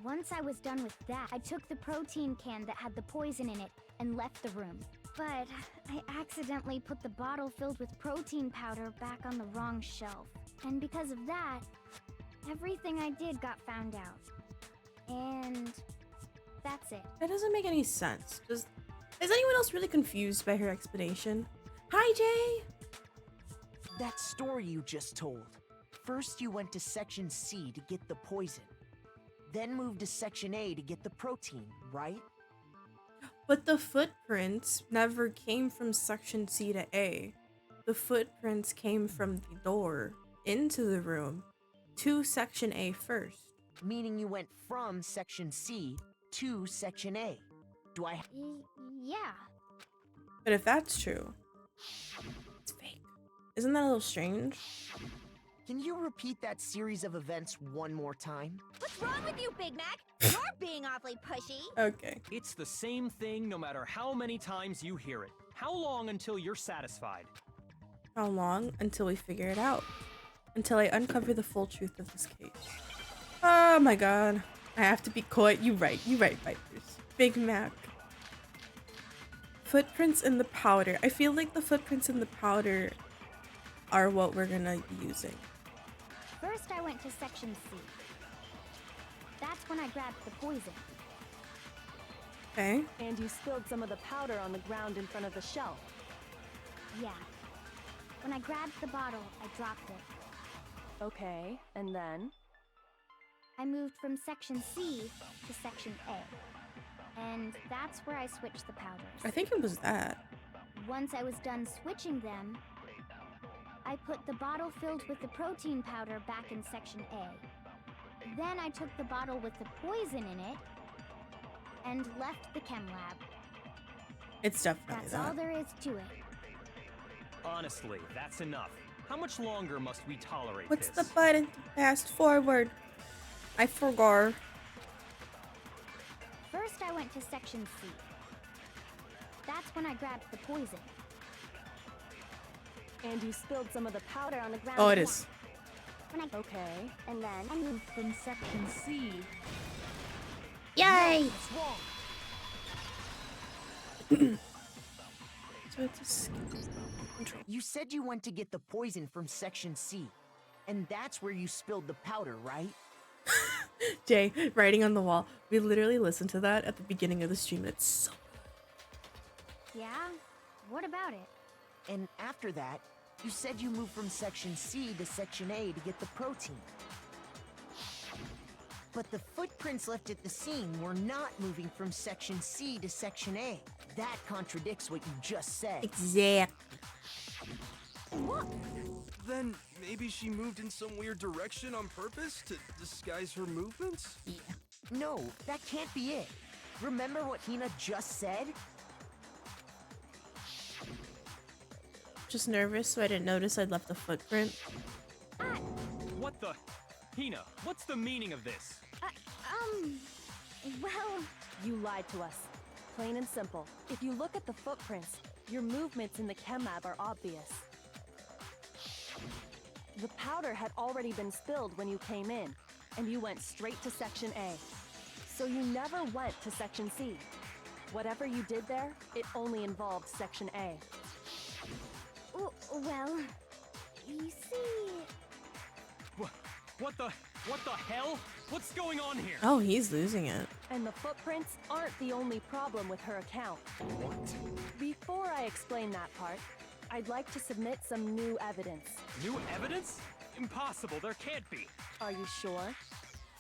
[SPEAKER 10] Once I was done with that, I took the protein can that had the poison in it and left the room. But I accidentally put the bottle filled with protein powder back on the wrong shelf. And because of that, everything I did got found out. And that's it.
[SPEAKER 1] That doesn't make any sense. Is anyone else really confused by her explanation? Hi, Jay!
[SPEAKER 8] That story you just told. First you went to Section C to get the poison. Then moved to Section A to get the protein, right?
[SPEAKER 1] But the footprints never came from Section C to A. The footprints came from the door into the room to Section A first.
[SPEAKER 8] Meaning you went from Section C to Section A. Do I...
[SPEAKER 10] Yeah.
[SPEAKER 1] But if that's true, it's fake. Isn't that a little strange?
[SPEAKER 8] Can you repeat that series of events one more time?
[SPEAKER 10] What's wrong with you, Big Mac? You're being awfully pushy.
[SPEAKER 1] Okay.
[SPEAKER 7] It's the same thing no matter how many times you hear it. How long until you're satisfied?
[SPEAKER 1] How long until we figure it out? Until I uncover the full truth of this case. Oh my god. I have to be caught. You right, Vipers. Big Mac. Footprints in the powder. I feel like the footprints in the powder are what we're gonna be using.
[SPEAKER 10] First, I went to Section C. That's when I grabbed the poison.
[SPEAKER 1] Okay.
[SPEAKER 6] And you spilled some of the powder on the ground in front of the shelf.
[SPEAKER 10] Yeah. When I grabbed the bottle, I dropped it.
[SPEAKER 6] Okay, and then?
[SPEAKER 10] I moved from Section C to Section A. And that's where I switched the powders.
[SPEAKER 1] I think it was that.
[SPEAKER 10] Once I was done switching them, I put the bottle filled with the protein powder back in Section A. Then I took the bottle with the poison in it and left the chem lab.
[SPEAKER 1] It's definitely
[SPEAKER 10] That's
[SPEAKER 1] that.
[SPEAKER 10] all there is to it.
[SPEAKER 7] Honestly, that's enough. How much longer must we tolerate
[SPEAKER 1] What's
[SPEAKER 7] this?
[SPEAKER 1] the button? Fast forward. I forgot.
[SPEAKER 10] First, I went to Section C. That's when I grabbed the poison.
[SPEAKER 6] And you spilled some of the powder on the ground.
[SPEAKER 1] Oh, it is.
[SPEAKER 10] When I
[SPEAKER 6] Okay.
[SPEAKER 10] and then I moved from Section C.
[SPEAKER 1] Yay!
[SPEAKER 8] What's wrong?
[SPEAKER 1] So it's a skill. Control.
[SPEAKER 8] You said you went to get the poison from Section C. And that's where you spilled the powder, right?
[SPEAKER 1] Jay, writing on the wall. We literally listened to that at the beginning of the stream. It's so
[SPEAKER 10] Yeah? What about it?
[SPEAKER 8] And after that, you said you moved from Section C to Section A to get the protein. But the footprints left at the scene were not moving from Section C to Section A. That contradicts what you just said.
[SPEAKER 1] exact.
[SPEAKER 3] Then maybe she moved in some weird direction on purpose to disguise her movements?
[SPEAKER 8] No, that can't be it. Remember what Hina just said?
[SPEAKER 1] Just nervous, so I didn't notice I'd left a footprint.
[SPEAKER 7] What the? Hina, what's the meaning of this?
[SPEAKER 10] Well,
[SPEAKER 6] You lied to us. Plain and simple. If you look at the footprints, your movements in the chem lab are obvious. The powder had already been spilled when you came in, and you went straight to Section A. So you never went to Section C. Whatever you did there, it only involved Section A.
[SPEAKER 10] well, you see...
[SPEAKER 7] What the hell? What's going on here?
[SPEAKER 1] Oh, he's losing it.
[SPEAKER 6] And the footprints aren't the only problem with her account.
[SPEAKER 7] What?
[SPEAKER 6] Before I explain that part, I'd like to submit some new evidence.
[SPEAKER 7] New evidence? Impossible, there can't be.
[SPEAKER 6] Are you sure?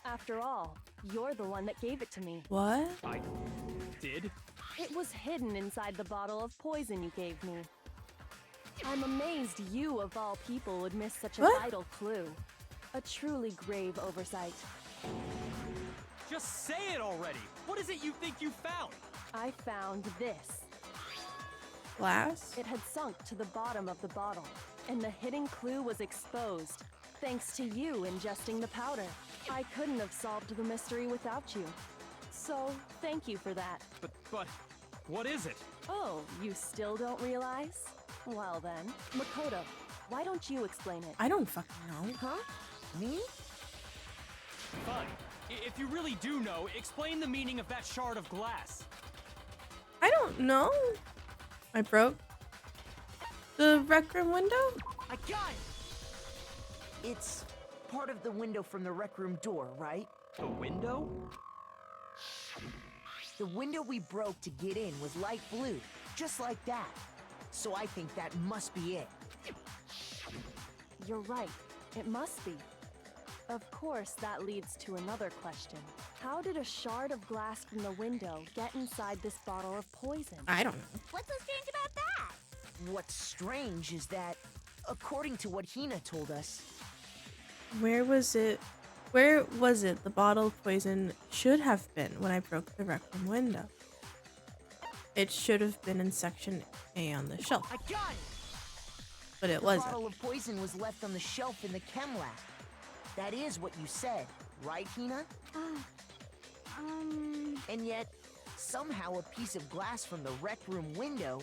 [SPEAKER 6] After all, you're the one that gave it to me.
[SPEAKER 1] What?
[SPEAKER 7] I did?
[SPEAKER 6] It was hidden inside the bottle of poison you gave me. I'm amazed you, of all people, would miss such a
[SPEAKER 1] What?
[SPEAKER 6] vital clue. A truly grave oversight.
[SPEAKER 7] Just say it already. What is it you think you found?
[SPEAKER 6] I found this.
[SPEAKER 1] Glass?
[SPEAKER 6] It had sunk to the bottom of the bottle, and the hidden clue was exposed, thanks to you ingesting the powder. I couldn't have solved the mystery without you. So, thank you for that.
[SPEAKER 7] But, what is it?
[SPEAKER 6] Oh, you still don't realize? Well then, Makoto, why don't you explain it?
[SPEAKER 1] I don't fucking know.
[SPEAKER 8] Huh? Me?
[SPEAKER 7] Fine. If you really do know, explain the meaning of that shard of glass.
[SPEAKER 1] I don't know. I broke the rec room window?
[SPEAKER 8] I got it! It's part of the window from the rec room door, right?
[SPEAKER 7] The window?
[SPEAKER 8] The window we broke to get in was light blue, just like that. So I think that must be it.
[SPEAKER 6] You're right. It must be. Of course, that leads to another question. How did a shard of glass from the window get inside this bottle of poison?
[SPEAKER 1] I don't know.
[SPEAKER 10] What's so strange about that?
[SPEAKER 8] What's strange is that, according to what Hina told us,
[SPEAKER 1] Where was it? Where was it the bottle of poison should have been when I broke the rec room window? It should have been in Section A on the shelf.
[SPEAKER 8] I got it!
[SPEAKER 1] but it
[SPEAKER 8] The
[SPEAKER 1] wasn't.
[SPEAKER 8] bottle of poison was left on the shelf in the chem lab. That is what you said, right, Hina? And yet, somehow a piece of glass from the rec room window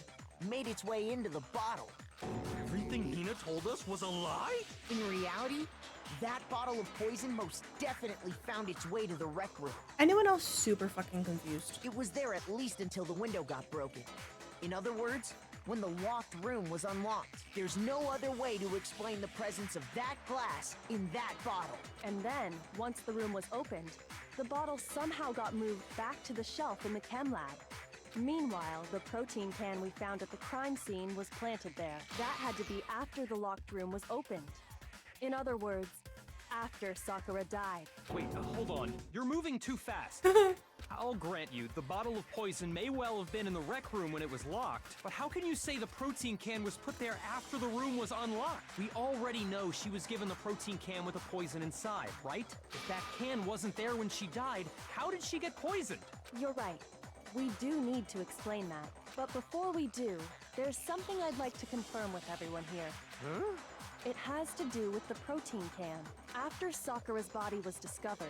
[SPEAKER 8] made its way into the bottle.
[SPEAKER 3] Everything Hina told us was a lie?
[SPEAKER 8] In reality, that bottle of poison most definitely found its way to the rec room.
[SPEAKER 1] Anyone else super fucking confused?
[SPEAKER 8] It was there at least until the window got broken. In other words, when the locked room was unlocked. There's no other way to explain the presence of that glass in that bottle.
[SPEAKER 6] And then, once the room was opened, the bottle somehow got moved back to the shelf in the chem lab. Meanwhile, the protein can we found at the crime scene was planted there. That had to be after the locked room was opened. In other words, after Sakura died.
[SPEAKER 7] Wait, hold on. You're moving too fast. I'll grant you, the bottle of poison may well have been in the rec room when it was locked, but how can you say the protein can was put there after the room was unlocked? We already know she was given the protein can with the poison inside, right? If that can wasn't there when she died, how did she get poisoned?
[SPEAKER 6] You're right. We do need to explain that. But before we do, there's something I'd like to confirm with everyone here.
[SPEAKER 3] Huh?
[SPEAKER 6] It has to do with the protein can. After Sakura's body was discovered,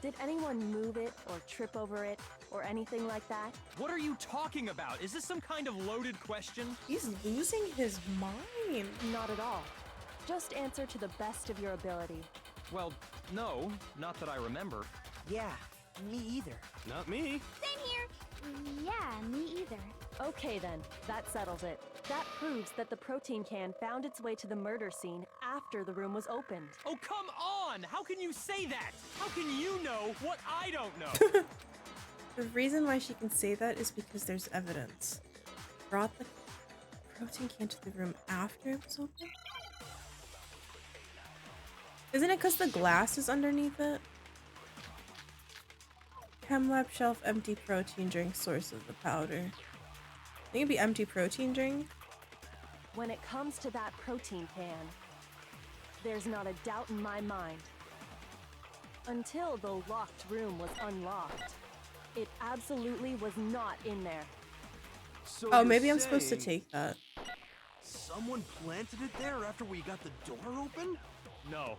[SPEAKER 6] did anyone move it or trip over it or anything like that?
[SPEAKER 7] What are you talking about? Is this some kind of loaded question?
[SPEAKER 1] He's losing his mind.
[SPEAKER 6] Not at all. Just answer to the best of your ability.
[SPEAKER 7] Well, no, not that I remember.
[SPEAKER 8] Yeah, me either.
[SPEAKER 3] Not me.
[SPEAKER 10] Same here. Yeah, me either.
[SPEAKER 6] Okay then, that settles it. That proves that the protein can found its way to the murder scene after the room was opened.
[SPEAKER 7] Oh, come on! How can you say that? How can you know what I don't know?
[SPEAKER 1] The reason why she can say that is because there's evidence. Brought the protein can to the room after it was open? Isn't it because the glass is underneath it? Chem lab shelf, empty protein drink, source of the powder. I think it'd be empty protein drink.
[SPEAKER 6] When it comes to that protein can, there's not a doubt in my mind. Until the locked room was unlocked, it absolutely was not in there.
[SPEAKER 3] So
[SPEAKER 1] Oh,
[SPEAKER 3] you're
[SPEAKER 1] maybe I'm supposed to
[SPEAKER 3] saying
[SPEAKER 1] take that.
[SPEAKER 3] someone planted it there after we got the door open?
[SPEAKER 7] No.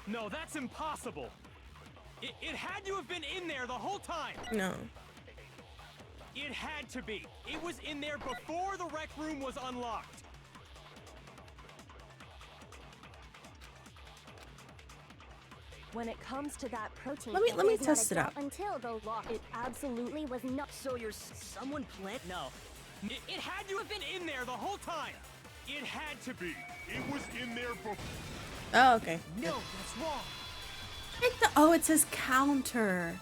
[SPEAKER 7] No, that's impossible. It had to have been in there the whole time.
[SPEAKER 1] No.
[SPEAKER 7] It had to be. It was in there before the rec room was unlocked.
[SPEAKER 6] When it comes to that protein
[SPEAKER 1] Let me
[SPEAKER 6] can,
[SPEAKER 1] test it out.
[SPEAKER 10] Until the lock.
[SPEAKER 6] it absolutely was not.
[SPEAKER 4] So you're someone plant? No.
[SPEAKER 7] It had to have been in there the whole time. It had to be. It was in there before.
[SPEAKER 1] Oh, okay.
[SPEAKER 8] No, that's wrong.
[SPEAKER 1] Oh, it says counter.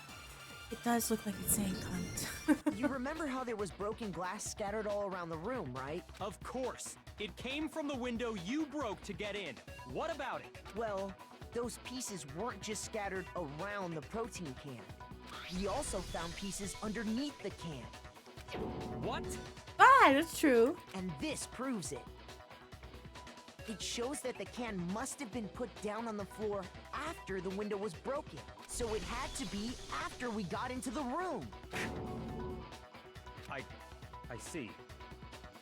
[SPEAKER 1] It does look like it's saying cunt.
[SPEAKER 8] You remember how there was broken glass scattered all around the room, right?
[SPEAKER 7] Of course. It came from the window you broke to get in. What about it?
[SPEAKER 8] Well, those pieces weren't just scattered around the protein can. We also found pieces underneath the can.
[SPEAKER 7] What?
[SPEAKER 1] Ah, that's true.
[SPEAKER 8] And this proves it. It shows that the can must have been put down on the floor after the window was broken. So it had to be after we got into the room.
[SPEAKER 7] I see.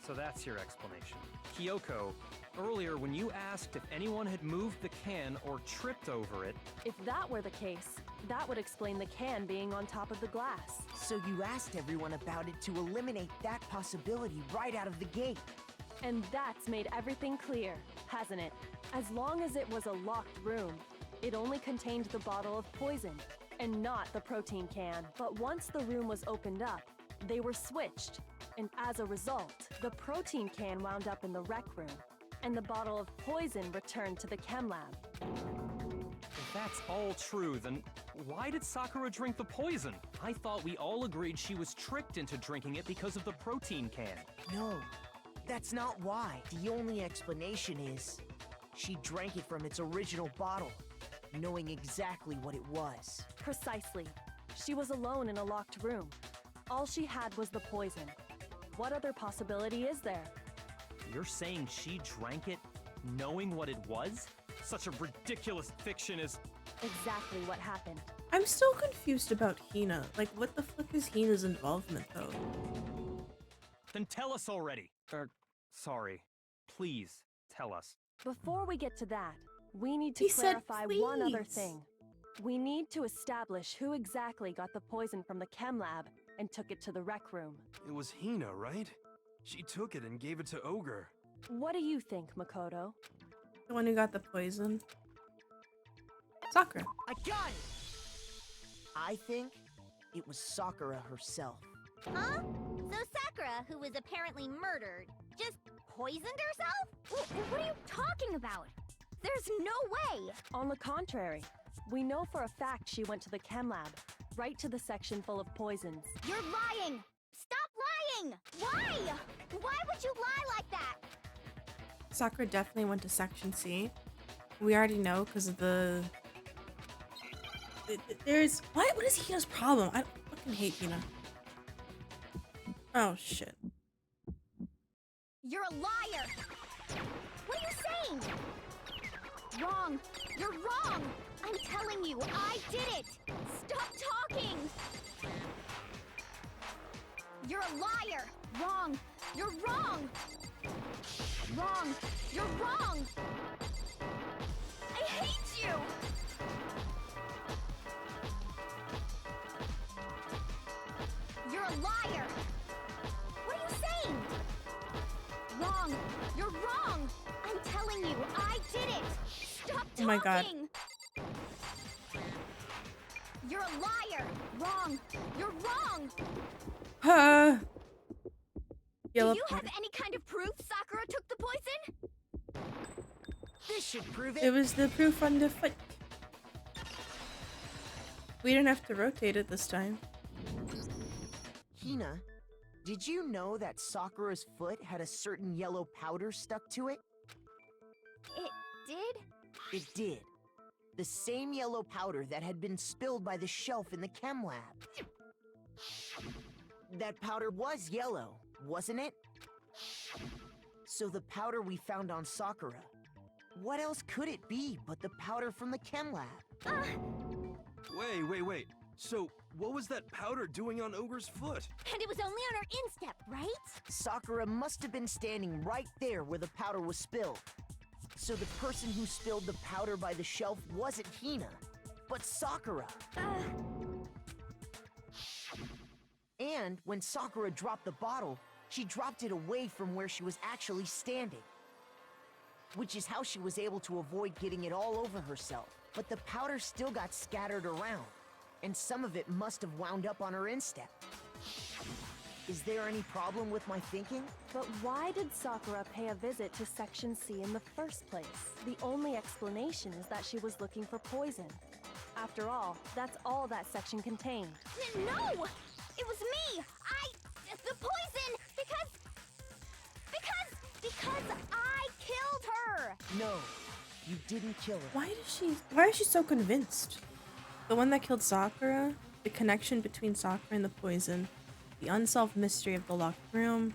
[SPEAKER 7] So that's your explanation. Kyoko, earlier when you asked if anyone had moved the can or tripped over it,
[SPEAKER 6] If that were the case, that would explain the can being on top of the glass.
[SPEAKER 8] So you asked everyone about it to eliminate that possibility right out of the gate.
[SPEAKER 6] And that's made everything clear, hasn't it? As long as it was a locked room, it only contained the bottle of poison, and not the protein can. But once the room was opened up, they were switched. And as a result, the protein can wound up in the rec room, and the bottle of poison returned to the chem lab.
[SPEAKER 7] if that's all true, then why did Sakura drink the poison? I thought we all agreed she was tricked into drinking it because of the protein can.
[SPEAKER 8] No, that's not why. The only explanation is she drank it from its original bottle, knowing exactly what it was.
[SPEAKER 6] Precisely. She was alone in a locked room. All she had was the poison. What other possibility is there?
[SPEAKER 7] You're saying she drank it knowing what it was? Such a ridiculous fiction is...
[SPEAKER 6] Exactly what happened.
[SPEAKER 1] I'm still confused about Hina. Like, what the fuck is Hina's involvement, though?
[SPEAKER 7] Then tell us already. Sorry. Please, Tell us.
[SPEAKER 6] Before we get to that, we need to
[SPEAKER 1] He said,
[SPEAKER 6] clarify one other
[SPEAKER 1] "Please."
[SPEAKER 6] thing. We need to establish who exactly got the poison from the chem lab and took it to the rec room.
[SPEAKER 3] It was Hina, right? She took it and gave it to Ogre.
[SPEAKER 6] What do you think, Makoto?
[SPEAKER 1] The one who got the poison. Sakura.
[SPEAKER 8] I got it! I think it was Sakura herself.
[SPEAKER 10] Huh? So Sakura, who was apparently murdered, just poisoned herself? What are you talking about? There's no way!
[SPEAKER 6] On the contrary, we know for a fact she went to the chem lab, right to the section full of poisons.
[SPEAKER 10] You're lying! Stop lying! Why? Why would you lie like that?
[SPEAKER 1] Sakura definitely went to Section C. We already know because of the... There's... What is Hina's problem? I fucking hate Hina. Oh, shit.
[SPEAKER 10] You're a liar! What are you saying? Wrong! You're wrong! I'm telling you, I did it! Stop talking! You're a liar! Wrong! You're wrong! Wrong! You're wrong! I hate you! You're a liar! What are you saying? Wrong! You're wrong! I'm telling you, I did it! Stop talking!
[SPEAKER 1] Oh my God.
[SPEAKER 10] You're a liar! Wrong! You're wrong!
[SPEAKER 1] Yellow
[SPEAKER 10] Do you have
[SPEAKER 1] powder.
[SPEAKER 10] any kind of proof Sakura took the poison?
[SPEAKER 8] This should prove
[SPEAKER 1] It
[SPEAKER 8] it.
[SPEAKER 1] was the proof on the foot. We didn't have to rotate it this time.
[SPEAKER 8] Hina, did you know that Sakura's foot had a certain yellow powder stuck to it?
[SPEAKER 10] It did?
[SPEAKER 8] It did. The same yellow powder that had been spilled by the shelf in the chem lab. That powder was yellow, wasn't it? So the powder we found on Sakura, what else could it be but the powder from the chem lab?
[SPEAKER 3] Wait. So, what was that powder doing on Ogre's foot?
[SPEAKER 10] And it was only on her instep, right?
[SPEAKER 8] Sakura must have been standing right there where the powder was spilled. So the person who spilled the powder by the shelf wasn't Hina, but Sakura. And when Sakura dropped the bottle, she dropped it away from where she was actually standing. Which is how she was able to avoid getting it all over herself. But the powder still got scattered around, and some of it must have wound up on her instep. Is there any problem with my thinking?
[SPEAKER 6] But why did Sakura pay a visit to Section C in the first place? The only explanation is that she was looking for poison. After all, that's all that section contained.
[SPEAKER 10] No! It was me! The poison! Because I killed her!
[SPEAKER 8] No, you didn't kill her.
[SPEAKER 1] Why is she so convinced? The one that killed Sakura, the connection between Sakura and the poison, the unsolved mystery of the locked room.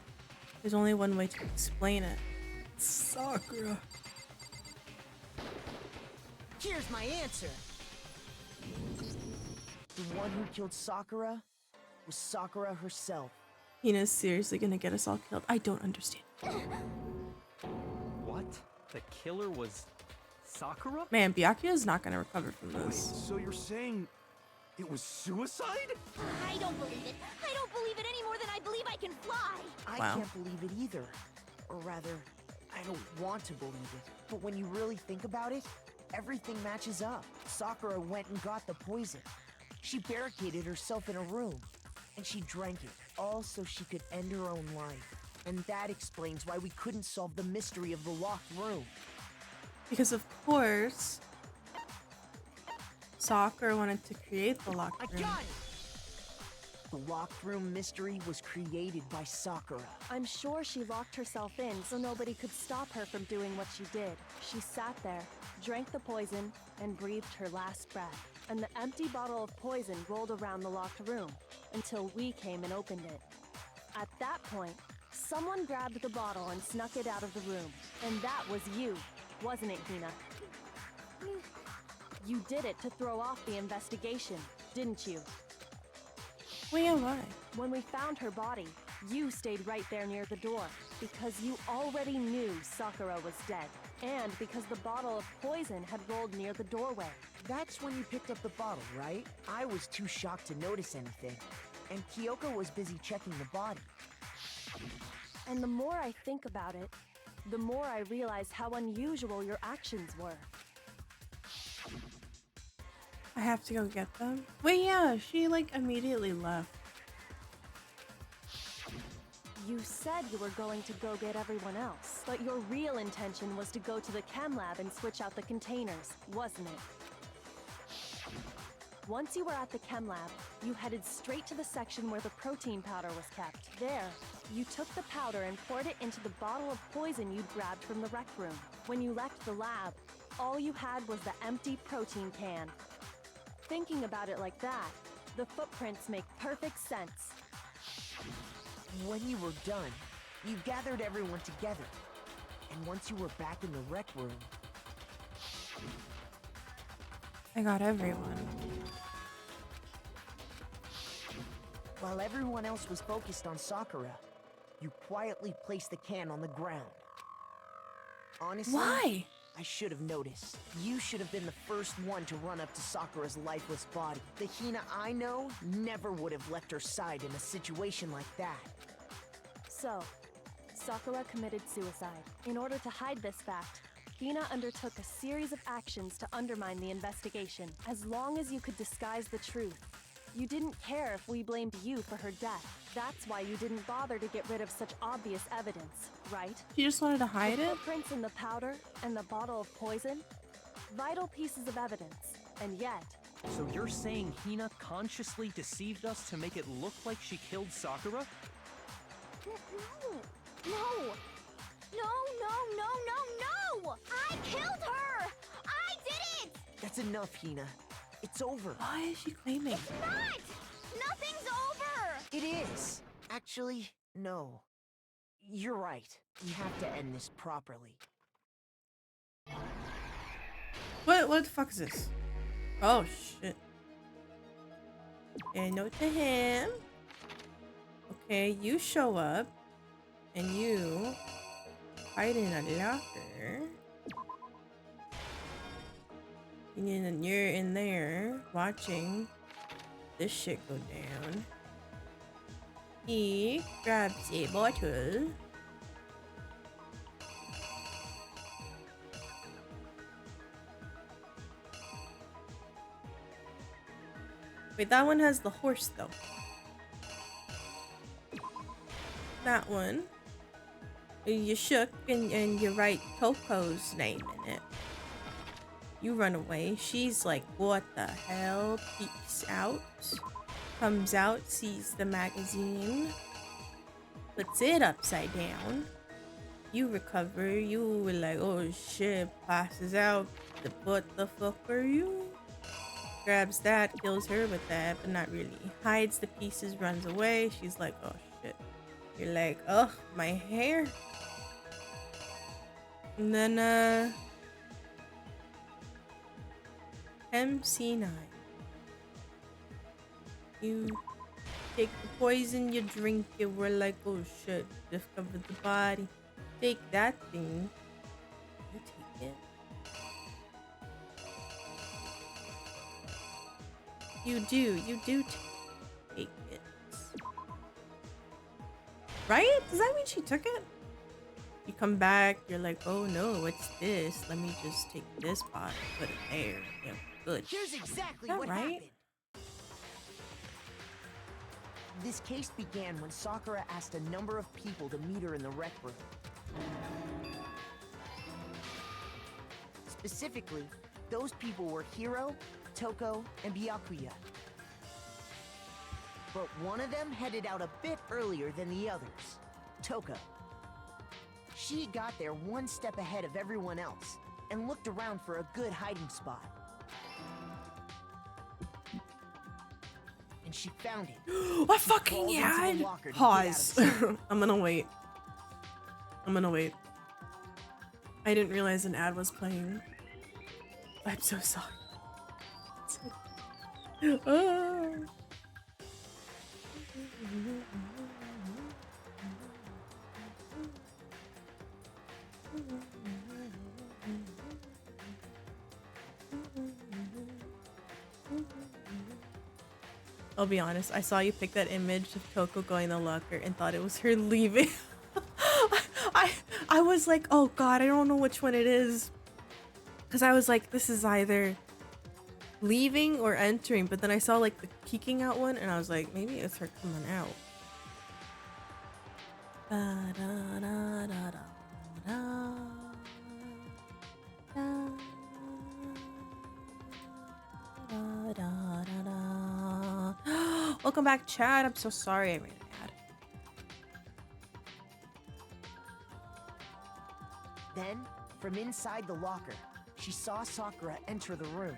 [SPEAKER 1] There's only one way to explain it. Sakura.
[SPEAKER 8] Here's my answer. The one who killed Sakura was Sakura herself.
[SPEAKER 1] Hina's seriously gonna get us all killed. I don't understand.
[SPEAKER 7] What? The killer was Sakura?
[SPEAKER 1] Man, Byakuya's not gonna recover from
[SPEAKER 3] Wait,
[SPEAKER 1] this.
[SPEAKER 3] so you're saying it was suicide?
[SPEAKER 10] I don't believe it. I don't believe it any more than I believe I can fly.
[SPEAKER 8] I
[SPEAKER 1] Wow.
[SPEAKER 8] can't believe it either. Or rather, I don't want to believe it. But when you really think about it, everything matches up. Sakura went and got the poison. She barricaded herself in a room, and she drank it, all so she could end her own life. And that explains why we couldn't solve the mystery of the locked room.
[SPEAKER 1] Because of course, Sakura wanted to create the locked
[SPEAKER 8] I
[SPEAKER 1] room.
[SPEAKER 8] got it! The locked room mystery was created by Sakura.
[SPEAKER 6] I'm sure she locked herself in so nobody could stop her from doing what she did. She sat there, drank the poison, and breathed her last breath. And the empty bottle of poison rolled around the locked room until we came and opened it. At that point, someone grabbed the bottle and snuck it out of the room. And that was you, wasn't it, Hina? You did it to throw off the investigation, didn't you?
[SPEAKER 1] Well, yeah, why?
[SPEAKER 6] When we found her body, you stayed right there near the door. Because you already knew Sakura was dead, and because the bottle of poison had rolled near the doorway.
[SPEAKER 8] That's when you picked up the bottle, right? I was too shocked to notice anything, and Kyoko was busy checking the body.
[SPEAKER 6] And the more I think about it, the more I realize how unusual your actions were.
[SPEAKER 1] I have to go get them. Wait, yeah, she like immediately left.
[SPEAKER 6] You said you were going to go get everyone else, but your real intention was to go to the chem lab and switch out the containers, wasn't it? Once you were at the chem lab, you headed straight to the section where the protein powder was kept. There, you took the powder and poured it into the bottle of poison you'd grabbed from the rec room. When you left the lab, all you had was the empty protein can. Thinking about it like that, the footprints make perfect sense.
[SPEAKER 8] When you were done, you gathered everyone together. And once you were back in the rec room...
[SPEAKER 1] I got everyone.
[SPEAKER 8] While everyone else was focused on Sakura, you quietly placed the can on the ground. Honestly,
[SPEAKER 1] Why?
[SPEAKER 8] I should have noticed. You should have been the first one to run up to Sakura's lifeless body. The Hina I know never would have left her side in a situation like that.
[SPEAKER 6] So, Sakura committed suicide. In order to hide this fact, Hina undertook a series of actions to undermine the investigation. As long as you could disguise the truth, you didn't care if we blamed you for her death. That's why you didn't bother to get rid of such obvious evidence, right?
[SPEAKER 1] She just wanted to hide
[SPEAKER 6] The
[SPEAKER 1] it?
[SPEAKER 6] footprints in the powder and the bottle of poison? Vital pieces of evidence, and yet...
[SPEAKER 7] So you're saying Hina consciously deceived us to make it look like she killed Sakura?
[SPEAKER 10] No! I killed her! I did it!
[SPEAKER 8] That's enough, Hina. It's over.
[SPEAKER 1] Why is she claiming?
[SPEAKER 10] Not! Nothing's over!
[SPEAKER 8] It is. Actually, no. You're right. We have to end this properly.
[SPEAKER 1] What the fuck is this? Oh shit. Okay, note to him. Okay, you show up and you hide in a locker. And you're in there watching this shit go down. He grabs a bottle. Wait, that one has the horse though. That one. You shook and you write Coco's name in it. You run away. She's like, what the hell? Peeks out. Comes out, sees the magazine. Puts it upside down. You recover. You were like, oh shit. Passes out. What the fuck are you? Grabs that, kills her with that, but not really. Hides the pieces, runs away. She's like, oh shit. You're like, oh, my hair. And then, MC9. You take the poison, you drink it, we're like, oh shit, discovered the body. Take that thing. You take it. You do take it. Right? Does that mean she took it? You come back, you're like, oh no, what's this? Let me just take this pot, put it there. Yeah, good.
[SPEAKER 8] Here's exactly
[SPEAKER 1] Is that
[SPEAKER 8] what
[SPEAKER 1] right?
[SPEAKER 8] happened. This case began when Sakura asked a number of people to meet her in the rec room. Specifically, those people were Hiro, Toko, and Byakuya. But one of them headed out a bit earlier than the others, Toko. She got there one step ahead of everyone else and looked around for a good hiding spot. And she found it.
[SPEAKER 1] I
[SPEAKER 8] She
[SPEAKER 1] fucking
[SPEAKER 8] crawled into
[SPEAKER 1] yeah.
[SPEAKER 8] the locker to get
[SPEAKER 1] Pause.
[SPEAKER 8] out of sight.
[SPEAKER 1] I'm gonna wait. I didn't realize an ad was playing. I'm so sorry. Ah. I'll be honest, I saw you pick that image of Toko going in the locker and thought it was her leaving. I was like, oh god, I don't know which one it is. Because I was like, this is either leaving or entering, but then I saw like the peeking out one and I was like, maybe it's her coming out. Welcome back, Chad. I'm so sorry I made an ad.
[SPEAKER 8] Then, from inside the locker, she saw Sakura enter the room.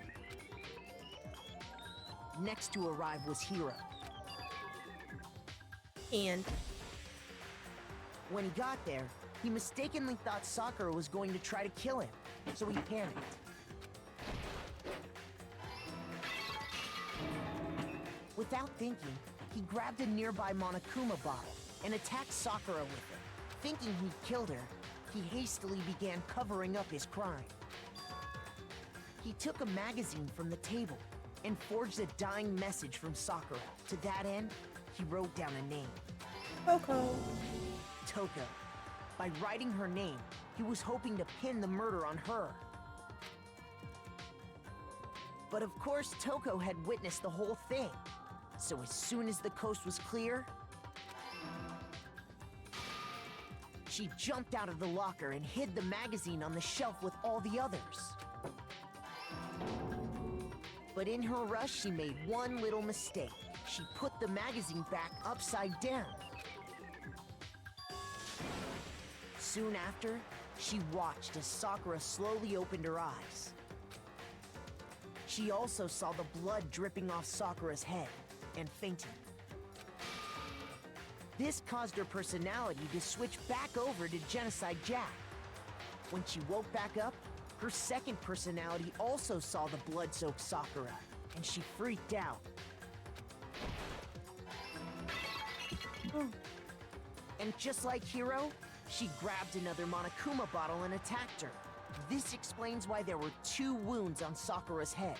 [SPEAKER 8] Next to arrive was Hiro.
[SPEAKER 1] And
[SPEAKER 8] when he got there, he mistakenly thought Sakura was going to try to kill him, so he panicked. Without thinking, he grabbed a nearby Monokuma bottle and attacked Sakura with it. Thinking he'd killed her, he hastily began covering up his crime. He took a magazine from the table and forged a dying message from Sakura. To that end, he wrote down a name.
[SPEAKER 1] Toko.
[SPEAKER 8] Toko. By writing her name, he was hoping to pin the murder on her. But of course, Toko had witnessed the whole thing. So as soon as the coast was clear, she jumped out of the locker and hid the magazine on the shelf with all the others. But in her rush, she made one little mistake. She put the magazine back upside down. Soon after, she watched as Sakura slowly opened her eyes. She also saw the blood dripping off Sakura's head and fainted. This caused her personality to switch back over to Genocide Jack. When she woke back up, her second personality also saw the blood-soaked Sakura, and she freaked out. And just like Hiro, she grabbed another Monokuma bottle and attacked her. This explains why there were 2 wounds on Sakura's head.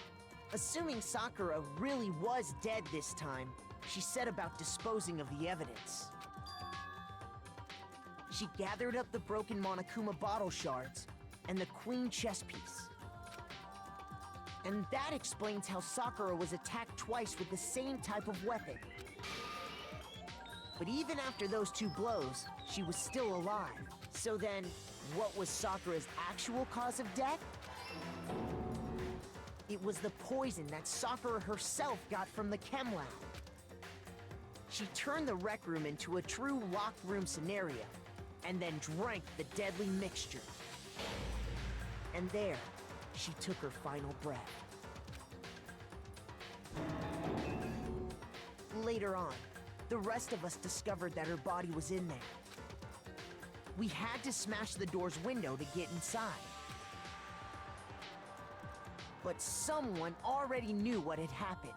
[SPEAKER 8] Assuming Sakura really was dead this time, she set about disposing of the evidence. She gathered up the broken Monokuma bottle shards and the queen chess piece. And that explains how Sakura was attacked twice with the same type of weapon. But even after those 2 blows, she was still alive. So then, what was Sakura's actual cause of death? It was the poison that Sakura herself got from the chem lab. She turned the rec room into a true locked room scenario, and then drank the deadly mixture. And there, she took her final breath. Later on, the rest of us discovered that her body was in there. We had to smash the door's window to get inside. But someone already knew what had happened.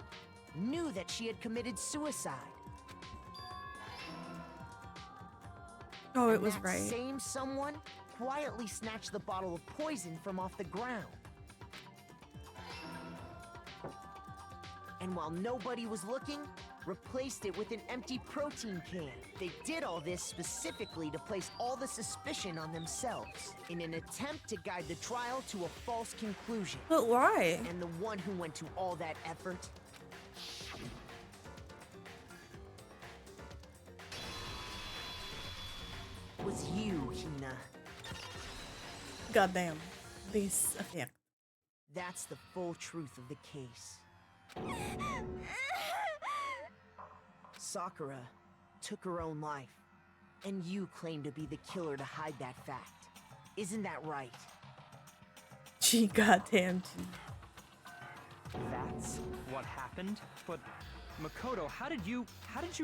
[SPEAKER 8] Knew that she had committed suicide.
[SPEAKER 1] Oh, it was
[SPEAKER 8] that
[SPEAKER 1] right.
[SPEAKER 8] Same someone quietly snatched the bottle of poison from off the ground. And while nobody was looking, replaced it with an empty protein can. They did all this specifically to place all the suspicion on themselves, in an attempt to guide the trial to a false conclusion.
[SPEAKER 1] But why?
[SPEAKER 8] And the one who went to all that effort was you, Hina.
[SPEAKER 1] Goddamn. This effect.
[SPEAKER 8] That's the full truth of the case. Sakura took her own life, and you claim to be the killer to hide that fact. Isn't that right?
[SPEAKER 1] Gee, goddamn.
[SPEAKER 7] That's what happened? But Makoto, how did you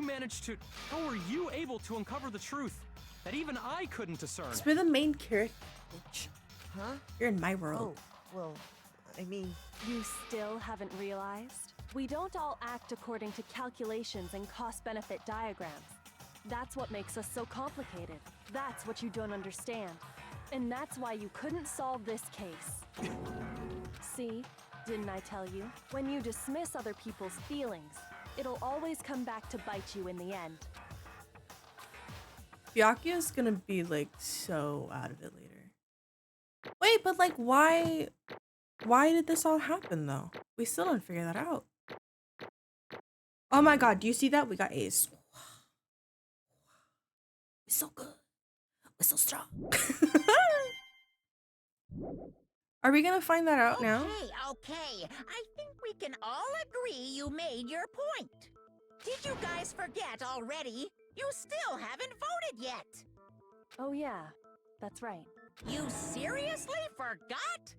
[SPEAKER 7] manage to... How were you able to uncover the truth that even I couldn't discern?
[SPEAKER 1] You're the main character, bitch.
[SPEAKER 8] Huh?
[SPEAKER 1] You're in my world.
[SPEAKER 8] Oh, well, I mean...
[SPEAKER 6] You still haven't realized? We don't all act according to calculations and cost-benefit diagrams. That's what makes us so complicated. That's what you don't understand. And that's why you couldn't solve this case. See? Didn't I tell you? When you dismiss other people's feelings, it'll always come back to bite you in the end.
[SPEAKER 1] Byakuya's gonna be like so out of it later. Wait, but like why did this all happen though? We still don't figure that out. Oh my god, do you see that? We got Ace. We're so good. We're so strong. Are we gonna find that out now?
[SPEAKER 9] Okay. I think we can all agree you made your point. Did you guys forget already? You still haven't voted yet.
[SPEAKER 6] Oh yeah, that's right.
[SPEAKER 9] You seriously forgot?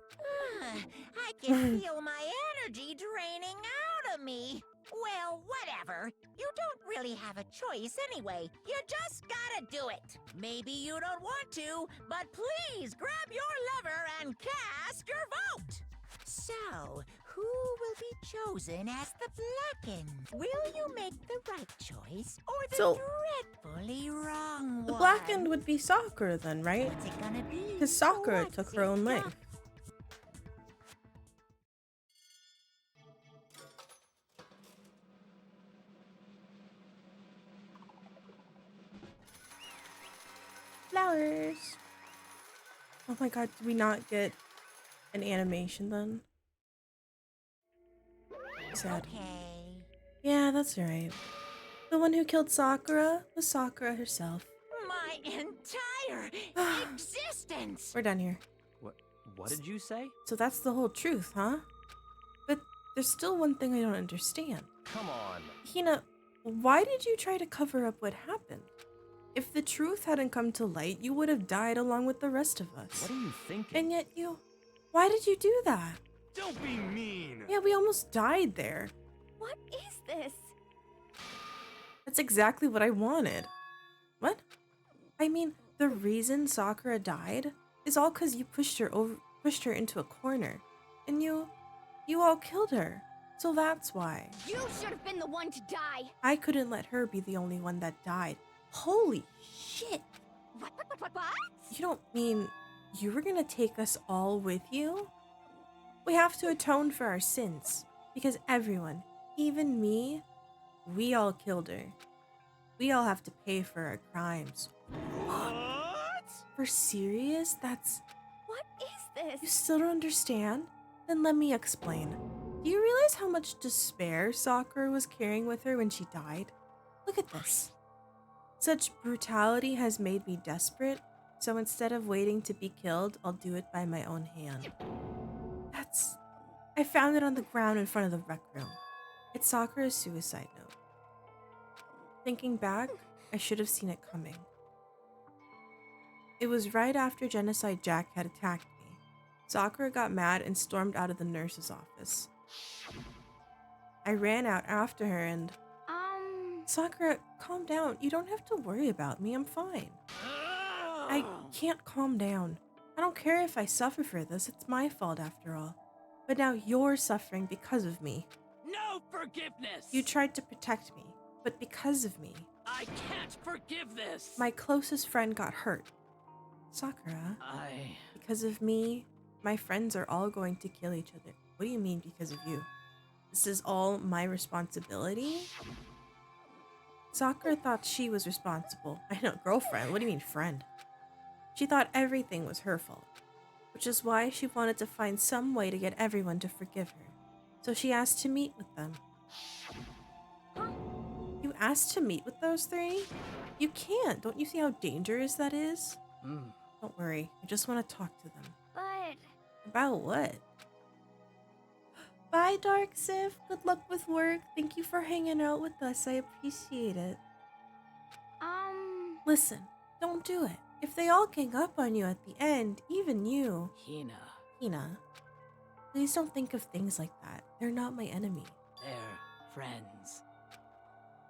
[SPEAKER 9] I can feel my energy draining out of me. Well, whatever. You don't really have a choice anyway. You just gotta do it. Maybe you don't want to, but please grab your lever and cast your vote. So, who will be chosen as the Blackened? Will you make the right choice or the dreadfully wrong one?
[SPEAKER 1] The Blackened would be Sakura then, right?
[SPEAKER 9] What's it gonna be?
[SPEAKER 1] Because Sakura took her own life. Flowers. Oh my god, did we not get an animation then? Sad.
[SPEAKER 9] Okay.
[SPEAKER 1] Yeah, that's right. The one who killed Sakura was Sakura herself.
[SPEAKER 9] My entire existence!
[SPEAKER 1] We're done here.
[SPEAKER 7] What did you say?
[SPEAKER 1] So that's the whole truth, huh? But there's still one thing I don't understand.
[SPEAKER 7] Come on.
[SPEAKER 1] Hina, why did you try to cover up what happened? If the truth hadn't come to light, you would have died along with the rest of us.
[SPEAKER 7] What are you thinking?
[SPEAKER 1] And yet why did you do that?
[SPEAKER 3] Don't be mean!
[SPEAKER 1] Yeah, we almost died there.
[SPEAKER 5] What is this?
[SPEAKER 1] That's exactly what I wanted. What? I mean, the reason Sakura died is all because you pushed her into a corner. And you all killed her. So that's why.
[SPEAKER 5] You should have been the one to die.
[SPEAKER 1] I couldn't let her be the only one that died. Holy shit.
[SPEAKER 5] What?
[SPEAKER 1] You don't mean you were gonna take us all with you? We have to atone for our sins. Because everyone, even me, we all killed her. We all have to pay for our crimes.
[SPEAKER 3] What?
[SPEAKER 1] For serious? That's...
[SPEAKER 5] What is this?
[SPEAKER 1] You still don't understand? Then let me explain. Do you realize how much despair Sakura was carrying with her when she died? Look at this. Such brutality has made me desperate, so instead of waiting to be killed, I'll do it by my own hand. I found it on the ground in front of the rec room. It's Sakura's suicide note. Thinking back, I should have seen it coming. It was right after Genocide Jack had attacked me. Sakura got mad and stormed out of the nurse's office. I ran out after her and... Sakura, calm down. You don't have to worry about me. I'm fine. I can't calm down. I don't care if I suffer for this. It's my fault after all. But now you're suffering because of me.
[SPEAKER 4] No forgiveness!
[SPEAKER 1] You tried to protect me, but because of me.
[SPEAKER 4] I can't forgive this!
[SPEAKER 1] My closest friend got hurt. Sakura, because of me, my friends are all going to kill each other. What do you mean because of you? This is all my responsibility? Sakura thought she was responsible. I know, girlfriend. What do you mean friend? She thought everything was her fault, which is why she wanted to find some way to get everyone to forgive her. So she asked to meet with them. You asked to meet with those three? You can't. Don't you see how dangerous that is? Don't worry. I just want to talk to them.
[SPEAKER 5] But...
[SPEAKER 1] About what? Bye, Dark Sif. Good luck with work. Thank you for hanging out with us. I appreciate it. Listen, don't do it. If they all gang up on you at the end, even you... Hina, please don't think of things like that. They're not my enemy.
[SPEAKER 4] They're friends.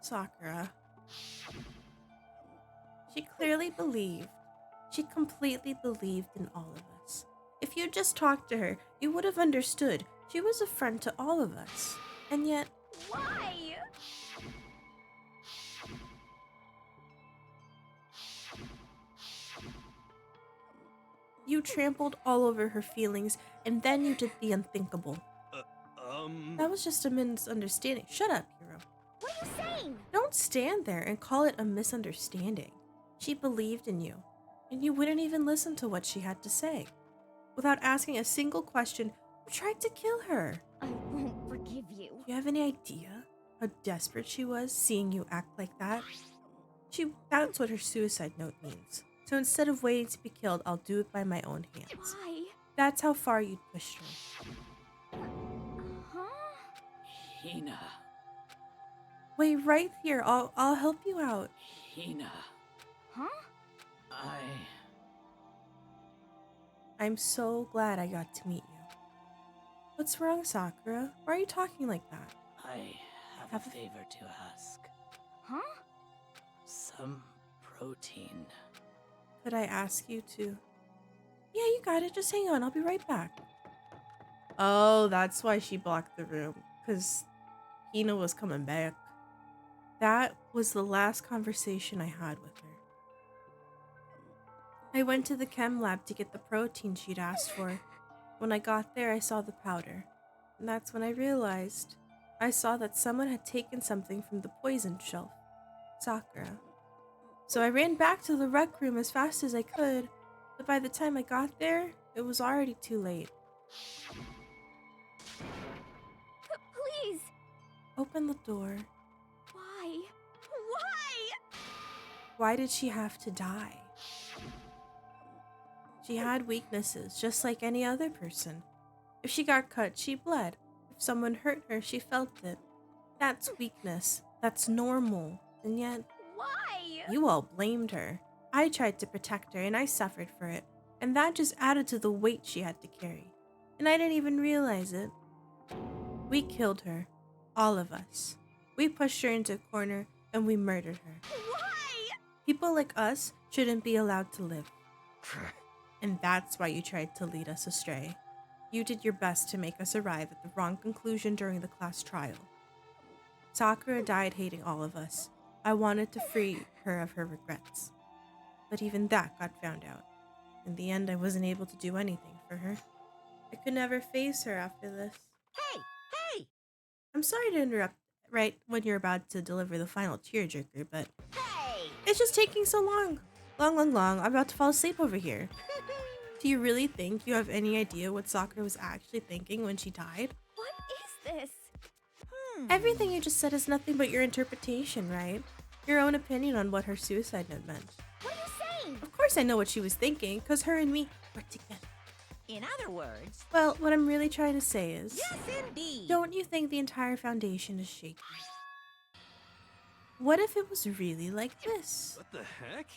[SPEAKER 1] Sakura. She clearly believed. She completely believed in all of us. If you just talked to her, you would have understood. She was a friend to all of us. And yet...
[SPEAKER 5] Why?
[SPEAKER 1] You trampled all over her feelings, and then you did the unthinkable. That was just a misunderstanding. Shut up, Hero.
[SPEAKER 10] What are you saying?
[SPEAKER 1] Don't stand there and call it a misunderstanding. She believed in you, and you wouldn't even listen to what she had to say. Without asking a single question, you tried to kill her.
[SPEAKER 10] I won't forgive you.
[SPEAKER 1] Do you have any idea how desperate she was seeing you act like that? That's what her suicide note means. So instead of waiting to be killed, I'll do it by my own hands.
[SPEAKER 10] Why?
[SPEAKER 1] That's how far you pushed her.
[SPEAKER 10] Huh?
[SPEAKER 4] Hina.
[SPEAKER 1] Wait right here. I'll help you out.
[SPEAKER 4] Hina.
[SPEAKER 10] Huh?
[SPEAKER 1] I'm so glad I got to meet you. What's wrong, Sakura? Why are you talking like that?
[SPEAKER 4] I have a favor to ask.
[SPEAKER 10] Huh?
[SPEAKER 4] Some protein.
[SPEAKER 1] Could I ask you to... Yeah, you got it. Just hang on. I'll be right back. Oh, that's why she blocked the room. Because Hina was coming back. That was the last conversation I had with her. I went to the chem lab to get the protein she'd asked for. When I got there, I saw the powder. And that's when I realized. I saw that someone had taken something from the poison shelf. Sakura. So I ran back to the rec room as fast as I could, but by the time I got there, it was already too late.
[SPEAKER 10] Please.
[SPEAKER 1] Open the door.
[SPEAKER 10] Why? Why?
[SPEAKER 1] Why did she have to die? She had weaknesses, just like any other person. If she got cut, she bled. If someone hurt her, she felt it. That's weakness. That's normal. And yet,
[SPEAKER 10] Why?
[SPEAKER 1] you all blamed her. I tried to protect her and I suffered for it. And that just added to the weight she had to carry. And I didn't even realize it. We killed her. All of us. We pushed her into a corner and we murdered her.
[SPEAKER 10] Why?
[SPEAKER 1] People like us shouldn't be allowed to live. And that's why you tried to lead us astray. You did your best to make us arrive at the wrong conclusion during the class trial. Sakura died hating all of us. I wanted to free her of her regrets. But even that got found out. In the end, I wasn't able to do anything for her. I could never face her after this.
[SPEAKER 9] Hey!
[SPEAKER 1] I'm sorry to interrupt right when you're about to deliver the final tearjerker, but
[SPEAKER 9] Hey!
[SPEAKER 1] it's just taking so long. Long. I'm about to fall asleep over here. Do you really think you have any idea what Sakura was actually thinking when she died?
[SPEAKER 10] What is this?
[SPEAKER 1] Everything you just said is nothing but your interpretation, right? Your own opinion on what her suicide note meant.
[SPEAKER 10] What are you saying?
[SPEAKER 1] Of course I know what she was thinking, because her and me were together.
[SPEAKER 9] In other words,
[SPEAKER 1] Well, what I'm really trying to say is...
[SPEAKER 9] yes indeed.
[SPEAKER 1] Don't you think the entire foundation is shaky? What if it was really like this?
[SPEAKER 3] What the heck?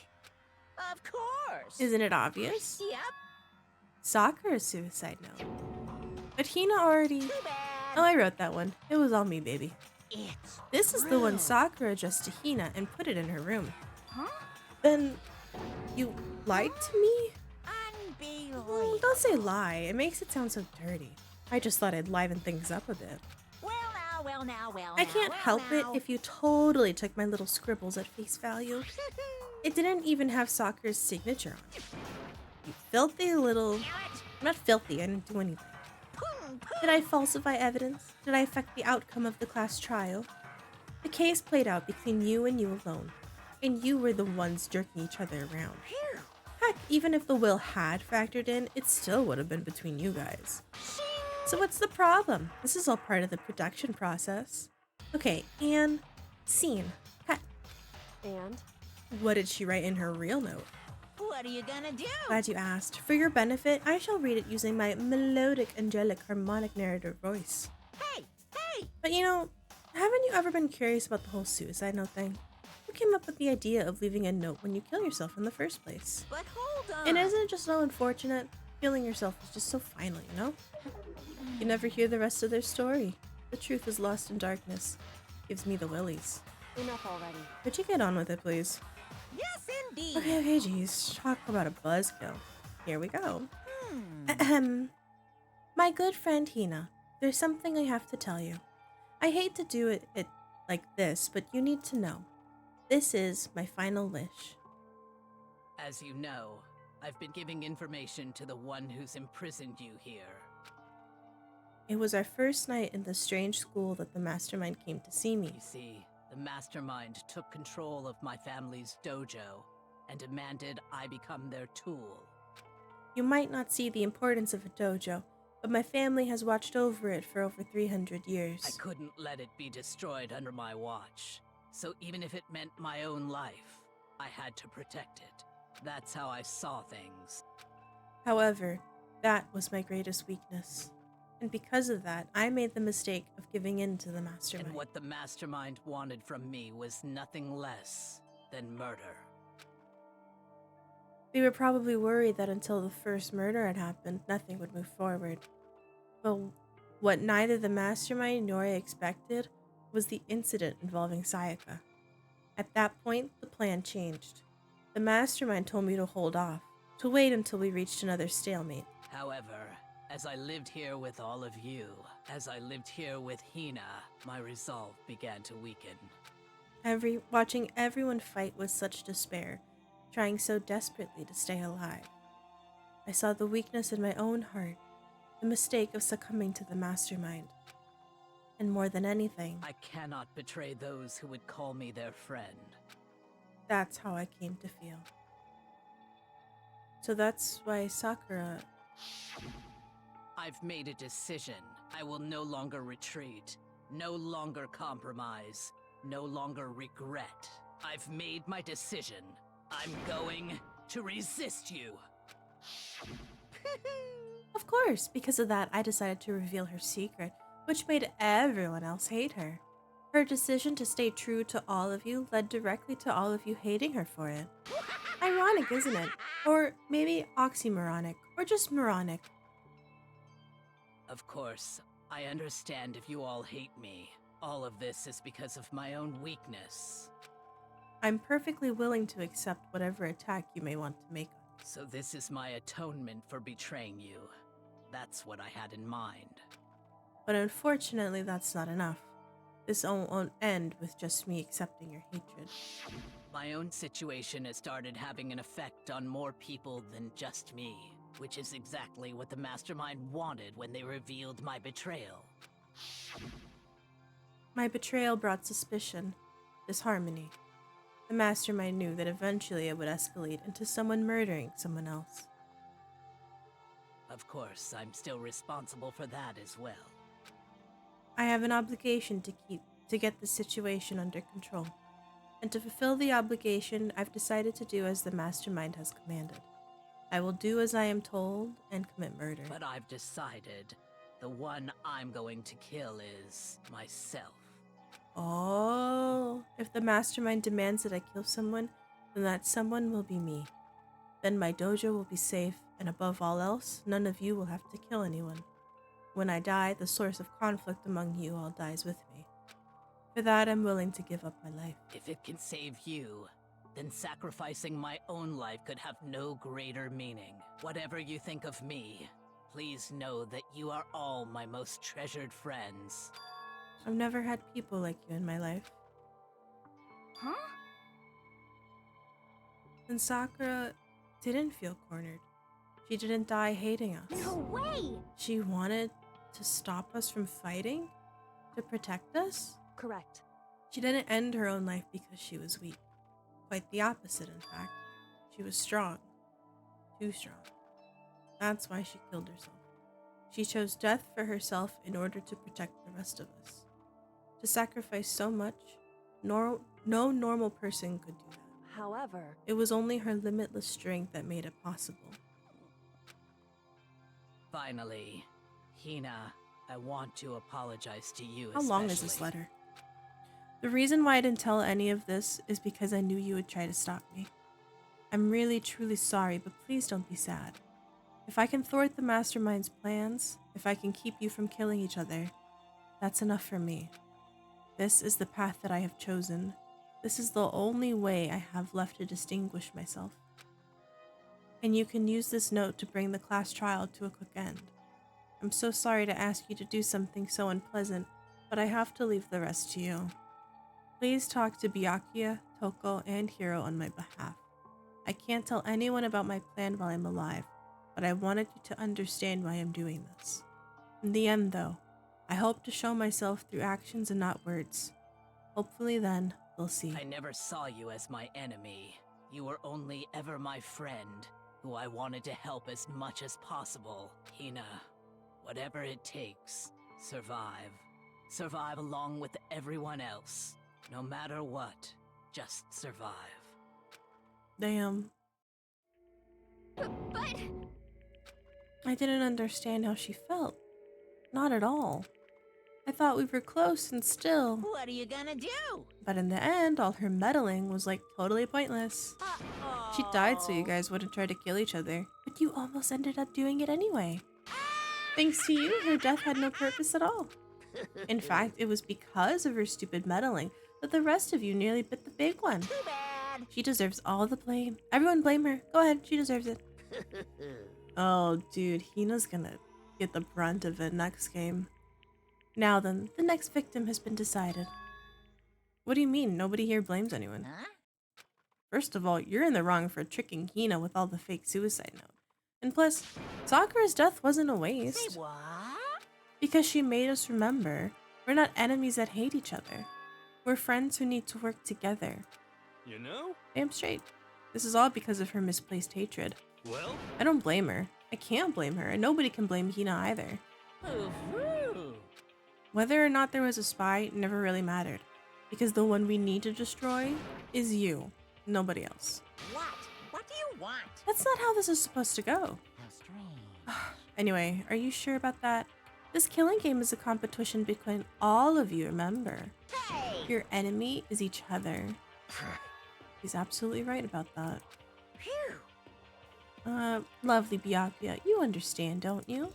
[SPEAKER 9] Of course.
[SPEAKER 1] Isn't it obvious?
[SPEAKER 9] Yep.
[SPEAKER 1] Sakura's suicide note. But Hina already...
[SPEAKER 9] Too bad.
[SPEAKER 1] Oh, I wrote that one. It was all me, baby.
[SPEAKER 9] It's
[SPEAKER 1] This is the one Sakura addressed to Hina and put it in her room.
[SPEAKER 10] Huh?
[SPEAKER 1] Then... you lied to me?
[SPEAKER 9] unbelievable.
[SPEAKER 1] Don't say lie. It makes it sound so dirty. I just thought I'd liven things up a bit.
[SPEAKER 9] Well now.
[SPEAKER 1] I can't help it if you totally took my little scribbles at face value. It didn't even have Sakura's signature on it. You filthy little... I'm not filthy, I didn't do anything. Did I falsify evidence? Did I affect the outcome of the class trial? The case played out between you and you alone. And you were the ones jerking each other around. Heck, even if the will had factored in, it still would have been between you guys. So what's the problem? This is all part of the production process. Okay, and scene. Cut.
[SPEAKER 6] And?
[SPEAKER 1] What did she write in her real note?
[SPEAKER 9] What are you gonna do?
[SPEAKER 1] Glad you asked. For your benefit, I shall read it using my melodic, angelic, harmonic narrator voice.
[SPEAKER 9] Hey!
[SPEAKER 1] But you know, haven't you ever been curious about the whole suicide note thing? Who came up with the idea of leaving a note when you kill yourself in the first place?
[SPEAKER 9] But hold on.
[SPEAKER 1] And isn't it just so unfortunate? Killing yourself is just so final, you know? You never hear the rest of their story. The truth is lost in darkness. Gives me the willies.
[SPEAKER 6] Enough already.
[SPEAKER 1] Could you get on with it, please?
[SPEAKER 9] Yes, indeed.
[SPEAKER 1] Okay, geez. Talk about a buzzkill. Here we go. Ahem. My good friend Hina, there's something I have to tell you. I hate to do it like this, but you need to know. This is my final wish.
[SPEAKER 4] As you know, I've been giving information to the one who's imprisoned you here.
[SPEAKER 1] It was our first night in the strange school that the mastermind came to see me.
[SPEAKER 4] You see, the mastermind took control of my family's dojo and demanded I become their tool.
[SPEAKER 1] You might not see the importance of a dojo, but my family has watched over it for over 300 years.
[SPEAKER 4] I couldn't let it be destroyed under my watch, so even if it meant my own life, I had to protect it. That's how I saw things.
[SPEAKER 1] However, that was my greatest weakness. And because of that, I made the mistake of giving in to the mastermind.
[SPEAKER 4] And what the mastermind wanted from me was nothing less than murder.
[SPEAKER 1] They were probably worried that until the first murder had happened, nothing would move forward. But what neither the mastermind nor I expected was the incident involving Sayaka. At that point, the plan changed. The mastermind told me to hold off, to wait until we reached another stalemate.
[SPEAKER 4] However, as I lived here with all of you, as I lived here with Hina, my resolve began to weaken.
[SPEAKER 1] Watching everyone fight with such despair, trying so desperately to stay alive. I saw the weakness in my own heart, the mistake of succumbing to the mastermind. And more than anything,
[SPEAKER 4] I cannot betray those who would call me their friend.
[SPEAKER 1] that's how I came to feel. So that's why Sakura...
[SPEAKER 4] I've made a decision. I will no longer retreat, no longer compromise, no longer regret. I've made my decision. I'm going to resist you.
[SPEAKER 1] Of course, because of that, I decided to reveal her secret, which made everyone else hate her. Her decision to stay true to all of you led directly to all of you hating her for it. Ironic, isn't it? Or maybe oxymoronic, or just moronic.
[SPEAKER 4] Of course, I understand if you all hate me. All of this is because of my own weakness.
[SPEAKER 1] I'm perfectly willing to accept whatever attack you may want to make.
[SPEAKER 4] So this is my atonement for betraying you. That's what I had in mind.
[SPEAKER 1] But unfortunately, that's not enough. This won't end with just me accepting your hatred.
[SPEAKER 4] My own situation has started having an effect on more people than just me, which is exactly what the mastermind wanted when they revealed my betrayal.
[SPEAKER 1] My betrayal brought suspicion, disharmony. The mastermind knew that eventually it would escalate into someone murdering someone else.
[SPEAKER 4] Of course, I'm still responsible for that as well.
[SPEAKER 1] I have an obligation to get the situation under control. And to fulfill the obligation, I've decided to do as the mastermind has commanded. I will do as I am told and commit murder.
[SPEAKER 4] But I've decided the one I'm going to kill is myself.
[SPEAKER 1] Oh, if the mastermind demands that I kill someone, then that someone will be me. Then my dojo will be safe, and above all else, none of you will have to kill anyone. When I die, the source of conflict among you all dies with me. For that, I'm willing to give up my life.
[SPEAKER 4] If it can save you, then sacrificing my own life could have no greater meaning. Whatever you think of me, please know that you are all my most treasured friends.
[SPEAKER 1] I've never had people like you in my life.
[SPEAKER 5] Huh?
[SPEAKER 1] And Sakura didn't feel cornered. She didn't die hating us.
[SPEAKER 10] No way!
[SPEAKER 1] She wanted to stop us from fighting? To protect us?
[SPEAKER 6] Correct.
[SPEAKER 1] She didn't end her own life because she was weak. Quite the opposite, in fact. She was strong. Too strong. That's why she killed herself. She chose death for herself in order to protect the rest of us. To sacrifice so much, no normal person could do that.
[SPEAKER 6] However,
[SPEAKER 1] It was only her limitless strength that made it possible.
[SPEAKER 4] Finally, Hina, I want to apologize to you
[SPEAKER 1] How long is this
[SPEAKER 4] especially.
[SPEAKER 1] letter? The reason why I didn't tell any of this is because I knew you would try to stop me. I'm really, truly sorry, but please don't be sad. If I can thwart the mastermind's plans, if I can keep you from killing each other, that's enough for me. This is the path that I have chosen. This is the only way I have left to distinguish myself. And you can use this note to bring the class trial to a quick end. I'm so sorry to ask you to do something so unpleasant, but I have to leave the rest to you. Please talk to Byakuya, Toko, and Hiro on my behalf. I can't tell anyone about my plan while I'm alive, but I wanted you to understand why I'm doing this. In the end, though, I hope to show myself through actions and not words. Hopefully then, we'll see.
[SPEAKER 4] I never saw you as my enemy. You were only ever my friend, who I wanted to help as much as possible. Hina, whatever it takes, survive. Survive along with everyone else. No matter what, just survive.
[SPEAKER 1] Damn.
[SPEAKER 5] But
[SPEAKER 1] I didn't understand how she felt. Not at all. I thought we were close and still.
[SPEAKER 9] What are you gonna do?
[SPEAKER 1] But in the end, all her meddling was like totally pointless. She died so you guys wouldn't try to kill each other. But you almost ended up doing it anyway. Thanks to you, her death had no purpose at all. In fact, it was because of her stupid meddling that the rest of you nearly bit the big one.
[SPEAKER 9] Too bad.
[SPEAKER 1] She deserves all the blame. Everyone blame her. Go ahead, she deserves it. Oh, dude, Hina's gonna get the brunt of it next game. Now then, the next victim has been decided. What do you mean? Nobody here blames anyone.
[SPEAKER 9] Huh?
[SPEAKER 1] First of all, you're in the wrong for tricking Hina with all the fake suicide note. And plus, Sakura's death wasn't a waste.
[SPEAKER 9] Say what?
[SPEAKER 1] Because she made us remember, we're not enemies that hate each other. We're friends who need to work together.
[SPEAKER 3] You know?
[SPEAKER 1] Damn straight. This is all because of her misplaced hatred.
[SPEAKER 3] Well,
[SPEAKER 1] I don't blame her. I can't blame her, and nobody can blame Hina either.
[SPEAKER 4] Ooh.
[SPEAKER 1] Whether or not there was a spy never really mattered, because the one we need to destroy is you, nobody else.
[SPEAKER 9] What? What do you want?
[SPEAKER 1] That's not how this is supposed to go.
[SPEAKER 9] How strange.
[SPEAKER 1] Anyway, are you sure about that? This killing game is a competition between all of you, remember?
[SPEAKER 9] Hey!
[SPEAKER 1] Your enemy is each other. He's absolutely right about that.
[SPEAKER 9] Phew.
[SPEAKER 1] Lovely Byakuya, you understand, don't you?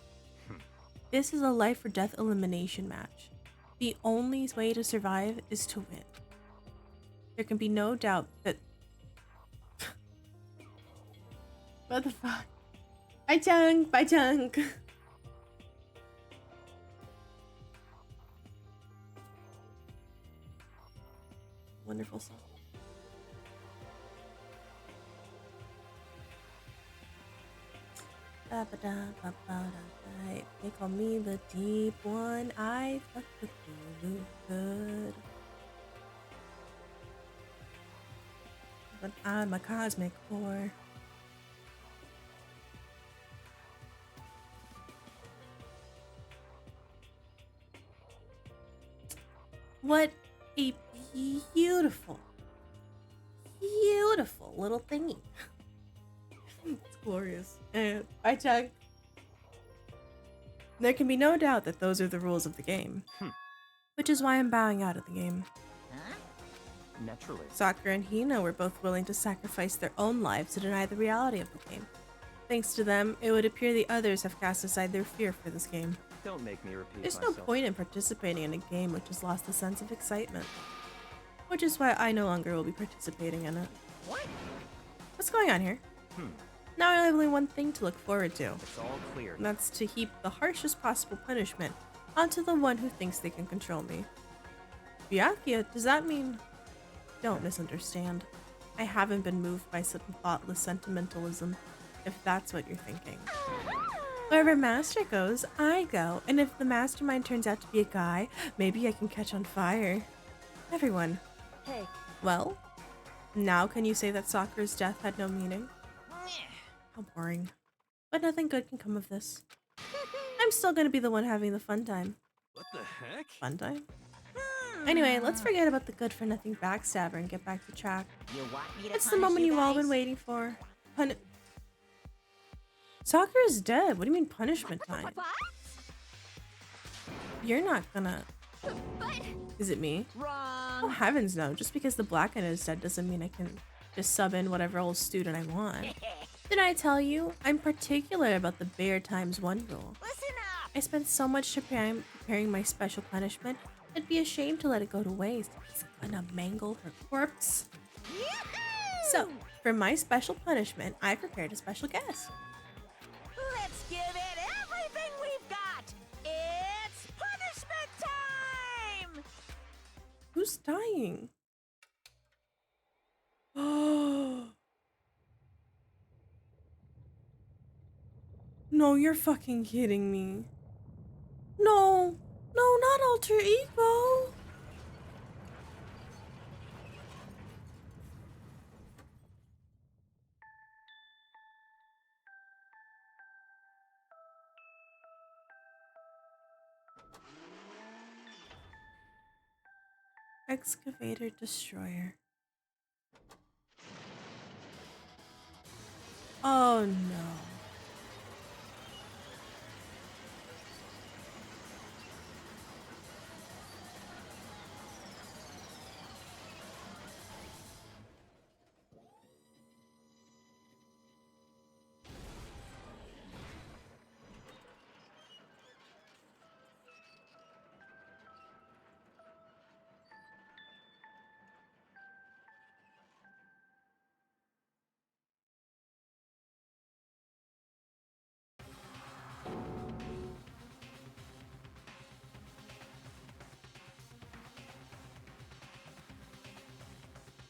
[SPEAKER 1] This is a life or death elimination match. The only way to survive is to win. There can be no doubt that... What the fuck? Bye chunk, bye chunk. Wonderful song. They call me the deep one. I fuck with you good. But I'm a cosmic whore. What a beautiful, beautiful little thingy. It's glorious. Bye, Chuck. There can be no doubt that those are the rules of the game. Which is why I'm bowing out of the game.
[SPEAKER 9] Huh?
[SPEAKER 7] Naturally.
[SPEAKER 1] Sakura and Hina were both willing to sacrifice their own lives to deny the reality of the game. Thanks to them, it would appear the others have cast aside their fear for this game.
[SPEAKER 7] Don't make me repeat
[SPEAKER 1] There's
[SPEAKER 7] myself.
[SPEAKER 1] no point in participating in a game which has lost the sense of excitement. Which is why I no longer will be participating in it.
[SPEAKER 9] What?
[SPEAKER 1] What's going on here? Now I have only one thing to look forward to.
[SPEAKER 7] It's all clear.
[SPEAKER 1] And that's to heap the harshest possible punishment onto the one who thinks they can control me. Byakuya, does that mean... Don't misunderstand. I haven't been moved by some thoughtless sentimentalism, if that's what you're thinking. Wherever Master goes, I go, and if the mastermind turns out to be a guy, maybe I can catch on fire. Everyone.
[SPEAKER 6] Hey,
[SPEAKER 1] Well, now can you say that Sakura's death had no meaning? How boring. But nothing good can come of this. I'm still gonna be the one having the fun time.
[SPEAKER 3] what the heck?
[SPEAKER 1] Fun time? Anyway, let's forget about the good-for-nothing backstabber and get back to track.
[SPEAKER 9] You want me to
[SPEAKER 1] It's the
[SPEAKER 9] punish
[SPEAKER 1] moment
[SPEAKER 9] you
[SPEAKER 1] you've all
[SPEAKER 9] guys?
[SPEAKER 1] been waiting for. Sakura's dead. What do you mean punishment time?
[SPEAKER 5] what?
[SPEAKER 1] You're not gonna...
[SPEAKER 5] But
[SPEAKER 1] Is it me? Oh,
[SPEAKER 9] Wrong.
[SPEAKER 1] heavens no. Just because the black one is dead doesn't mean I can just sub in whatever old student I want. Did I tell you? I'm particular about the bear times one rule.
[SPEAKER 9] Listen up.
[SPEAKER 1] I spent so much time preparing my special punishment, I'd be ashamed to let it go to waste. He's gonna mangle her corpse.
[SPEAKER 9] Yoo-hoo!
[SPEAKER 1] So, for my special punishment, I prepared a special guest.
[SPEAKER 9] Let's give it everything we've got. It's punishment time.
[SPEAKER 1] Who's dying? Oh, No, you're fucking kidding me. No. No, not alter ego. Excavator destroyer. Oh no.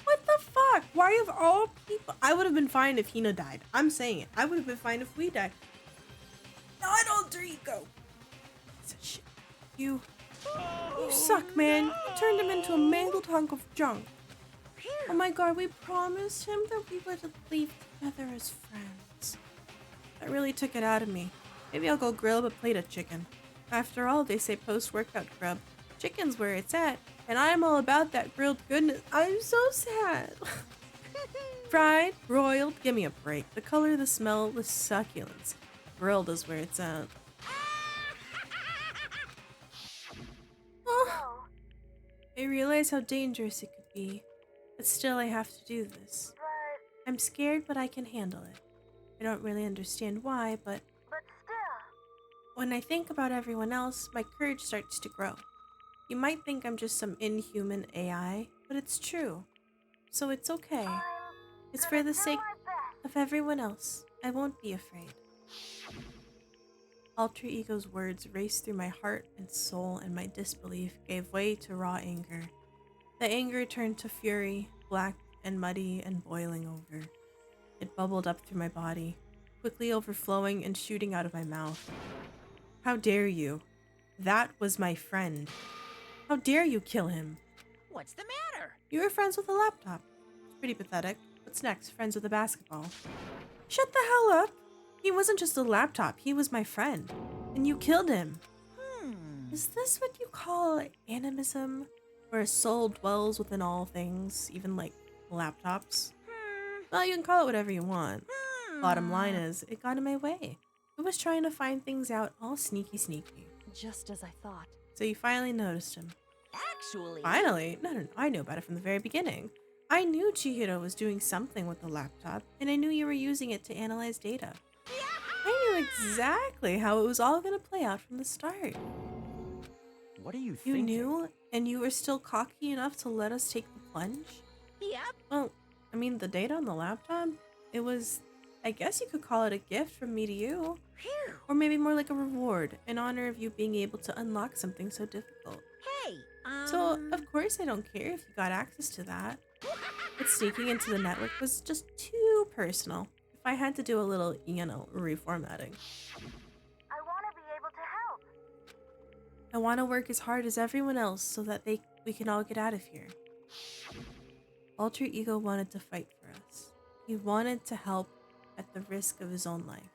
[SPEAKER 1] What the fuck? Why of all people? I would have been fine if Hina died. I'm saying it. I would have been fine if we died. Not alter ego. Piece of shit. You suck, man. You turned him into a mangled hunk of junk. Oh my god, we promised him that we would leave together as friends. That really took it out of me. Maybe I'll go grill up a plate of chicken. After all, they say post-workout grub. Chicken's where it's at, and I'm all about that grilled goodness. I'm so sad. Fried, broiled, give me a break. The color, the smell, the succulence. Grilled is where it's at. Oh, I realize how dangerous it could be, but still I have to do this. I'm scared, but I can handle it. I don't really understand why, but still. When I think about everyone else, my courage starts to grow. You might think I'm just some inhuman AI, but it's true. So it's okay. It's for the sake of everyone else. I won't be afraid. Alter Ego's words raced through my heart and soul, and my disbelief gave way to raw anger. The anger turned to fury, black and muddy and boiling over. It bubbled up through my body, quickly overflowing and shooting out of my mouth. How dare you? That was my friend. How dare you kill him?
[SPEAKER 9] What's the matter?
[SPEAKER 1] You were friends with a laptop. It's pretty pathetic. What's next? Friends with a basketball. Shut the hell up! He wasn't just a laptop, he was my friend. And you killed him. Is this what you call animism? Where a soul dwells within all things, even like laptops? Well, you can call it whatever you want. Bottom line is, it got in my way. I was trying to find things out all sneaky.
[SPEAKER 6] Just as I thought.
[SPEAKER 1] So you finally noticed him.
[SPEAKER 9] Actually...
[SPEAKER 1] Finally? No. I knew about it from the very beginning. I knew Chihiro was doing something with the laptop, and I knew you were using it to analyze data. I knew exactly how it was all going to play out from the start.
[SPEAKER 7] What are you
[SPEAKER 1] You
[SPEAKER 7] thinking?
[SPEAKER 1] knew, and you were still cocky enough to let us take the plunge?
[SPEAKER 9] Yep.
[SPEAKER 1] Well, I mean, the data on the laptop, it was, I guess you could call it a gift from me to you.
[SPEAKER 9] Phew.
[SPEAKER 1] Or maybe more like a reward, in honor of you being able to unlock something so difficult.
[SPEAKER 9] Hey,
[SPEAKER 1] So, of course I don't care if you got access to that. But sneaking into the network was just too personal. If I had to do a little, reformatting.
[SPEAKER 10] I want to be able to help.
[SPEAKER 1] I want to work as hard as everyone else so that we can all get out of here. Alter Ego wanted to fight for us. He wanted to help at the risk of his own life.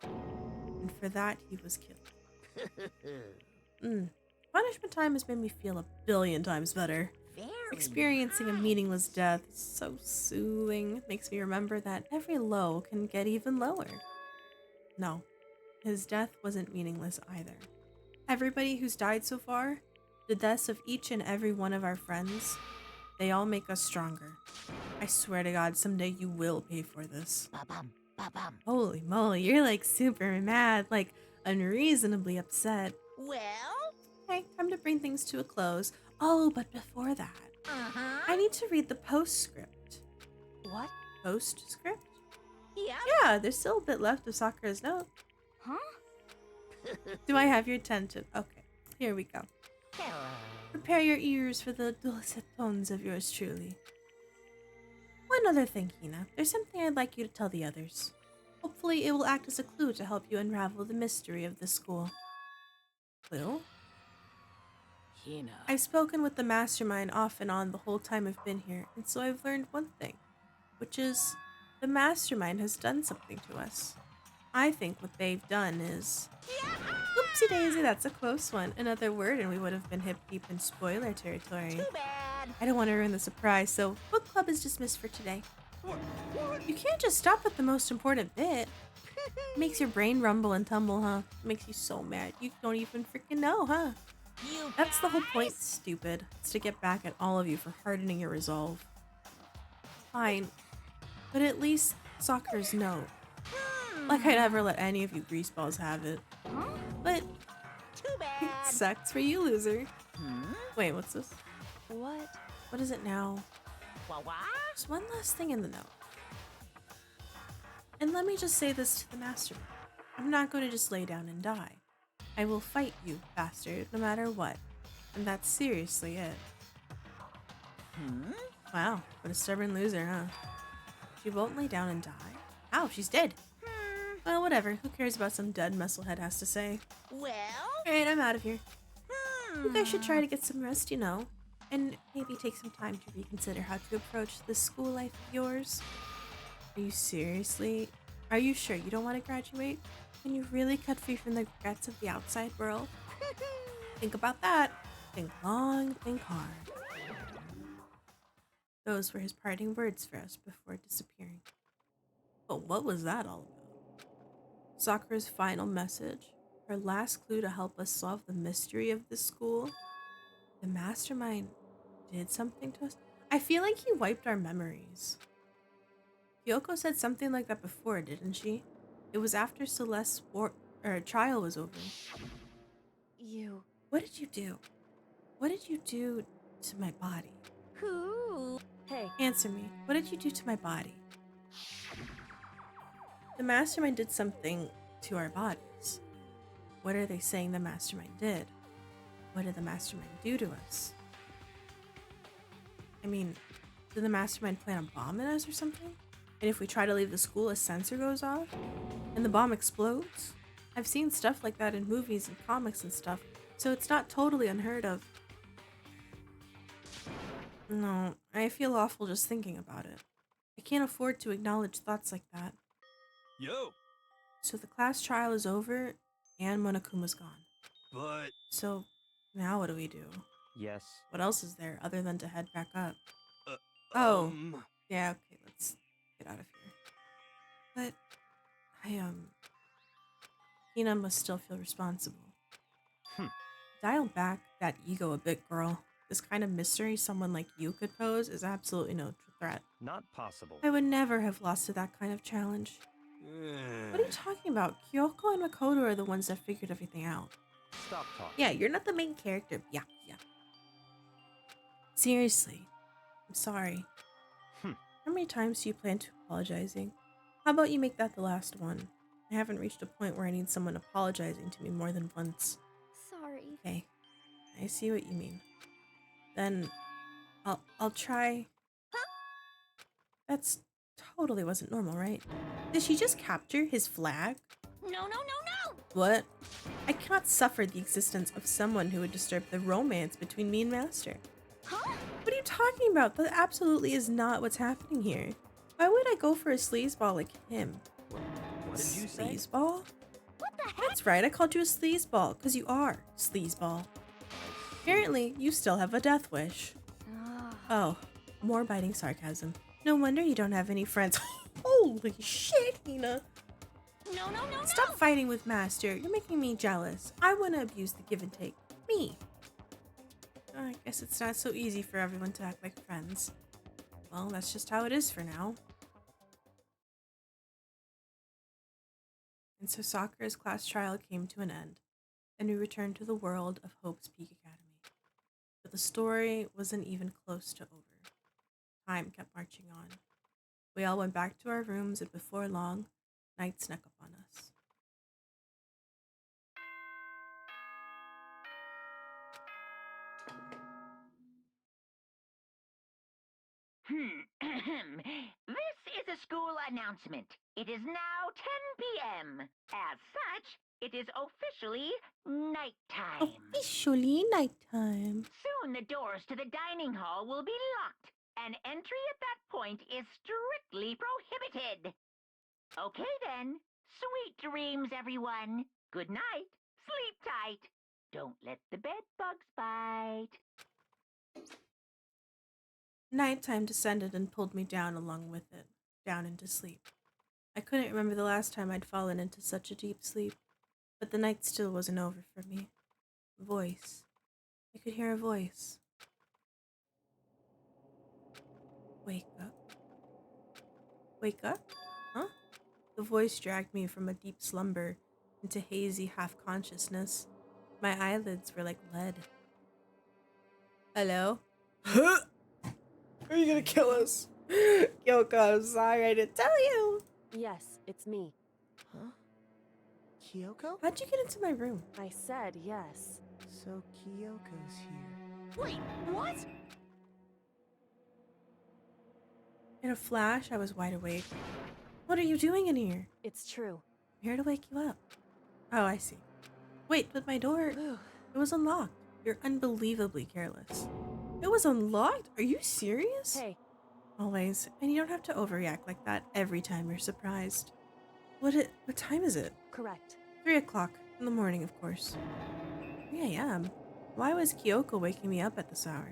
[SPEAKER 1] And for that, he was killed. Punishment time has made me feel a billion times better.
[SPEAKER 9] very
[SPEAKER 1] Experiencing a meaningless death is so soothing. It makes me remember that every low can get even lower. No, his death wasn't meaningless either. Everybody who's died so far, the deaths of each and every one of our friends, they all make us stronger. I swear to God, someday you will pay for this.
[SPEAKER 9] Ba-bum, ba-bum.
[SPEAKER 1] Holy moly, you're like super mad, like unreasonably upset.
[SPEAKER 9] Well?
[SPEAKER 1] Okay, time to bring things to a close. Oh, but before that,
[SPEAKER 9] Uh-huh.
[SPEAKER 1] I need to read the postscript.
[SPEAKER 6] What?
[SPEAKER 1] Postscript?
[SPEAKER 9] Yep.
[SPEAKER 1] Yeah, there's still a bit left of Sakura's note.
[SPEAKER 5] Huh?
[SPEAKER 1] Do I have your attention? Okay, here we go.
[SPEAKER 9] Hello.
[SPEAKER 1] Prepare your ears for the dulcet tones of yours truly. One other thing, Hina. There's something I'd like you to tell the others. Hopefully, it will act as a clue to help you unravel the mystery of this school. Clue?
[SPEAKER 4] Hina.
[SPEAKER 1] I've spoken with the mastermind off and on the whole time I've been here, and so I've learned one thing, which is the mastermind has done something to us. I think what they've done is... Oopsie daisy, that's a close one. Another word and we would have been hip deep in spoiler territory.
[SPEAKER 9] Too bad.
[SPEAKER 1] I don't want to ruin the surprise, so book club is dismissed for today. You can't just stop at the most important bit. Makes your brain rumble and tumble, huh? Makes you so mad. You don't even freaking know, huh?
[SPEAKER 9] You
[SPEAKER 1] That's the whole point, stupid. It's to get back at all of you for hardening your resolve. Fine. But at least Sakura's no. Like I'd ever let any of you greaseballs have it. But
[SPEAKER 9] Too bad.
[SPEAKER 1] sucks for you, loser. Wait, what's this?
[SPEAKER 6] What?
[SPEAKER 1] What is it now?
[SPEAKER 9] What?
[SPEAKER 1] There's one last thing in the note. And let me just say this to the mastermind. I'm not going to just lay down and die. I will fight you, bastard, no matter what. And that's seriously it. Wow, what a stubborn loser, huh? She won't lay down and die? Ow, she's dead. Well, whatever. Who cares about some dead musclehead has to say?
[SPEAKER 9] Well?
[SPEAKER 1] Alright, I'm out of here. You guys should try to get some rest, you know. And maybe take some time to reconsider how to approach this school life of yours. Are you seriously? Are you sure you don't want to graduate? Can you really cut free from the regrets of the outside world? Think about that. Think long, think hard. Those were his parting words for us before disappearing. But what was that all about? Sakura's final message? Her last clue to help us solve the mystery of this school? The mastermind did something to us? I feel like he wiped our memories. Kyoko said something like that before, didn't she? It was after Celeste's trial was over.
[SPEAKER 6] You.
[SPEAKER 1] What did you do? What did you do to my body?
[SPEAKER 9] Who?
[SPEAKER 6] Hey,
[SPEAKER 1] Answer me. What did you do to my body? The mastermind did something to our bodies. What are they saying the mastermind did? What did the mastermind do to us? I mean, did the mastermind plant a bomb in us or something? And if we try to leave the school, a sensor goes off? And the bomb explodes? I've seen stuff like that in movies and comics and stuff, so it's not totally unheard of. No, I feel awful just thinking about it. I can't afford to acknowledge thoughts like that.
[SPEAKER 3] Yo,
[SPEAKER 1] So the class trial is over, and Monokuma's gone.
[SPEAKER 3] but
[SPEAKER 1] So now what do we do?
[SPEAKER 7] Yes.
[SPEAKER 1] What else is there other than to head back up?
[SPEAKER 3] uh,
[SPEAKER 1] Oh. Yeah, okay, let's get out of here. But Hina must still feel responsible. Dial back that ego a bit, girl. This kind of mystery someone like you could pose is absolutely no threat.
[SPEAKER 7] Not possible.
[SPEAKER 1] I would never have lost to that kind of challenge. What are you talking about? Kyoko and Makoto are the ones that figured everything out.
[SPEAKER 7] Stop talking.
[SPEAKER 1] Yeah, you're not the main character. Yeah. Seriously, I'm sorry. How many times do you plan to apologizing? How about you make that the last one? I haven't reached a point where I need someone apologizing to me more than once.
[SPEAKER 5] Sorry.
[SPEAKER 1] Okay, I see what you mean. Then, I'll try. That's totally wasn't normal, right? Did she just capture his flag?
[SPEAKER 10] No.
[SPEAKER 1] What? I cannot suffer the existence of someone who would disturb the romance between me and Master.
[SPEAKER 10] Huh?
[SPEAKER 1] What are you talking about? That absolutely is not what's happening here. Why would I go for a sleazeball like him?
[SPEAKER 7] What did you say?
[SPEAKER 1] Sleazeball?
[SPEAKER 10] What the heck?
[SPEAKER 1] That's right, I called you a sleazeball, because you are sleazeball. Apparently, you still have a death wish. Oh, more biting sarcasm. No wonder you don't have any friends. Holy shit, Hina.
[SPEAKER 10] No.
[SPEAKER 1] Stop fighting with Master. You're making me jealous. I want to abuse the give and take. Me. I guess it's not so easy for everyone to act like friends. Well, that's just how it is for now. And so Sakura's class trial came to an end, and we returned to the world of Hope's Peak Academy. But the story wasn't even close to over. Time kept marching on. We all went back to our rooms, and before long, night snuck up on us.
[SPEAKER 2] This is a school announcement. It is now 10 p.m. As such, it is officially nighttime.
[SPEAKER 1] Officially nighttime.
[SPEAKER 2] Soon the doors to the dining hall will be locked, and entry at that point is strictly prohibited. Okay then. Sweet dreams, everyone. Good night. Sleep tight. Don't let the bed bugs bite.
[SPEAKER 1] Nighttime descended and pulled me down along with it, down into sleep. I couldn't remember the last time I'd fallen into such a deep sleep, but the night still wasn't over for me. A voice. I could hear a voice. Wake up. Wake up? Huh? The voice dragged me from a deep slumber into hazy half-consciousness. My eyelids were like lead. Hello? Are you gonna kill us? Kyoko, I'm sorry to tell you.
[SPEAKER 6] Yes, it's me.
[SPEAKER 8] Huh? Kyoko?
[SPEAKER 1] How'd you get into my room?
[SPEAKER 6] I said yes.
[SPEAKER 8] So Kyoko's here.
[SPEAKER 10] Wait, what?
[SPEAKER 1] In a flash, I was wide awake. What are you doing in here?
[SPEAKER 6] It's true.
[SPEAKER 1] I'm here to wake you up. Oh, I see. Wait, but my door, it was unlocked. You're unbelievably careless. It was unlocked? Are you serious?
[SPEAKER 6] Hey,
[SPEAKER 1] Always. And you don't have to overreact like that every time you're surprised. What time is it?
[SPEAKER 6] correct.
[SPEAKER 1] 3 o'clock in the morning, of course. 3 a.m. Why was Kyoko waking me up at this hour?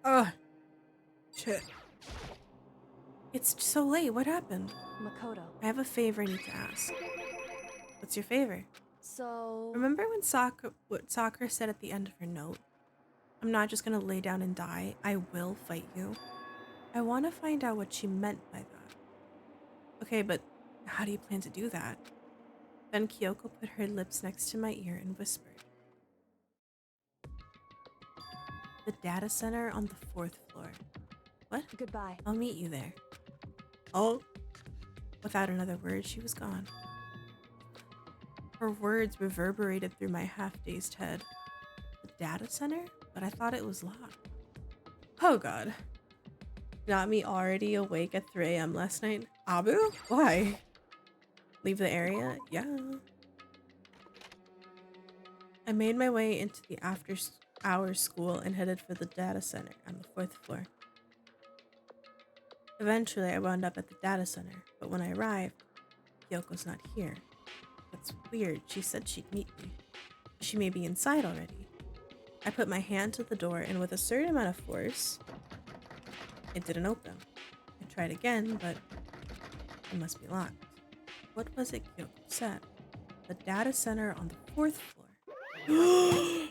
[SPEAKER 1] Ugh. Shit. It's so late. What happened?
[SPEAKER 6] Makoto.
[SPEAKER 1] I have a favor I need to ask. What's your favor?
[SPEAKER 6] So...
[SPEAKER 1] Remember when what Sakura said at the end of her note? I'm not just gonna lay down and die. I will fight you. I want to find out what she meant by that. Okay, but how do you plan to do that? Then Kyoko put her lips next to my ear and whispered. The data center on the 4th floor. What?
[SPEAKER 6] Goodbye.
[SPEAKER 1] I'll meet you there. Oh. Without another word, she was gone. Her words reverberated through my half-dazed head. The data center? But I thought it was locked. Oh god. Got me already awake at 3 a.m. last night? Abu? Why? Leave the area? Yeah. I made my way into the after-hours school and headed for the data center on the 4th floor. Eventually, I wound up at the data center, but when I arrived, Kyoko's not here. That's weird. She said she'd meet me. She may be inside already. I put my hand to the door, and with a certain amount of force, it didn't open. I tried again, but it must be locked. What was it Kyoko said? The data center on the 4th floor.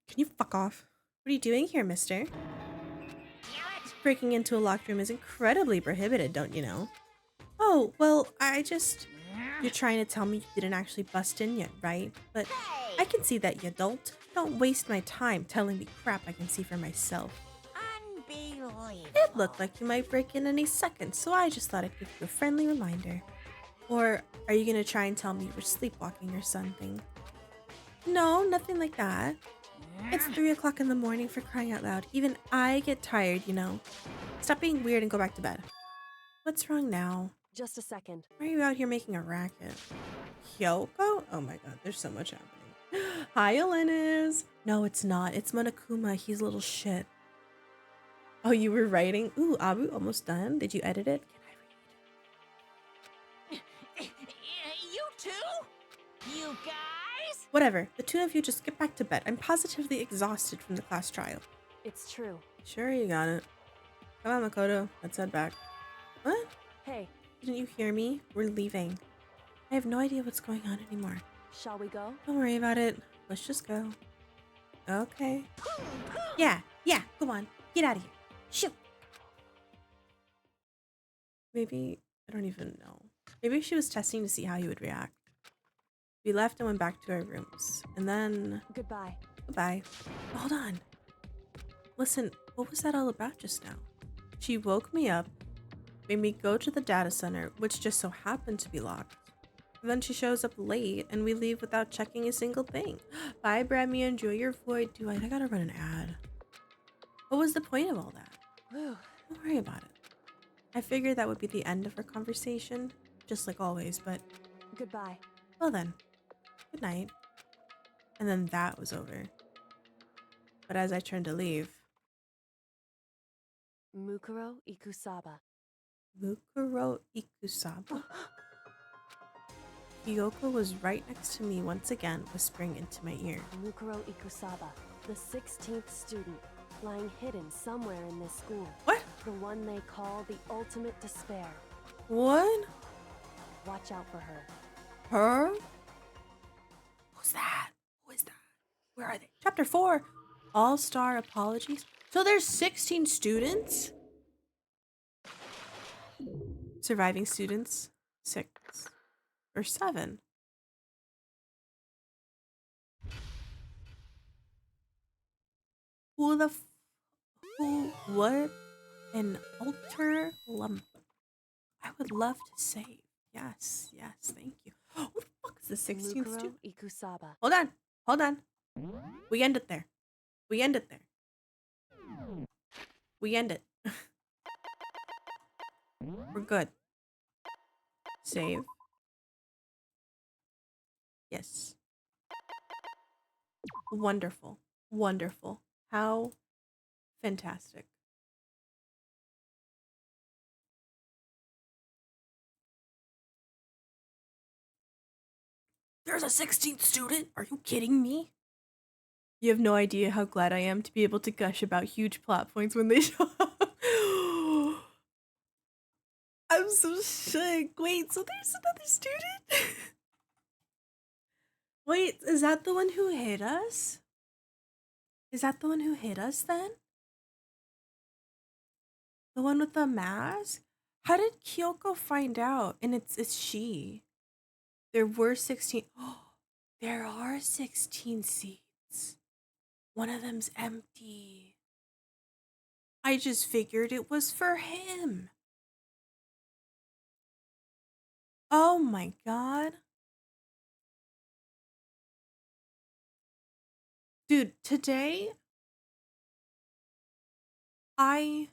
[SPEAKER 1] Can you fuck off? What are you doing here, mister? Breaking into a locked room is incredibly prohibited, don't you know? Oh, well, You're trying to tell me you didn't actually bust in yet, right? But I can see that, you don't. Don't waste my time telling me crap I can see for myself.
[SPEAKER 9] Unbelievable.
[SPEAKER 1] It looked like you might break in any second, so I just thought I'd give you a friendly reminder. Or are you gonna try and tell me you were sleepwalking or something? No, nothing like that. It's 3 o'clock in the morning, for crying out loud. Even I get tired, you know. Stop being weird and go back to bed. What's wrong now?
[SPEAKER 6] Just a second.
[SPEAKER 1] Why are you out here making a racket? Kyoko? Oh my god, there's so much happening. Hi, Elenis. No, it's not. It's Monokuma. He's a little shit. Oh, you were writing? Ooh, Abu, almost done. Did you edit it? Can I read?
[SPEAKER 9] You too? You guys?
[SPEAKER 1] Whatever. The two of you just get back to bed. I'm positively exhausted from the class trial.
[SPEAKER 6] It's true.
[SPEAKER 1] Sure, you got it. Come on, Makoto. Let's head back. What?
[SPEAKER 6] Hey,
[SPEAKER 1] Didn't you hear me? We're leaving. I have no idea what's going on anymore.
[SPEAKER 6] shall we go?
[SPEAKER 1] Don't worry about it. Let's just go. Okay. Yeah, go on. Get out of here. Shoot. Maybe, I don't even know. Maybe she was testing to see how you would react. We left and went back to our rooms. And then,
[SPEAKER 6] Goodbye.
[SPEAKER 1] goodbye. Hold on. Listen, what was that all about just now? She woke me up, made me go to the data center, which just so happened to be locked. And then she shows up late and we leave without checking a single thing. Bye, Brammy. Enjoy your void. I gotta run an ad. What was the point of all that? Don't worry about it. I figured that would be the end of our conversation, just like always, but
[SPEAKER 6] Goodbye.
[SPEAKER 1] well then, good night. And then that was over. But as I turned to leave,
[SPEAKER 6] Mukuro Ikusaba.
[SPEAKER 1] Mukuro Ikusaba. Kyoko was right next to me once again, whispering into my ear.
[SPEAKER 6] Mukuro Ikusaba, the 16th student, lying hidden somewhere in this school.
[SPEAKER 1] What?
[SPEAKER 6] The one they call the ultimate despair.
[SPEAKER 1] What?
[SPEAKER 6] Watch out for her.
[SPEAKER 1] Her? Who's that? Who is that? Where are they? Chapter 4. All-Star Apologies. So there's 16 students? Surviving students? 6. Or 7. Who the who, what? An alter lump. I would love to save. Yes, thank you. Who the fuck is the 16th
[SPEAKER 6] Mukuro
[SPEAKER 1] student?
[SPEAKER 6] Ikusaba.
[SPEAKER 1] Hold on. We end it there. We end it. We're good. Save. Yes. Wonderful. How fantastic. There's a 16th student? Are you kidding me? You have no idea how glad I am to be able to gush about huge plot points when they show up. I'm so shook. Wait, so there's another student? Wait, is that the one who hit us? Is that the one who hit us then? The one with the mask? How did Kyoko find out? And it's she. There were 16. Oh, there are 16 seats. One of them's empty. I just figured it was for him. Oh my god. Dude, today I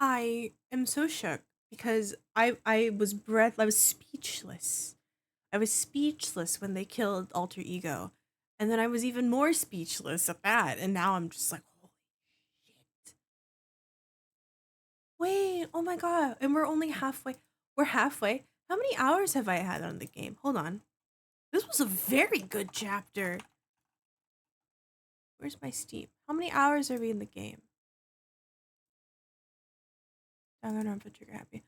[SPEAKER 1] am so shook because I was speechless. I was speechless when they killed Alter Ego. And then I was even more speechless at that. And now I'm just like, holy shit. Wait, oh my god. And we're only halfway. We're halfway. How many hours have I had on the game? Hold on. This was a very good chapter. Where's my Steam? How many hours are we in the game? Danganronpa trigger happy.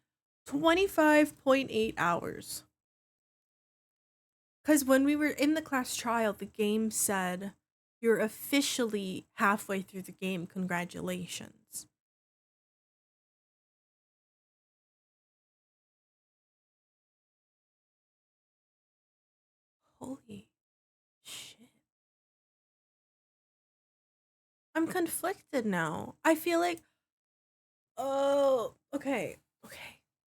[SPEAKER 1] 25.8 hours. Because when we were in the class trial, the game said, you're officially halfway through the game. Congratulations. Holy shit. I'm conflicted now. I feel like, oh, okay.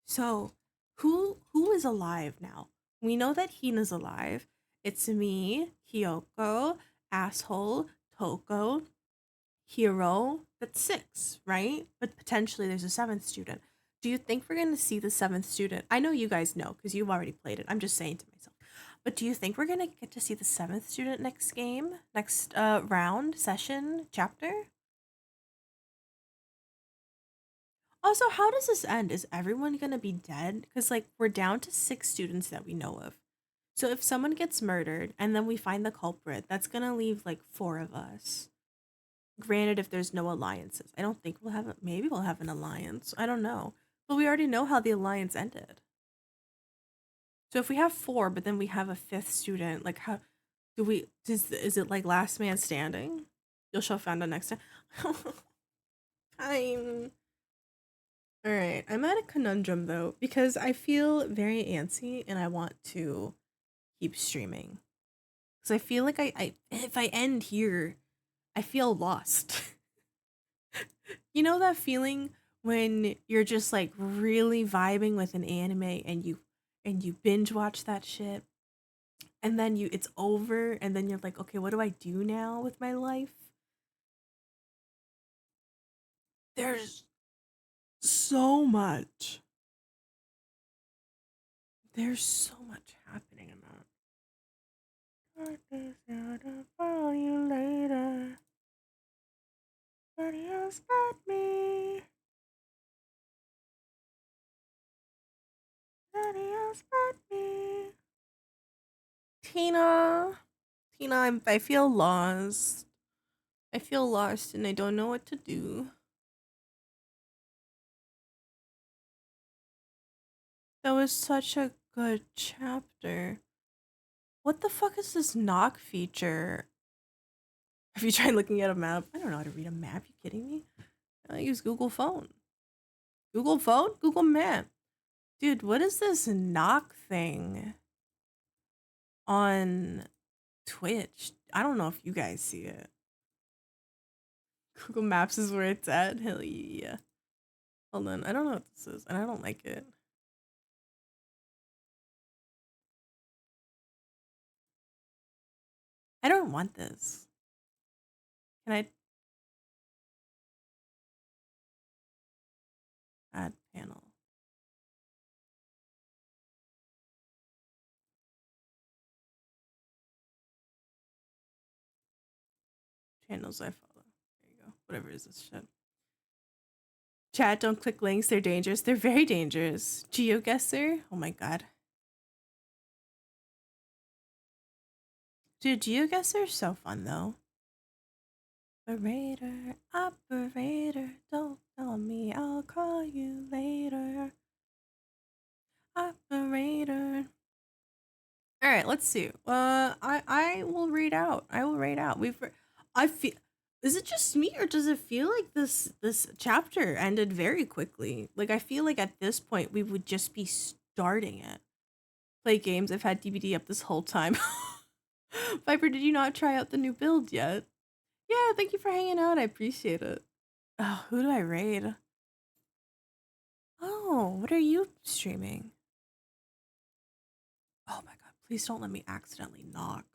[SPEAKER 1] So, who is alive now? We know that Hina's alive. It's me, Kyoko, Asshole, Toko, Hero. That's 6, right? But potentially there's a 7th student. Do you think we're gonna see the 7th student? I know you guys know because you've already played it. I'm just saying to myself. But do you think we're gonna get to see the 7th student next game? Next round, session, chapter? Also, how does this end? Is everyone gonna be dead? Because, like, we're down to 6 students that we know of. So if someone gets murdered and then we find the culprit, that's gonna leave, like, 4 of us. Granted, if there's no alliances. I don't think we'll have it. Maybe we'll have an alliance. I don't know. But we already know how the alliance ended. So if we have 4, but then we have a 5th student, like, how do we... Is it, like, last man standing? You'll shall find out next time. Alright, I'm at a conundrum though, because I feel very antsy and I want to keep streaming. Because I feel like if I end here, I feel lost. You know that feeling when you're just like really vibing with an anime and you binge watch that shit and then it's over and then you're like, okay, what do I do now with my life? There's so much. There's so much happening in that. Darkness, I'll follow you later. Nobody else but me. Nobody else but me. Tina. I feel lost. I feel lost and I don't know what to do. That was such a good chapter. What the fuck is this knock feature? Have you tried looking at a map? I don't know how to read a map. You kidding me? I use Google phone. Google phone? Google map. Dude, what is this knock thing on Twitch? I don't know if you guys see it. Google Maps is where it's at. Hell yeah. Hold on. I don't know what this is, and I don't like it. I don't want this. Can I add panel? Channels I follow. There you go. Whatever is this shit. Chat, don't click links. They're dangerous. They're very dangerous. GeoGuessr? Oh my god. Dude, GeoGuessr is so fun though. Operator, operator, don't call me. I'll call you later. Operator. All right, let's see. I will read out. I will read out. I feel. Is it just me or does it feel like this chapter ended very quickly? Like I feel like at this point we would just be starting it. Play games. I've had DVD up this whole time. Viper, did you not try out the new build yet? Yeah, thank you for hanging out. I appreciate it. Oh, who do I raid? Oh, what are you streaming? Oh my god, please don't let me accidentally knock.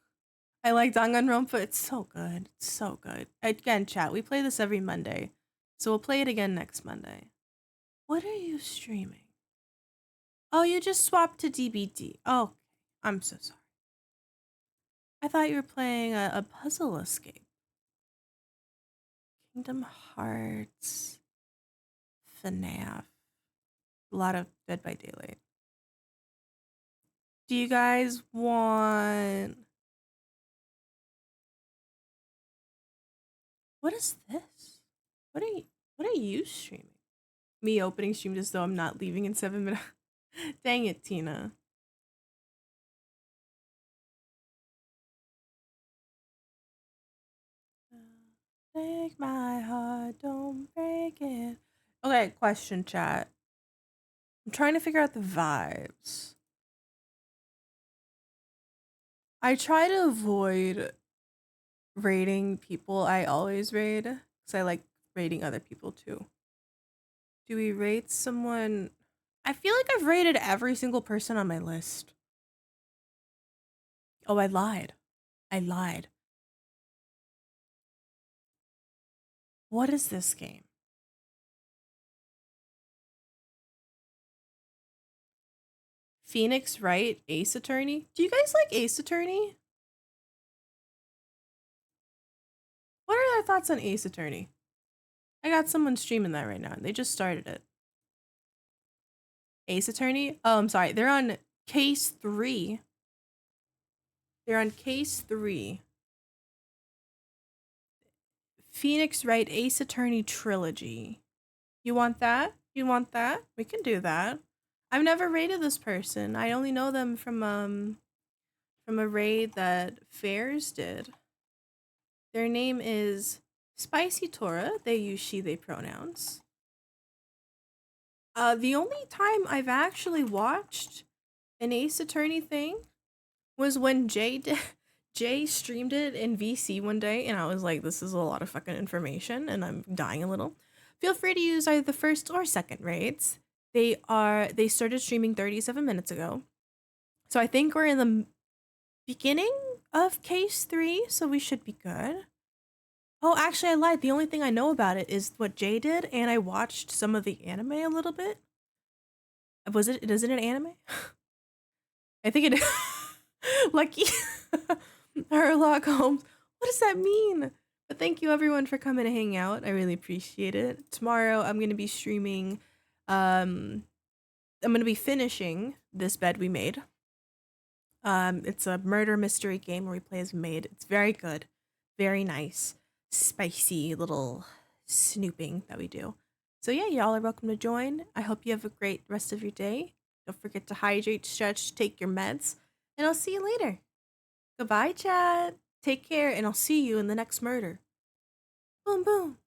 [SPEAKER 1] I like Danganronpa. It's so good. It's so good. Again, chat, we play this every Monday. So we'll play it again next Monday. What are you streaming? Oh, you just swapped to DBD. Oh, I'm so sorry. I thought you were playing a puzzle escape. Kingdom Hearts. FNAF. A lot of Dead by Daylight. Do you guys want... What is this? What are you streaming? Me opening stream just though I'm not leaving in 7 minutes. Dang it, Tina. Take my heart, don't break it. Okay, question chat. I'm trying to figure out the vibes. I try to avoid rating people I always raid because I like rating other people too. Do we rate someone? I feel like I've rated every single person on my list. Oh, I lied. I lied. What is this game? Phoenix Wright, Ace Attorney. Do you guys like Ace Attorney? What are their thoughts on Ace Attorney? I got someone streaming that right now, and they just started it. Ace Attorney? Oh, I'm sorry. They're on Case 3. They're on Case 3. Phoenix Wright, Ace Attorney Trilogy. You want that? You want that? We can do that. I've never raided this person. I only know them from a raid that Fairs did. Their name is Spicy Tora. They use she, they pronouns. The only time I've actually watched an Ace Attorney thing was when Jay streamed it in VC one day, and I was like, this is a lot of fucking information, and I'm dying a little. Feel free to use either the first or second raids. They started streaming 37 minutes ago. So I think we're in the beginning of Case 3, so we should be good. Oh, actually, I lied. The only thing I know about it is what Jay did, and I watched some of the anime a little bit. Is it an anime? I think it is. Lucky. Herlock Holmes. What does that mean? But thank you everyone for coming to hang out. I really appreciate it. Tomorrow I'm going to be streaming. I'm going to be finishing This Bed We Made. It's a murder mystery game where we play as maid. It's very good. Very nice. Spicy little snooping that we do. So yeah, y'all are welcome to join. I hope you have a great rest of your day. Don't forget to hydrate, stretch, take your meds, and I'll see you later. Goodbye, chat. Take care, and I'll see you in the next murder. Boom, boom.